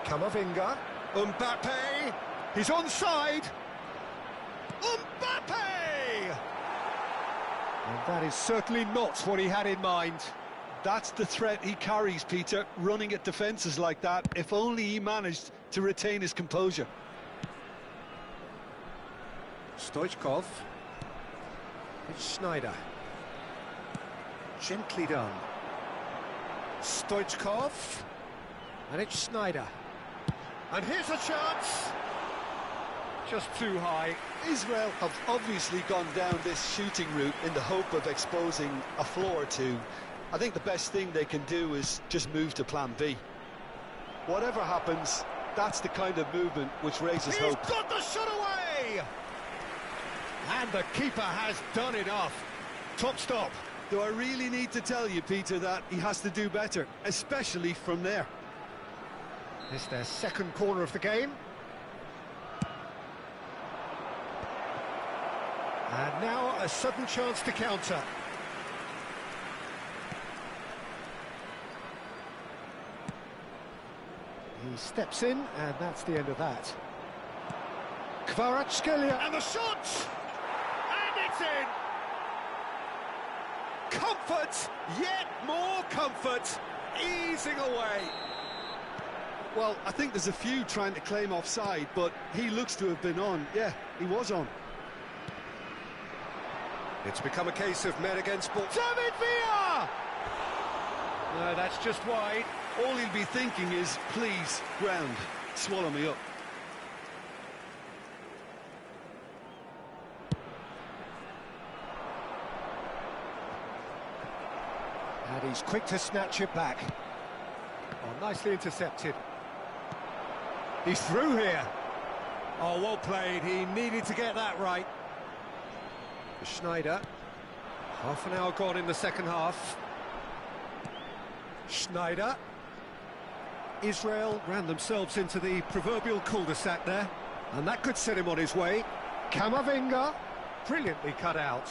Camavinga. Mbappe. He's onside. Mbappe! And that is certainly not what he had in mind. That's the threat he carries, Peter, running at defences like that. If only he managed to retain his composure. Stoichkov. It's Schneider. Gently done. Stoichkov. And it's Schneider. And here's a chance. Just too high. Israel have obviously gone down this shooting route in the hope of exposing a flaw or two. I think the best thing they can do is just move to plan B. Whatever happens, that's the kind of movement which raises hope. He's got the shot away! And the keeper has done enough. Top stop. Do I really need to tell you, Peter, that he has to do better, especially from there? It's their second corner of the game. And now a sudden chance to counter. He steps in, and that's the end of that. Kvaratskhelia. And the shot! And it's in! Comfort! Yet more comfort! Easing away! Well, I think there's a few trying to claim offside, but he looks to have been on. Yeah, he was on. It's become a case of men against ball. David Villa! No, that's just wide. All he'll be thinking is, please, ground, swallow me up. And he's quick to snatch it back. Oh, nicely intercepted. He's through here. Oh, well played. He needed to get that right. Schneider. Half an hour gone in the second half. Schneider. Israel ran themselves into the proverbial cul-de-sac there, and that could set him on his way. Camavinga, brilliantly cut out.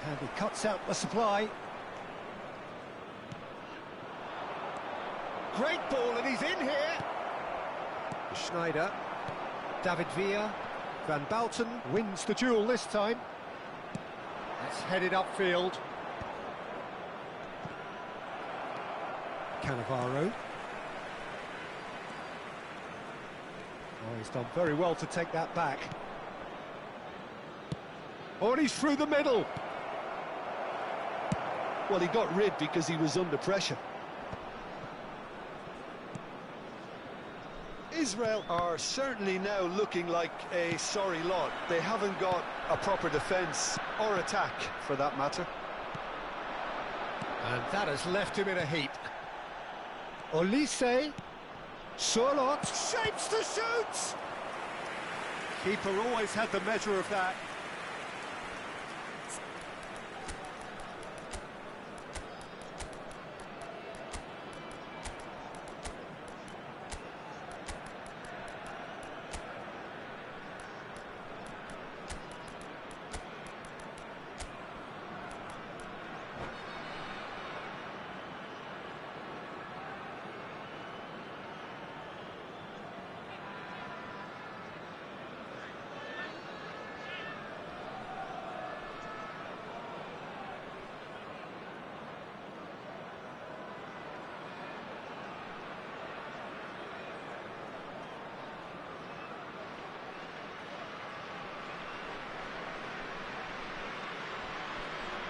And he cuts out the supply. Great ball, and he's in here. Schneider. David Villa. Van Bouten wins the duel this time. That's headed upfield. Cannavaro. Oh, he's done very well to take that back. Oh, and he's through the middle. Well, he got rid because he was under pressure. Israel are certainly now looking like a sorry lot. They haven't got a proper defence or attack, for that matter. And that has left him in a heap. Olise. Surlot. Shapes to shoot! Keeper always had the measure of that.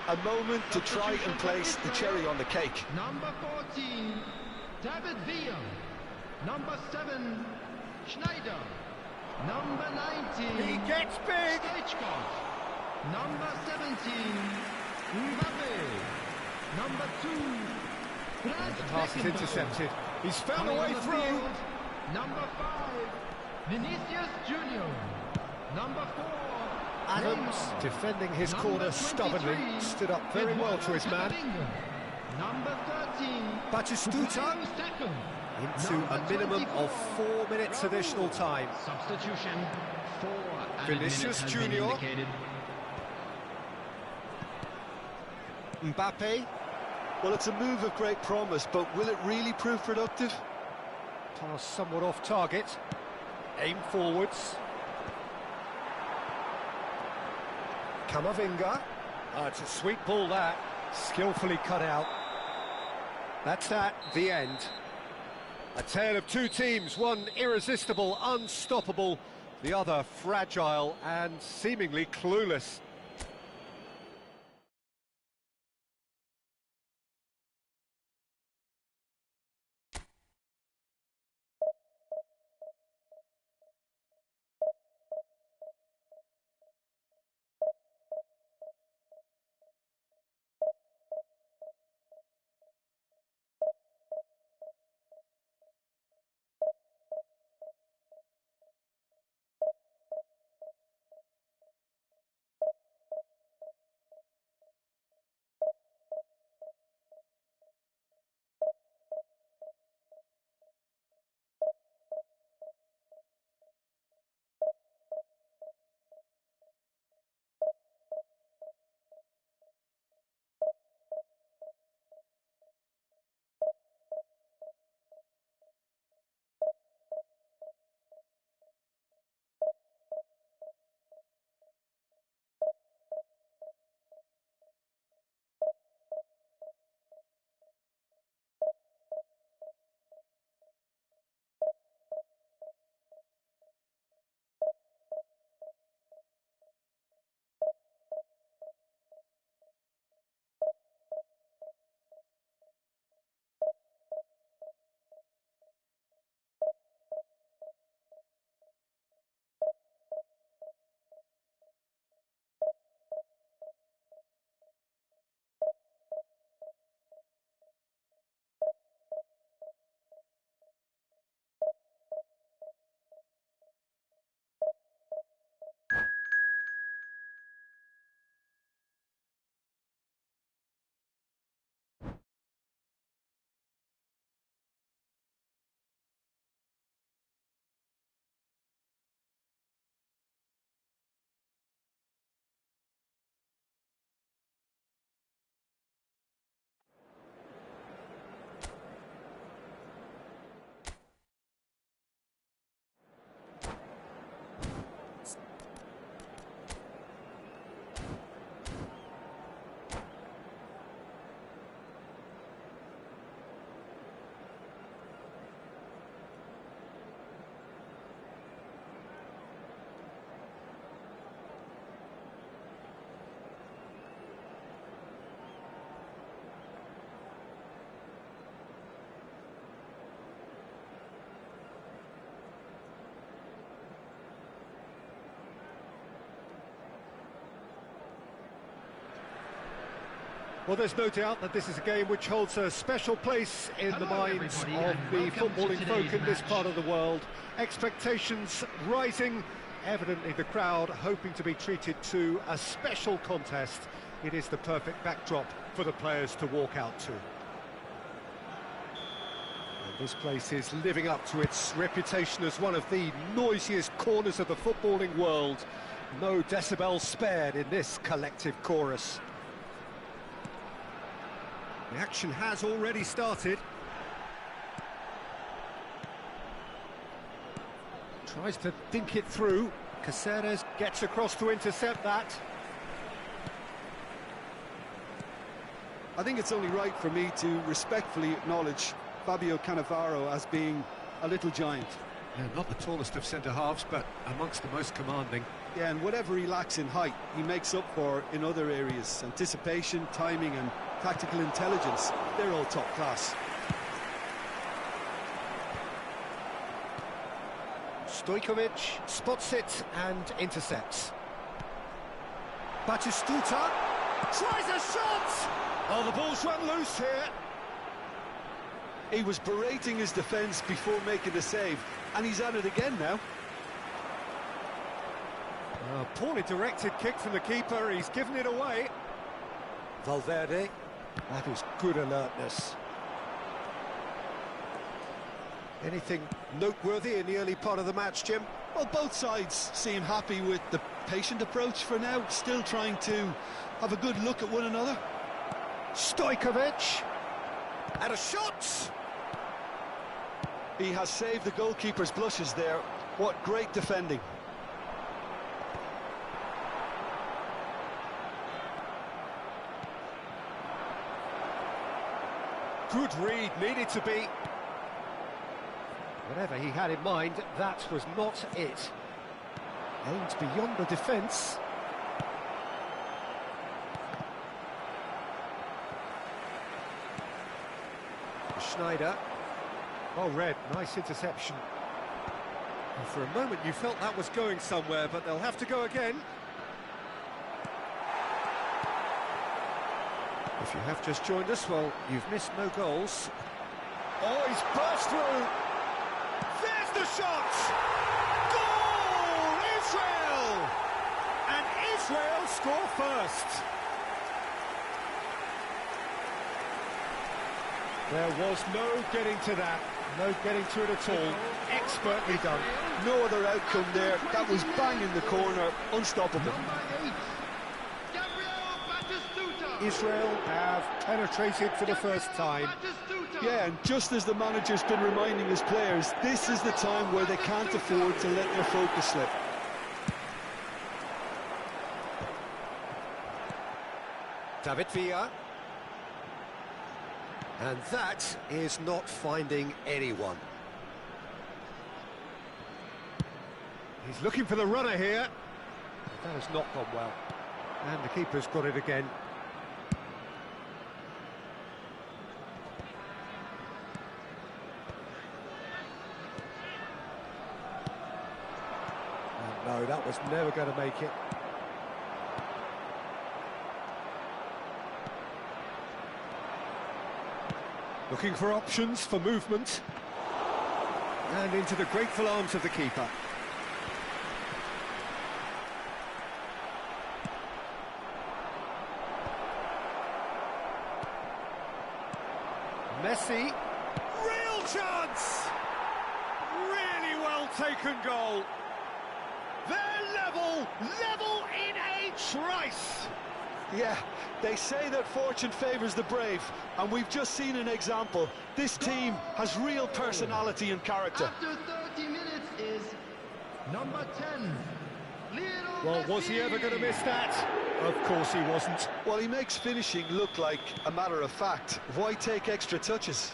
A moment to try and place the cherry on the cake. Number 14, David Villa. Number 7, Schneider. Number 19, He gets big. Stoichkov. Number 17, Mbappe. Number 2, Franz The pass is Beckenbauer. intercepted. He's found a Coming way on the through. field, number 5, Vinicius Junior. Number 4, Adams, defending his corner stubbornly, stood up very well to his man. Number 13, Batistuta into a minimum of 4 minutes additional time. Substitution, 4 Vinicius Junior. Mbappe. Well, it's a move of great promise, but will it really prove productive? Pass somewhat off target. Aim forwards. Camavinga. It's a sweet ball, that. Skillfully cut out. That's that, the end. A tale of two teams, one irresistible, unstoppable, the other fragile and seemingly clueless. Well, there's no doubt that this is a game which holds a special place in the minds of the footballing folk in this part of the world. Expectations rising, evidently the crowd hoping to be treated to a special contest. It is the perfect backdrop for the players to walk out to. And this place is living up to its reputation as one of the noisiest corners of the footballing world. No decibels spared in this collective chorus. The action has already started. Tries to dink it through. Caceres gets across to intercept that. I think it's only right for me to respectfully acknowledge Fabio Cannavaro as being a little giant. Yeah, not the tallest of centre-halves, but amongst the most commanding. Yeah, and whatever he lacks in height, he makes up for in other areas. Anticipation, timing and tactical intelligence, they're all top class. Stojkovic spots it and intercepts. Batistuta tries a shot! Oh, the ball's run loose here. He was berating his defence before making the save, and he's at it again now. Poorly directed kick from the keeper, he's given it away. Valverde, that is good alertness. Anything noteworthy in the early part of the match, Jim? Well, both sides seem happy with the patient approach for now, still trying to have a good look at one another. Stojkovic, and a shot! He has saved the goalkeeper's blushes there. What great defending. Good read, needed to be. Whatever he had in mind, that was not it. Aimed beyond the defence. Schneider. Well read, nice interception. And for a moment you felt that was going somewhere, but they'll have to go again. If you have just joined us, well, you've missed no goals. Oh, he's burst through. There's the shot! Goal! Israel! And Israel score first. There was no getting to that, no getting to it at all. Expertly done. No other outcome there. That was bang in the corner, unstoppable. Israel have penetrated for the first time. Yeah, and just as the manager's been reminding his players, this is the time where they can't afford to let their focus slip. David Villa. And that is not finding anyone. He's looking for the runner here. That has not gone well. And the keeper's got it again. No, that was never going to make it. Looking for options for movement. And into the grateful arms of the keeper. Messi. Real chance! Really well taken goal. They're level in a trice. Yeah, they say that fortune favours the brave, and we've just seen an example. This team has real personality and character. After 30 minutes is number 10. Well, was he ever going to miss that? Of course he wasn't. Well, he makes finishing look like a matter of fact. Why take extra touches?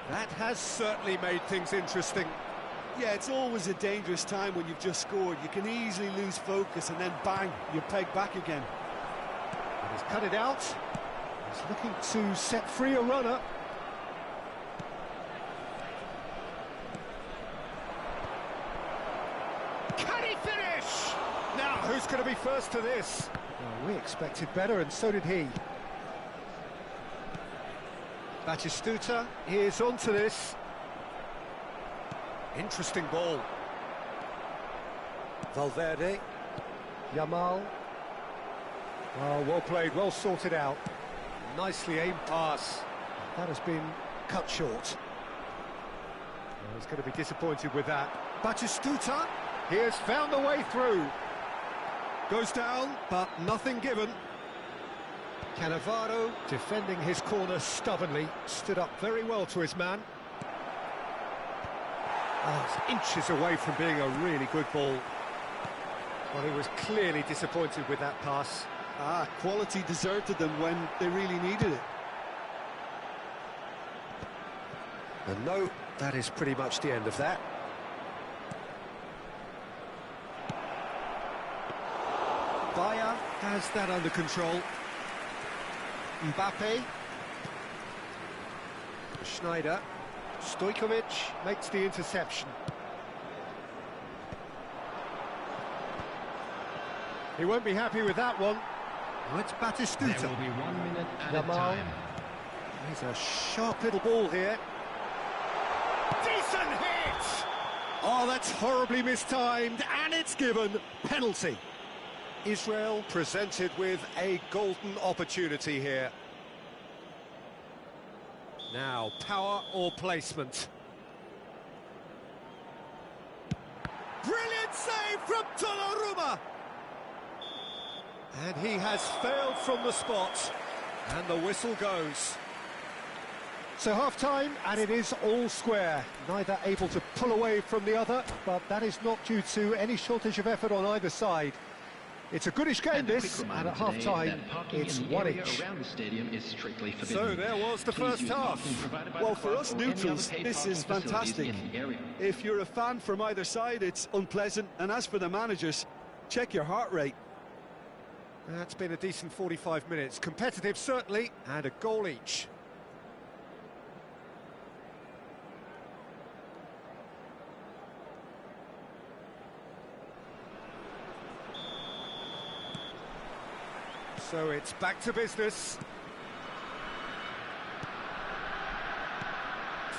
That has certainly made things interesting. Yeah, it's always a dangerous time when you've just scored. You can easily lose focus and then bang, you're pegged back again. And he's cut it out. He's looking to set free a runner. Can he finish? Now, who's going to be first to this? Well, we expected better, and so did he. Batistuta is onto this. Interesting ball. Valverde. Yamal. Oh, well played, well sorted out. Nicely aimed pass. That has been cut short. Well, he's going to be disappointed with that. Batistuta, he has found the way through. Goes down, but nothing given. Cannavaro, defending his corner stubbornly, stood up very well to his man. Oh, it's inches away from being a really good ball. Well, he was clearly disappointed with that pass. Quality deserted them when they really needed it. And no, that is pretty much the end of that. Bayer has that under control. Mbappe. Schneider. Stojkovic makes the interception. He won't be happy with that one. Oh, it's Batistuta. There will be 1 minute at a Yamal. time. He's a sharp little ball here. Decent hit! Oh, that's horribly mistimed, and it's given. Penalty. Israel presented with a golden opportunity here. Now, power or placement? Brilliant save from Donnarumma! And he has failed from the spot, and the whistle goes. So half-time, and it is all square. Neither able to pull away from the other, but that is not due to any shortage of effort on either side. It's a goodish game, this, and at half-time, it's one each. So there was the first half. Well, for us neutrals, this is fantastic. If you're a fan from either side, it's unpleasant. And as for the managers, check your heart rate. That's been a decent 45 minutes. Competitive, certainly, and a goal each. So it's back to business.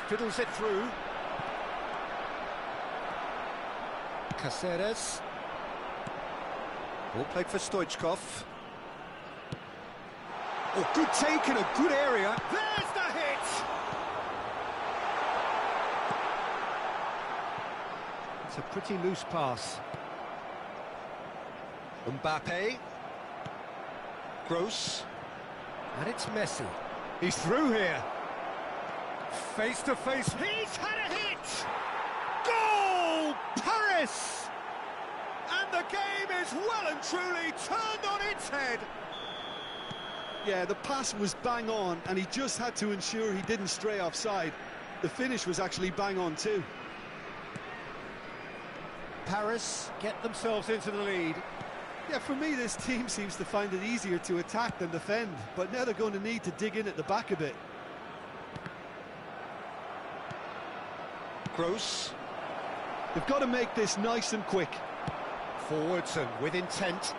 Fiddles it through. Caceres. Ball played for Stoichkov. Oh, good take in a good area. There's the hit! It's a pretty loose pass. Mbappe. Gross. And it's Messi. He's through here. Face to face. He's had a hit! Goal! Paris! And the game is well and truly turned on its head. Yeah, the pass was bang on, and he just had to ensure he didn't stray offside. The finish was actually bang on too. Paris get themselves into the lead. Yeah, for me, this team seems to find it easier to attack than defend, but now they're going to need to dig in at the back a bit. Gross. They've got to make this nice and quick. Forwards and with intent.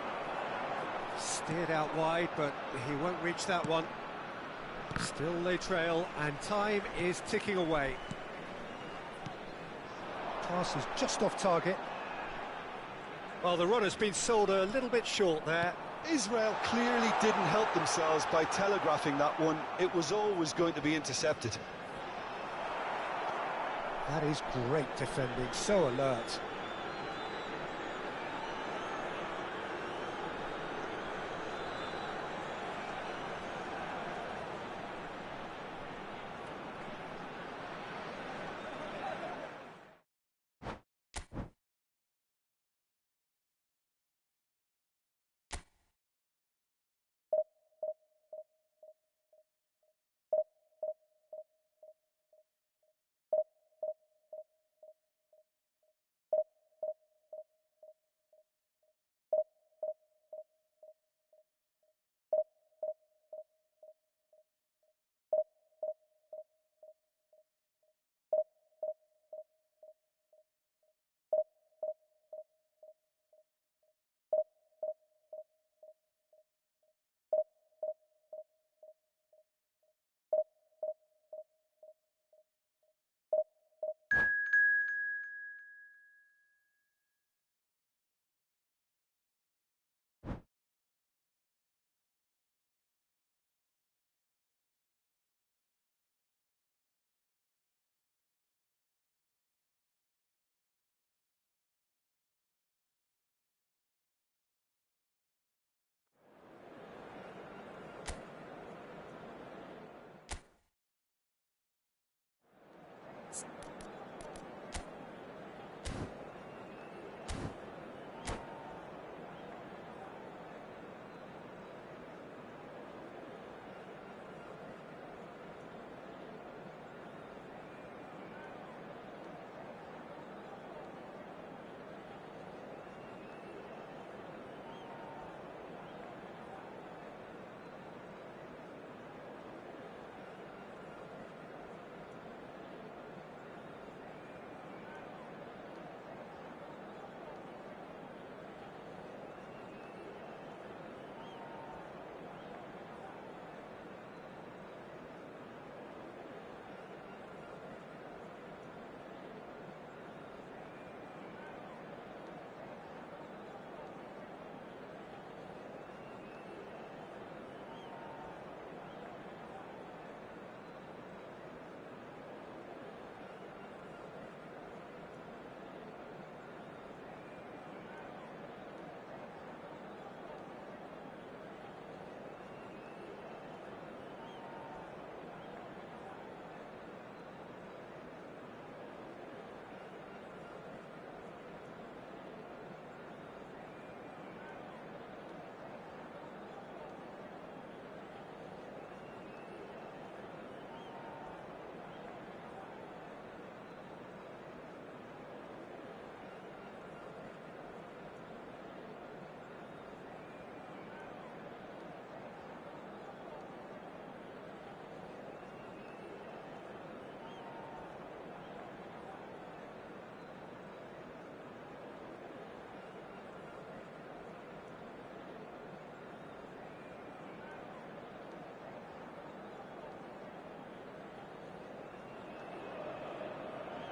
Steered out wide, but he won't reach that one. Still they trail, and time is ticking away. Pass is just off target. Well, the runner's been sold a little bit short there. Israel clearly didn't help themselves by telegraphing that one. It was always going to be intercepted. That is great defending, so alert.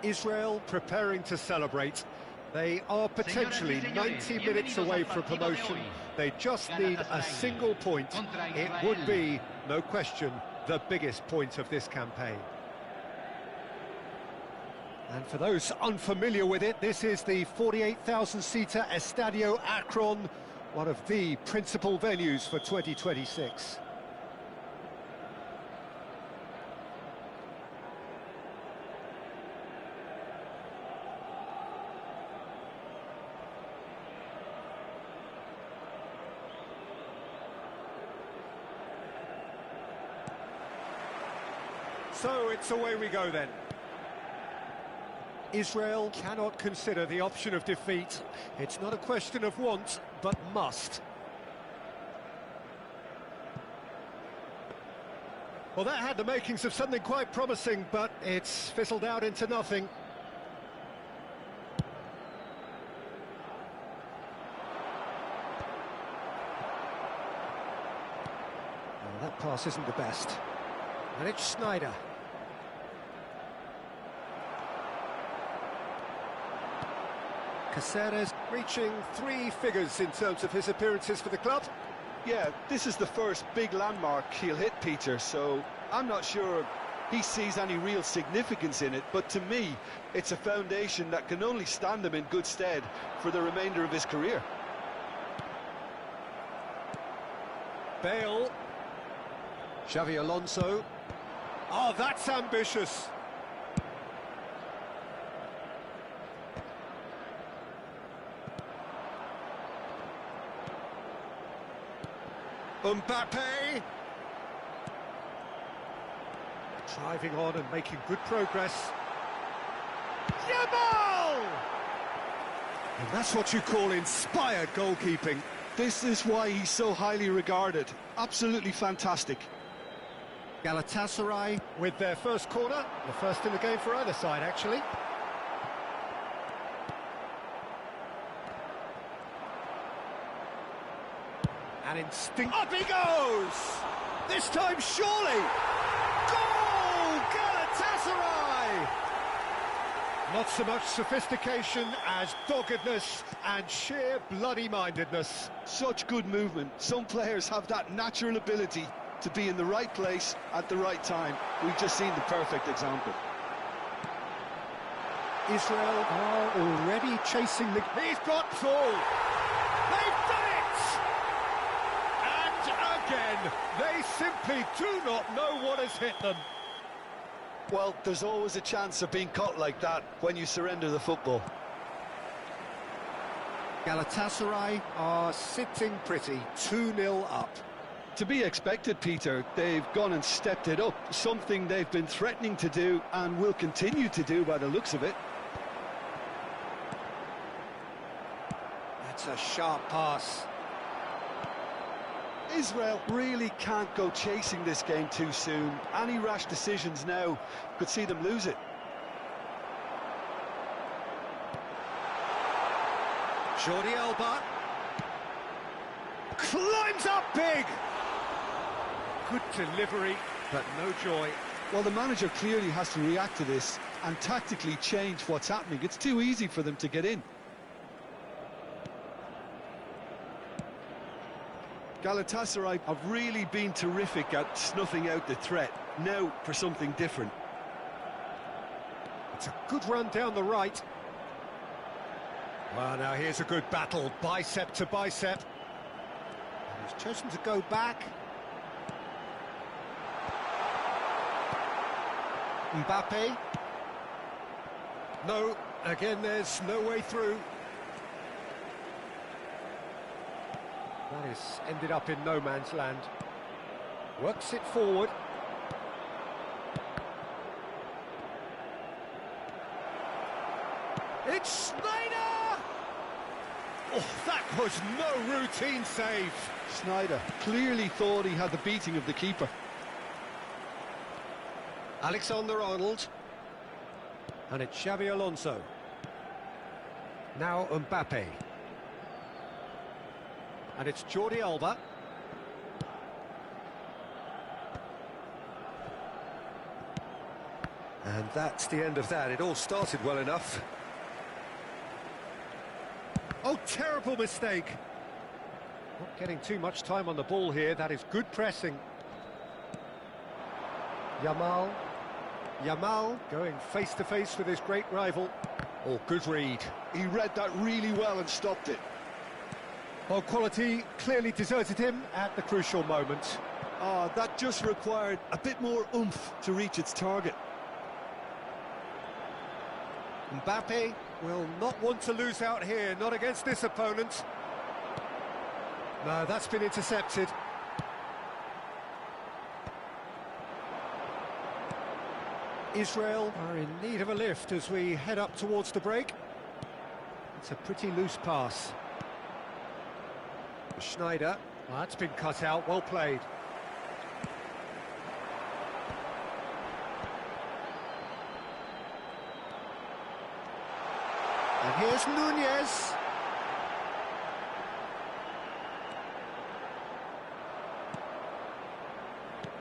Israel preparing to celebrate. They are potentially 90 minutes away from promotion. They just need a single point. It would be, no question, the biggest point of this campaign. And for those unfamiliar with it, this is the 48,000-seater Estadio Akron, one of the principal venues for 2026. So it's away we go then. Israel cannot consider the option of defeat. It's not a question of want, but must. Well, that had the makings of something quite promising, but it's fizzled out into nothing. Well, that pass isn't the best. And it's Sneijder. Caceres reaching 3 figures in terms of his appearances for the club. Yeah, this is the first big landmark he'll hit, Peter, so I'm not sure he sees any real significance in it, but to me, it's a foundation that can only stand him in good stead for the remainder of his career. Bale. Xavi Alonso. Oh, that's ambitious. Mbappe. Driving on and making good progress. Yamal! And that's what you call inspired goalkeeping. This is why he's so highly regarded. Absolutely fantastic. Galatasaray with their first corner. The first in the game for either side, actually. An instinct. Up he goes! This time, surely! Goal! Galatasaray! Not so much sophistication as doggedness and sheer bloody-mindedness. Such good movement. Some players have that natural ability to be in the right place at the right time. We've just seen the perfect example. Israel are already chasing the... He's got full! They've done it! And again, they simply do not know what has hit them. Well, there's always a chance of being caught like that when you surrender the football. Galatasaray are sitting pretty, 2-0 up. To be expected, Peter. They've gone and stepped it up, something they've been threatening to do and will continue to do by the looks of it. That's a sharp pass. Israel really can't go chasing this game too soon. Any rash decisions now could see them lose it. Jordi Alba climbs up big. Good delivery, but no joy. Well, the manager clearly has to react to this and tactically change what's happening. It's too easy for them to get in. Galatasaray have really been terrific at snuffing out the threat. Now for something different. It's a good run down the right. Well, now here's a good battle, bicep to bicep. And he's chosen to go back. Mbappe. No, again there's no way through. That is ended up in no man's land. Works it forward. It's Sneijder! Oh, that was no routine save. Sneijder clearly thought he had the beating of the keeper. Alexander-Arnold. And it's Xavi Alonso. Now Mbappe. And it's Jordi Alba. And that's the end of that. It all started well enough. Oh, terrible mistake. Not getting too much time on the ball here. That is good pressing. Yamal going face-to-face with his great rival. Oh, good read. He read that really well and stopped it. Well, quality clearly deserted him at the crucial moment. Oh, that just required a bit more oomph to reach its target. Mbappe will not want to lose out here, not against this opponent. No, that's been intercepted. Israel are in need of a lift as we head up towards the break. It's a pretty loose pass. Schneider, well, that's been cut out, well played. And here's Nunez.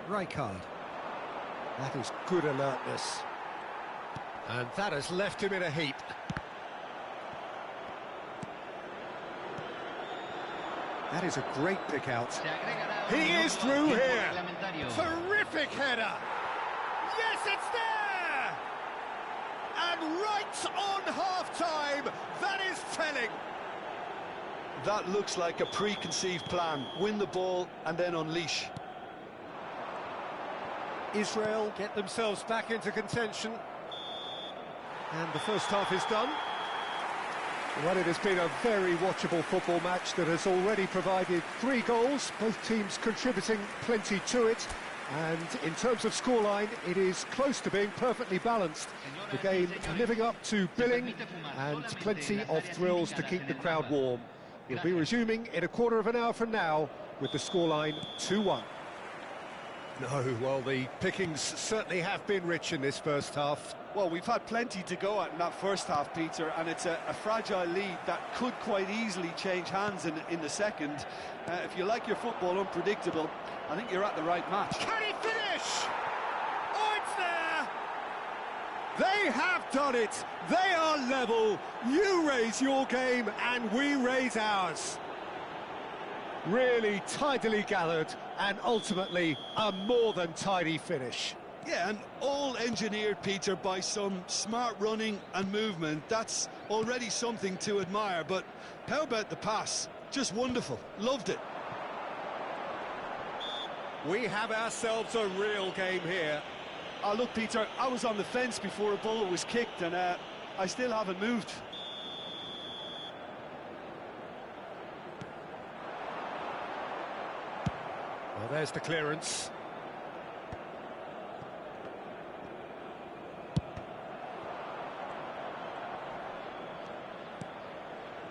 Rijkaard. That is good alertness. And that has left him in a heap. That is a great pick out. He is through here. Terrific header. Yes, it's there. And right on half-time, that is telling. That looks like a preconceived plan. Win the ball and then unleash. Israel get themselves back into contention. And the first half is done. Well, it has been a very watchable football match that has already provided 3 goals, both teams contributing plenty to it. And in terms of scoreline, it is close to being perfectly balanced. The game living up to billing and plenty of thrills to keep the crowd warm. We'll be resuming in a quarter of an hour from now with the scoreline 2-1. No, well, the pickings certainly have been rich in this first half. Well, we've had plenty to go at in that first half, Peter, and it's a fragile lead that could quite easily change hands in the second. If you like your football unpredictable, I think you're at the right match. Can he finish? Oh, it's there! They have done it. They are level. You raise your game and we raise ours. Really tidily gathered and ultimately a more than tidy finish. Yeah, and all engineered, Peter, by some smart running and movement. That's already something to admire, but how about the pass? Just wonderful. Loved it. We have ourselves a real game here. Oh, look, Peter, I was on the fence before a ball was kicked, and I still haven't moved. Well, there's the clearance.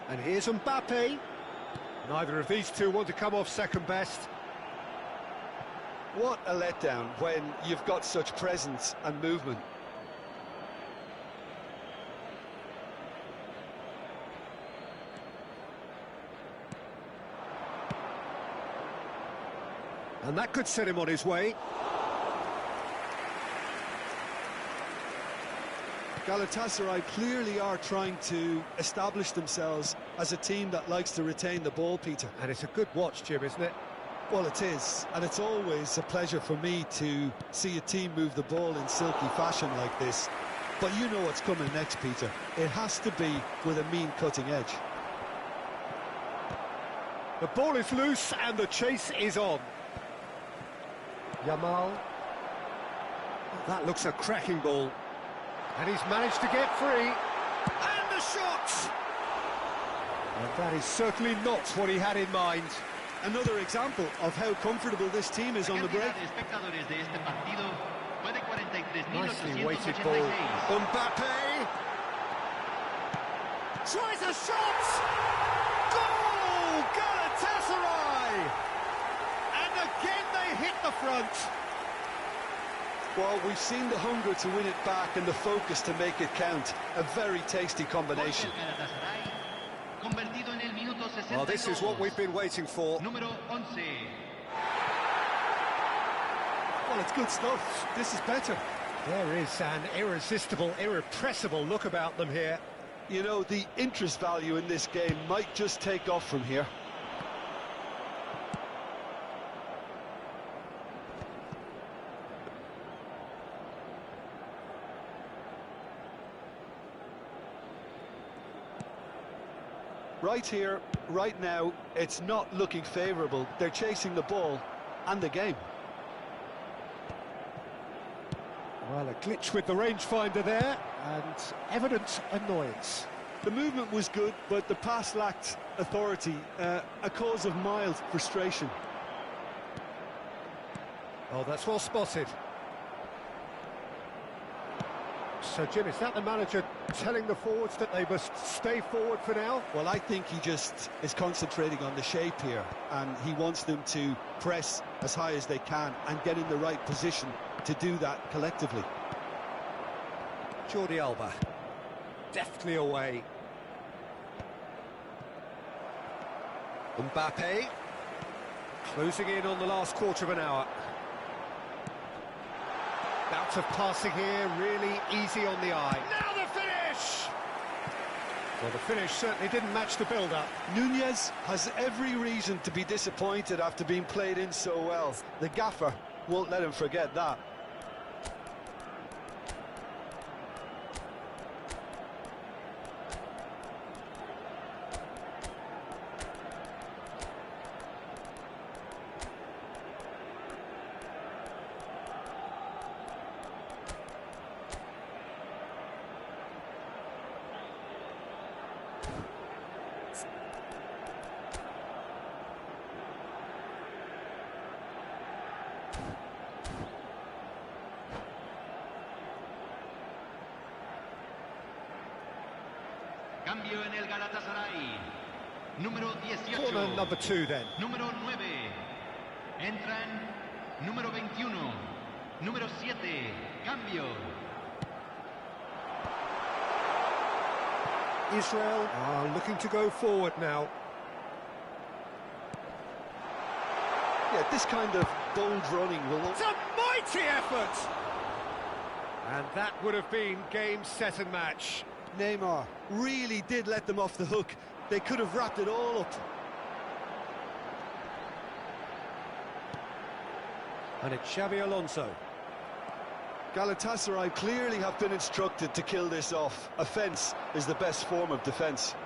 And here's Mbappe. Neither of these two want to come off second best. What a letdown when you've got such presence and movement. And that could set him on his way. Galatasaray clearly are trying to establish themselves as a team that likes to retain the ball, Peter. And it's a good watch, Jim, isn't it? Well, it is, and it's always a pleasure for me to see a team move the ball in silky fashion like this. But you know what's coming next, Peter. It has to be with a mean cutting edge. The ball is loose and the chase is on. Yamal. That looks a cracking ball. And he's managed to get free. And the shot! And that is certainly not what he had in mind. Another example of how comfortable this team is on the break. Nicely weighted ball. Mbappe! Tries a shot! Goal! Galatasaray! And again they hit the front. Well, we've seen the hunger to win it back and the focus to make it count. A very tasty combination. Well, this is what we've been waiting for. Número 11. Well, it's good stuff. This is better. There is an irresistible, irrepressible look about them here. You know, the interest value in this game might just take off from here. Right here, right now, it's not looking favourable. They're chasing the ball and the game. Well, a glitch with the rangefinder there, and evident annoyance. The movement was good, but the pass lacked authority, a cause of mild frustration. Oh, that's well spotted. So, Jim, is that the manager telling the forwards that they must stay forward for now? Well, I think he just is concentrating on the shape here, and he wants them to press as high as they can and get in the right position to do that collectively. Jordi Alba, deftly away. Mbappe, closing in on the last quarter of an hour. Bout of passing here, really easy on the eye. Now the finish! Well, the finish certainly didn't match the build-up. Nunez has every reason to be disappointed after being played in so well. The gaffer won't let him forget that. Cambio en el Galatasaray. Número 18. Corner number 2 then. Número 9. Entran número 21. Número 7. Cambio. Israel are looking to go forward now. Yeah, this kind of bold running will... It's a mighty effort! And that would have been game, set and match. Neymar really did let them off the hook. They could have wrapped it all up. And it's Xabi Alonso. Galatasaray clearly have been instructed to kill this off. Offence is the best form of defence.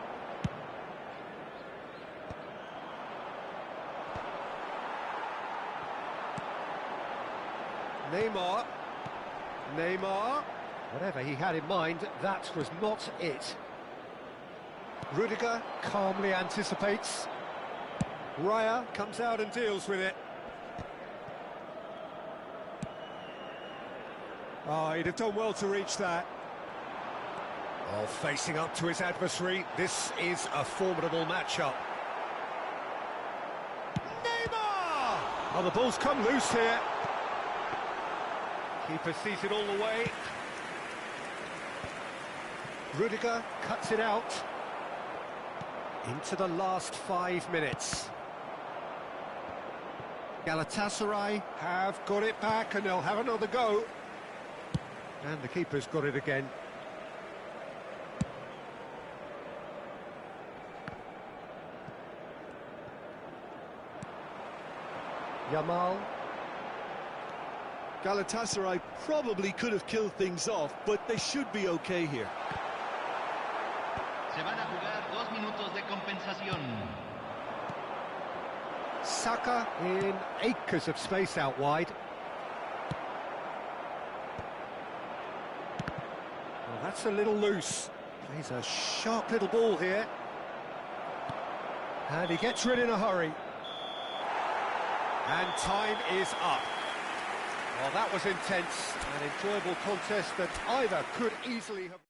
Neymar. Whatever he had in mind, that was not it. Rudiger calmly anticipates. Raya comes out and deals with it. Oh, he'd have done well to reach that. Oh, facing up to his adversary, this is a formidable matchup. Neymar! Oh, the ball's come loose here. Keeper sees it all the way. Rudiger cuts it out. Into the last 5 minutes. Galatasaray have got it back and they'll have another go. And the keeper's got it again. Yamal. Galatasaray probably could have killed things off, but they should be okay here. Se van a jugar 2 minutos de compensación. Saka in acres of space out wide. Well, that's a little loose. Plays a sharp little ball here. And he gets rid in a hurry. And time is up. Well, that was intense, an enjoyable contest that either could easily have...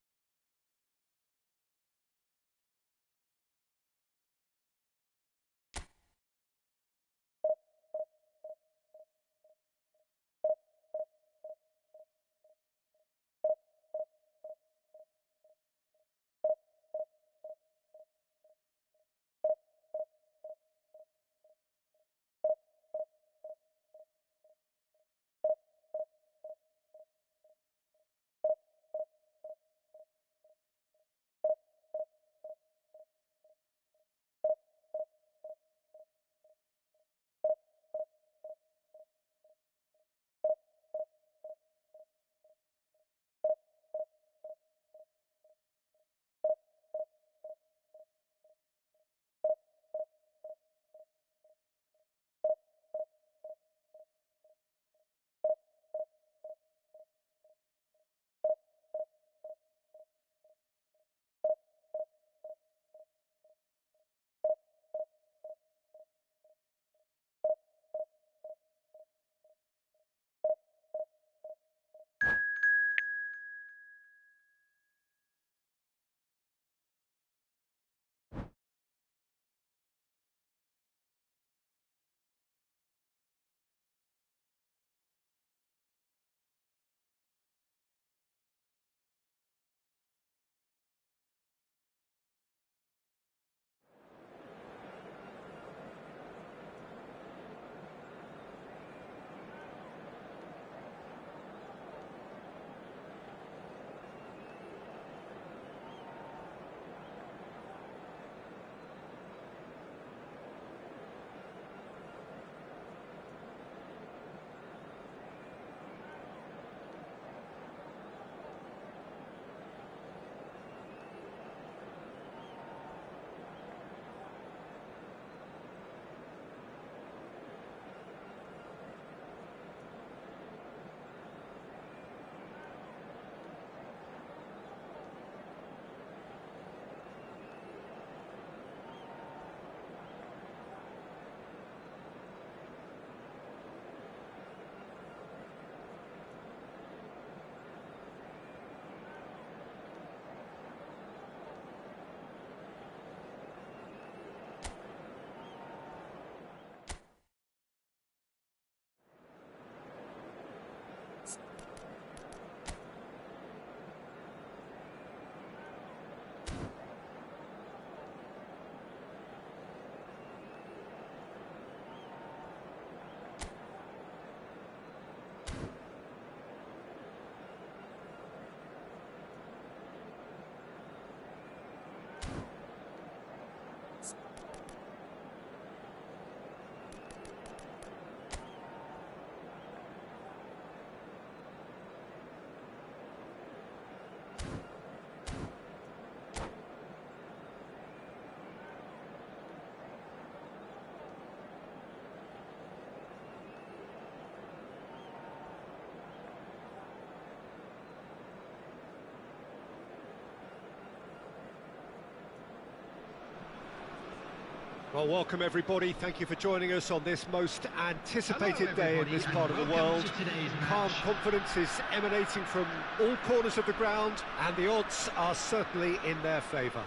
Well, welcome everybody. Thank you for joining us on this most anticipated Hello, day in everybody, this and part of the welcome world. to today's Calm match. confidence is emanating from all corners of the ground, and the odds are certainly in their favour.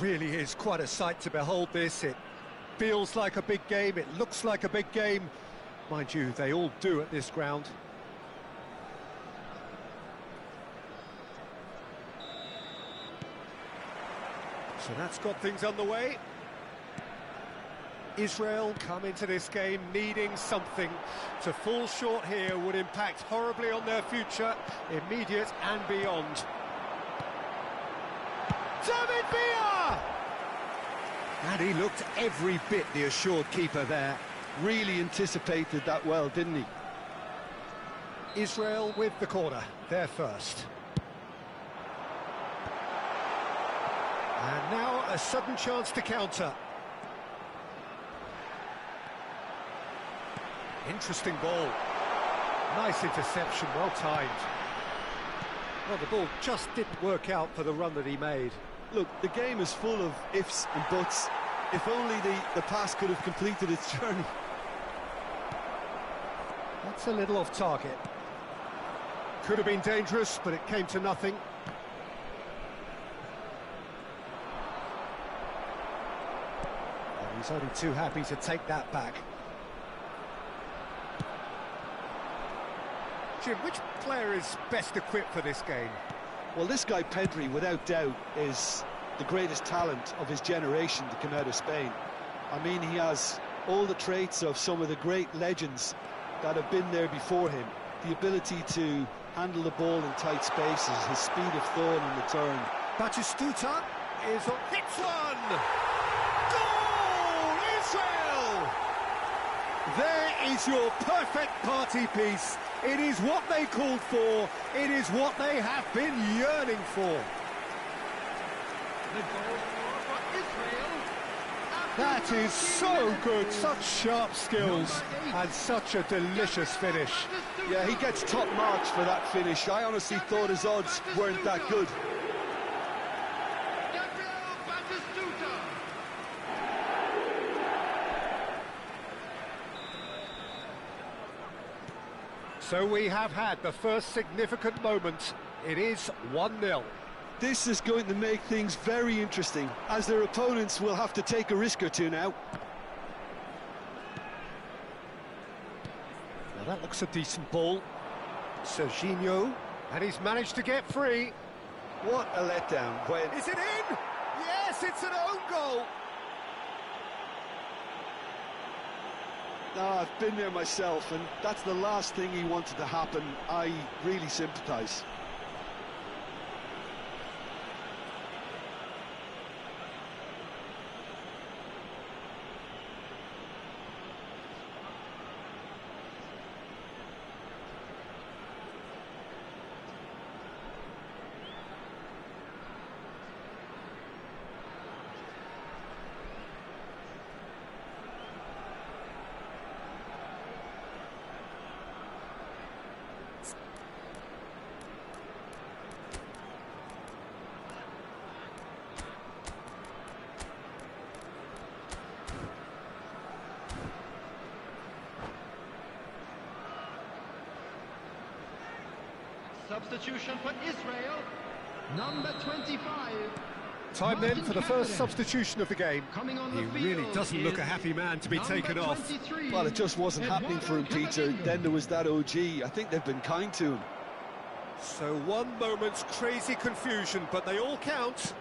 Really is quite a sight to behold this. It feels like a big game, it looks like a big game. Mind you, they all do at this ground. So that's got things underway. Israel come into this game needing something. To fall short here would impact horribly on their future, immediate and beyond. David Villa! And he looked every bit the assured keeper there. Really anticipated that well, didn't he? Israel with the corner, they're first. And now a sudden chance to counter. Interesting ball. Nice interception, well timed. Well, the ball just didn't work out for the run that he made. Look, the game is full of ifs and buts. If only the pass could have completed its journey. That's a little off target. Could have been dangerous, but it came to nothing. And he's only too happy to take that back. Jim, which player is best equipped for this game? Well, this guy Pedri, without doubt, is the greatest talent of his generation to come out of Spain. I mean, he has all the traits of some of the great legends that have been there before him. The ability to handle the ball in tight spaces, his speed of thought and return. Batistuta is on. Hits one! Goal! Israel! There is your perfect party piece. It is what they called for. It is what they have been yearning for. The goal scorer for Israel. That is so good. Such sharp skills and such a delicious finish. Yeah, he gets top marks for that finish. I honestly thought his odds weren't that good. So we have had the first significant moment. It is 1-0. This is going to make things very interesting, as their opponents will have to take a risk or two now. Now that looks a decent ball. Serginho, and he's managed to get free. What a letdown when... Is it in? Yes, it's an own goal. I've been there myself, and that's the last thing he wanted to happen. I really sympathise. Substitution for Israel. Number 25. Time then Martin for the first Cameron. substitution of the game. Coming on He the really field doesn't look is a happy man to be number taken off. 23, Well, it just wasn't happening for him, Eduardo Peter. Camavinga. Then there was that OG. I think they've been kind to him. So one moment's crazy confusion, but they all count.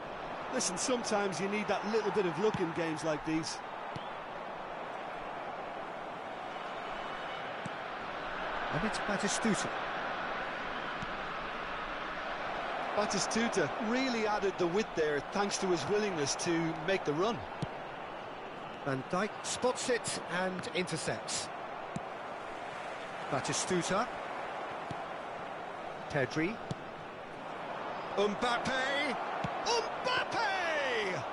Listen, sometimes you need that little bit of luck in games like these. And it's Batistuta. Batistuta really added the width there thanks to his willingness to make the run. Van Dijk spots it and intercepts. Batistuta. Pedri. Mbappe! Mbappe!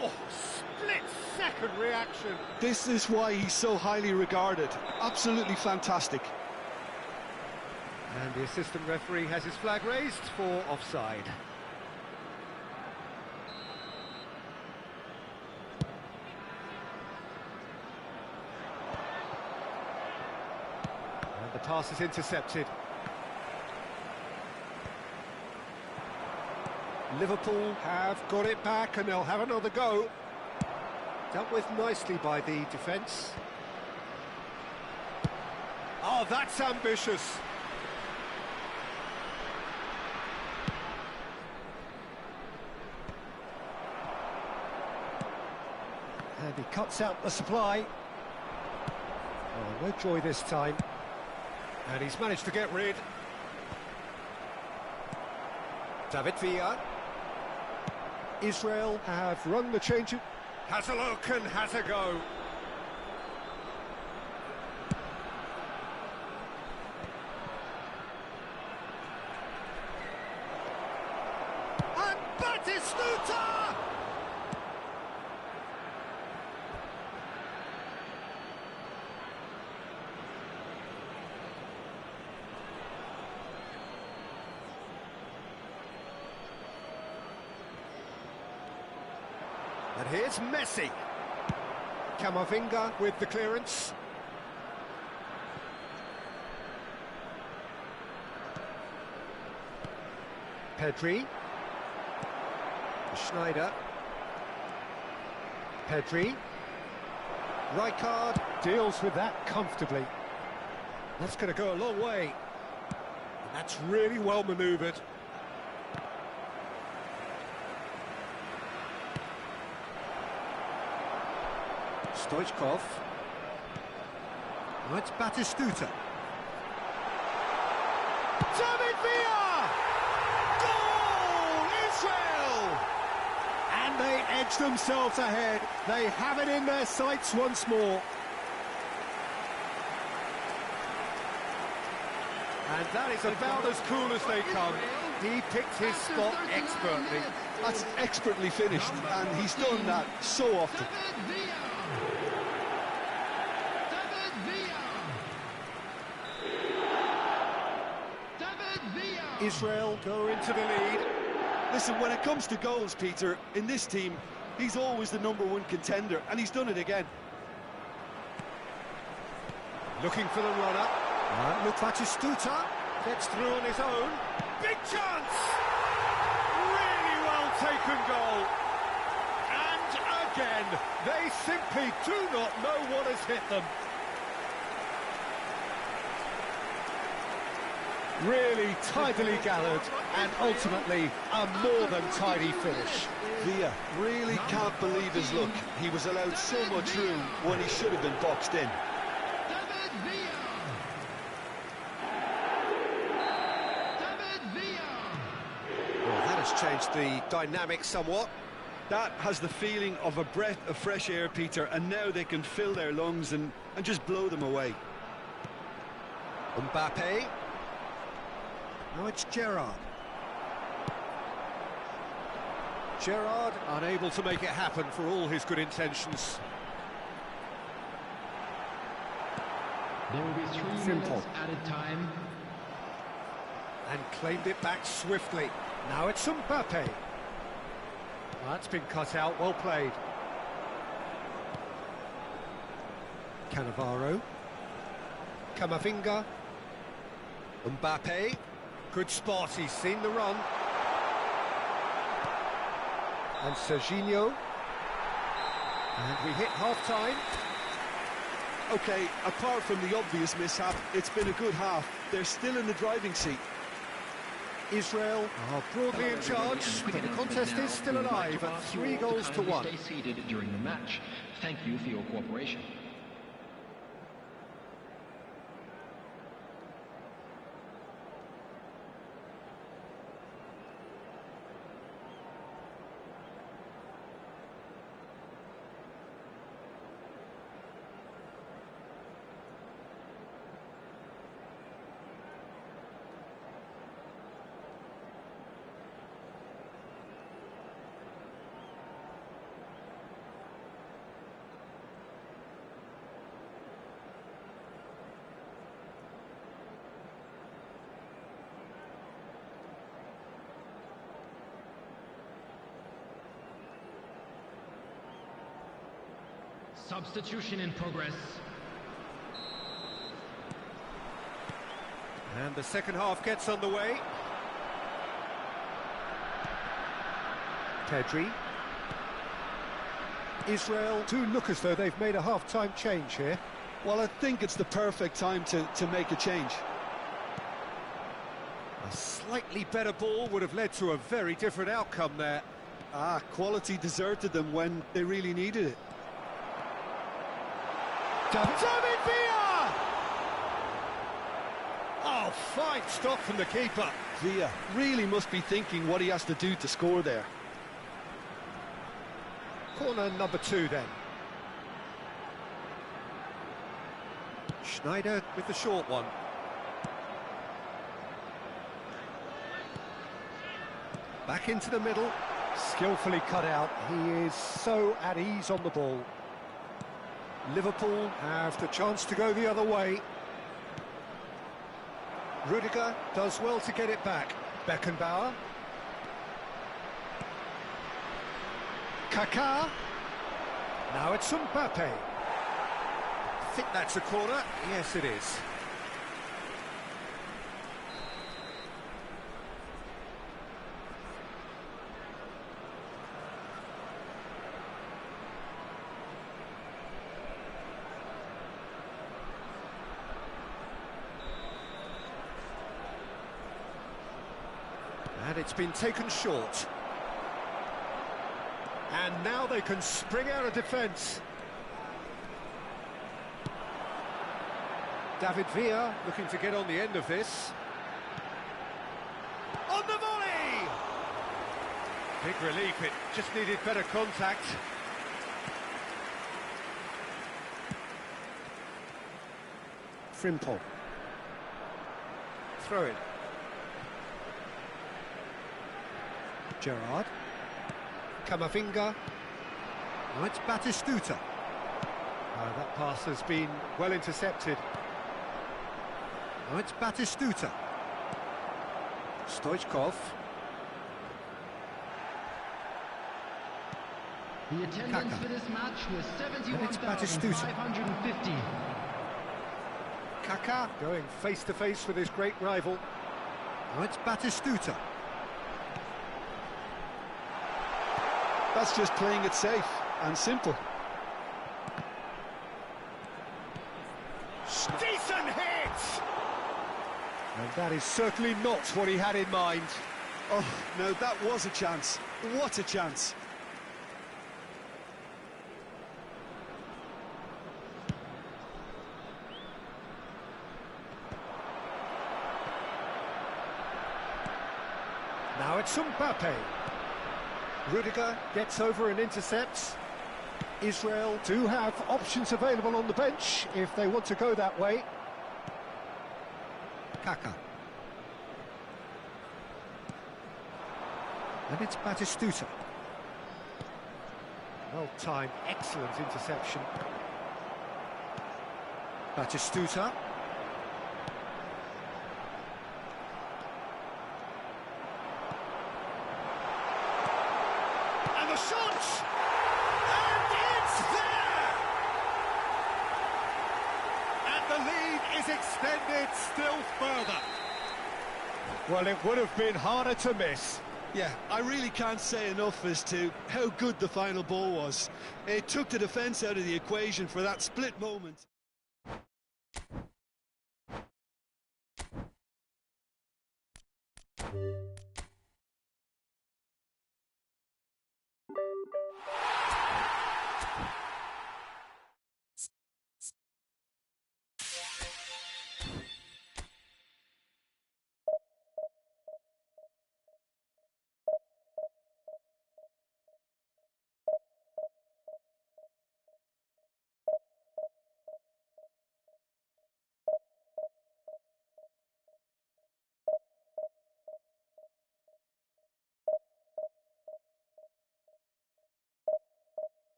Oh, split-second reaction. This is why he's so highly regarded. Absolutely fantastic. And the assistant referee has his flag raised for offside. pass is intercepted. Liverpool have got it back and they'll have another go. Dealt with nicely by the defence. Oh, that's ambitious. And he cuts out the supply. Oh, no joy this time. And he's managed to get rid. David Villa. Israel have run the change. Has a look and has a go. And Batistuta! And here's Messi. Camavinga with the clearance. Pedri. Schneider. Pedri. Rijkaard deals with that comfortably. That's going to go a long way. And that's really well manoeuvred. Stoichkov. Oh, it's Batistuta. David Villa! Goal! Israel! And they edge themselves ahead. They have it in their sights once more. And that is about as cool as they come. He picked his spot expertly. That's expertly finished, and he's done that so often. Israel go into the lead. Listen, when it comes to goals, Peter, in this team, he's always the #1 contender, and he's done it again. Looking for the runner. Look, Batistuta gets through on his own. Big chance! Really well taken goal. And again, they simply do not know what has hit them. Really tidily gathered, and ultimately a more than tidy finish. Villa really can't believe his luck. He was allowed so much room when he should have been boxed in. Well, that has changed the dynamic somewhat. That has the feeling of a breath of fresh air, Peter, and now they can fill their lungs and just blow them away. Mbappe. Now it's Gerrard. Gerrard unable to make it happen for all his good intentions. There will be 3 Simple. minutes added time. And claimed it back swiftly. Now it's Mbappe. That's been cut out, well played. Cannavaro. Camavinga. Mbappe. Good spot, he's seen the run. And Serginho. And we hit half-time. OK, apart from the obvious mishap, it's been a good half. They're still in the driving seat. Israel are broadly in charge, but the contest is still alive at 3-1. Stay seated during the match. Thank you for your cooperation. Substitution in progress. And the second half gets underway. Pedri. Israel do look as though they've made a half-time change here. Well, I think it's the perfect time to make a change. A slightly better ball would have led to a very different outcome there. Quality deserted them when they really needed it. David Villa! Oh, fine stop from the keeper. Villa really must be thinking what he has to do to score there. Corner number 2 then. Schneider with the short one. Back into the middle. Skillfully cut out. He is so at ease on the ball. Liverpool have the chance to go the other way. Rudiger does well to get it back. Beckenbauer. Kaká. Now it's Mbappe. I think that's a corner. Yes, it is. And it's been taken short. And now they can spring out of defence. David Villa looking to get on the end of this. On the volley! Big relief, it just needed better contact. Frimpong. Throw in. Gerrard. Camavinga. Now it's Batistuta. That pass has been well intercepted. Now it's Batistuta. Stoichkov. The attendance Kaka. for this match was it's Batistuta. 71,550. Kaká going face to face with his great rival. Now it's Batistuta. That's just playing it safe and simple. Decent hit! And that is certainly not what he had in mind. Oh, no, that was a chance. What a chance. Now it's Mbappe. Rudiger gets over and intercepts. Israel do have options available on the bench if they want to go that way. Kaká. And it's Batistuta. Well-timed, excellent interception. Batistuta. And the shot! And it's there! And the lead is extended still further. Well, it would have been harder to miss. Yeah, I really can't say enough as to how good the final ball was. It took the defence out of the equation for that split moment.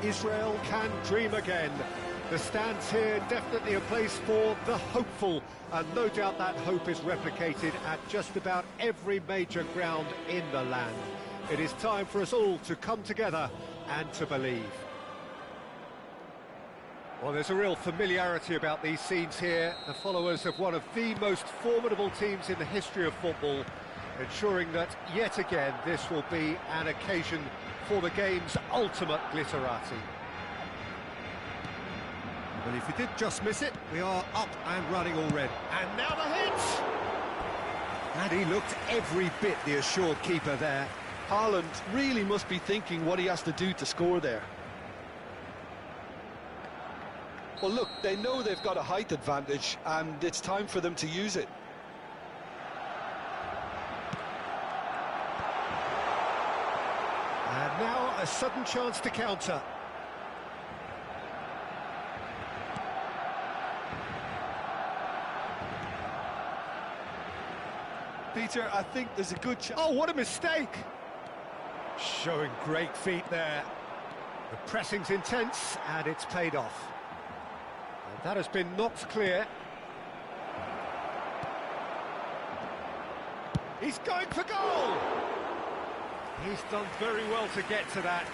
Israel can dream again. The stands here definitely a place for the hopeful, and no doubt that hope is replicated at just about every major ground in the land. It is time for us all to come together and to believe. Well, there's a real familiarity about these scenes here. The followers of one of the most formidable teams in the history of football, ensuring that, yet again, this will be an occasion for the game's ultimate glitterati. Well, if you did just miss it, we are up and running already. And now the hit! And he looked every bit the assured keeper there. Haaland really must be thinking what he has to do to score there. Well, look, they know they've got a height advantage, and it's time for them to use it. And now a sudden chance to counter. Peter, I think there's a good chance. Oh, what a mistake! Showing great feet there. The pressing's intense, and it's paid off. And that has been knocked clear. He's going for goal! He's done very well to get to that.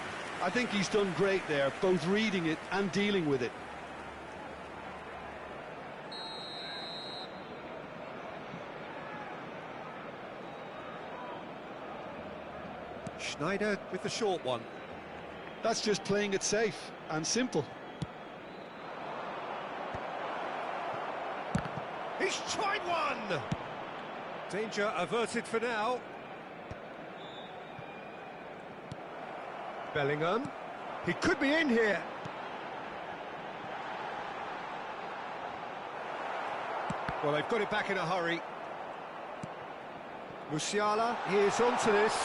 I think he's done great there, both reading it and dealing with it. Schneider with the short one. That's just playing it safe and simple. He's tried one! Danger averted for now. Bellingham. He could be in here. Well, they've got it back in a hurry. Musiala, he is onto this.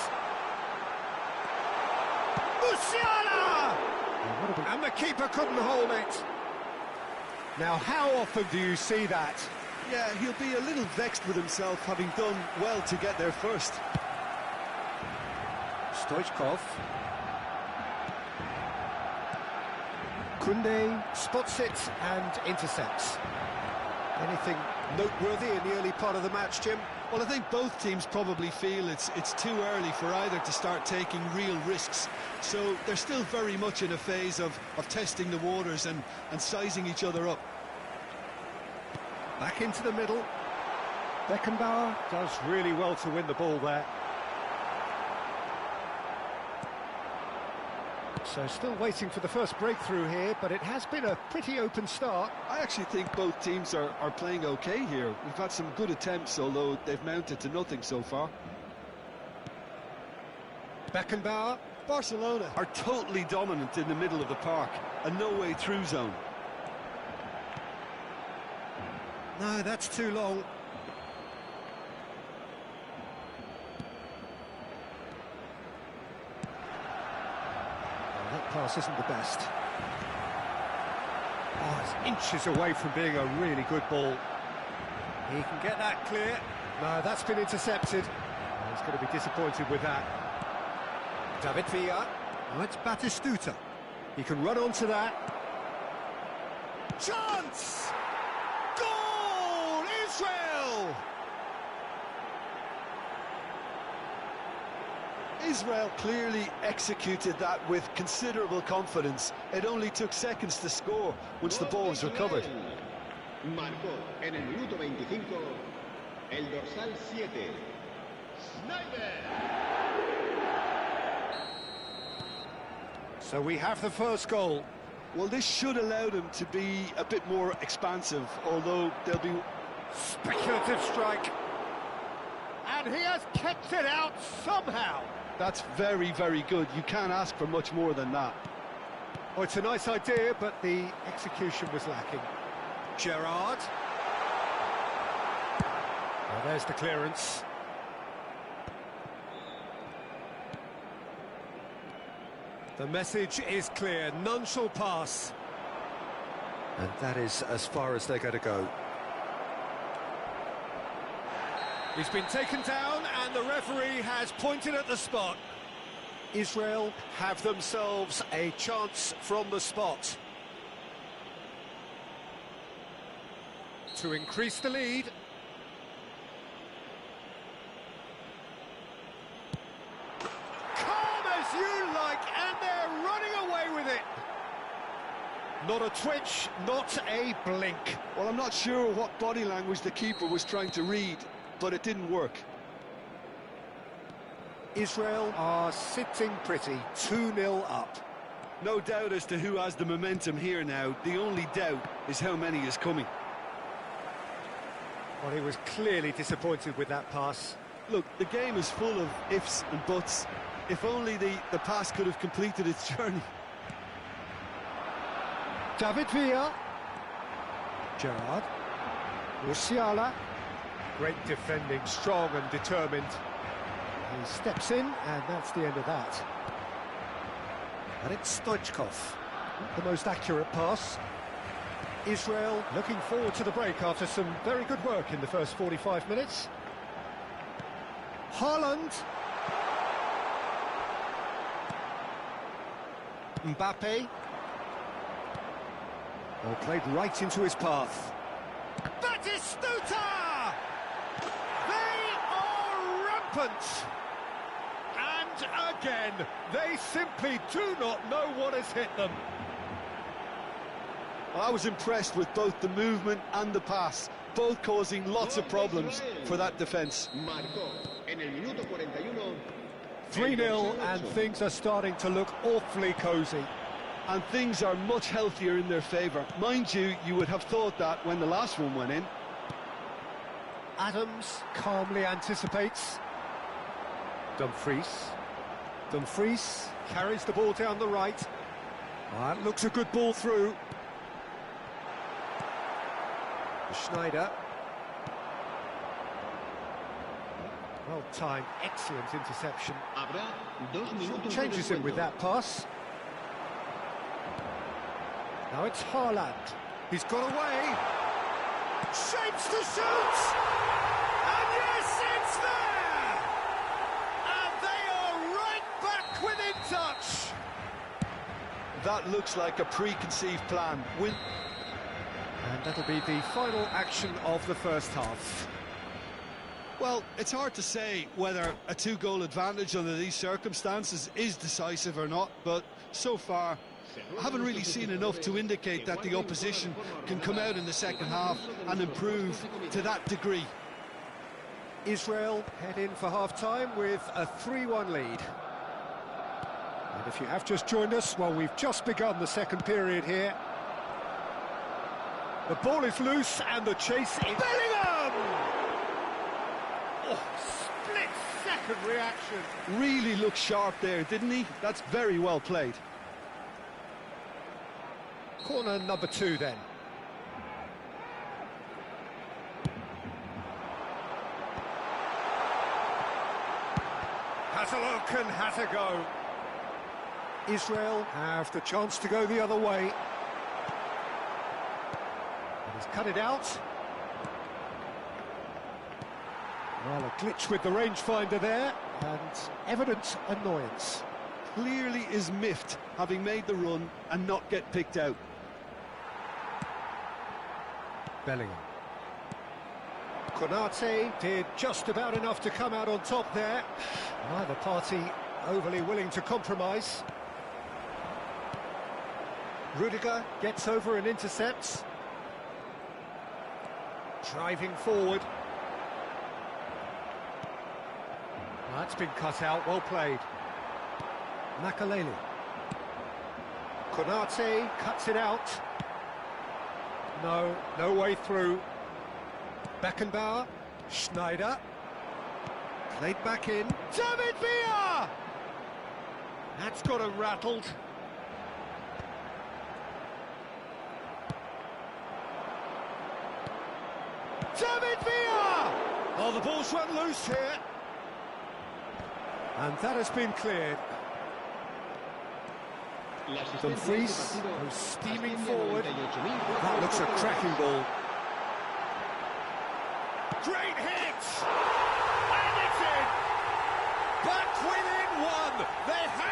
Musiala! And the keeper couldn't hold it. Now, how often do you see that? Yeah, he'll be a little vexed with himself, having done well to get there first. Stoichkov. Koundé spots it and intercepts. Anything noteworthy in the early part of the match, Jim? Well, I think both teams probably feel it's too early for either to start taking real risks. So they're still very much in a phase of testing the waters and sizing each other up. Back into the middle. Beckenbauer does really well to win the ball there. So still waiting for the first breakthrough here, but it has been a pretty open start. I actually think both teams are playing okay here. We've had some good attempts, although they've mounted to nothing so far. Beckenbauer. Barcelona are totally dominant in the middle of the park, a no-way through zone. No, that's too long. That pass isn't the best. Oh, it's inches away from being a really good ball. He can get that clear. No, that's been intercepted. Oh, he's going to be disappointed with that. David Villa. Oh, it's Batistuta. He can run onto that. Chance! Goal! Israel! Israel clearly executed that with considerable confidence. It only took seconds to score once the ball was recovered. Marcó en el minuto 25 el dorsal 7. Schneider. So we have the first goal. Well, this should allow them to be a bit more expansive, although they'll be... Speculative strike. And he has kept it out somehow. That's very, very good. You can't ask for much more than that. Oh, it's a nice idea, but the execution was lacking. Gerrard. Oh, there's the clearance. The message is clear, none shall pass. And that is as far as they're going to go. He's been taken down and the referee has pointed at the spot. Israel have themselves a chance from the spot to increase the lead. Calm as you like, and they're running away with it. Not a twitch, not a blink. Well, I'm not sure what body language the keeper was trying to read, but it didn't work. Israel are sitting pretty, 2-0 up. No doubt as to who has the momentum here now. The only doubt is how many is coming. Well, he was clearly disappointed with that pass. Look, the game is full of ifs and buts. If only the pass could have completed its journey. David Villa. Gerrard. Musiala. Great defending, strong and determined. He steps in, and that's the end of that. And it's Stoichkov. The most accurate pass. Israel looking forward to the break after some very good work in the first 45 minutes. Haaland. Mbappe. Well, played right into his path. Batistuta! They are rampant! And again, they simply do not know what has hit them. I was impressed with both the movement and the pass, both causing lots of problems for that defence. Marcó en el minuto 41. 3-0, and things are starting to look awfully cosy. And things are much healthier in their favour. Mind you, you would have thought that when the last one went in. Adams calmly anticipates. Dumfries carries the ball down the right. That looks a good ball through. Schneider. Well timed, excellent interception. Habrá 2 minutos. Changes him with that pass. Now it's Haaland. He's got away. Shapes to shoot! And yes, it's there! And they are right back within touch! That looks like a preconceived plan. And that'll be the final action of the first half. Well, it's hard to say whether a 2-goal advantage under these circumstances is decisive or not, but so far I haven't really seen enough to indicate that the opposition can come out in the second half and improve to that degree. Israel head in for half-time with a 3-1 lead. And if you have just joined us, well, we've just begun the second period here. The ball is loose and the chase is... Bellingham! Oh, split-second reaction. Really looked sharp there, didn't he? That's very well played. Corner number 2 then. Has a look and has a go. Israel have the chance to go the other way. And he's cut it out. Well, a glitch with the rangefinder there, and evident annoyance. Clearly is miffed, having made the run and not get picked out. Bellingham. Konate did just about enough to come out on top there. Neither party overly willing to compromise. Rudiger gets over and intercepts. Driving forward. That's been cut out, well played. Makaleli. Konate cuts it out. No way through. Beckenbauer. Schneider. Played back in. David Villa! That's got him rattled. David Villa! Oh, the ball's run loose here. And that has been cleared. Dumfries goes steaming forward. That looks a cracking ball. Great hit! And it's in! Back within one! They have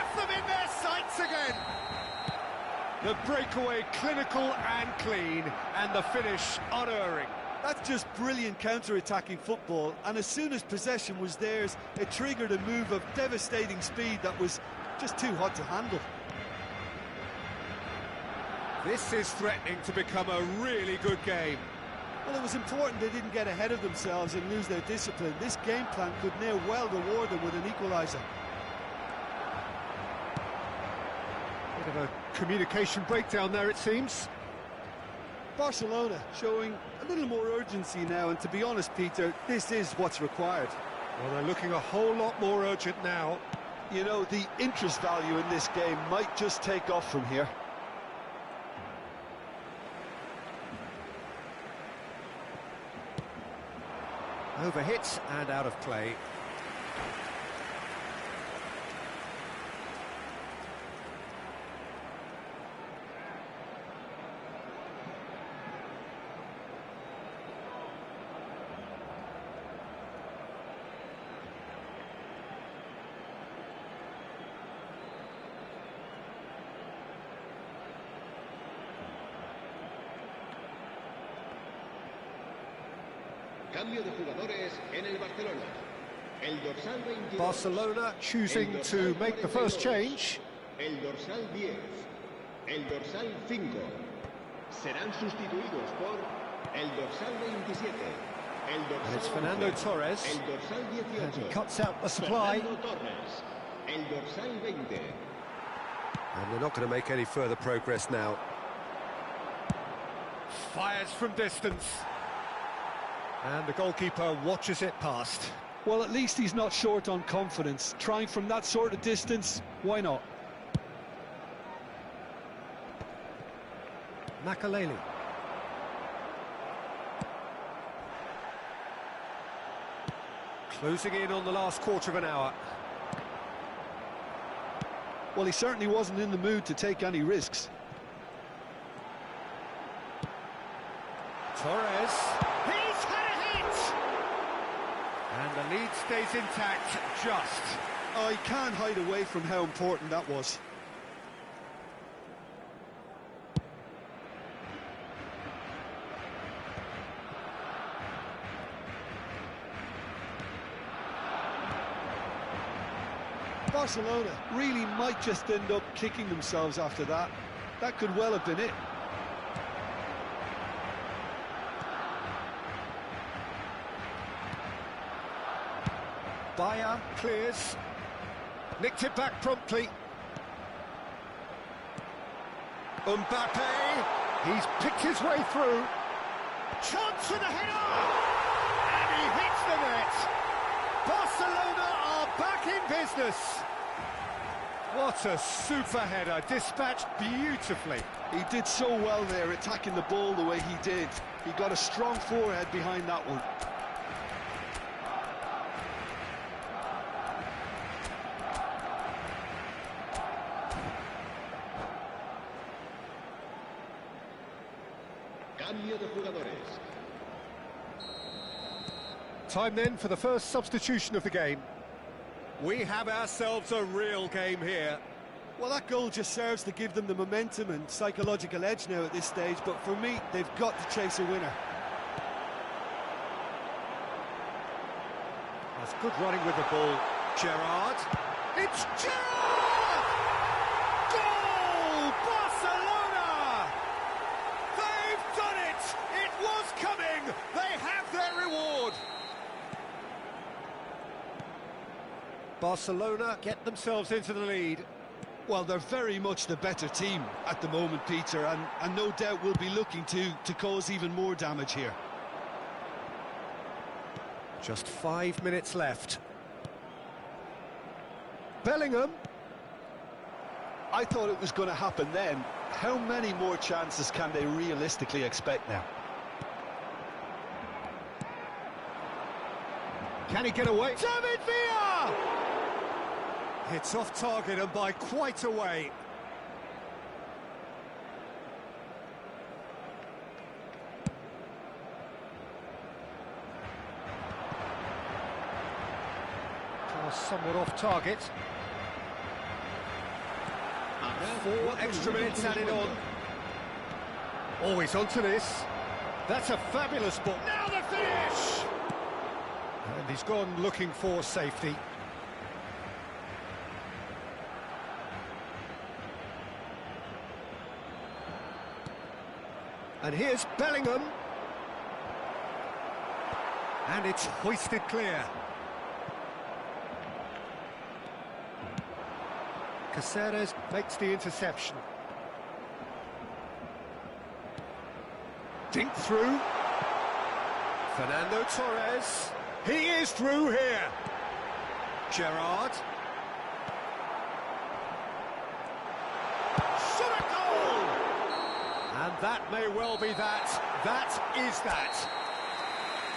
The breakaway clinical and clean, and the finish unerring. That's just brilliant counter-attacking football, and as soon as possession was theirs, it triggered a move of devastating speed that was just too hot to handle. This is threatening to become a really good game. Well, it was important they didn't get ahead of themselves and lose their discipline. This game plan could now well reward them with an equaliser. Bit of a communication breakdown there, it seems. Barcelona showing a little more urgency now, and to be honest, Peter, this is what's required. Well, they're looking a whole lot more urgent now. You know, the interest value in this game might just take off from here. Overhit and out of play. Cambio de jugadores en el Barcelona. El dorsal 22. Barcelona choosing to make the first change. El dorsal 10. El dorsal 5. Serán sustituidos por el dorsal 27. El dorsal And it's Fernando 11, Torres. El dorsal 18. And he cuts out the supply. Fernando Torres. El dorsal 20. And they're not going to make any further progress now. Fires from distance. And the goalkeeper watches it past. Well, at least he's not short on confidence. Trying from that sort of distance, why not? Makaleli. Closing in on the last quarter of an hour. Well, he certainly wasn't in the mood to take any risks. Torres. He's had a hit! And the lead stays intact, just. Oh, he can't hide away from how important that was. Barcelona really might just end up kicking themselves after that. That could well have been it. Bayer clears. Nicked it back promptly. Mbappe. He's picked his way through. Chance for the header! And he hits the net! Barcelona are back in business! What a super header, dispatched beautifully. He did so well there, attacking the ball the way he did. He got a strong forehead behind that one. Cambio de jugadores. Time then for the first substitution of the game. We have ourselves a real game here. Well, that goal just serves to give them the momentum and psychological edge now at this stage, but for me, they've got to chase a winner. That's good running with the ball. Gerrard. It's Gerrard! Goal! Barcelona! They've done it! It was coming! They have their reward! Barcelona get themselves into the lead. Well, they're very much the better team at the moment, Peter, and no doubt will be looking to cause even more damage here. Just 5 minutes left. Bellingham. I thought it was going to happen then. How many more chances can they realistically expect now? Can he get away? David Villa! It's off target and by quite a way. Somewhat off target. 4 extra minutes added on. Oh, he's onto this. That's a fabulous ball. Now the finish! And he's gone looking for safety. And here's Bellingham. And it's hoisted clear. Caceres makes the interception. Dink through. Fernando Torres. He is through here. Gerrard. Shot a goal! And that may well be that. That is that.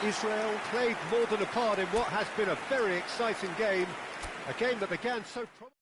Israel played more than a part in what has been a very exciting game. A game that began so promising.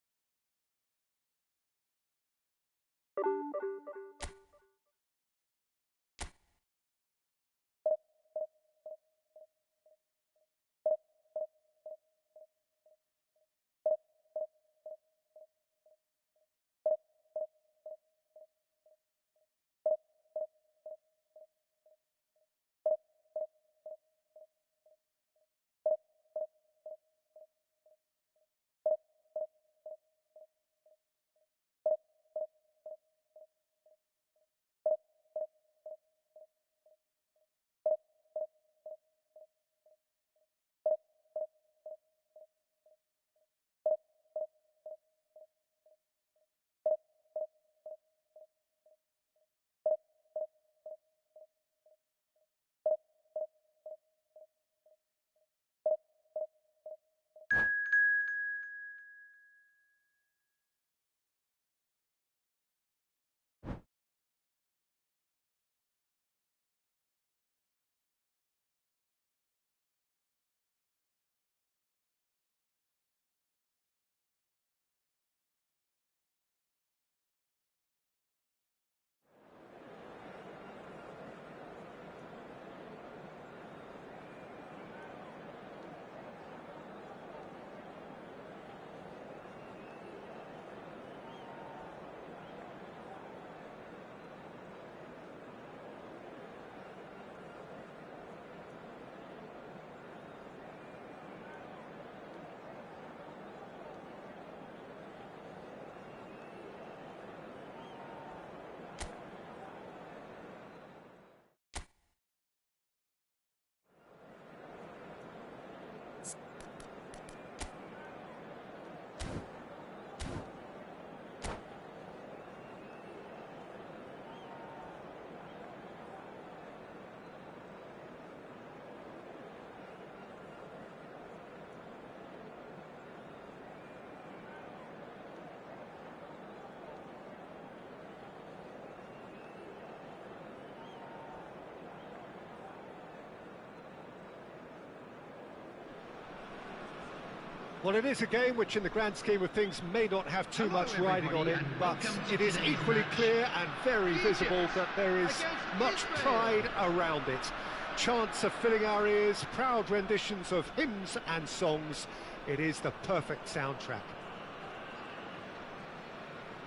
Well, it is a game which in the grand scheme of things may not have too much riding on it, but it is equally clear and very visible that there is much pride around it. Chants are filling our ears, proud renditions of hymns and songs. It is the perfect soundtrack.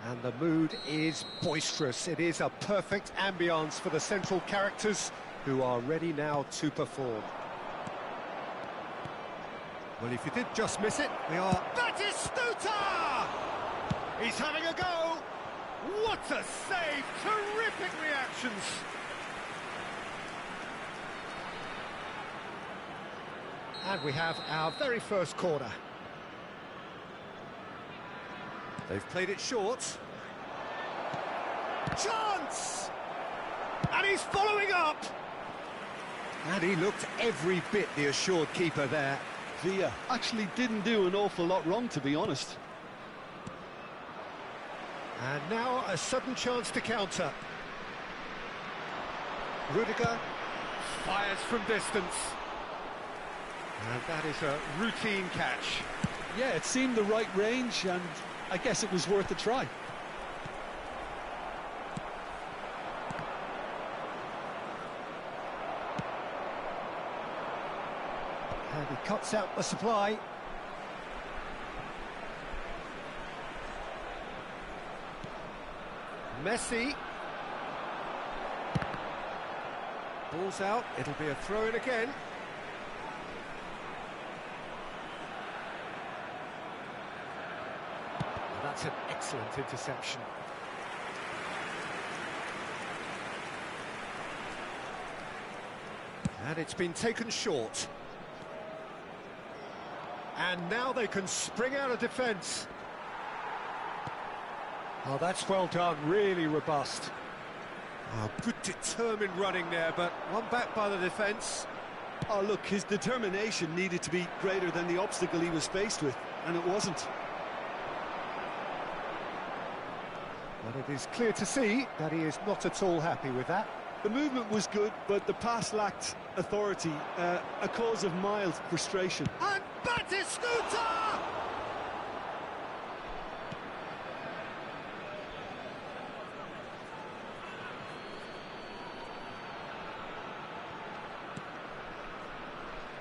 And the mood is boisterous. It is a perfect ambience for the central characters who are ready now to perform. Well, if you did just miss it, we are... Batistuta! He's having a go! What a save! Terrific reactions! And we have our very first corner. They've played it short. Chance! And he's following up! And he looked every bit the assured keeper there. Villa actually didn't do an awful lot wrong, to be honest. And now a sudden chance to counter. Rudiger fires from distance. And that is a routine catch. Yeah, it seemed the right range, and I guess it was worth a try. And he cuts out the supply. Messi. Ball's out, it'll be a throw-in again. That's an excellent interception. And it's been taken short. And now they can spring out of defence. Oh, that's well done, really robust. Oh, good determined running there, but one back by the defence. Oh, look, his determination needed to be greater than the obstacle he was faced with, and it wasn't. And it is clear to see that he is not at all happy with that. The movement was good, but the pass lacked authority, a cause of mild frustration. And Batistuta!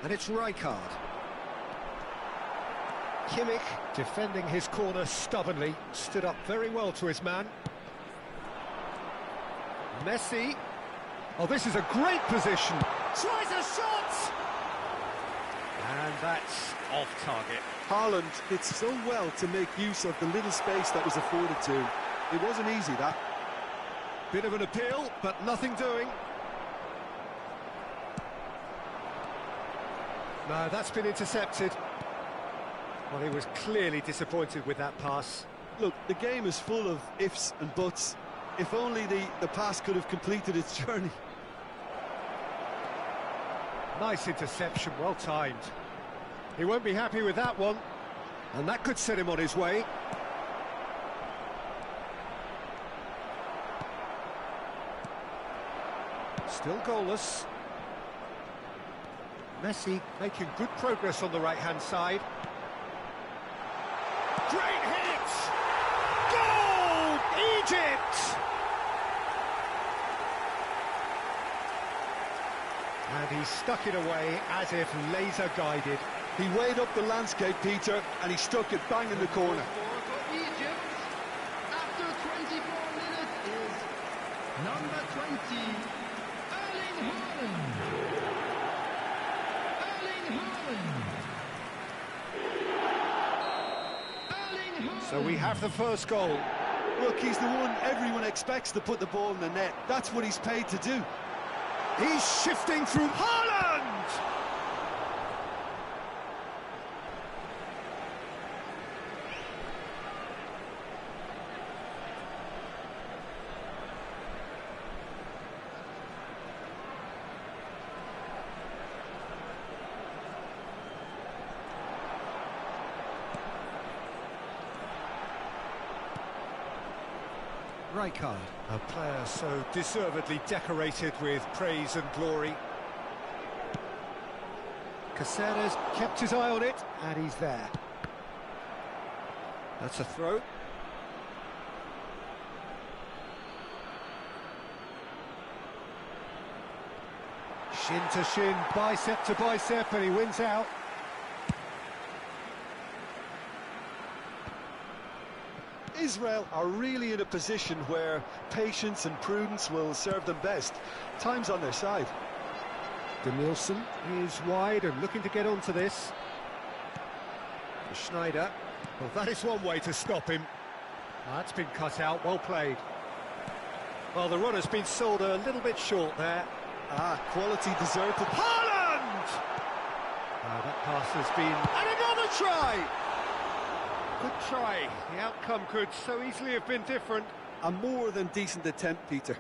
And it's Rijkaard. Kimmich, defending his corner stubbornly, stood up very well to his man. Messi. Oh, this is a great position. Tries a shot! And that's off target. Haaland did so well to make use of the little space that was afforded to him. It wasn't easy, that. Bit of an appeal, but nothing doing. No, that's been intercepted. Well, he was clearly disappointed with that pass. Look, the game is full of ifs and buts. If only the pass could have completed its journey. Nice interception, well timed. He won't be happy with that one, and that could set him on his way. Still goalless. Messi making good progress on the right-hand side. Great hit! Goal! Egypt! And he stuck it away as if laser-guided. He weighed up the landscape, Peter, and he stuck it bang in the corner. Score for Egypt after 24 minutes is number 20, Erling Haaland. So we have the first goal. Look, he's the one everyone expects to put the ball in the net. That's what he's paid to do. He's shifting through Haaland! Rijkaard, a player so deservedly decorated with praise and glory. Caceres kept his eye on it, and he's there. That's a throw. Shin to shin, bicep to bicep, and he wins out. Israel are really in a position where patience and prudence will serve them best. Time's on their side. Danielson is wide and looking to get onto this. Schneider. Well, that is one way to stop him. That's been cut out, well played. Well, the runner's been sold a little bit short there. Quality deserted. Haaland! That pass has been... And another try! Good try. The outcome could so easily have been different. A more than decent attempt, Peter.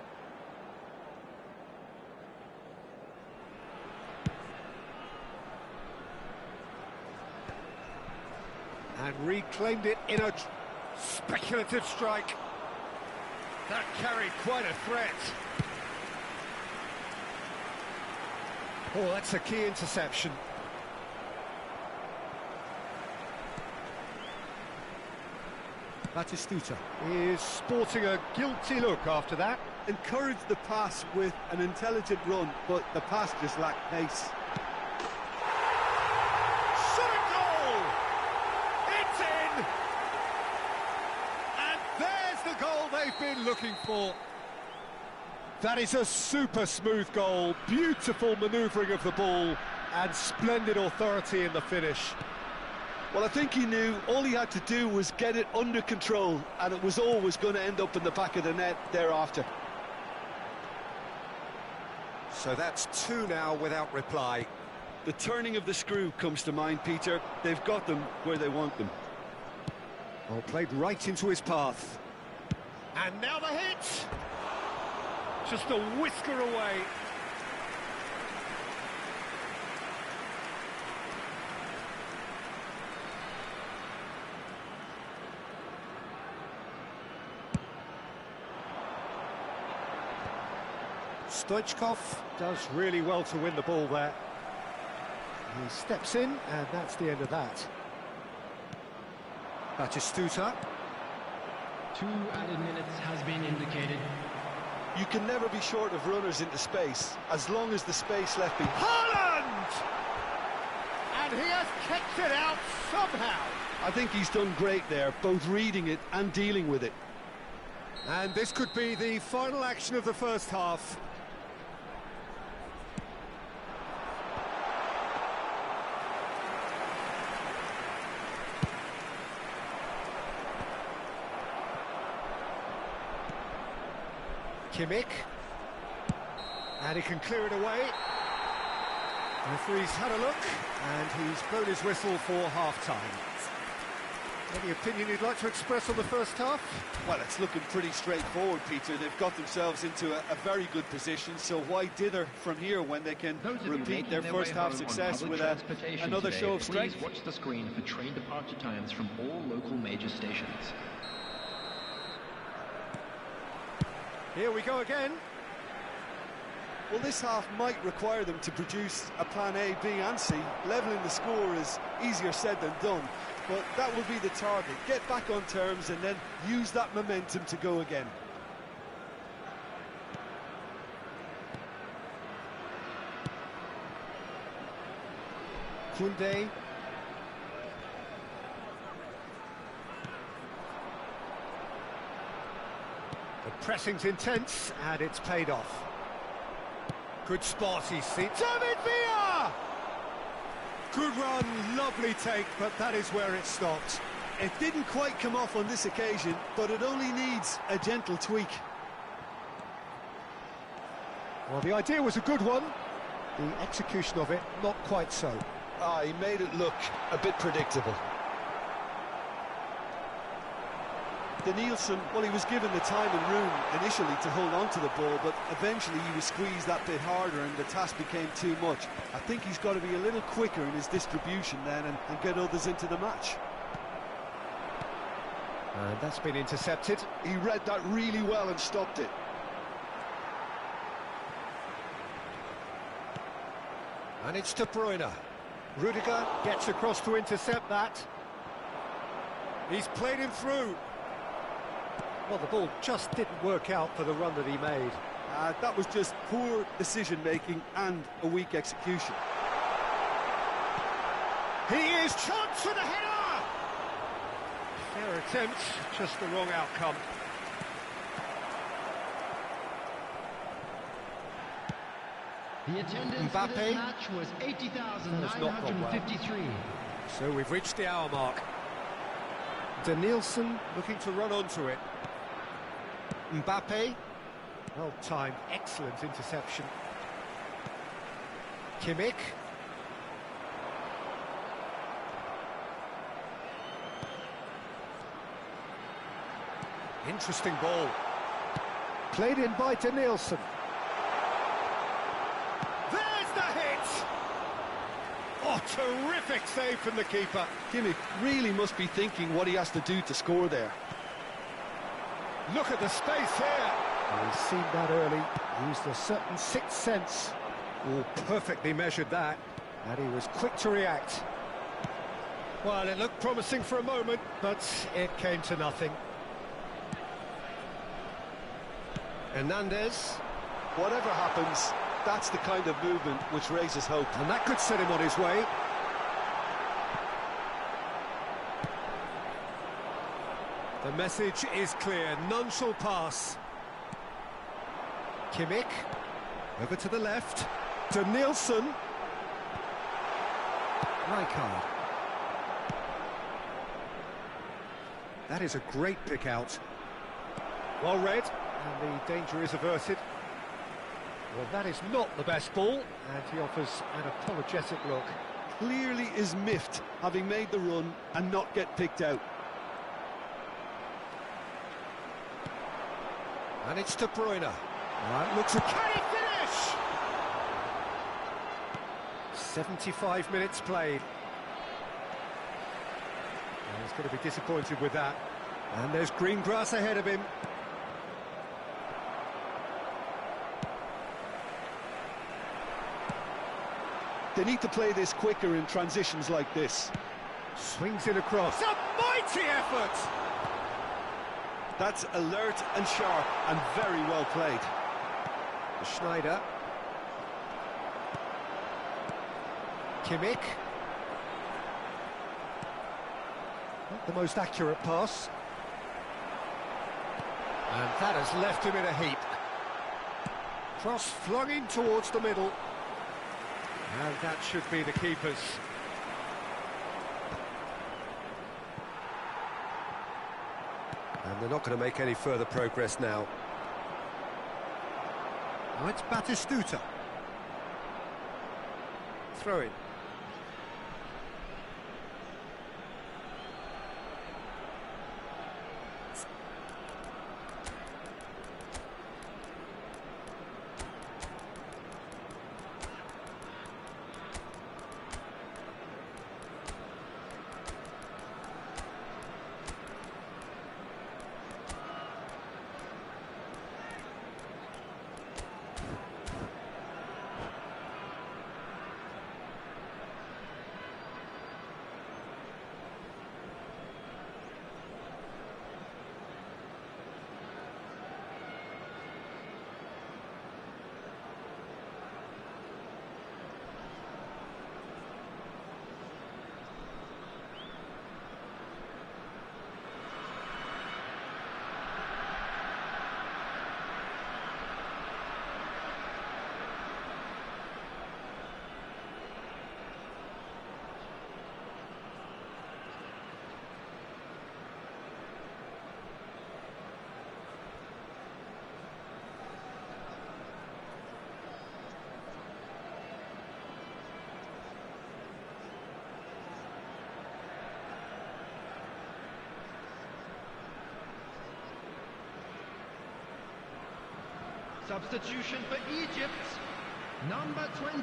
And reclaimed it in a speculative strike. That carried quite a threat. Oh, that's a key interception. Batistuta is sporting a guilty look after that. encouraged the pass with an intelligent run, but the pass just lacked pace. Shot a goal! It's in! And there's There's the goal they've been looking for. That is a super smooth goal, beautiful manoeuvring of the ball, and splendid authority in the finish. Well, I think he knew all he had to do was get it under control, and it was always going to end up in the back of the net thereafter. So that's two now without reply. The turning of the screw comes to mind, Peter. They've got them where they want them. Well, played right into his path. And now the hit! Just a whisker away. Stoichkov does really well to win the ball there. He steps in, and that's the end of that. Batistuta. 2 added minutes has been indicated. You can never be short of runners into space, as long as the space left behind. Haaland! And he has kicked it out somehow. I think he's done great there, both reading it and dealing with it. And this could be the final action of the first half. Kimmich, and he can clear it away. The referee's had a look, and he's blown his whistle for half-time. Any opinion you'd like to express on the first half? Well, it's looking pretty straightforward, Peter. They've got themselves into a very good position, so why dither from here when they can repeat their first half success with another show of strength? Please watch the screen for train departure times from all local major stations. Here we go again. Well, this half might require them to produce a plan A, B and C. Levelling the score is easier said than done, but that will be the target. Get back on terms and then use that momentum to go again. Koundé. The pressing's intense, and it's paid off. Good spot, he's seen. David Villa! Good run, lovely take, but that is where it stopped. It didn't quite come off on this occasion, but it only needs a gentle tweak. Well, the idea was a good one. The execution of it, not quite so. He made it look a bit predictable. Danielson, well, he was given the time and room initially to hold on to the ball, but eventually he was squeezed that bit harder and the task became too much. I think he's got to be a little quicker in his distribution then and get others into the match. And that's been intercepted. He read that really well and stopped it. And it's De Bruyne. Rudiger gets across to intercept that. He's played him through. Well, the ball just didn't work out for the run that he made. That was just poor decision-making and a weak execution. He is chance for the header! Fair attempt, just the wrong outcome. The attendance for this match was 80,953. So we've reached the hour mark. Danielson looking to run onto it. Mbappe, well timed, excellent interception. Kimmich. Interesting ball. Played in by Danielson. There's the hit! Oh, terrific save from the keeper. Kimmich really must be thinking what he has to do to score there. Look at the space here. He's seen that early, used a certain sixth sense. Oh, perfectly measured that, and he was quick to react. Well, it looked promising for a moment, but it came to nothing. Hernandez. Whatever happens, that's the kind of movement which raises hope. And that could set him on his way. The message is clear, none shall pass. Kimmich, over to the left, to Nielsen. Rijkaard. That is a great pick out. Well read, and the danger is averted. Well, that is not the best ball, and he offers an apologetic look. Clearly is miffed, having made the run and not get picked out. And it's De Bruyne. Right, looks a... Can he finish? 75 minutes played. And he's going to be disappointed with that. And there's green grass ahead of him. They need to play this quicker in transitions like this. Swings it across. It's a mighty effort! That's alert and sharp and very well played. Schneider. Kimmich. Not the most accurate pass. And that has left him in a heap. Cross flung in towards the middle. And that should be the keeper's. And they're not going to make any further progress now. Now it's Batistuta. Throw in. Substitution for Egypt. Number 20,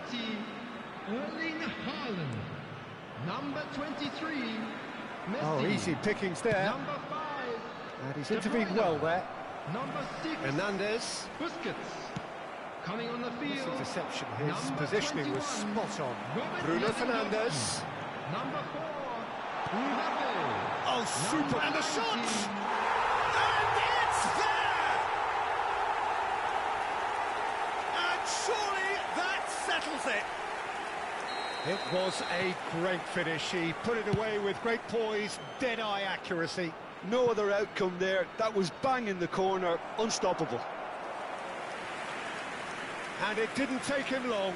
Erling Haaland. Number 23, Messi. Oh, easy pickings there. Number 5, And he's De intervened Bruyne. well there. Number 6, Hernandez. Busquets. Coming on the field. Interception. His Number positioning was 21, spot on. Robert Bruno Lewandowski. Fernandes. Number 4, Mbappe. Oh, super! And the shot! 19, And it's there! And surely that settles it. It was a great finish. He put it away with great poise, dead-eye accuracy. No other outcome there. That was bang in the corner, unstoppable. And it didn't take him long.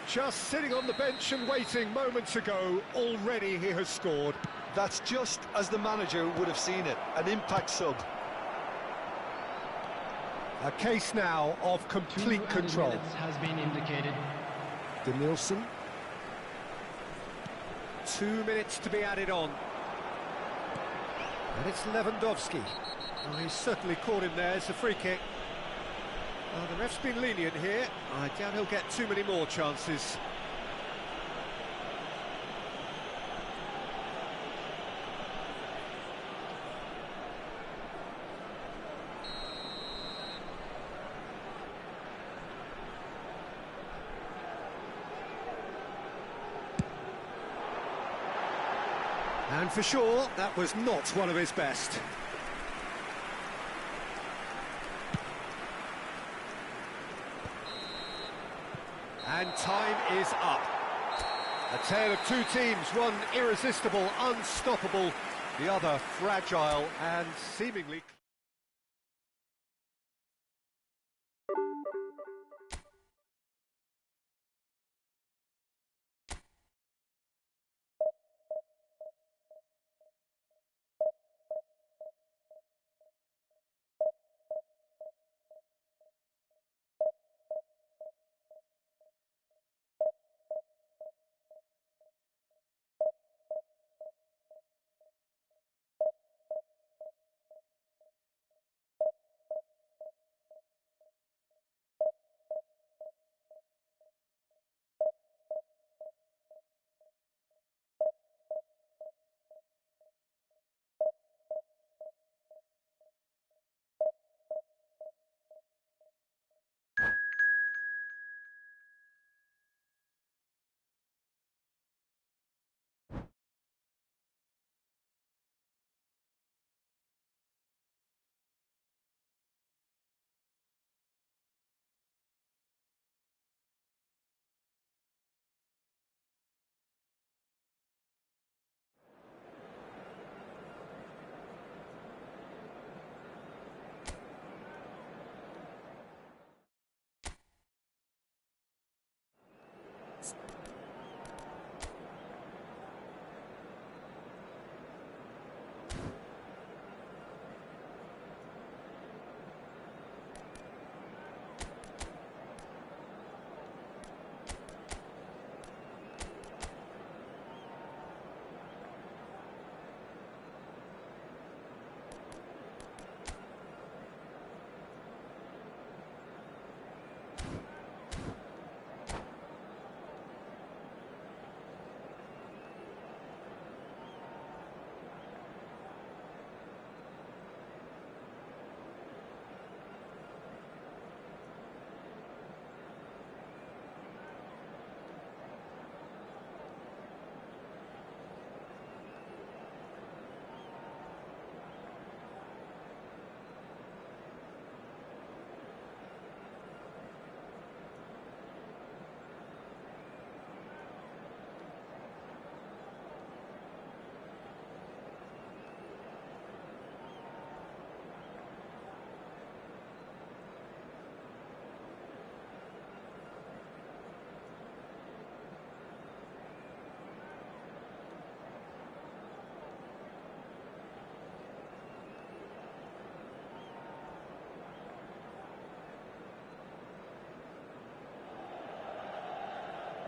Just sitting on the bench and waiting moments ago, already he has scored. That's just as the manager would have seen it, an impact sub. A case now of complete 2 control. minutes has been indicated. De Nielsen. 2 minutes to be added on. And it's Lewandowski. Oh, he's certainly caught him there. It's a free kick. The ref's been lenient here. I doubt he'll get too many more chances. And for sure, that was not one of his best. And time is up. A tale of two teams, one irresistible, unstoppable, The other fragile and seemingly...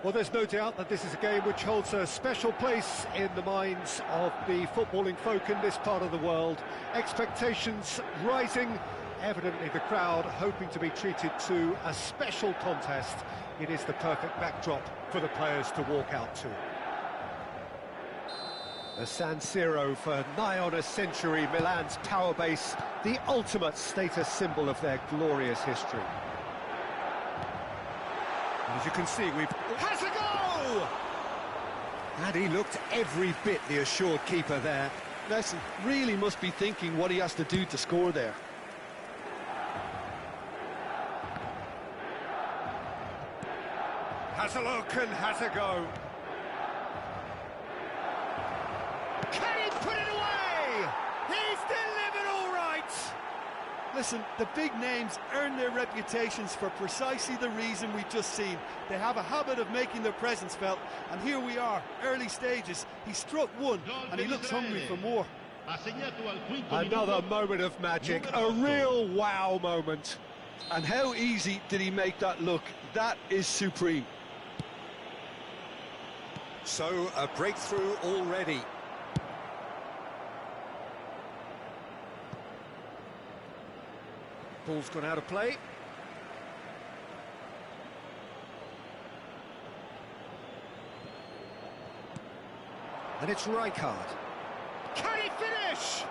Well, there's no doubt that this is a game which holds a special place in the minds of the footballing folk in this part of the world. Expectations rising, evidently the crowd hoping to be treated to a special contest. It is the perfect backdrop for the players to walk out to. The San Siro for nigh on a century, Milan's power base, the ultimate status symbol of their glorious history. And as you can see, we've... Has a go! And he looked every bit the assured keeper there. Listen, really must be thinking what he has to do to score there. Has a look and has a go. Can he put it away? He's delivered all right! Listen, the big names earn their reputations for precisely the reason we've just seen. They have a habit of making their presence felt, and here we are, early stages. He struck one, and he looks hungry for more. Another moment of magic, a real wow moment. And how easy did he make that look? That is supreme. So, a breakthrough already. Ball's gone out of play. And it's Rijkaard. Can he finish?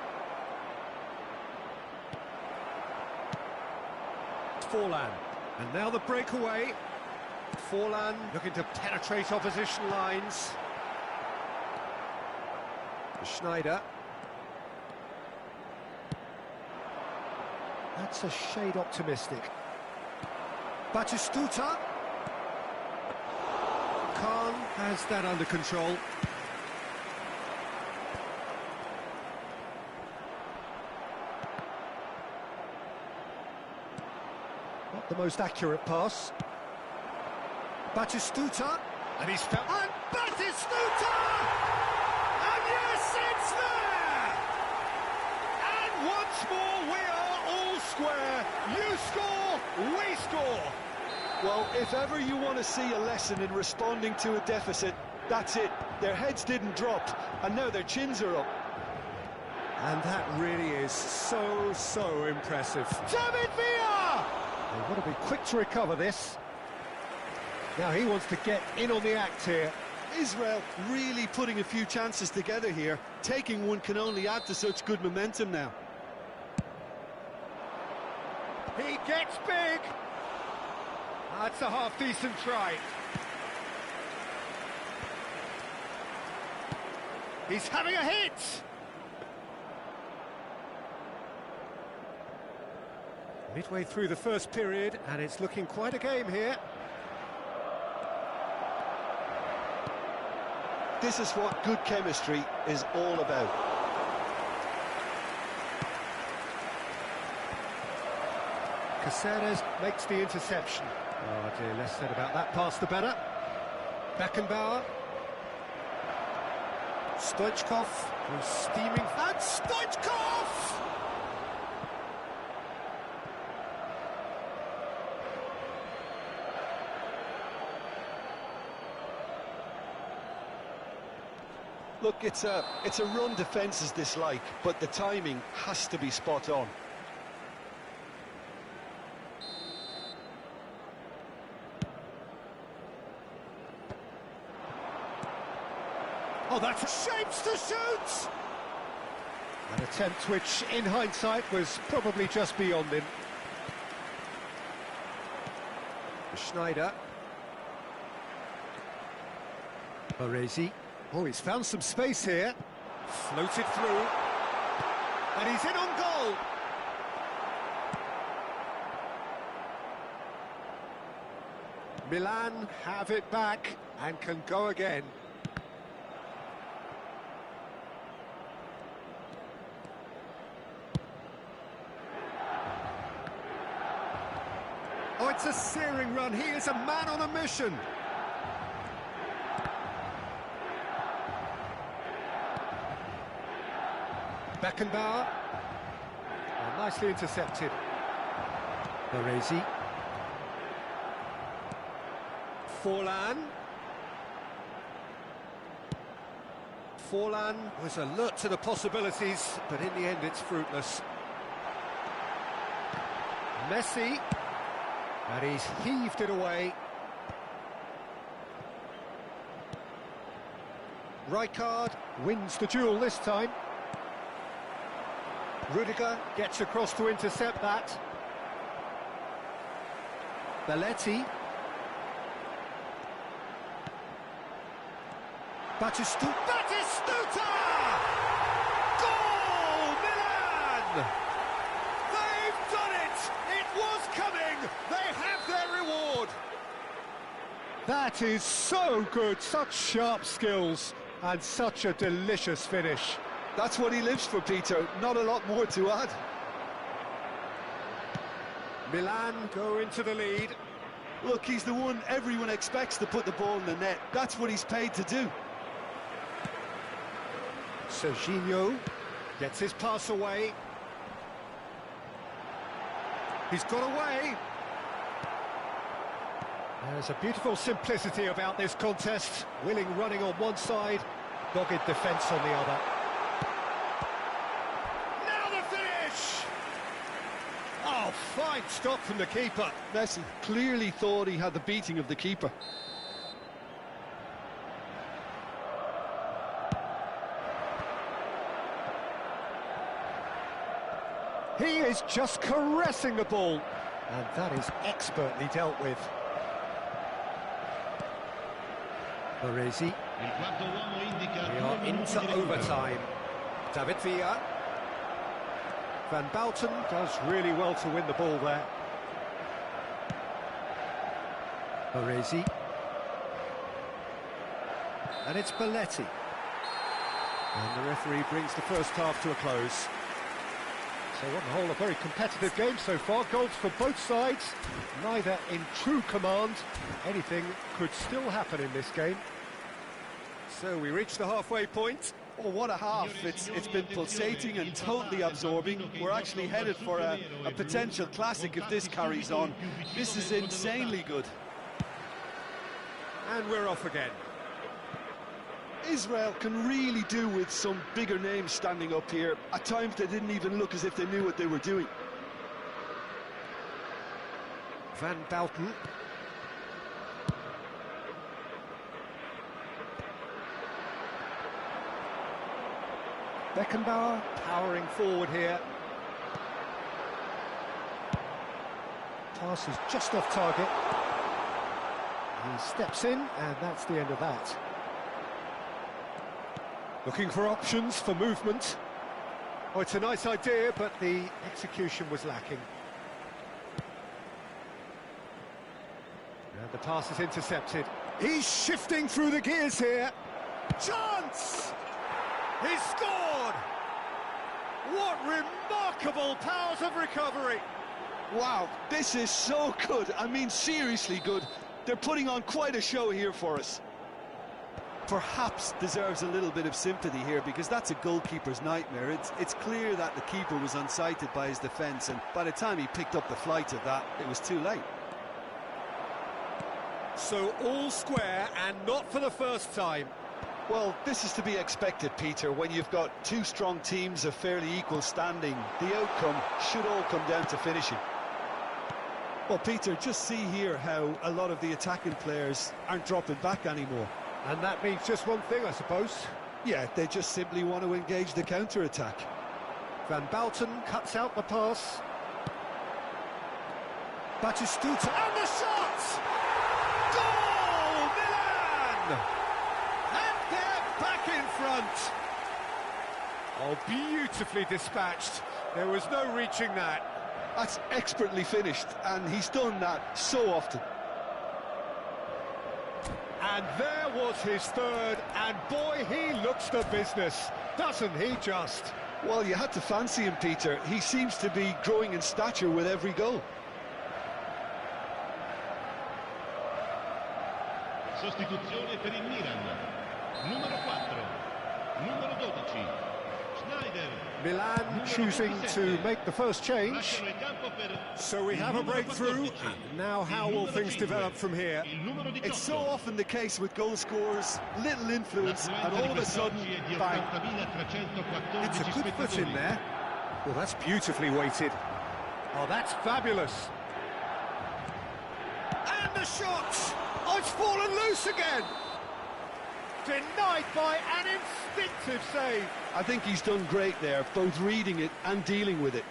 Forlan. And now the breakaway. Forlan looking to penetrate opposition lines. Schneider. That's a shade optimistic. Batistuta. Khan has that under control. the most accurate pass. Batistuta, and he's found... And Batistuta! And yes, it's there! And once more we are all square. You score, we score. Well, if ever you want to see a lesson in responding to a deficit, that's it. Their heads didn't drop, and now their chins are up. And that really is so impressive. David Villa! They want to be quick to recover this. Now he wants to get in on the act here. Israel really putting a few chances together here. Taking one can only add to such good momentum now. He gets big. That's a half-decent try. He's having a hit. Midway through the first period, and it's looking quite a game here. This is what good chemistry is all about. Caceres makes the interception. Oh dear, less said about that pass the better. Beckenbauer. Stoichkov, who's steaming... And Stoichkov! Look, it's a run defence's dislike, but the timing has to be spot on. Oh, that's shapes to shoot! An attempt which, in hindsight, was probably just beyond him. Schneider. Baresi. Oh, he's found some space here. Floated through. And he's in on goal. Milan have it back and can go again. Oh, it's a searing run. He is a man on a mission. Beckenbauer. Oh, nicely intercepted. Baresi. Forlan. Forlan was alert to the possibilities, but in the end it's fruitless. Messi. And he's heaved it away. Rijkaard wins the duel this time. Rudiger gets across to intercept that. Belletti. Batistuta! Goal, Milan! They've done it! It was coming! They have their reward! That is so good, such sharp skills, and such a delicious finish. That's what he lives for, Peter. Not a lot more to add. Milan go into the lead. Look, he's the one everyone expects to put the ball in the net. That's what he's paid to do. Serginho gets his pass away. He's got away. There's a beautiful simplicity about this contest. Willing running on one side, dogged defence on the other. Now the finish! Oh, fine stop from the keeper. Messi clearly thought he had the beating of the keeper. He is just caressing the ball, and that is expertly dealt with. Baresi. We are into overtime. David Villa. Van Bouten does really well to win the ball there. Baresi. And it's Belletti. And the referee brings the first half to a close. So on the whole, a very competitive game so far. Goals for both sides, neither in true command. Anything could still happen in this game. So we reach the halfway point. Oh, what a half. It's been pulsating and totally absorbing. We're actually headed for a potential classic if this carries on. This is insanely good. And we're off again. Israel can really do with some bigger names standing up here. At times they didn't even look as if they knew what they were doing. Van Bouten. Beckenbauer powering forward here. Pass is just off target. He steps in, and that's the end of that. Looking for options for movement. Oh, it's a nice idea, but the execution was lacking. And the pass is intercepted. He's shifting through the gears here. Chance! He's scored! What remarkable powers of recovery! Wow, this is so good. I mean, seriously good. They're putting on quite a show here for us. Perhaps deserves a little bit of sympathy here, because that's a goalkeeper's nightmare. It's clear that the keeper was unsighted by his defence, and by the time he picked up the flight of that, it was too late. So all square, and not for the first time. Well, this is to be expected, Peter. When you've got two strong teams of fairly equal standing, the outcome should all come down to finishing. Well, Peter, just see here how a lot of the attacking players aren't dropping back anymore. And that means just one thing, I suppose. Yeah, they just simply want to engage the counter-attack. Van Bouten cuts out the pass. Batistuta. And the shot! Goal, Milan! And they're back in front. Oh, beautifully dispatched. There was no reaching that. That's expertly finished, and he's done that so often. And there was his third, and boy, he looks the business, doesn't he just? Well, you had to fancy him, Peter. He seems to be growing in stature with every goal. Sostituzione per il Milan. Numero 4. Numero 12. Schneider. Milan choosing to make the first change. So we have a breakthrough. And now how will things develop from here? It's so often the case with goal scorers, little influence, and all of a sudden, bang. It's a good foot in there. Well, that's beautifully weighted. Oh, that's fabulous. And the shot! Oh, it's fallen loose again! Denied by an instinctive save. I think he's done great there, both reading it and dealing with it.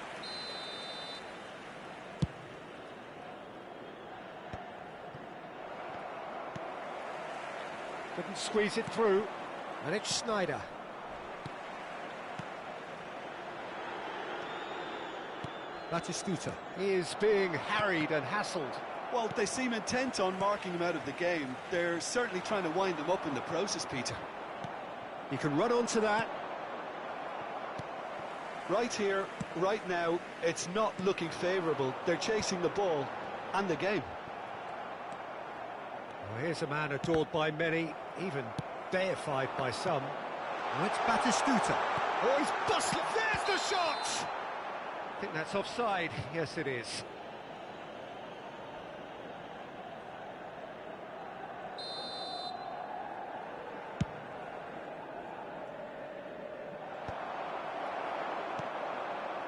Couldn't squeeze it through, and it's Schneider. Batistuta is being harried and hassled. Well, they seem intent on marking him out of the game. They're certainly trying to wind him up in the process, Peter. He can run onto that. Right here, right now, it's not looking favourable. They're chasing the ball and the game. Well, here's a man adored by many, even deified by some. Oh, it's Batistuta. Oh, he's busted. There's the shot! I think that's offside. Yes, it is.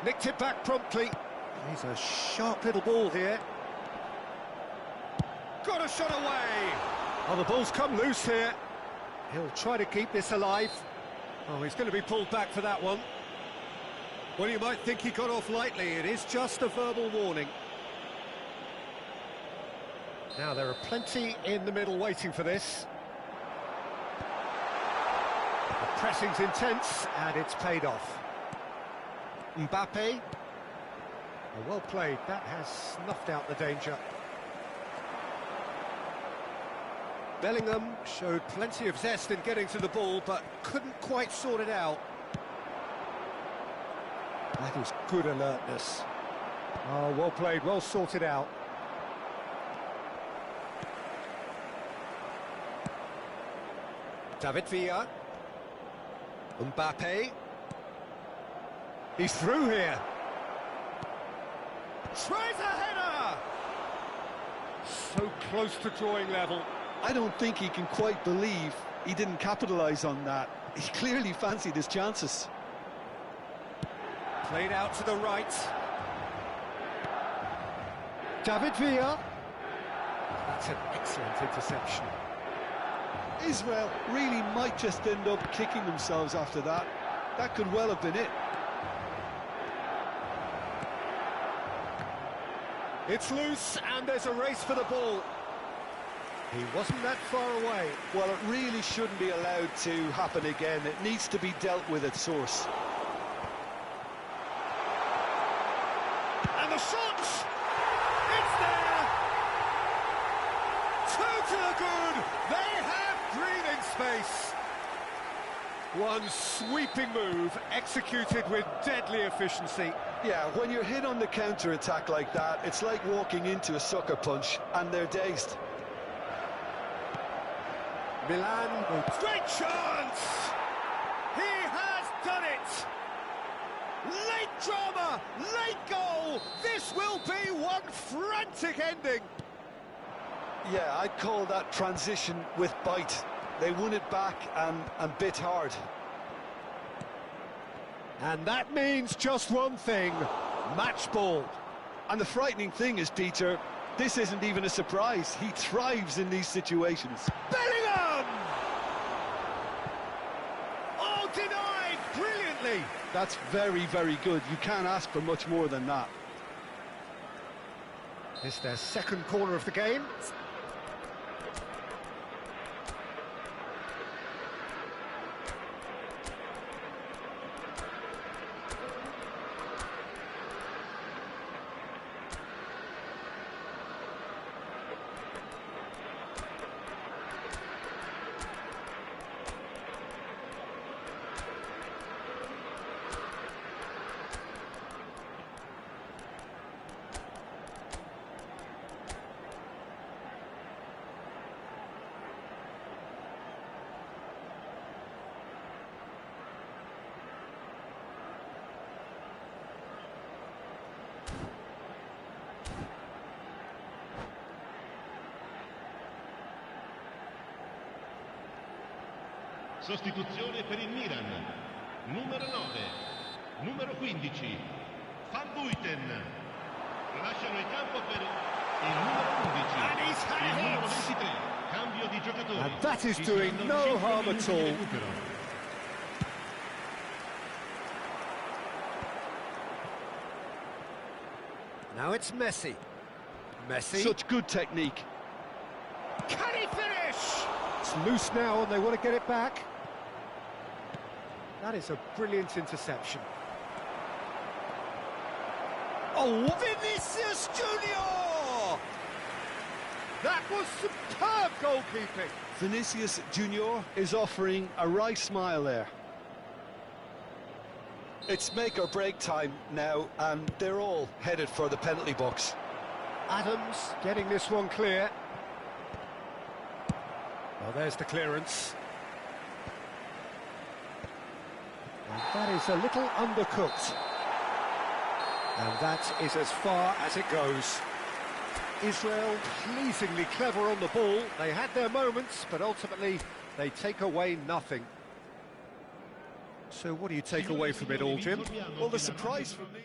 Nicked it back promptly. He's a sharp little ball here. Got a shot away! Oh, the ball's come loose here. He'll try to keep this alive. Oh, he's going to be pulled back for that one. Well, you might think he got off lightly. It is just a verbal warning. Now, there are plenty in the middle waiting for this. The pressing's intense, and it's paid off. Mbappe. Oh, well played. That has snuffed out the danger. Bellingham showed plenty of zest in getting to the ball, but couldn't quite sort it out. That is good alertness. Oh, well played, well sorted out. David Villa. Mbappe. He's through here. Tries a header! So close to drawing level. I don't think he can quite believe he didn't capitalise on that. He clearly fancied his chances. Played out to the right. David Villa. That's an excellent interception. Israel really might just end up kicking themselves after that. That could well have been it. It's loose, and there's a race for the ball. He wasn't that far away. Well, it really shouldn't be allowed to happen again. It needs to be dealt with at source. And the shot! It's there! Two to the good! They have breathing space! One sweeping move, executed with deadly efficiency. Yeah, when you're hit on the counter-attack like that, it's like walking into a sucker punch, and they're dazed. Milan. Great chance! He has done it! Late drama, late goal! This will be one frantic ending! Yeah, I'd call that transition with bite. They won it back and bit hard. And that means just one thing, match ball. And the frightening thing is, Peter, this isn't even a surprise. He thrives in these situations. Bellingham! Oh, denied brilliantly! That's very, very good. You can't ask for much more than that. It's their second corner of the game. Sostituzione per il Milan. Numero 9, numero 15, Van Buiten. Lasciano il campo per il numero 11, And he's had il numero it! 23. Cambio di giocatori. And that is Ci doing saranno no 5 harm minuti at di all. recupero. Now it's Messi. Messi. Such good technique. Can he finish? It's loose now and they want to get it back. That is a brilliant interception. Oh, Vinicius Junior! That was superb goalkeeping. Vinicius Junior is offering a right smile there. It's make or break time now, and they're all headed for the penalty box. Adams getting this one clear. Well, there's the clearance. And that is a little undercooked. And that is as far as it goes. Israel pleasingly clever on the ball. They had their moments, but ultimately they take away nothing. So what do you take away from it all, Jim? Well, the surprise for me...